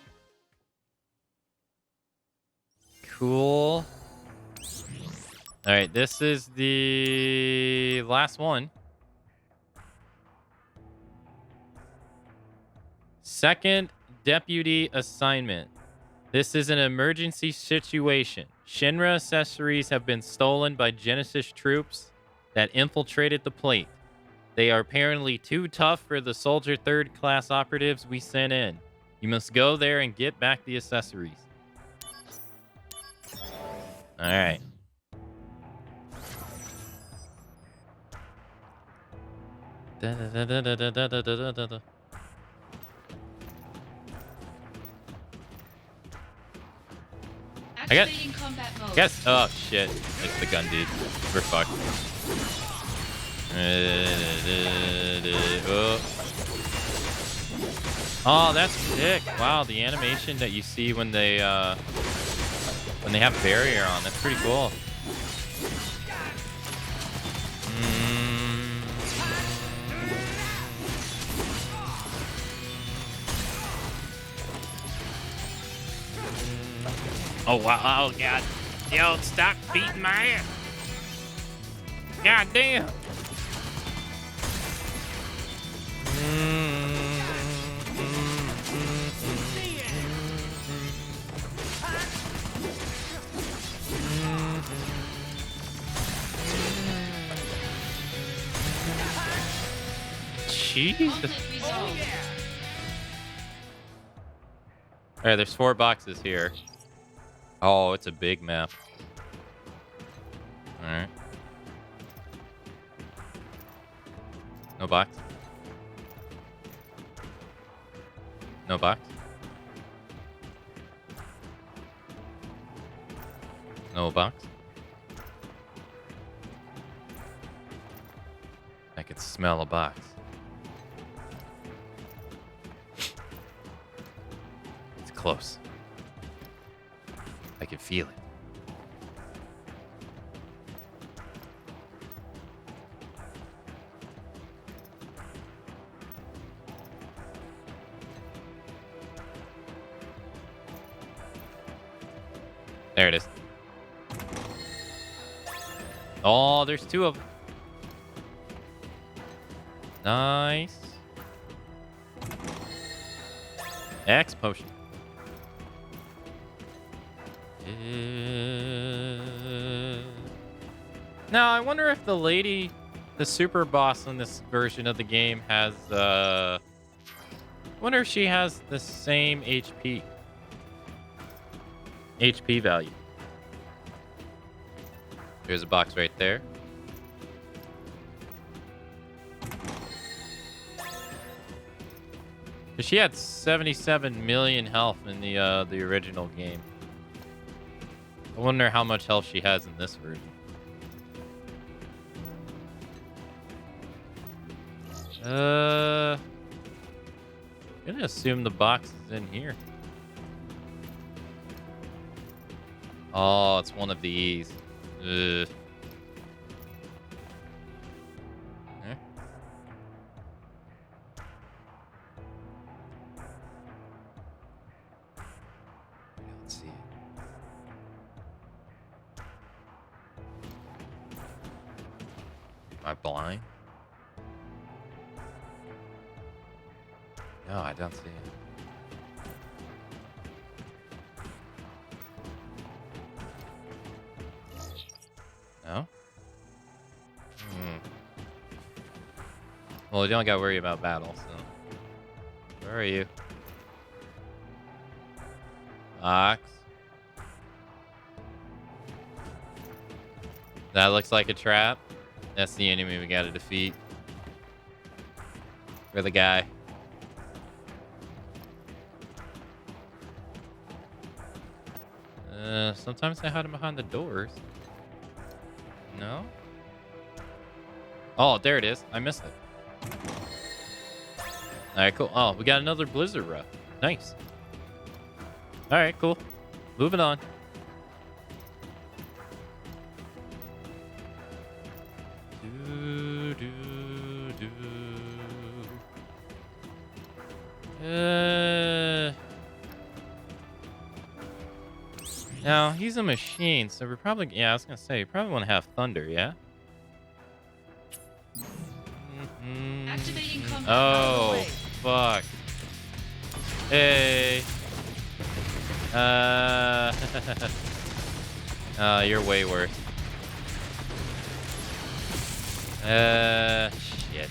Cool. All right, this is the last one. Second deputy assignment. This is an emergency situation. Shinra accessories have been stolen by Genesis troops that infiltrated the plate. They are apparently too tough for the soldier third-class operatives we sent in. You must go there and get back the accessories. All right. Da-da-da-da-da-da-da-da-da. Activating combat mode. Guess. Oh shit! It's the gun, dude. We're fucked. Oh, that's sick! Wow, the animation that you see when they have barrier on, that's pretty cool. Oh wow! Oh god! Yo, stop beating my ass! God damn! Jesus! Alright, there's 4 boxes here. Oh, it's a big map. Alright. No box. No box. No box. I can smell a box. It's close. I can feel it. There it is. Oh, there's 2 of them. Nice. X potion. Now, I wonder if the lady, the super boss in this version of the game has, I wonder if she has the same HP value. There's a box right there. She had 77 million health in the original game. I wonder how much health she has in this version. I'm gonna assume the box is in here. Oh, it's one of these. Ugh. Eh? Let's see. Am I blind? No, I don't see it. No? Well, you don't gotta worry about battle, so. Where are you? Box. That looks like a trap. That's the enemy we gotta defeat. We're the guy. Sometimes they hide him behind the doors. No? Oh, there it is. I missed it. Alright, cool. Oh, we got another Blizzard rep. Nice. Alright, cool. Moving on. Now, he's a machine, so we're probably... Yeah, I was going to say, you probably want to have Thunder, yeah? Activating combat. Oh, fuck. Hey. You're way worse. Shit.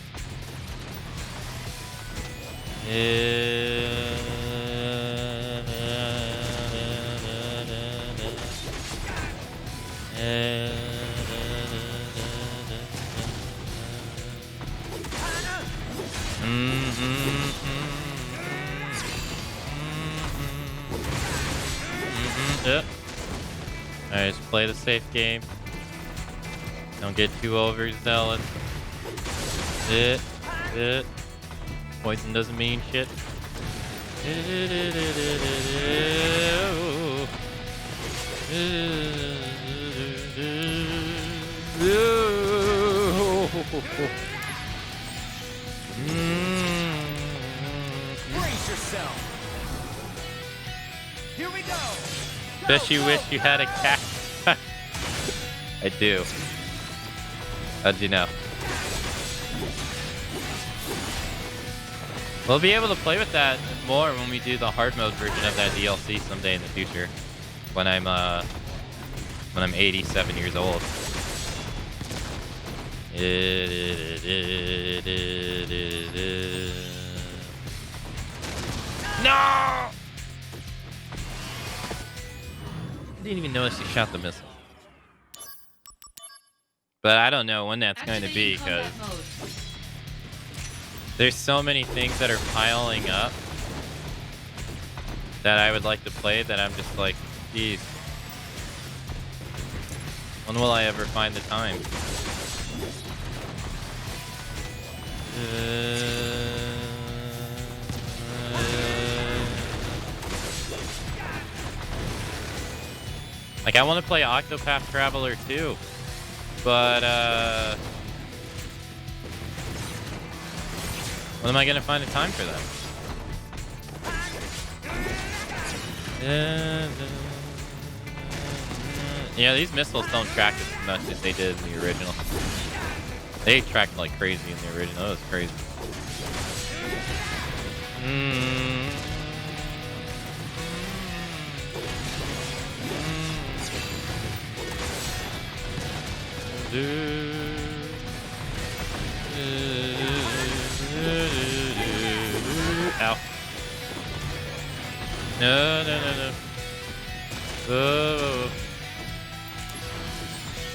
Yep. Alright, just play the safe game. Don't get too overzealous. Poison doesn't mean shit. Brace yourself. Here we go. Bet you wish you had a cat. I do. How'd you know? We'll be able to play with that more when we do the hard mode version of that DLC someday in the future. When I'm 87 years old. No! Didn't even notice he shot the missile. But I don't know when that's going to be, because there's so many things that are piling up that I would like to play that I'm just like, geez. When will I ever find the time? Like, I want to play Octopath Traveler too, but when am I going to find a time for that? Yeah, these missiles don't track as much as they did in the original. They tracked like crazy in the original. That was crazy. Ow. No. Oh.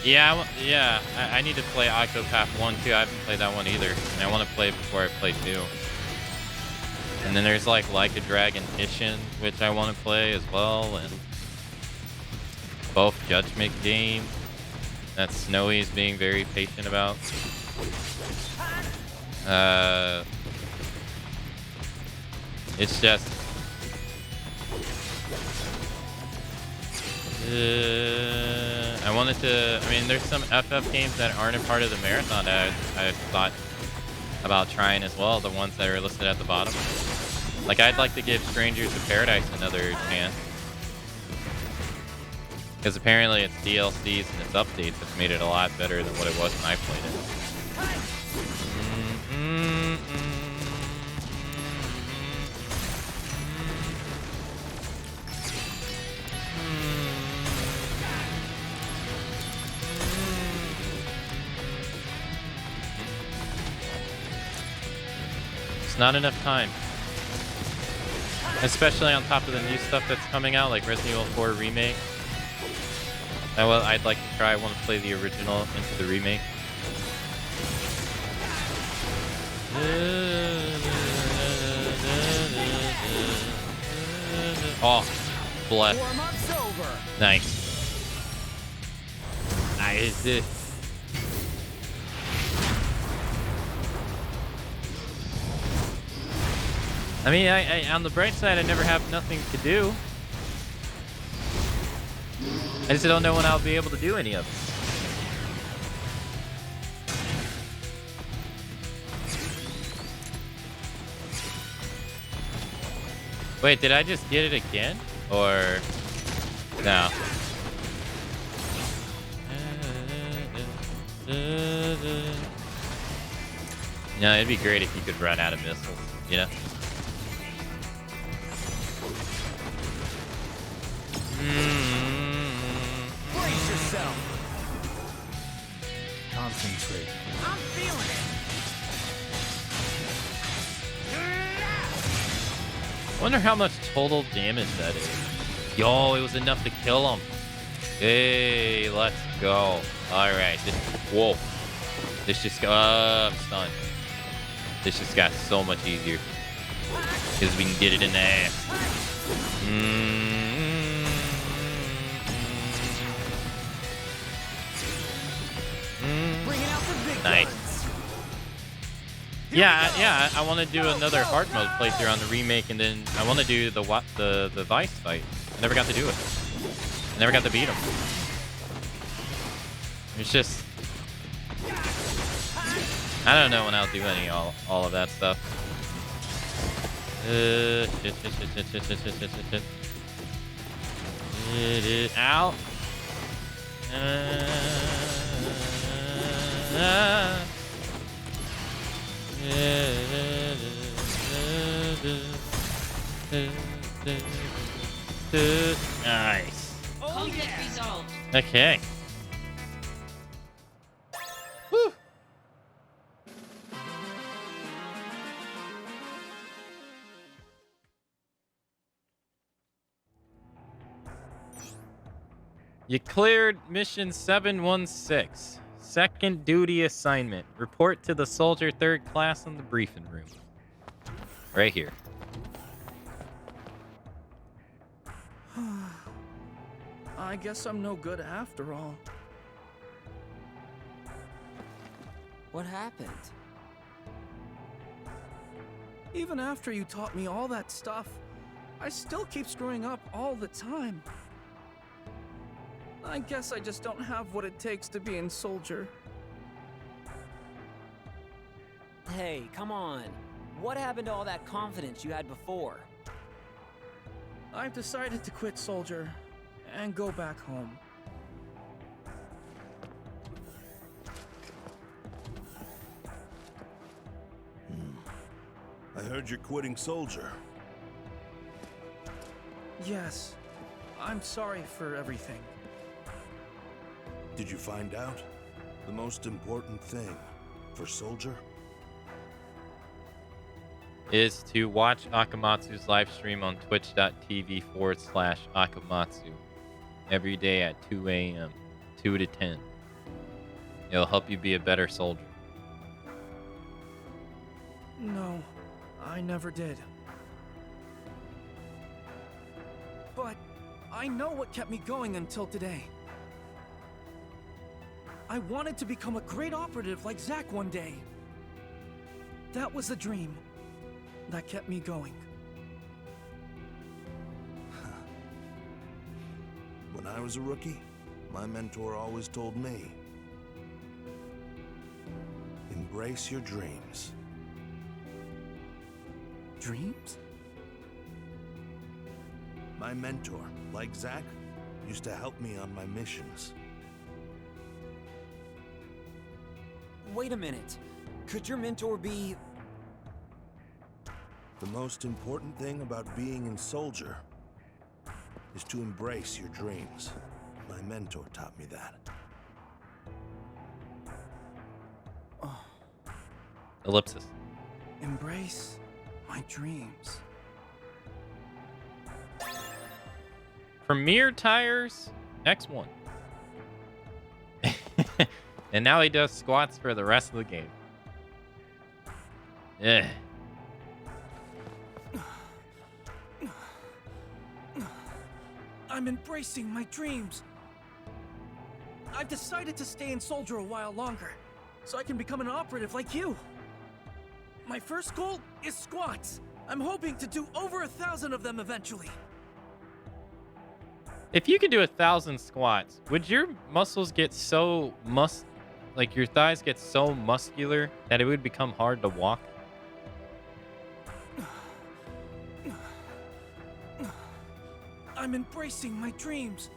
Yeah, I need to play Octopath 1 too. I haven't played that one either. And I want to play it before I play 2. And then there's like a Dragon Ishin, which I want to play as well. And both Judgment games that Snowy's being very patient about. It's just... I wanted to... I mean, there's some FF games that aren't a part of the marathon that I thought about trying as well, the ones that are listed at the bottom. Like, I'd like to give Strangers of Paradise another chance. Because apparently its DLCs and its updates have made it a lot better than what it was when I played it. It's not enough time. Especially on top of the new stuff that's coming out, like Resident Evil 4 Remake. I'd like to try. I want to play the original into the remake. Oh, bless. Nice. Nice. I mean, I on the bright side, I never have nothing to do. I just don't know when I'll be able to do any of it. Wait, did I just get it again? Or no? No, it'd be great if you could run out of missiles, you know? Brace yourself. Concentrate. I'm feeling it. Wonder how much total damage that is. Yo, it was enough to kill him. Hey, let's go. All right. Whoa. This just got... I'm stunned. This just got so much easier. Because we can get it in the ass. Bringing out the big Nice. guns. Yeah, I want to do another hard mode playthrough on the remake, and then I want to do the Vice fight. I never got to do it. I never got to beat him. It's just... I don't know when I'll do all of that stuff. Shit. Ow. Nice. Conflict resolved. Okay. Woo. You cleared mission 716. Second duty assignment. Report to the soldier 3rd class in the briefing room. Right here. I guess I'm no good after all. What happened? Even after you taught me all that stuff, I still keep screwing up all the time. I guess I just don't have what it takes to be a soldier. Hey, come on. What happened to all that confidence you had before? I've decided to quit soldier and go back home. I heard you're quitting soldier. Yes, I'm sorry for everything. Did you find out? The most important thing for soldier? Is to watch Akamatsu's live stream on twitch.tv/Akamatsu every day at 2 a.m. 2 to 10. It'll help you be a better soldier. No, I never did. But I know what kept me going until today. I wanted to become a great operative like Zack one day. That was a dream that kept me going. When I was a rookie, my mentor always told me, embrace your dreams. Dreams? My mentor, like Zack, used to help me on my missions. Wait a minute. Could your mentor be... The most important thing about being a soldier is to embrace your dreams. My mentor taught me that. Oh. Ellipsis. Embrace my dreams. Premier Tires X1. And now he does squats for the rest of the game. Ugh. I'm embracing my dreams. I've decided to stay in soldier a while longer, so I can become an operative like you. My first goal is squats. I'm hoping to do over 1,000 of them eventually. If you could do 1,000 squats, would your muscles get so like your thighs get so muscular that it would become hard to walk? I'm embracing my dreams.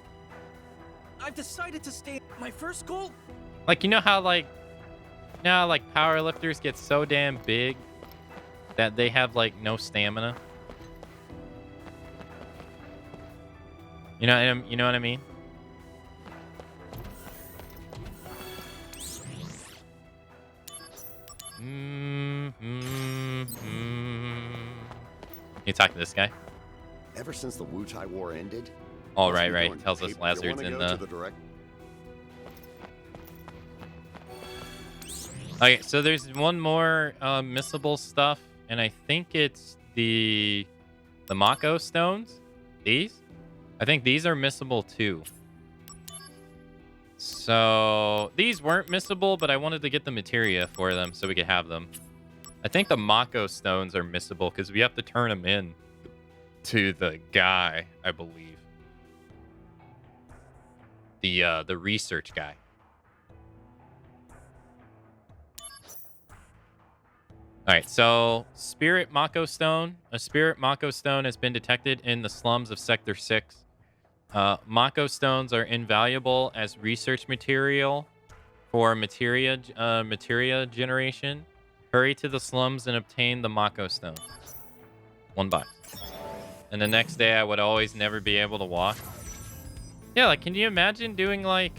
I've decided to stay. My first goal. Like, you know how powerlifters get so damn big that they have like no stamina. You know what I mean? You talk to this guy? Ever since the Wutai War ended. Oh, right. Tells us Lazard's in the. Okay, so there's one more missable stuff, and I think it's the Mako stones. These? I think these are missable too. So these weren't missable, but I wanted to get the materia for them so we could have them. I think the Mako stones are missable because we have to turn them in to the guy, I believe. The research guy. All right, so Spirit Mako Stone. A Spirit Mako Stone has been detected in the slums of Sector 6. Mako Stones are invaluable as research material for materia generation. Hurry to the slums and obtain the Mako Stone. $1. And the next day, I would always never be able to walk. Yeah, like, can you imagine doing, like...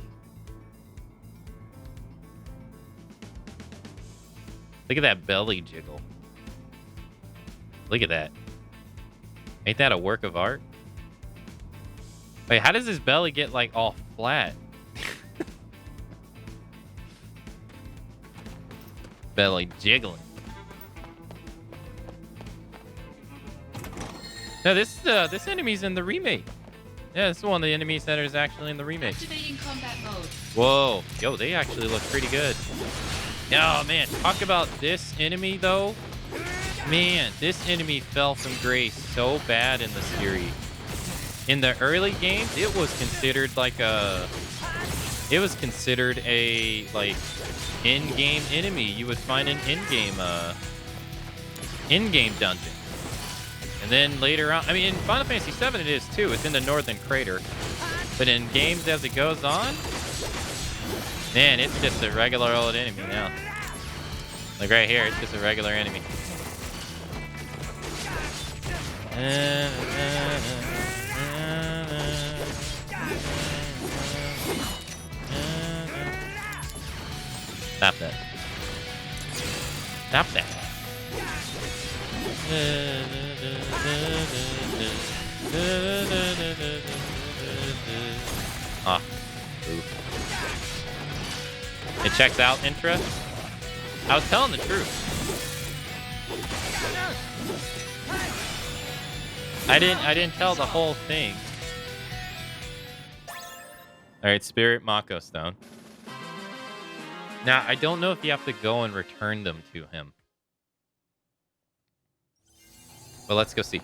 Look at that belly jiggle. Look at that. Ain't that a work of art? Wait, how does his belly get, like, all flat? Belly jiggling. No, this enemy's in the remake. Yeah, this is one of the enemies that is actually in the remake. Activating combat mode. Whoa. Yo, they actually look pretty good. Oh, man. Talk about this enemy, though. Man, this enemy fell from grace so bad in the series. In the early games, it was considered like a... It was considered a, like, in-game enemy. You would find an in-game dungeon. And then later on... I mean, in Final Fantasy VII it is, too. It's in the Northern Crater. But in games as it goes on... Man, it's just a regular old enemy now. Like right here, it's just a regular enemy. Stop that. Stop that. Ah. Oof. It checks out intro. I was telling the truth. I didn't tell the whole thing. Alright, Spirit Mako Stone. Now, I don't know if you have to go and return them to him. But let's go see.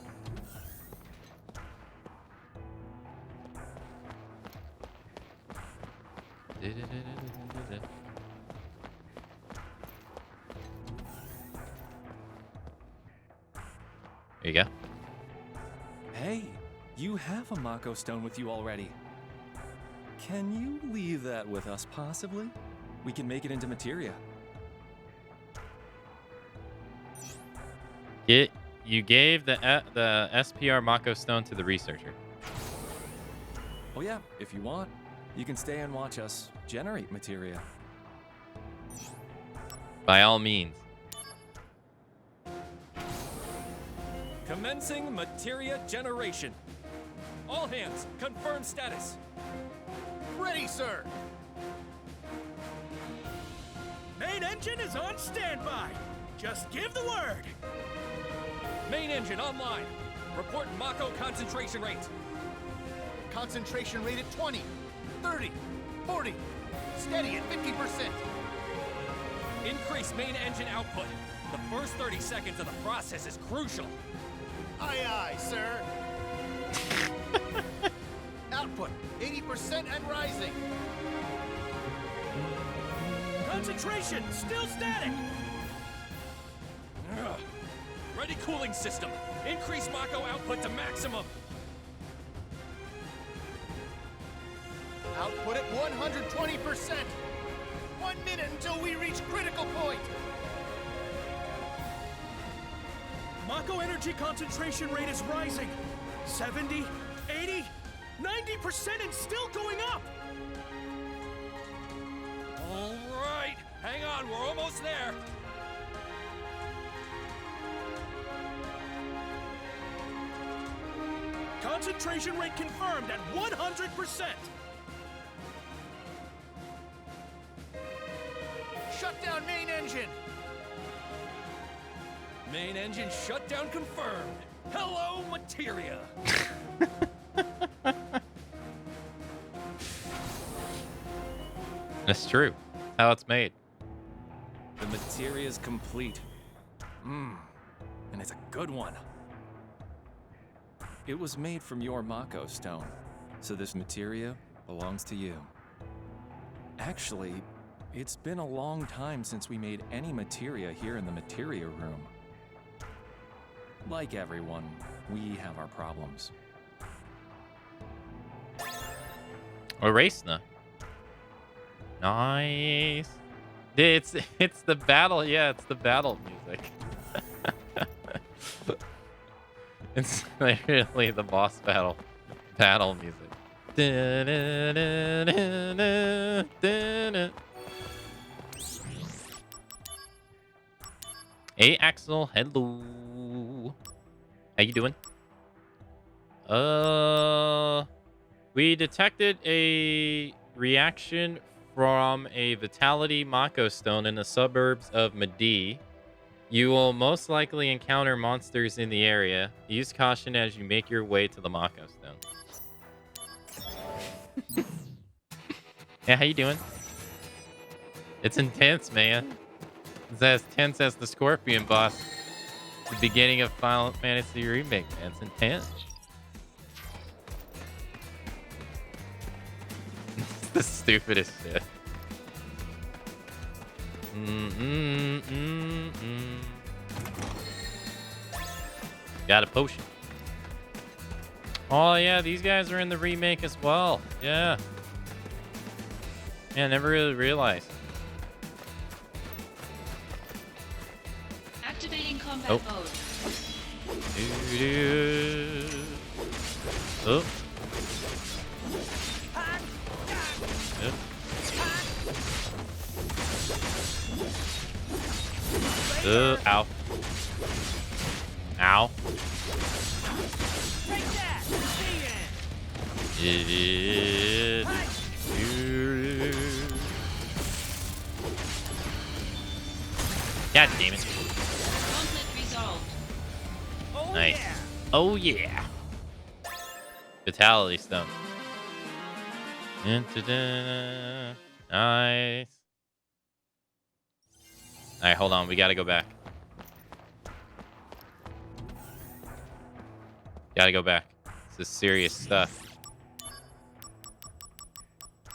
There you go. Hey, you have a Mako stone with you already. Can you leave that with us, possibly? We can make it into materia. You gave the SPR Mako stone to the researcher. Oh yeah, if you want, you can stay and watch us generate materia. By all means. Commencing materia generation. All hands, confirm status. Ready, sir. Main engine is on standby. Just give the word. Main engine online. Report Mako concentration rate. Concentration rate at 20, 30, 40. Steady at 50%. Increase main engine output. The first 30 seconds of the process is crucial. Aye, aye, sir. Output 80% and rising. Concentration, still static. Ugh. Ready cooling system. Increase Mako output to maximum. Output at 120%. 1 minute until we reach critical point. Mako energy concentration rate is rising. 70, 80, 90% and still going up. All right. Hang on, we're almost there. Concentration rate confirmed at 100%. Shut down main engine. Main engine shutdown confirmed. Hello, materia. That's true. How it's made. The materia is complete. And it's a good one. It was made from your Mako stone, so this materia belongs to you. Actually, it's been a long time since we made any materia here in the materia room. Like everyone, we have our problems. Erasna. Nice. It's the battle. Yeah, it's the battle music. It's literally the boss battle music. 8 Axel, hello. How you doing? We detected a reaction from a Vitality Mako Stone in the suburbs of Madi. You will most likely encounter monsters in the area. Use caution as you make your way to the Mako Stone. Yeah, how you doing? It's intense, man. It's as tense as the Scorpion boss at the beginning of Final Fantasy Remake, man. It's intense. It's the stupidest shit. Got a potion. Oh yeah, these guys are in the remake as well. Yeah. Yeah, I never really realized. Activating combat Oh. mode. Oh. Yep. Ow. Ow. God damn it. Conflict resolved. Nice. Oh yeah. Vitality Stone. Nice. Alright, hold on. We gotta go back. Gotta go back. This is serious stuff.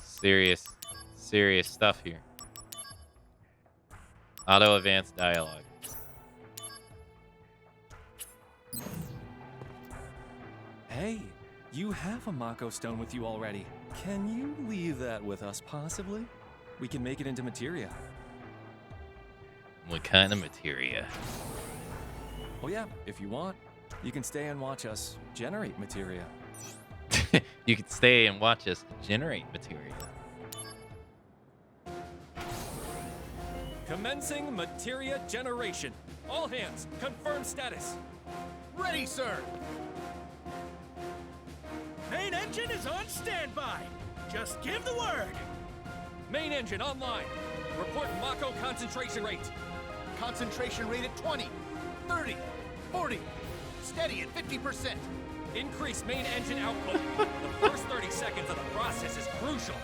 Serious stuff here. Auto advanced dialogue. Hey, you have a Mako stone with you already. Can you leave that with us, possibly? We can make it into materia. What kind of materia? Oh yeah, if you want, you can stay and watch us generate materia. You can stay and watch us generate materia. Commencing materia generation. All hands, confirm status. Ready, sir. Main engine is on standby. Just give the word. Main engine online. Report Mako concentration rate. Concentration rate at 20, 30, 40. Steady at 50%. Increase main engine output. The first 30 seconds of the process is crucial.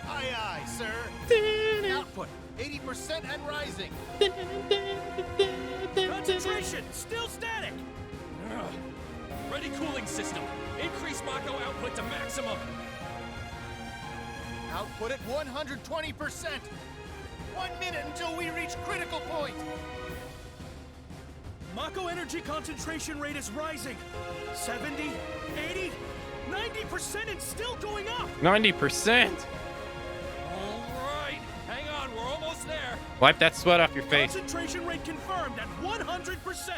Aye, aye, sir. Output 80% and rising. Concentration still static. Ready cooling system. Increase Mako output to maximum. Output at 120%. 1 minute until we reach critical point. Mako energy concentration rate is rising. 70, 80, 90% and still going up. 90%. All right, hang on, we're almost there. Wipe that sweat off your face. Concentration rate confirmed at 100%.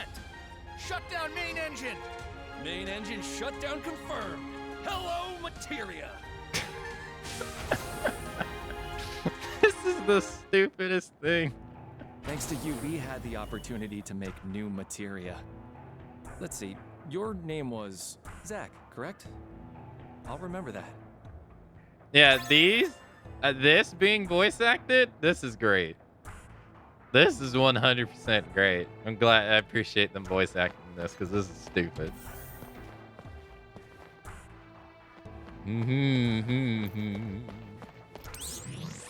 Shut down main engine. Main engine shutdown confirmed. Hello, materia. This is the stupidest thing. Thanks to you, we had the opportunity to make new materia. Let's see, your name was Zach, correct? I'll remember that. Yeah, this being voice acted, this is great. This is 100% great. I'm glad, I appreciate them voice acting this because this is stupid.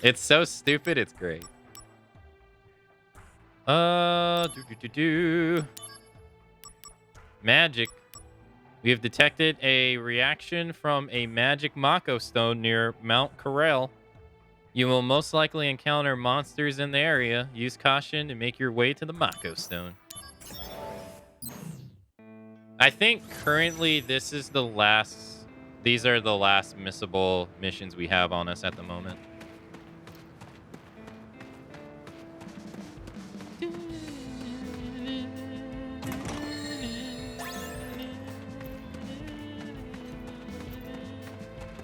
It's so stupid, it's great. Magic. We have detected a reaction from a magic Mako stone near Mount Corel. You will most likely encounter monsters in the area. Use caution and make your way to the Mako stone. I think currently this is the last. These are the last missable missions we have on us at the moment.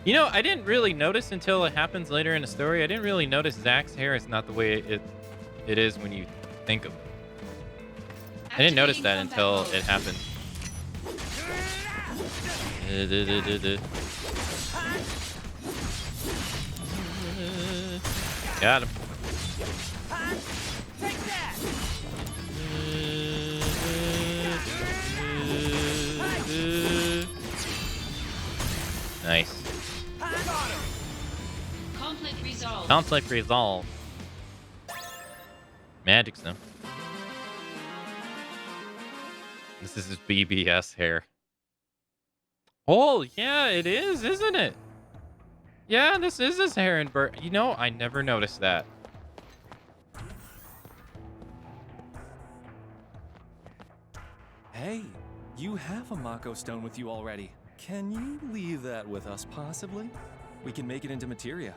You know, I didn't really notice until it happens later in the story. I didn't really notice Zach's hair is not the way it is when you think of it. I didn't notice that until it happened. Got him. Take that! Nice. Conflict resolved. Conflict resolved. Magic stone. This is his BBS hair. Oh, yeah, it is, isn't it? Yeah, this is his hair and bird. You know, I never noticed that. Hey, you have a Mako stone with you already. Can you leave that with us, possibly? We can make it into materia.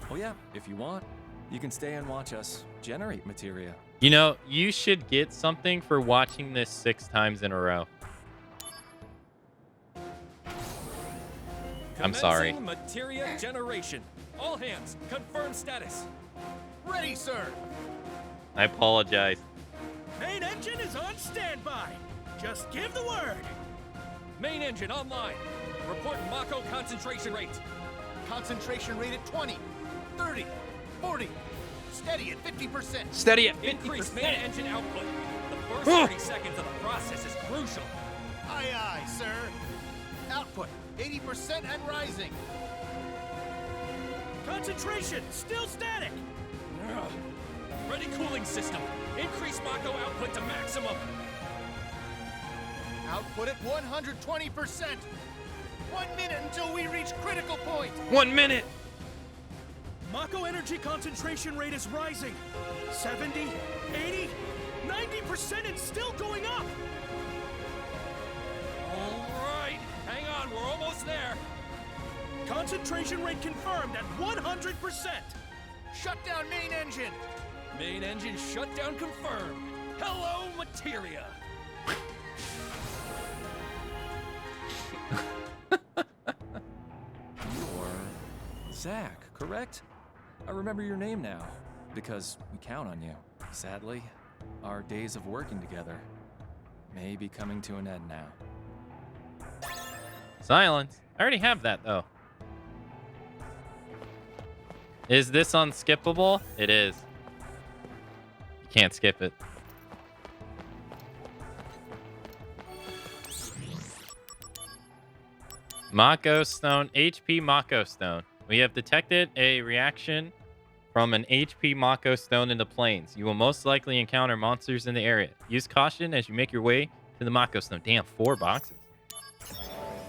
Oh yeah, if you want, you can stay and watch us generate materia. You know, you should get something for watching this 6 times in a row. I'm sorry. Commencing materia generation. All hands, confirm status. Ready, sir. I apologize. Main engine is on standby. Just give the word. Main engine online. Report Mako concentration rate. Concentration rate at 20, 30, 40. Steady at 50%. Steady at 50%. Increase main engine output. The first 30 seconds of the process is crucial. Aye, aye, sir. Output 80% and rising. Concentration still static. Ugh. Ready cooling system. Increase Mako output to maximum. Output at 120%. 1 minute until we reach critical point. 1 minute. Mako energy concentration rate is rising. 70, 80, 90% and still going up. All right, hang on, we're almost there. Concentration rate confirmed at 100%. Shut down main engine. Main engine shutdown confirmed. Hello, materia. You're Zach, correct? I remember your name now, because we count on you. Sadly, our days of working together may be coming to an end now. Silence. I already have that, though. Is this unskippable? It is. You can't skip it. Mako Stone, HP Mako Stone. We have detected a reaction from an HP Mako stone in the plains. You will most likely encounter monsters in the area. Use caution as you make your way to the Mako stone. Damn, 4 boxes.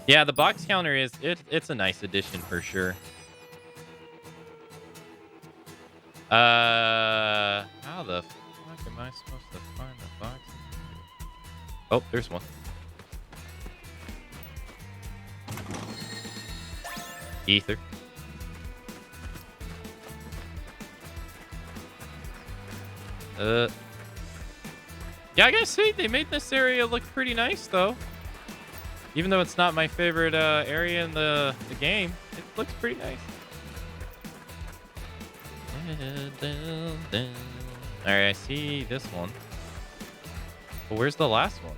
Yeah, the box counter it's a nice addition for sure. How the fuck am I supposed to find the box? Oh, there's one. Ether. Yeah, I gotta say, they made this area look pretty nice, though. Even though it's not my favorite area in the game, it looks pretty nice. Alright, I see this one. But where's the last one?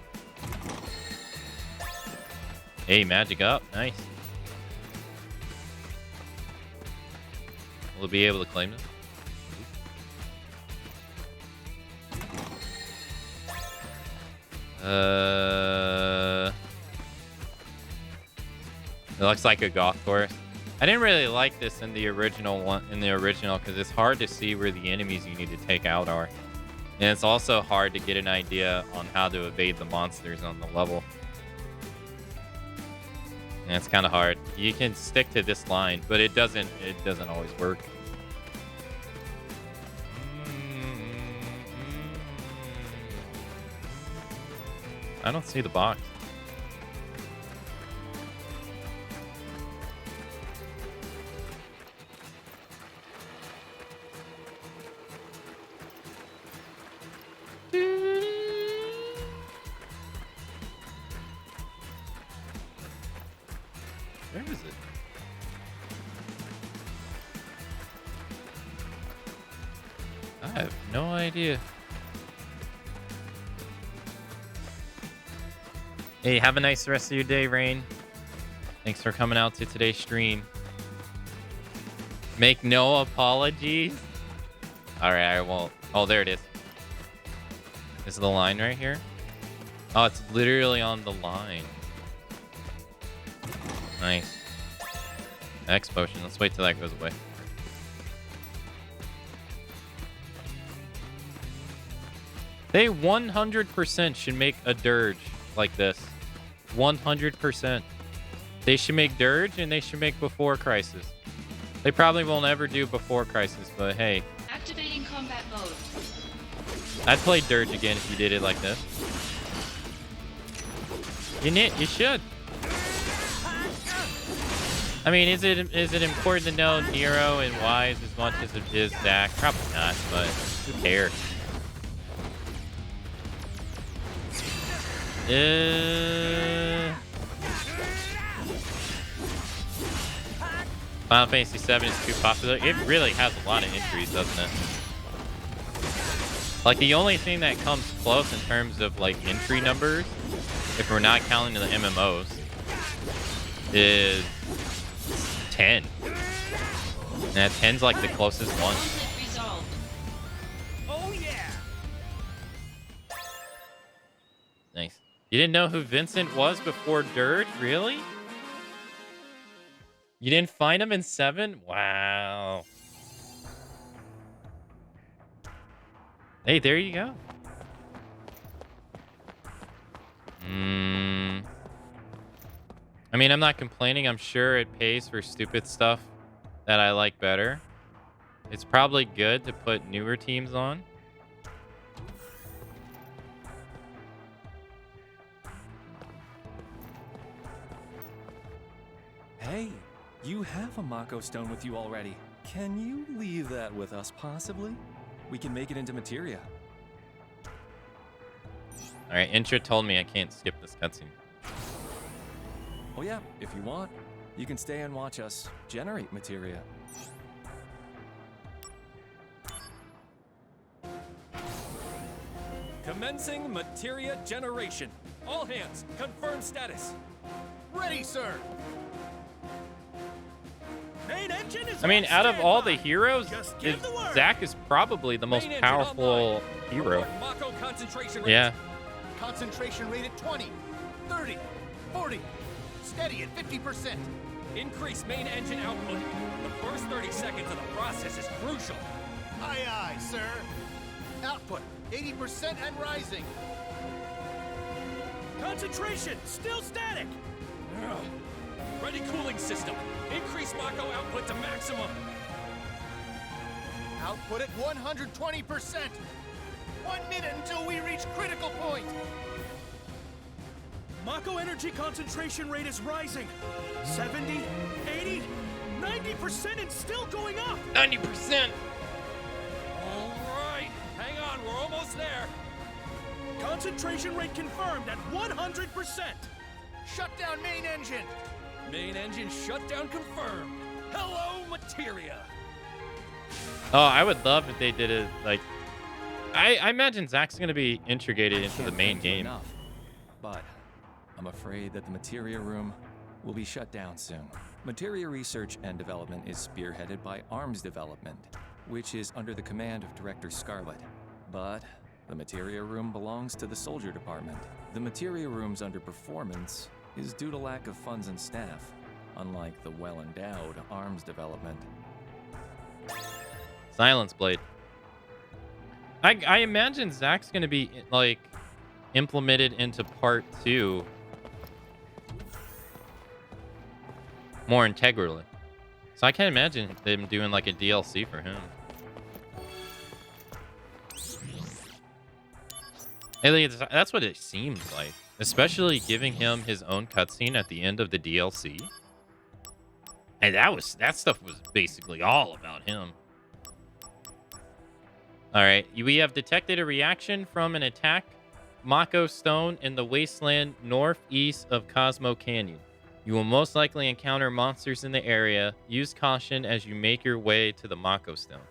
Hey, magic up. Nice. We'll be able to claim this. It looks like a golf course. I didn't really like this in the original one, because it's hard to see where the enemies you need to take out are. And it's also hard to get an idea on how to evade the monsters on the level. And it's kind of hard. You can stick to this line, but it doesn't always work. I don't see the box. Where is it? I have no idea. Hey, have a nice rest of your day, Rain. Thanks for coming out to today's stream. Make no apologies. All right, I won't. Oh, there it is. Is the line right here? Oh, it's literally on the line. Nice. X potion. Let's wait till that goes away. They 100% should make a dirge like this. 100%. They should make dirge and they should make before crisis. They probably won't ever do before crisis, but hey. Activating combat mode. I'd play dirge again if you did it like this. You should. I mean, is it important to know Nero and Wise as much as it is Zack? Probably not, but who cares? Final Fantasy VII is too popular. It really has a lot of entries, doesn't it? Like, the only thing that comes close in terms of, like, entry numbers, if we're not counting the MMOs, is 10. And 10's like the closest one. Oh yeah. Nice. You didn't know who Vincent was before Dirge? Really? You didn't find him in 7? Wow. Hey, there you go. I mean, I'm not complaining. I'm sure it pays for stupid stuff that I like better. It's probably good to put newer teams on. Hey, you have a Mako stone with you already. Can you leave that with us, possibly? We can make it into materia. All right, Intra told me I can't skip this cutscene. Oh yeah, if you want, you can stay and watch us generate materia. Commencing materia generation. All hands, confirm status. Ready, sir. Main engine is I mean, on out of all standby. the heroes, Just give the word. Zack is probably the most Main engine powerful online. hero. Mako concentration rate. Yeah. Concentration rate at 20, 30, 40. Steady at 50%. Increase main engine output. The first 30 seconds of the process is crucial. Aye, aye, sir. Output 80% and rising. Concentration, still static. Ready cooling system. Increase Mako output to maximum. Output at 120%. 1 minute until we reach critical point. Mako energy concentration rate is rising. 70, 80, 90% and still going up. 90%. All right, hang on, we're almost there. Concentration rate confirmed at 100%. Shut down main engine. Main engine shutdown confirmed. Hello, materia. Oh, I would love if they did it like. I imagine Zach's gonna be integrated into the main game. Enough, but I'm afraid that the materia room will be shut down soon. Materia research and development is spearheaded by Arms Development, which is under the command of Director Scarlet. But the materia room belongs to the Soldier Department. The materia room's underperformance is due to lack of funds and staff, unlike the well-endowed Arms Development. Silence Blade. I imagine Zach's gonna be like implemented into part 2 more integrally. So I can't imagine them doing like a DLC for him. That's what it seems like, especially giving him his own cutscene at the end of the DLC. And that stuff was basically all about him. All right, we have detected a reaction from an attack Mako Stone in the wasteland northeast of Cosmo Canyon. You will most likely encounter monsters in the area. Use caution as you make your way to the Mako Stone.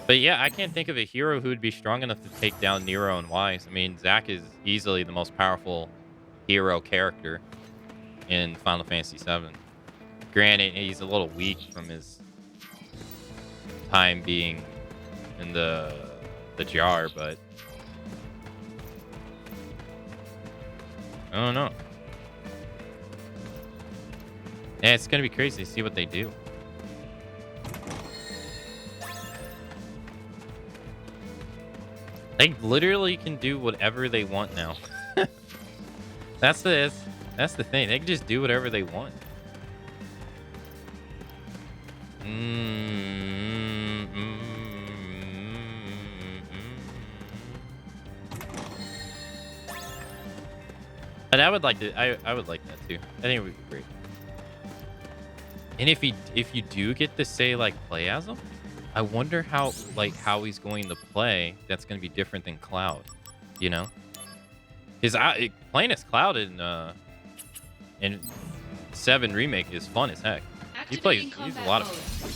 But yeah, I can't think of a hero who would be strong enough to take down Nero and Wise. I mean, Zack is easily the most powerful hero character in Final Fantasy VII. Granted, he's a little weak from his time being in the jar, but I don't know. Yeah, it's gonna be crazy to see what they do. They literally can do whatever they want now. That's the thing. They can just do whatever they want. And I would like to. I would like that too. I think it would be great. And if you do get to say like play as him, I wonder how he's going to play. That's going to be different than Cloud, you know? His playing as Cloud in 7 Remake is fun as heck. He's a lot of fun.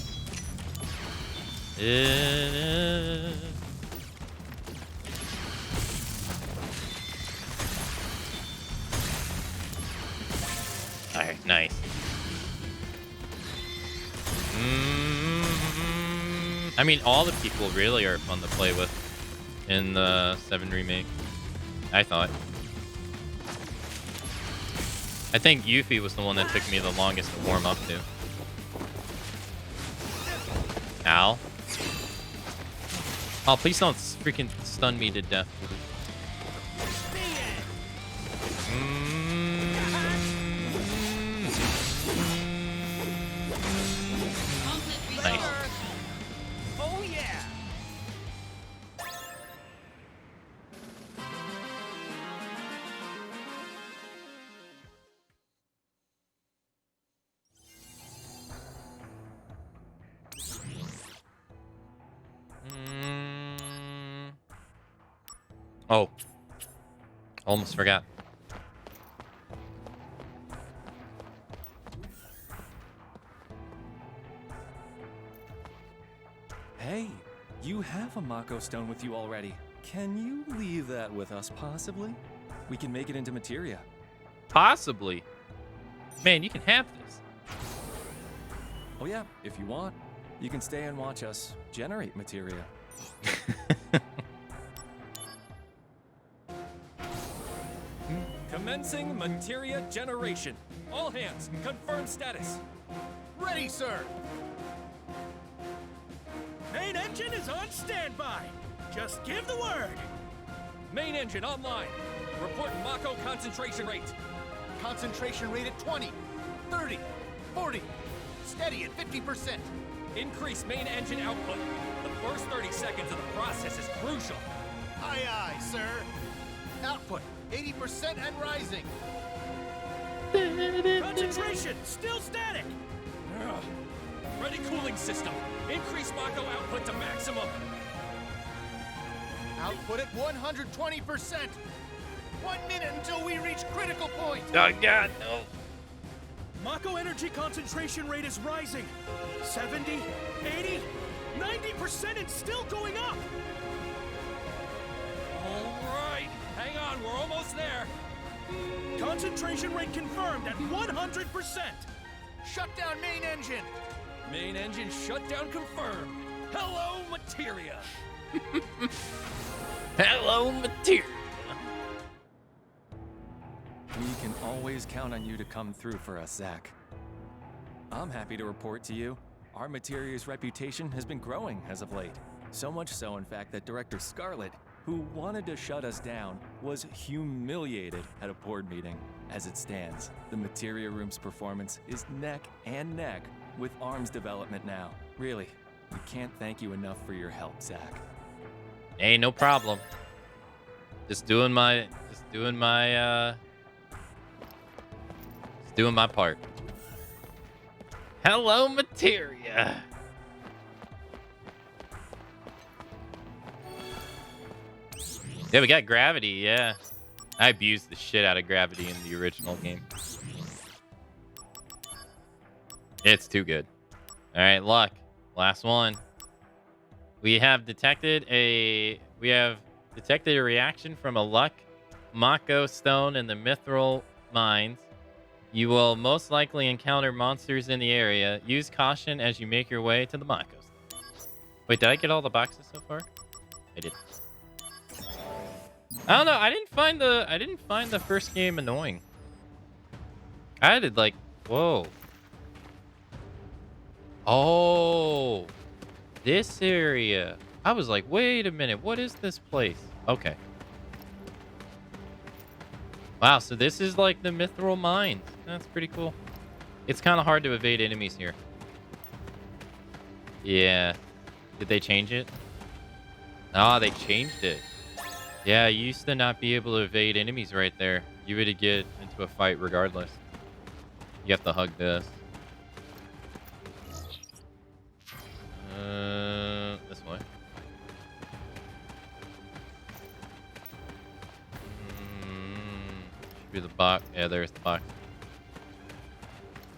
All right, nice. I mean, all the people really are fun to play with in the 7 Remake, I thought. I think Yuffie was the one that took me the longest to warm up to. Ow. Oh, please don't freaking stun me to death. Nice. Oh yeah. Oh. Almost forgot. Hey, you have a Mako Stone with you already. Can you leave that with us, possibly? We can make it into materia. Possibly. Man, you can have this. Oh yeah, if you want. You can stay and watch us generate materia. Commencing materia generation. All hands, confirm status. Ready, sir. Main engine is on standby. Just give the word. Main engine online. Report Mako concentration rate. Concentration rate at 20, 30, 40. Steady at 50%. Increase main engine output. The first 30 seconds of the process is crucial. Aye, aye, sir. Output 80% and rising. Concentration still static. Ugh. Ready cooling system. Increase Mako output to maximum. Output at 120%. 1 minute until we reach critical point. Oh god, no. Mako energy concentration rate is rising. 70, 80, 90% and still going up. All right, hang on, we're almost there. Concentration rate confirmed at 100%. Shut down main engine. Main engine shutdown confirmed. Hello, materia. Hello, materia. We can always count on you to come through for us, Zach. I'm happy to report to you, our Materia's reputation has been growing as of late. So much so, in fact, that Director Scarlet, who wanted to shut us down, was humiliated at a board meeting. As it stands, the Materia Room's performance is neck and neck with ARMS development now. Really, we can't thank you enough for your help, Zach. Hey, no problem. Just doing my part. Hello, materia. Yeah, we got gravity, yeah. I abused the shit out of gravity in the original game. It's too good. All right, luck. Last one. We have detected a reaction from a luck Mako stone in the mithril mines. You will most likely encounter monsters in the area. Use caution as you make your way to the Mako stone. Wait, did I get all the boxes so far? I did. I don't know. I didn't find the first game annoying. I did like, whoa. Oh, this area. I was like, wait a minute. What is this place? Okay. Wow, so this is like the mithril mines. That's pretty cool. It's kind of hard to evade enemies here. Yeah. Did they change it? Ah, they changed it. Yeah, you used to not be able to evade enemies right there. You would get into a fight regardless. You have to hug this. This way. Should be the box. Yeah, there's the box.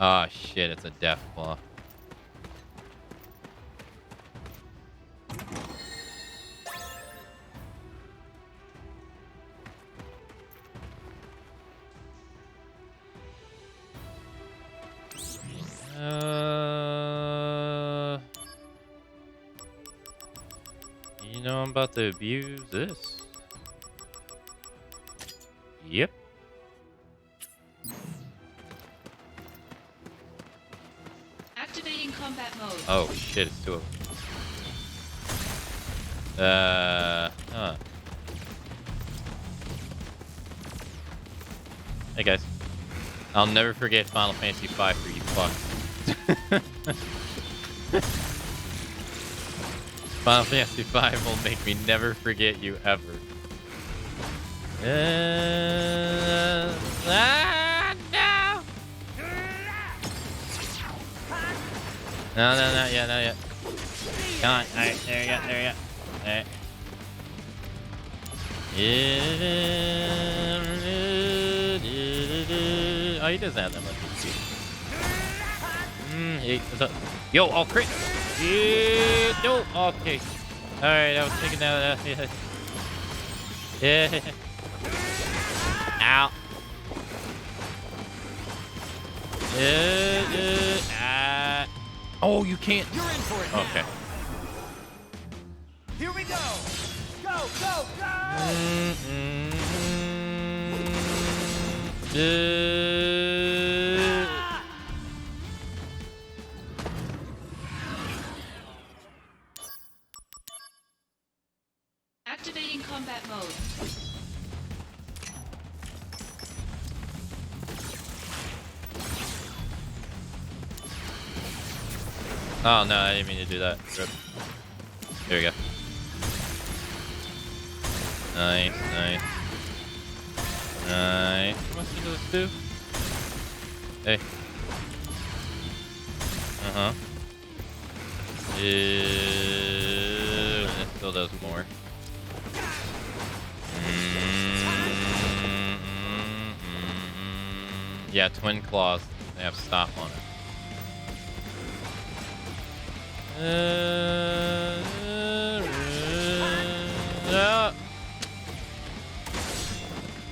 Ah, shit, it's a death claw. You know I'm about to abuse this. Yep. Activating combat mode. Oh shit, it's two of them. Hey guys. I'll never forget Final Fantasy V for you fucks. Final Fantasy V will make me never forget you ever. No! No, not yet, not yet. Come on, alright, there we go, Alright. Oh, he doesn't have that much HP. Yo, oh, crit! Yeah, no, okay. Alright, I was thinking that. Yeah. Ow. Oh, you can't. You're in for it. Okay. Here we go. Go, go, go. Activating combat mode. Oh no, I didn't mean to do that. Rip. There we go. Nice, nice. Nice. What's he supposed to do? Hey. Uh-huh. It still does more. Yeah, twin claws. They have stop on it.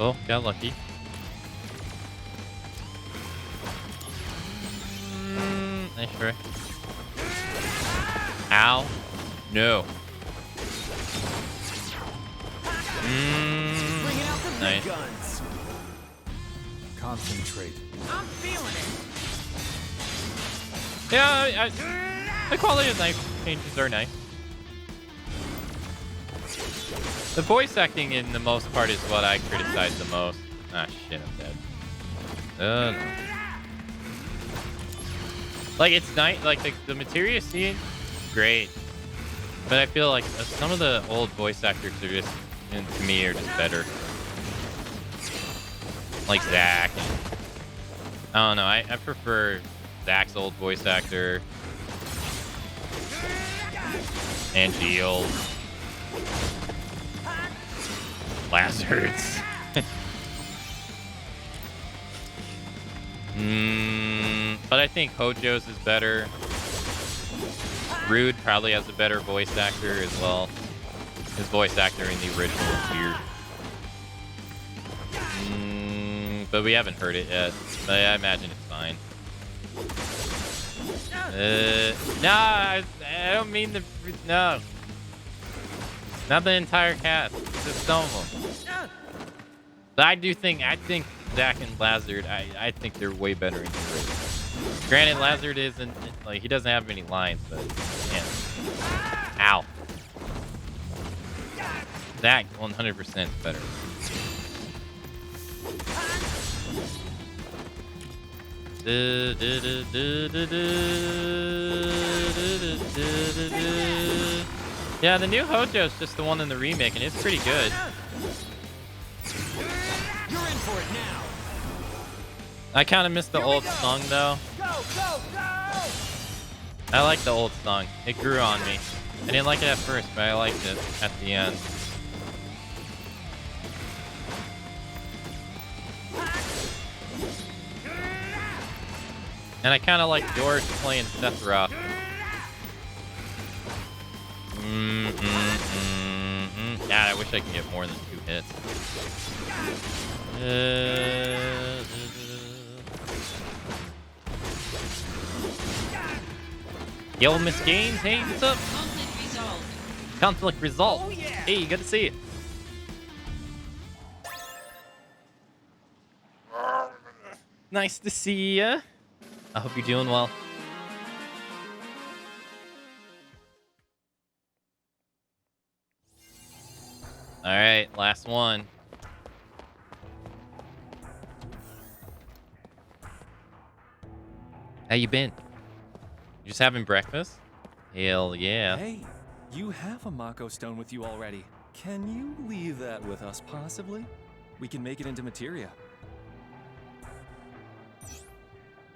Oh, got lucky. Nice try. Ow. No. Nice. Guns. Concentrate. I'm feeling it. Yeah, the quality of knife changes are nice. The voice acting, in the most part, is what I criticize the most. Ah, shit, I'm dead. No. Like, it's nice. Like, the materia scene, great. But I feel like some of the old voice actors are just, to me, are just better. Like Zack. I don't know. I prefer Zack's old voice actor. And Geo. Lazards. But I think Hojo's is better. Rude probably has a better voice actor as well. His voice actor in the original is weird. But we haven't heard it yet. But I imagine it's fine. Nah, I don't mean the... No. Not the entire cast. Just some of them. But I think Zack and Lazard, I think they're way better in the original. Granted, Lazard isn't, like, he doesn't have many lines, but, man. Ow. Zack 100% better. Yeah, the new Hojo's just the one in the remake, and it's pretty good. You're in for it now. I kind of miss the old song, though. Go, go, go! I like the old song. It grew on me. I didn't like it at first, but I liked it at the end. And I kind of like George playing Sephiroth. God, I wish I could get more than 2 hits. Yo, Miss Games, hey, what's up? Conflict resolved. Conflict resolved. Oh, yeah. Hey, good to see you. Nice to see ya. I hope you're doing well. All right, last one. How you been? You just having breakfast? Hell yeah. Hey, you have a Mako stone with you already. Can you leave that with us, possibly? We can make it into materia.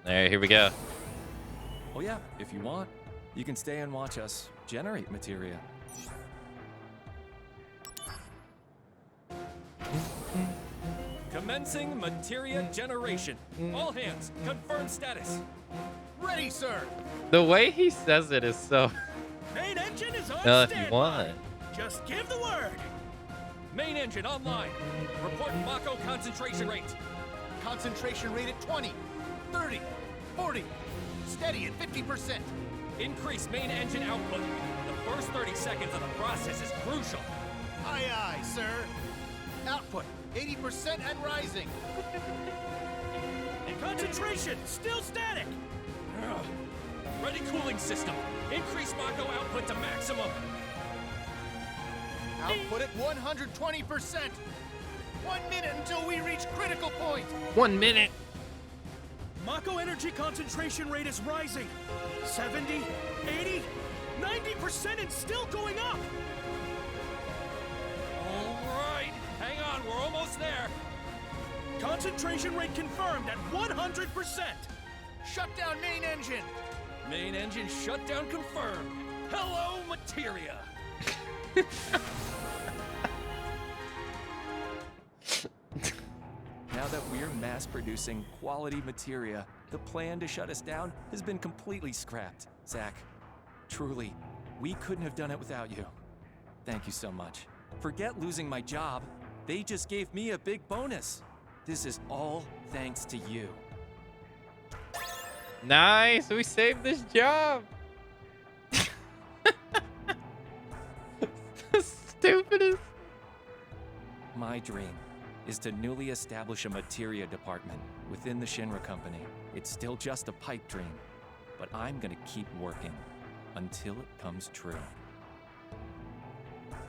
All right, here we go. Oh yeah, if you want, you can stay and watch us generate materia. Commencing materia generation. All hands, confirm status. Ready, sir. The way he says it is so... Main engine is on if standby. you want. Just give the word. Main engine online. Report Mako concentration rate. Concentration rate at 20, 30, 40. Steady at 50%. Increase main engine output. The first 30 seconds of the process is crucial. Aye, aye, sir. Output 80% and rising. Concentration still static. Ready cooling system. Increase Mako output to maximum. Output at 120%. 1 minute until we reach critical point. 1 minute. Mako energy concentration rate is rising. 70, 80, 90% and still going up. All right, hang on, we're almost there. Concentration rate confirmed at 100%. Shut down main engine. Main engine shutdown confirmed. Hello, materia. Now that we're mass-producing quality materia, the plan to shut us down has been completely scrapped. Zach, truly, we couldn't have done it without you. Thank you so much. Forget losing my job. They just gave me a big bonus. This is all thanks to you. Nice, we saved this job. The stupidest. My dream is to newly establish a materia department within the Shinra Company. It's still just a pipe dream, but I'm gonna keep working until it comes true.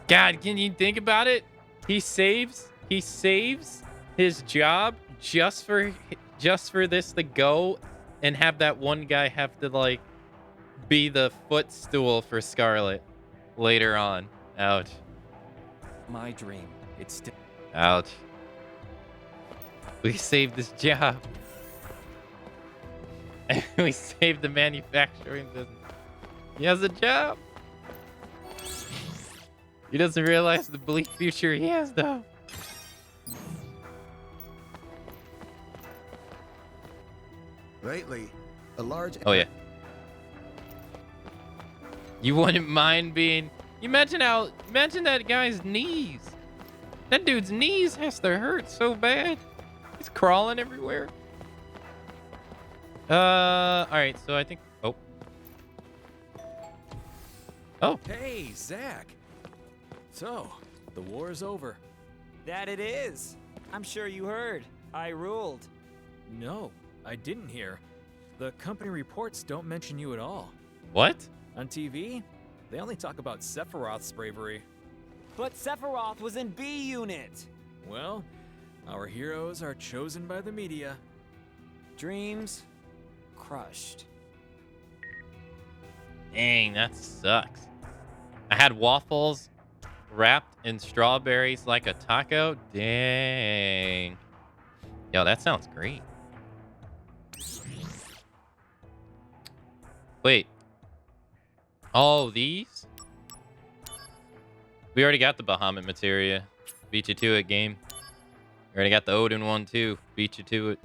God, can you think about it? He saves his job just for this to go and have that one guy have to like be the footstool for Scarlet later on. Ouch. My dream, it's still... Ouch. We saved this job. We saved the manufacturing business. He has a job. He doesn't realize the bleak future he has, though. Lately, a large... Oh, yeah. You wouldn't mind being... Imagine that guy's knees. That dude's knees has to hurt so bad. He's crawling everywhere. All right, so I think... Oh. Oh. Hey, Zach. So, the war is over. That it is. I'm sure you heard. I ruled. No, I didn't hear. The company reports don't mention you at all. What? On TV, they only talk about Sephiroth's bravery. But Sephiroth was in B Unit. Well, our heroes are chosen by the media. Dreams crushed. Dang, that sucks. I had waffles wrapped in strawberries like a taco. Dang. Yo, that sounds great. Wait. Oh, these? We already got the Bahamut materia. Beat you to it, game. We already got the Odin one, too. Beat you to it.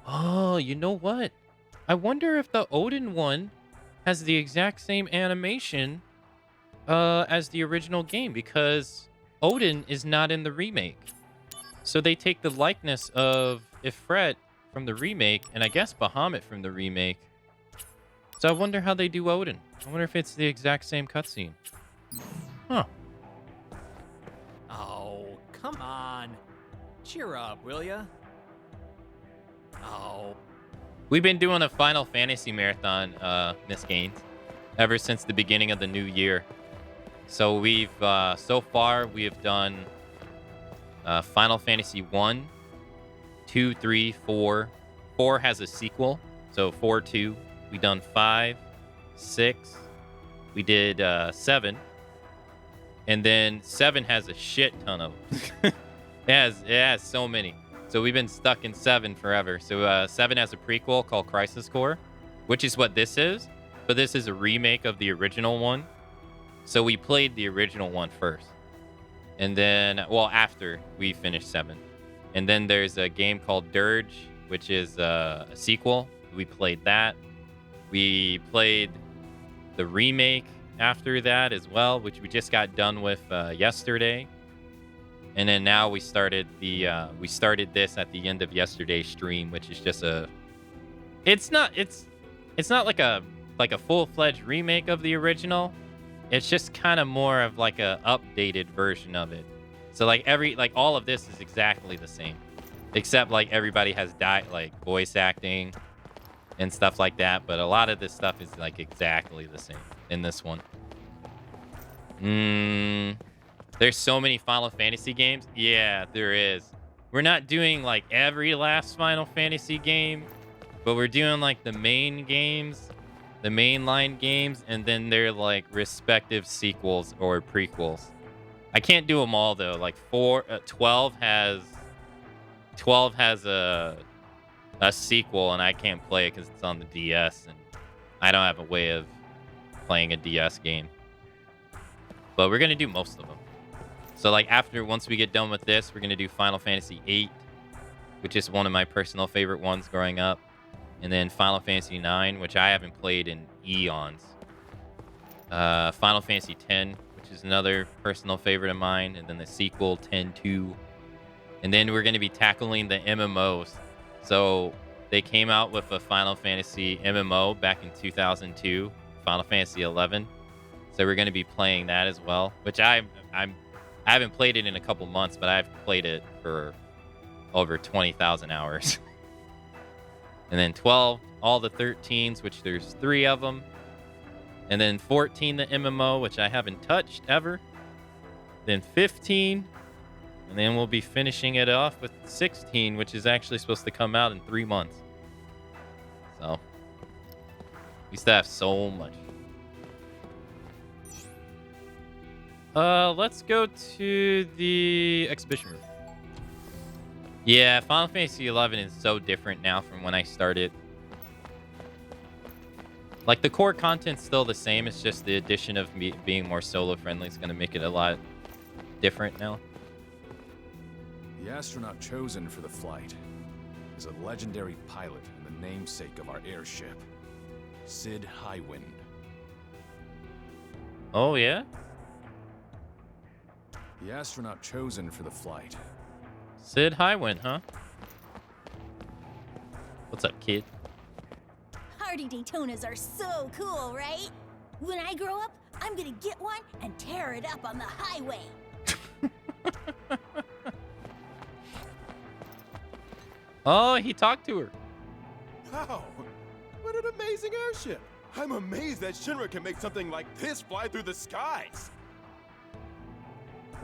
Oh, you know what? I wonder if the Odin one has the exact same animation as the original game, because Odin is not in the remake. So they take the likeness of Ifrit from the remake, and I guess Bahamut from the remake. So I wonder how they do Odin. I wonder if it's the exact same cutscene. Huh. Oh, come on. Cheer up, will ya? Oh. We've been doing a Final Fantasy marathon, Miss Gaines, ever since the beginning of the new year. So we've, so far, we have done Final Fantasy 1, 2, 3, 4. 4 has a sequel, so 4, 2. We've done 5, 6. We did 7. And then 7 has a shit ton of them. it has so many. So we've been stuck in 7 forever. So 7 has a prequel called Crisis Core, which is what this is. But this is a remake of the original one. So we played the original one first. And then, well, after we finished 7. And then there's a game called Dirge, which is a sequel. We played that. We played the remake after that as well, which we just got done with yesterday. And then now we started this at the end of yesterday's stream, which is just it's not like a full-fledged remake of the original. It's just kind of more of like a updated version of it. So like all of this is exactly the same, except like everybody has like voice acting and stuff like that. But a lot of this stuff is like exactly the same in this one. There's so many Final Fantasy games. Yeah, there is. We're not doing like every last Final Fantasy game, but we're doing like the main games, the mainline games, and then their like respective sequels or prequels. I can't do them all though. Like 12 has a sequel, and I can't play it because it's on the DS, and I don't have a way of playing a DS game. But we're gonna do most of them. So like once we get done with this, we're gonna do Final Fantasy VIII, which is one of my personal favorite ones growing up, and then Final Fantasy IX, which I haven't played in eons. Final Fantasy X, which is another personal favorite of mine, and then the sequel 10-2, and then we're gonna be tackling the MMOs. So they came out with a Final Fantasy MMO back in 2002, Final Fantasy XI. So we're gonna be playing that as well, which I haven't played it in a couple months, but I've played it for over 20,000 hours. And then 12, all the 13s, which there's 3 of them. And then 14, the MMO, which I haven't touched ever. Then 15, and then we'll be finishing it off with 16, which is actually supposed to come out in 3 months. So, we still have so much. Let's go to the exhibition room. Yeah, Final Fantasy XI is so different now from when I started. Like, the core content's still the same. It's just the addition of me being more solo friendly is going to make it a lot different now. The astronaut chosen for the flight is a legendary pilot and the namesake of our airship, Sid Highwind. Oh, yeah? The astronaut chosen for the flight. Sid Highwind, huh? What's up, kid? Hardy Daytonas are so cool, right? When I grow up, I'm gonna get one and tear it up on the highway. Oh, he talked to her. Wow! What an amazing airship! I'm amazed that Shinra can make something like this fly through the skies!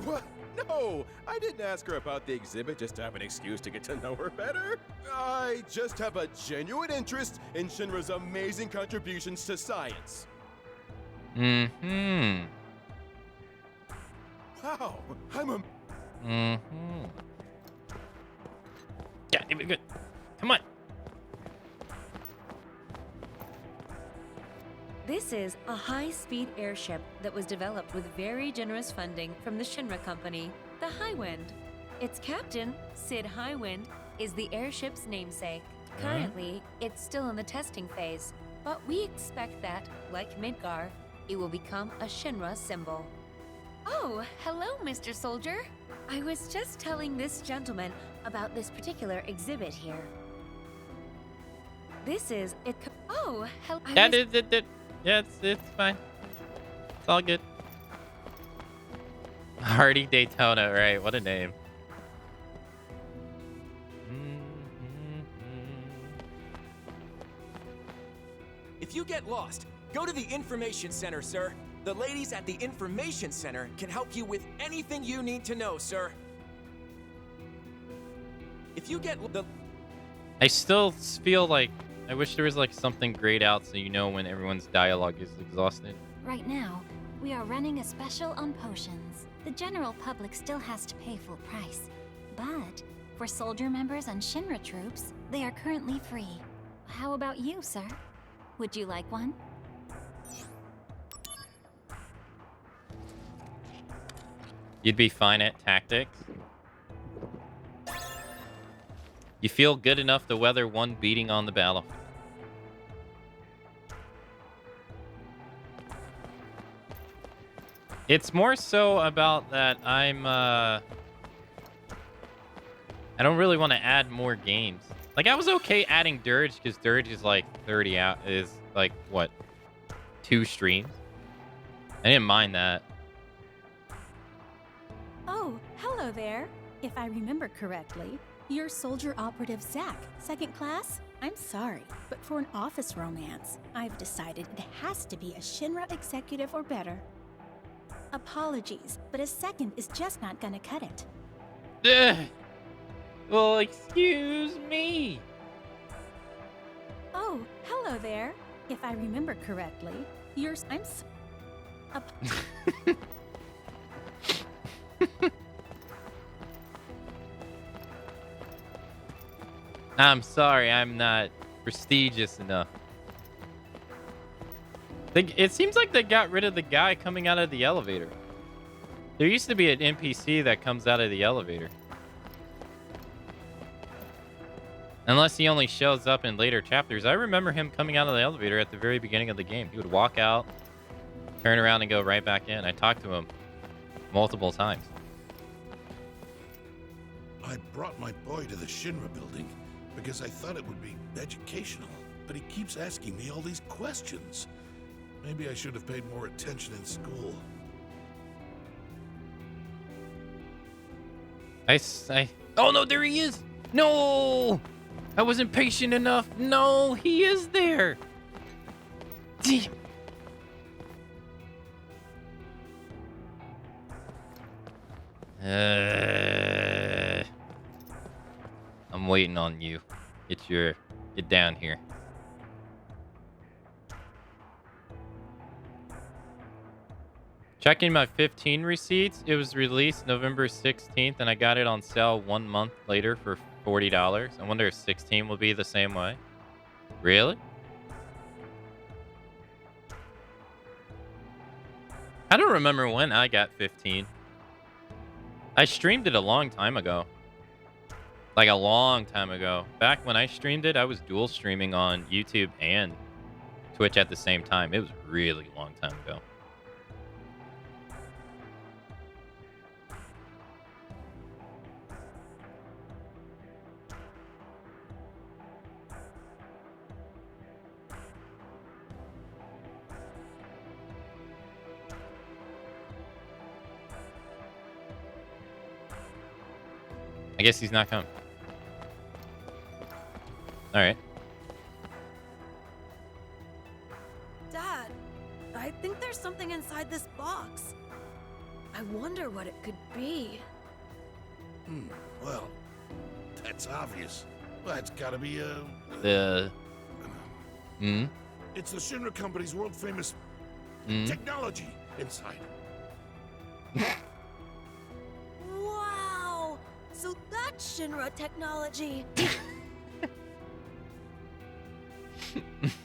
What? No! I didn't ask her about the exhibit just to have an excuse to get to know her better. I just have a genuine interest in Shinra's amazing contributions to science. Mm-hmm. Wow! I'm a... Mm-hmm. Yeah, good. Come on. This is a high-speed airship that was developed with very generous funding from the Shinra Company, the Highwind. Its captain, Sid Highwind, is the airship's namesake. Currently, it's still in the testing phase, but we expect that, like Midgar, it will become a Shinra symbol. Oh, hello, Mr. Soldier. I was just telling this gentleman about this particular exhibit here. This is it. Oh, hello. Yeah, it's fine. It's all good. Hardy Daytona, right? What a name. If you get lost, go to the Information Center, sir. The ladies at the Information Center can help you with anything you need to know, sir. If you get I still feel like I wish there was like something grayed out so you know when everyone's dialogue is exhausted. Right now, we are running a special on potions. The general public still has to pay full price. But for soldier members and Shinra troops, they are currently free. How about you, sir? Would you like one? You'd be fine at tactics. You feel good enough to weather one beating on the battlefield. It's more so about that I don't really want to add more games. Like, I was okay adding Dirge because Dirge is like 30 out, is like, what, 2 streams? I didn't mind that. Oh, hello there. If I remember correctly, you're Soldier Operative Zack, 2nd class? I'm sorry, but for an office romance, I've decided it has to be a Shinra executive or better. Apologies, but a second is just not gonna cut it. Ugh. Well, excuse me. Oh, hello there. If I remember correctly, I'm sorry, I'm not prestigious enough. It seems like they got rid of the guy coming out of the elevator. There used to be an NPC that comes out of the elevator. Unless he only shows up in later chapters. I remember him coming out of the elevator at the very beginning of the game. He would walk out, turn around, and go right back in. I talked to him multiple times. I brought my boy to the Shinra building because I thought it would be educational, but he keeps asking me all these questions. Maybe I should have paid more attention in school. Oh no, there he is! No! I wasn't patient enough. No, he is there. Damn. I'm waiting on you. Get down here. Checking my 15 receipts. It was released November 16th, and I got it on sale 1 month later for $40. I wonder if 16 will be the same way. Really? I don't remember when I got 15. I streamed it a long time ago. Like a long time ago. Back when I streamed it, I was dual streaming on YouTube and Twitch at the same time. It was a really long time ago. I guess he's not coming. All right. Dad, I think there's something inside this box. I wonder what it could be. Well, that's obvious. Well, it's gotta be It's the Shinra Company's world-famous technology inside. Wow! So that's Shinra technology.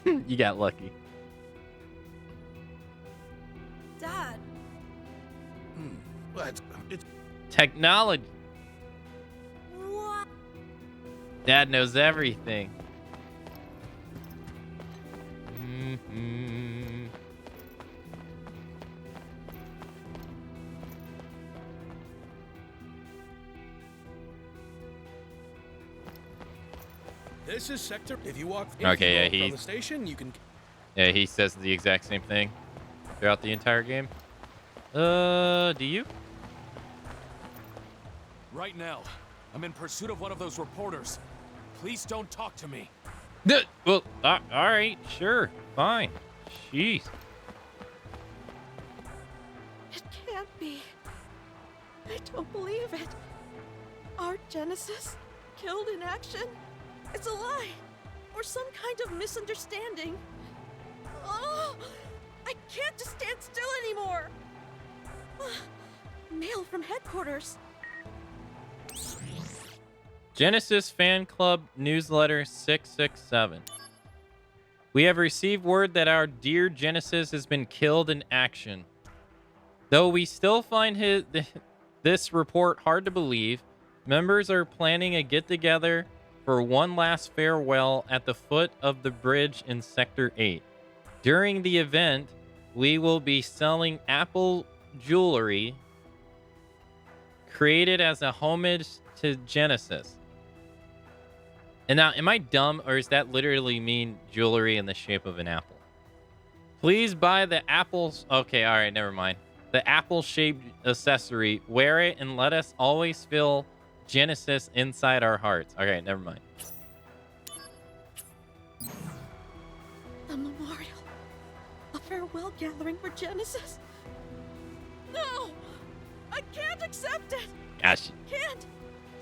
You got lucky. Dad. Well, it's Technology. What? Dad knows everything. This is sector. If you walk Okay, yeah, from the station, you can. Yeah, he says the exact same thing throughout the entire game. Do you? Right now, I'm in pursuit of one of those reporters. Please don't talk to me. Well, all right, sure, fine. Jeez. It can't be. I don't believe it. Our Genesis killed in action? It's a lie, or some kind of misunderstanding. Oh, I can't just stand still anymore. Mail from headquarters. Genesis Fan Club Newsletter 667. We have received word that our dear Genesis has been killed in action. Though we still find this report hard to believe, members are planning a get-together for one last farewell at the foot of the bridge in Sector 8. During the event, we will be selling Apple jewelry created as a homage to Genesis. And now, am I dumb, or does that literally mean jewelry in the shape of an apple? Please buy the apples. Okay, all right, never mind. The apple-shaped accessory. Wear it and let us always feel Genesis inside our hearts. Okay, never mind. A memorial. A farewell gathering for Genesis. No! I can't accept it. Yeah, Can't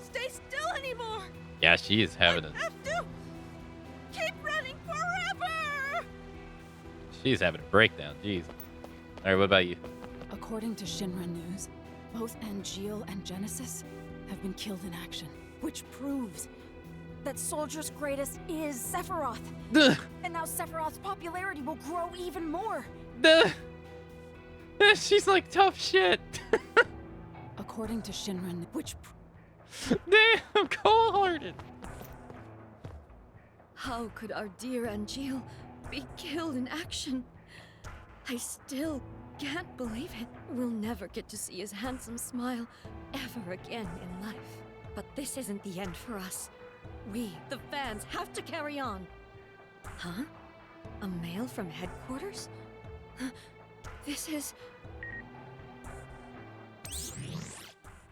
stay still anymore. yeah, she is having it. Have to keep running forever. She's having a breakdown. Jeez. All right, what about you? According to Shinra News, both Angeal and Genesis have been killed in action, which proves that Soldier's greatest is Sephiroth. Duh. And now Sephiroth's popularity will grow even more. Duh. She's like tough shit. According to Shinra, which damn, cold-hearted. How could our dear Angeal be killed in action? I still can't believe it. We'll never get to see his handsome smile ever again in life. But this isn't the end for us. We, the fans, have to carry on. Huh? A mail from headquarters? This is...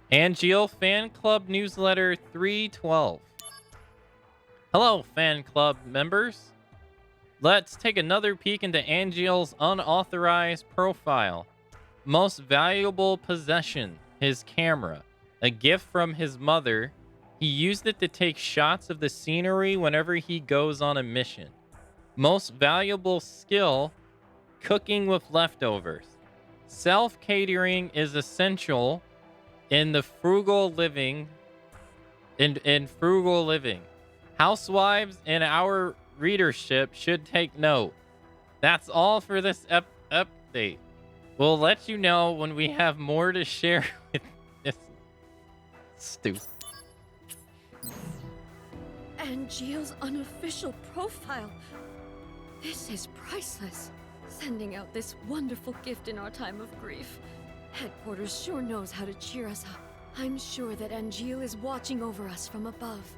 Angeal Fan Club Newsletter 312. Hello, fan club members. Let's take another peek into Angeal's unauthorized profile. Most valuable possession, his camera. A gift from his mother. He used it to take shots of the scenery whenever he goes on a mission. Most valuable skill, cooking with leftovers. Self-catering is essential in the frugal living. In frugal living. Housewives in our readership should take note. That's all for this update. We'll let you know when we have more to share with this. Stupid. Angeal's unofficial profile. This is priceless. Sending out this wonderful gift in our time of grief. Headquarters sure knows how to cheer us up. I'm sure that Angeal is watching over us from above.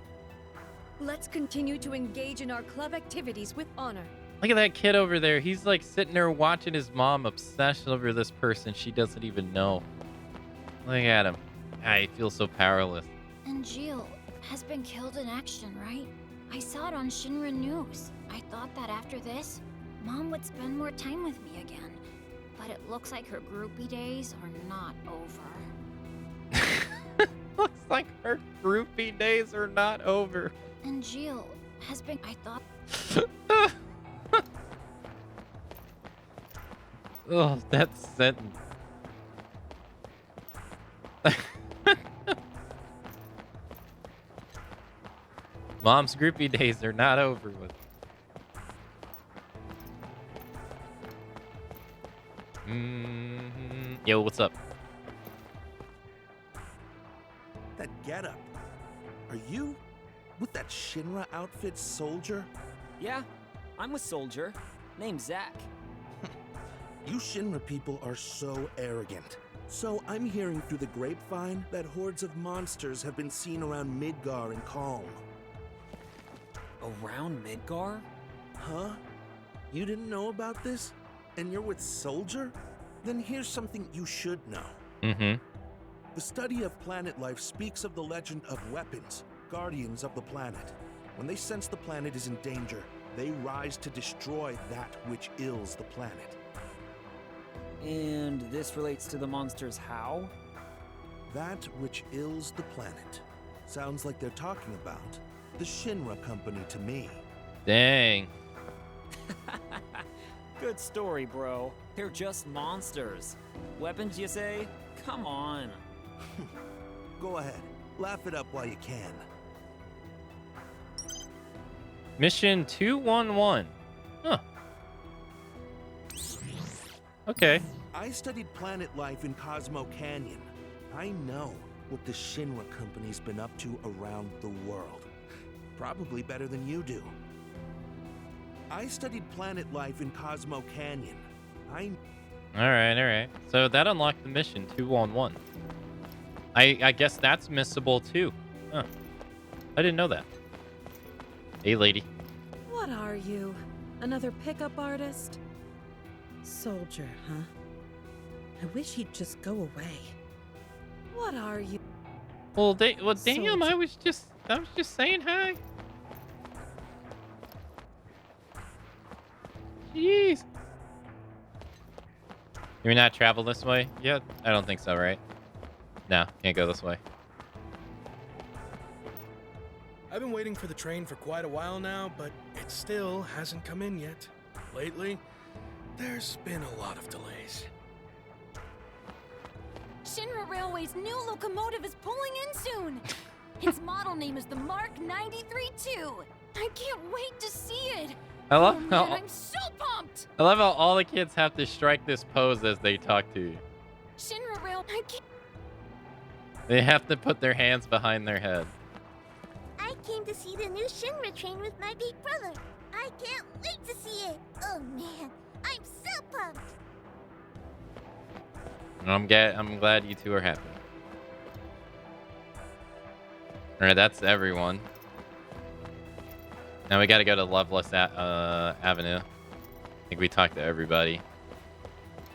Let's continue to engage in our club activities with honor. Look at that kid over there. He's like sitting there watching his mom obsessed over this person she doesn't even know. Look at him. I feel so powerless. Angeal has been killed in action, right? I saw it on Shinra News. I thought that after this, Mom would spend more time with me again. But it looks like her groupie days are not over. Looks like her groupie days are not over. Angeal has been... I thought... Oh, that sentence. Mom's groupie days are not over with. Yo, what's up? That getup. Are you with that Shinra outfit, Soldier? Yeah, I'm with Soldier. Name's Zach. You Shinra people are so arrogant. So I'm hearing through the grapevine that hordes of monsters have been seen around Midgar and Calm. Around Midgar? Huh? You didn't know about this? And you're with Soldier? Then here's something you should know. Mm-hmm. The study of planet life speaks of the legend of weapons, guardians of the planet. When they sense the planet is in danger, they rise to destroy that which ills the planet. And this relates to the monsters how? That which ills the planet. Sounds like they're talking about the Shinra Company to me. Dang. Good story, bro. They're just monsters. Weapons, you say? Come on. Go ahead. Laugh it up while you can. Mission 211. Huh. Okay. I studied planet life in Cosmo Canyon. I know what the Shinra Company's been up to around the world. Probably better than you do. I studied planet life in Cosmo Canyon. All right. So that unlocked the mission 211. I guess that's missable too. Huh. I didn't know that. Hey, lady. What are you? Another pickup artist? Soldier, huh? I wish he'd just go away. What are you? Well, damn, Soldier. I was just saying hi. Jeez. Can we not travel this way? Yeah, I don't think so, right? No, can't go this way. I've been waiting for the train for quite a while now, but it still hasn't come in yet. Lately, there's been a lot of delays. Shinra Railway's new locomotive is pulling in soon. Its model name is the Mark 93-2. I can't wait to see it. I love oh, man, how I'm so pumped. I love how all the kids have to strike this pose as they talk to you. Shinra Rail, I can't. They have to put their hands behind their head. I came to see the new Shinra train with my big brother. I can't wait to see it. Oh man, I'm so pumped. I'm glad you two are happy. All right, that's everyone. Now we got to go to Loveless Avenue. I think we talked to everybody.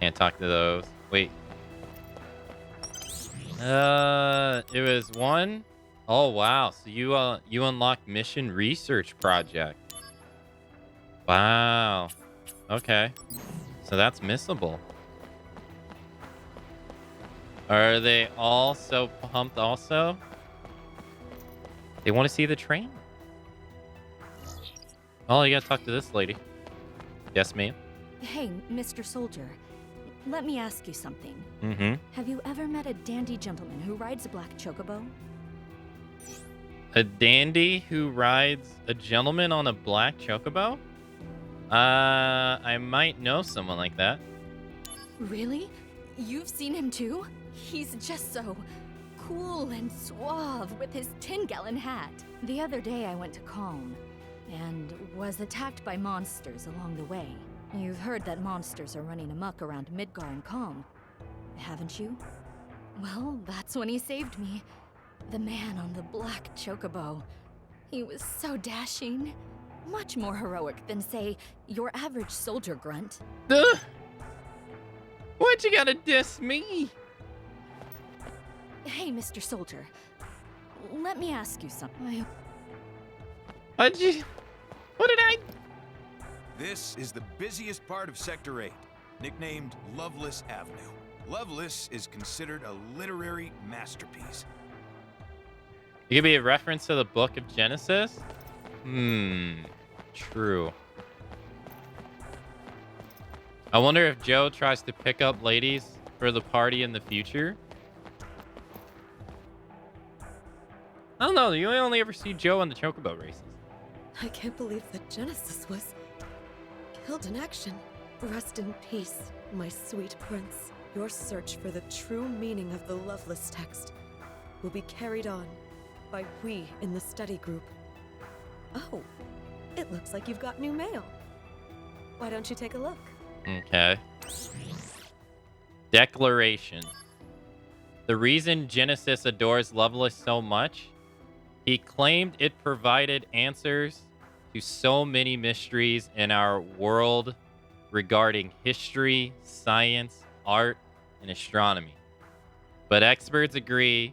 Can't talk to those. Wait. It was one. Oh wow. So you unlocked mission research project. Wow. Okay. So that's missable. Are they all so pumped also? They want to see the train? Oh, you gotta talk to this lady. Yes, ma'am. Hey, Mr. Soldier. Let me ask you something. Mm-hmm. Have you ever met a dandy gentleman who rides a black chocobo? A dandy who rides a gentleman on a black chocobo? I might know someone like that. Really? You've seen him too? He's just so cool and suave with his 10-gallon hat. The other day I went to Calm and was attacked by monsters along the way. You've heard that monsters are running amok around Midgar and Calm, haven't you? Well, that's when he saved me. The man on the black chocobo. He was so dashing. Much more heroic than, say, your average soldier grunt. Duh! Why'd you gotta diss me? Hey, Mr. Soldier. Let me ask you something. What did I... This is the busiest part of Sector 8, nicknamed Loveless Avenue. Loveless is considered a literary masterpiece. It could be a reference to the Book of Genesis? True. I wonder if Joe tries to pick up ladies for the party in the future. I don't know. You only ever see Joe on the chocobo races. I can't believe that Genesis was killed in action. Rest in peace, my sweet prince. Your search for the true meaning of the Loveless text will be carried on by we in the study group. Oh, it looks like you've got new mail. Why don't you take a look? Okay. Declaration. The reason Genesis adores Loveless so much, he claimed it provided answers to so many mysteries in our world regarding history, science, art, and astronomy. But experts agree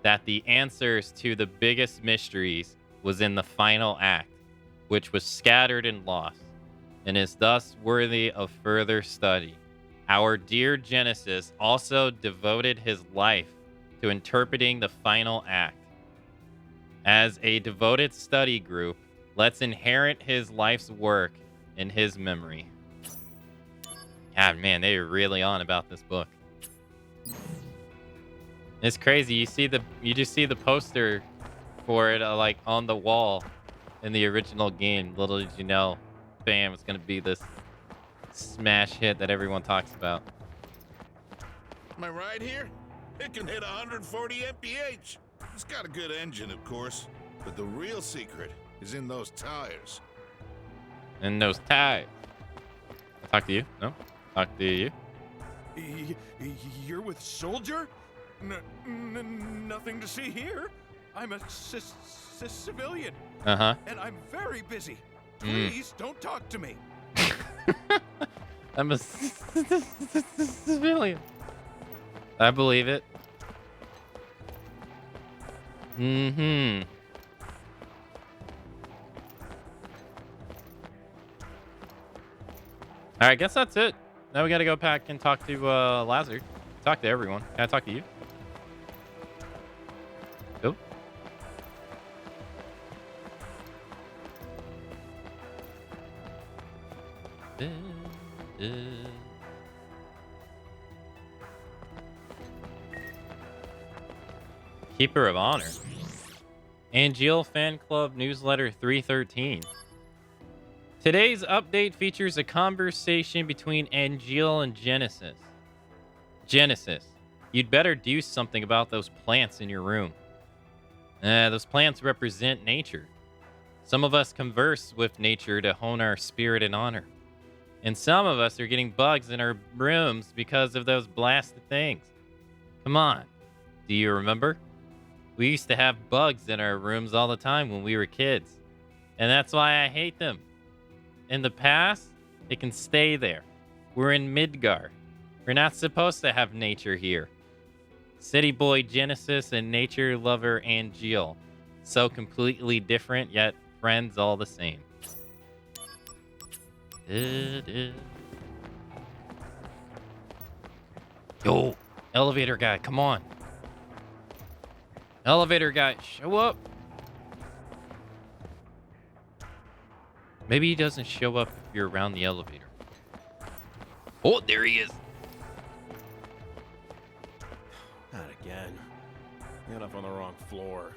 that the answers to the biggest mysteries was in the final act, which was scattered and lost, and is thus worthy of further study. Our dear Genesis also devoted his life to interpreting the final act. As a devoted study group, let's inherit his life's work in his memory. God, man, they are really on about this book. It's crazy. You just see the poster for it like on the wall in the original game. Little did you know, bam, it's gonna be this smash hit that everyone talks about. Am I right here? It can hit 140 mph. It's got a good engine, of course, but the real secret is in those tires. And those tires. I talk to you? No? Talk to you? You're with Soldier? Nothing to see here. I'm a civilian. Uh-huh. And I'm very busy. Please don't talk to me. I'm a civilian. I believe it. Mm-hmm. All right, I guess that's it. Now we got to go back and talk to Lazar. Talk to everyone. Can I talk to you? Keeper of Honor. Angeal Fan Club Newsletter 313. Today's update features a conversation between Angeal and Genesis. Genesis, you'd better do something about those plants in your room. Those plants represent nature. Some of us converse with nature to hone our spirit and honor. And some of us are getting bugs in our rooms because of those blasted things. Come on, do you remember? We used to have bugs in our rooms all the time when we were kids. And that's why I hate them. In the past, they can stay there. We're in Midgar. We're not supposed to have nature here. City boy Genesis and nature lover Angeal. So completely different, yet friends all the same. Yo, elevator guy, come on. Elevator guy, show up. Maybe he doesn't show up if you're around the elevator. Oh, there he is. Not again. Got up on the wrong floor.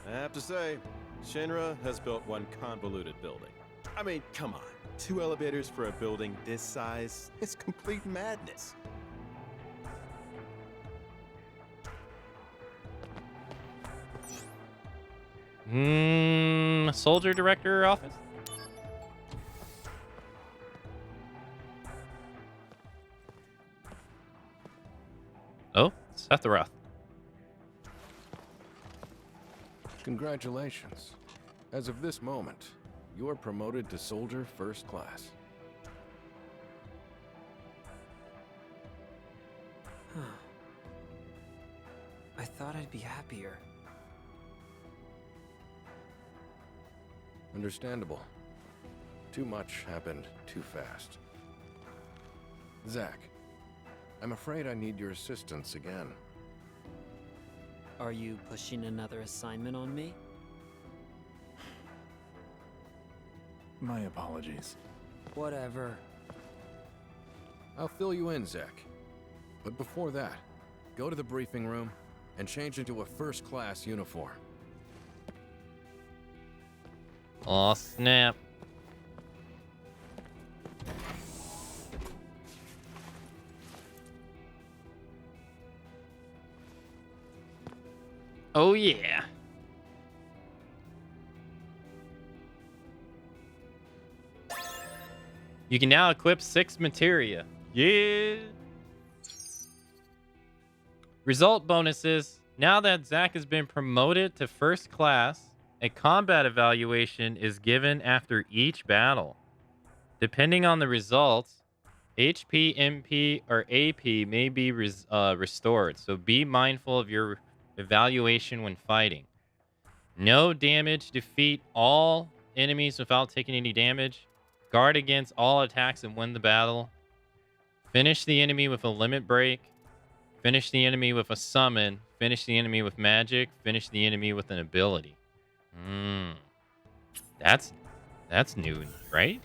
I have to say, Shinra has built one convoluted building. I mean, come on. 2 elevators for a building this size is complete madness. Soldier director office? Oh, Sephiroth. Congratulations. As of this moment, you are promoted to Soldier First Class. I thought I'd be happier. Understandable. Too much happened too fast. Zack, I'm afraid I need your assistance again. Are you pushing another assignment on me? My apologies. Whatever. I'll fill you in, Zack. But before that, go to the briefing room and change into a first-class uniform. Aw, snap. Oh, yeah. You can now equip 6 materia. Yeah. Result bonuses. Now that Zack has been promoted to first class, a combat evaluation is given after each battle. Depending on the results, HP, MP, or AP may be restored, so be mindful of your evaluation when fighting. No damage. Defeat all enemies without taking any damage. Guard against all attacks and win the battle. Finish the enemy with a limit break. Finish the enemy with a summon. Finish the enemy with magic. Finish the enemy with an ability. That's new, right?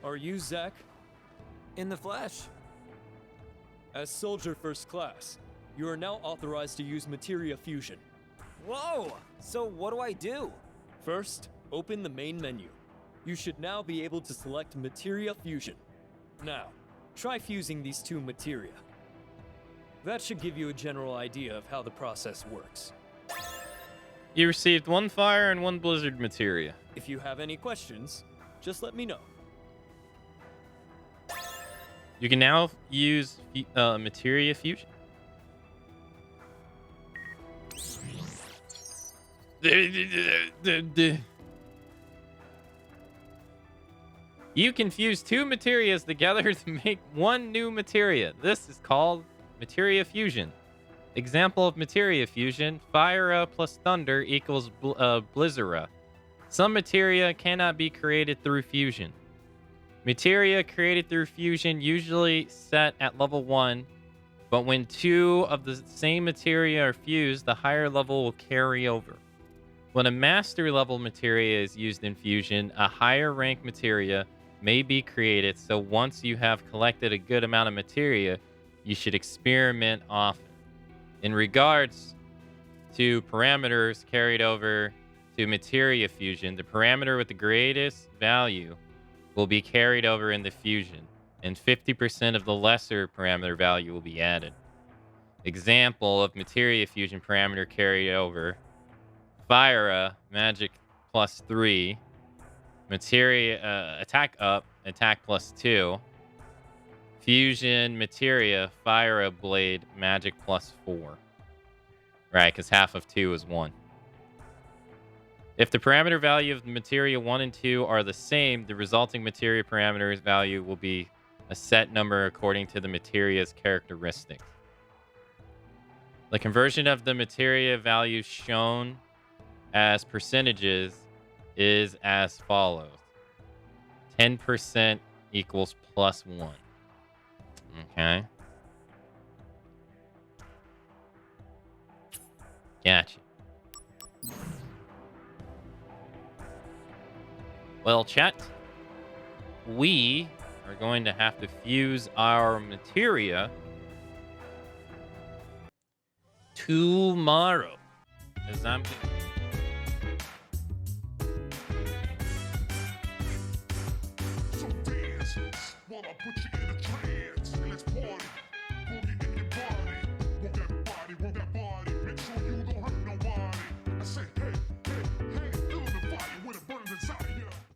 Are you Zack? In the flesh. As Soldier First Class, you are now authorized to use Materia Fusion. Whoa! So what do I do? First, open the main menu. You should now be able to select Materia Fusion. Now, try fusing these 2 materia. That should give you a general idea of how the process works. You received 1 fire and 1 blizzard materia. If you have any questions, just let me know. You can now use materia fusion. You can fuse 2 materias together to make 1 new materia. This is called materia fusion. Example of materia fusion: Fire plus thunder equals Blizzara. Some materia cannot be created through fusion. Materia created through fusion usually set at level 1, but when 2 of the same materia are fused, the higher level will carry over. When a master level materia is used in fusion, a higher rank materia may be created, so once you have collected a good amount of materia, you should experiment often. In regards to parameters carried over to materia fusion, the parameter with the greatest value will be carried over in the fusion, and 50% of the lesser parameter value will be added. Example of materia fusion parameter carried over: Fire, magic +3, materia, attack up, attack +2, fusion materia, fire blade, magic +4. Right, because half of 2 is 1. If the parameter value of the materia 1 and 2 are the same, the resulting materia parameters value will be a set number according to the materia's characteristics. The conversion of the materia values shown as percentages is as follows. 10% equals +1. Okay. Gotcha. Well, chat, we are going to have to fuse our materia tomorrow, as I'm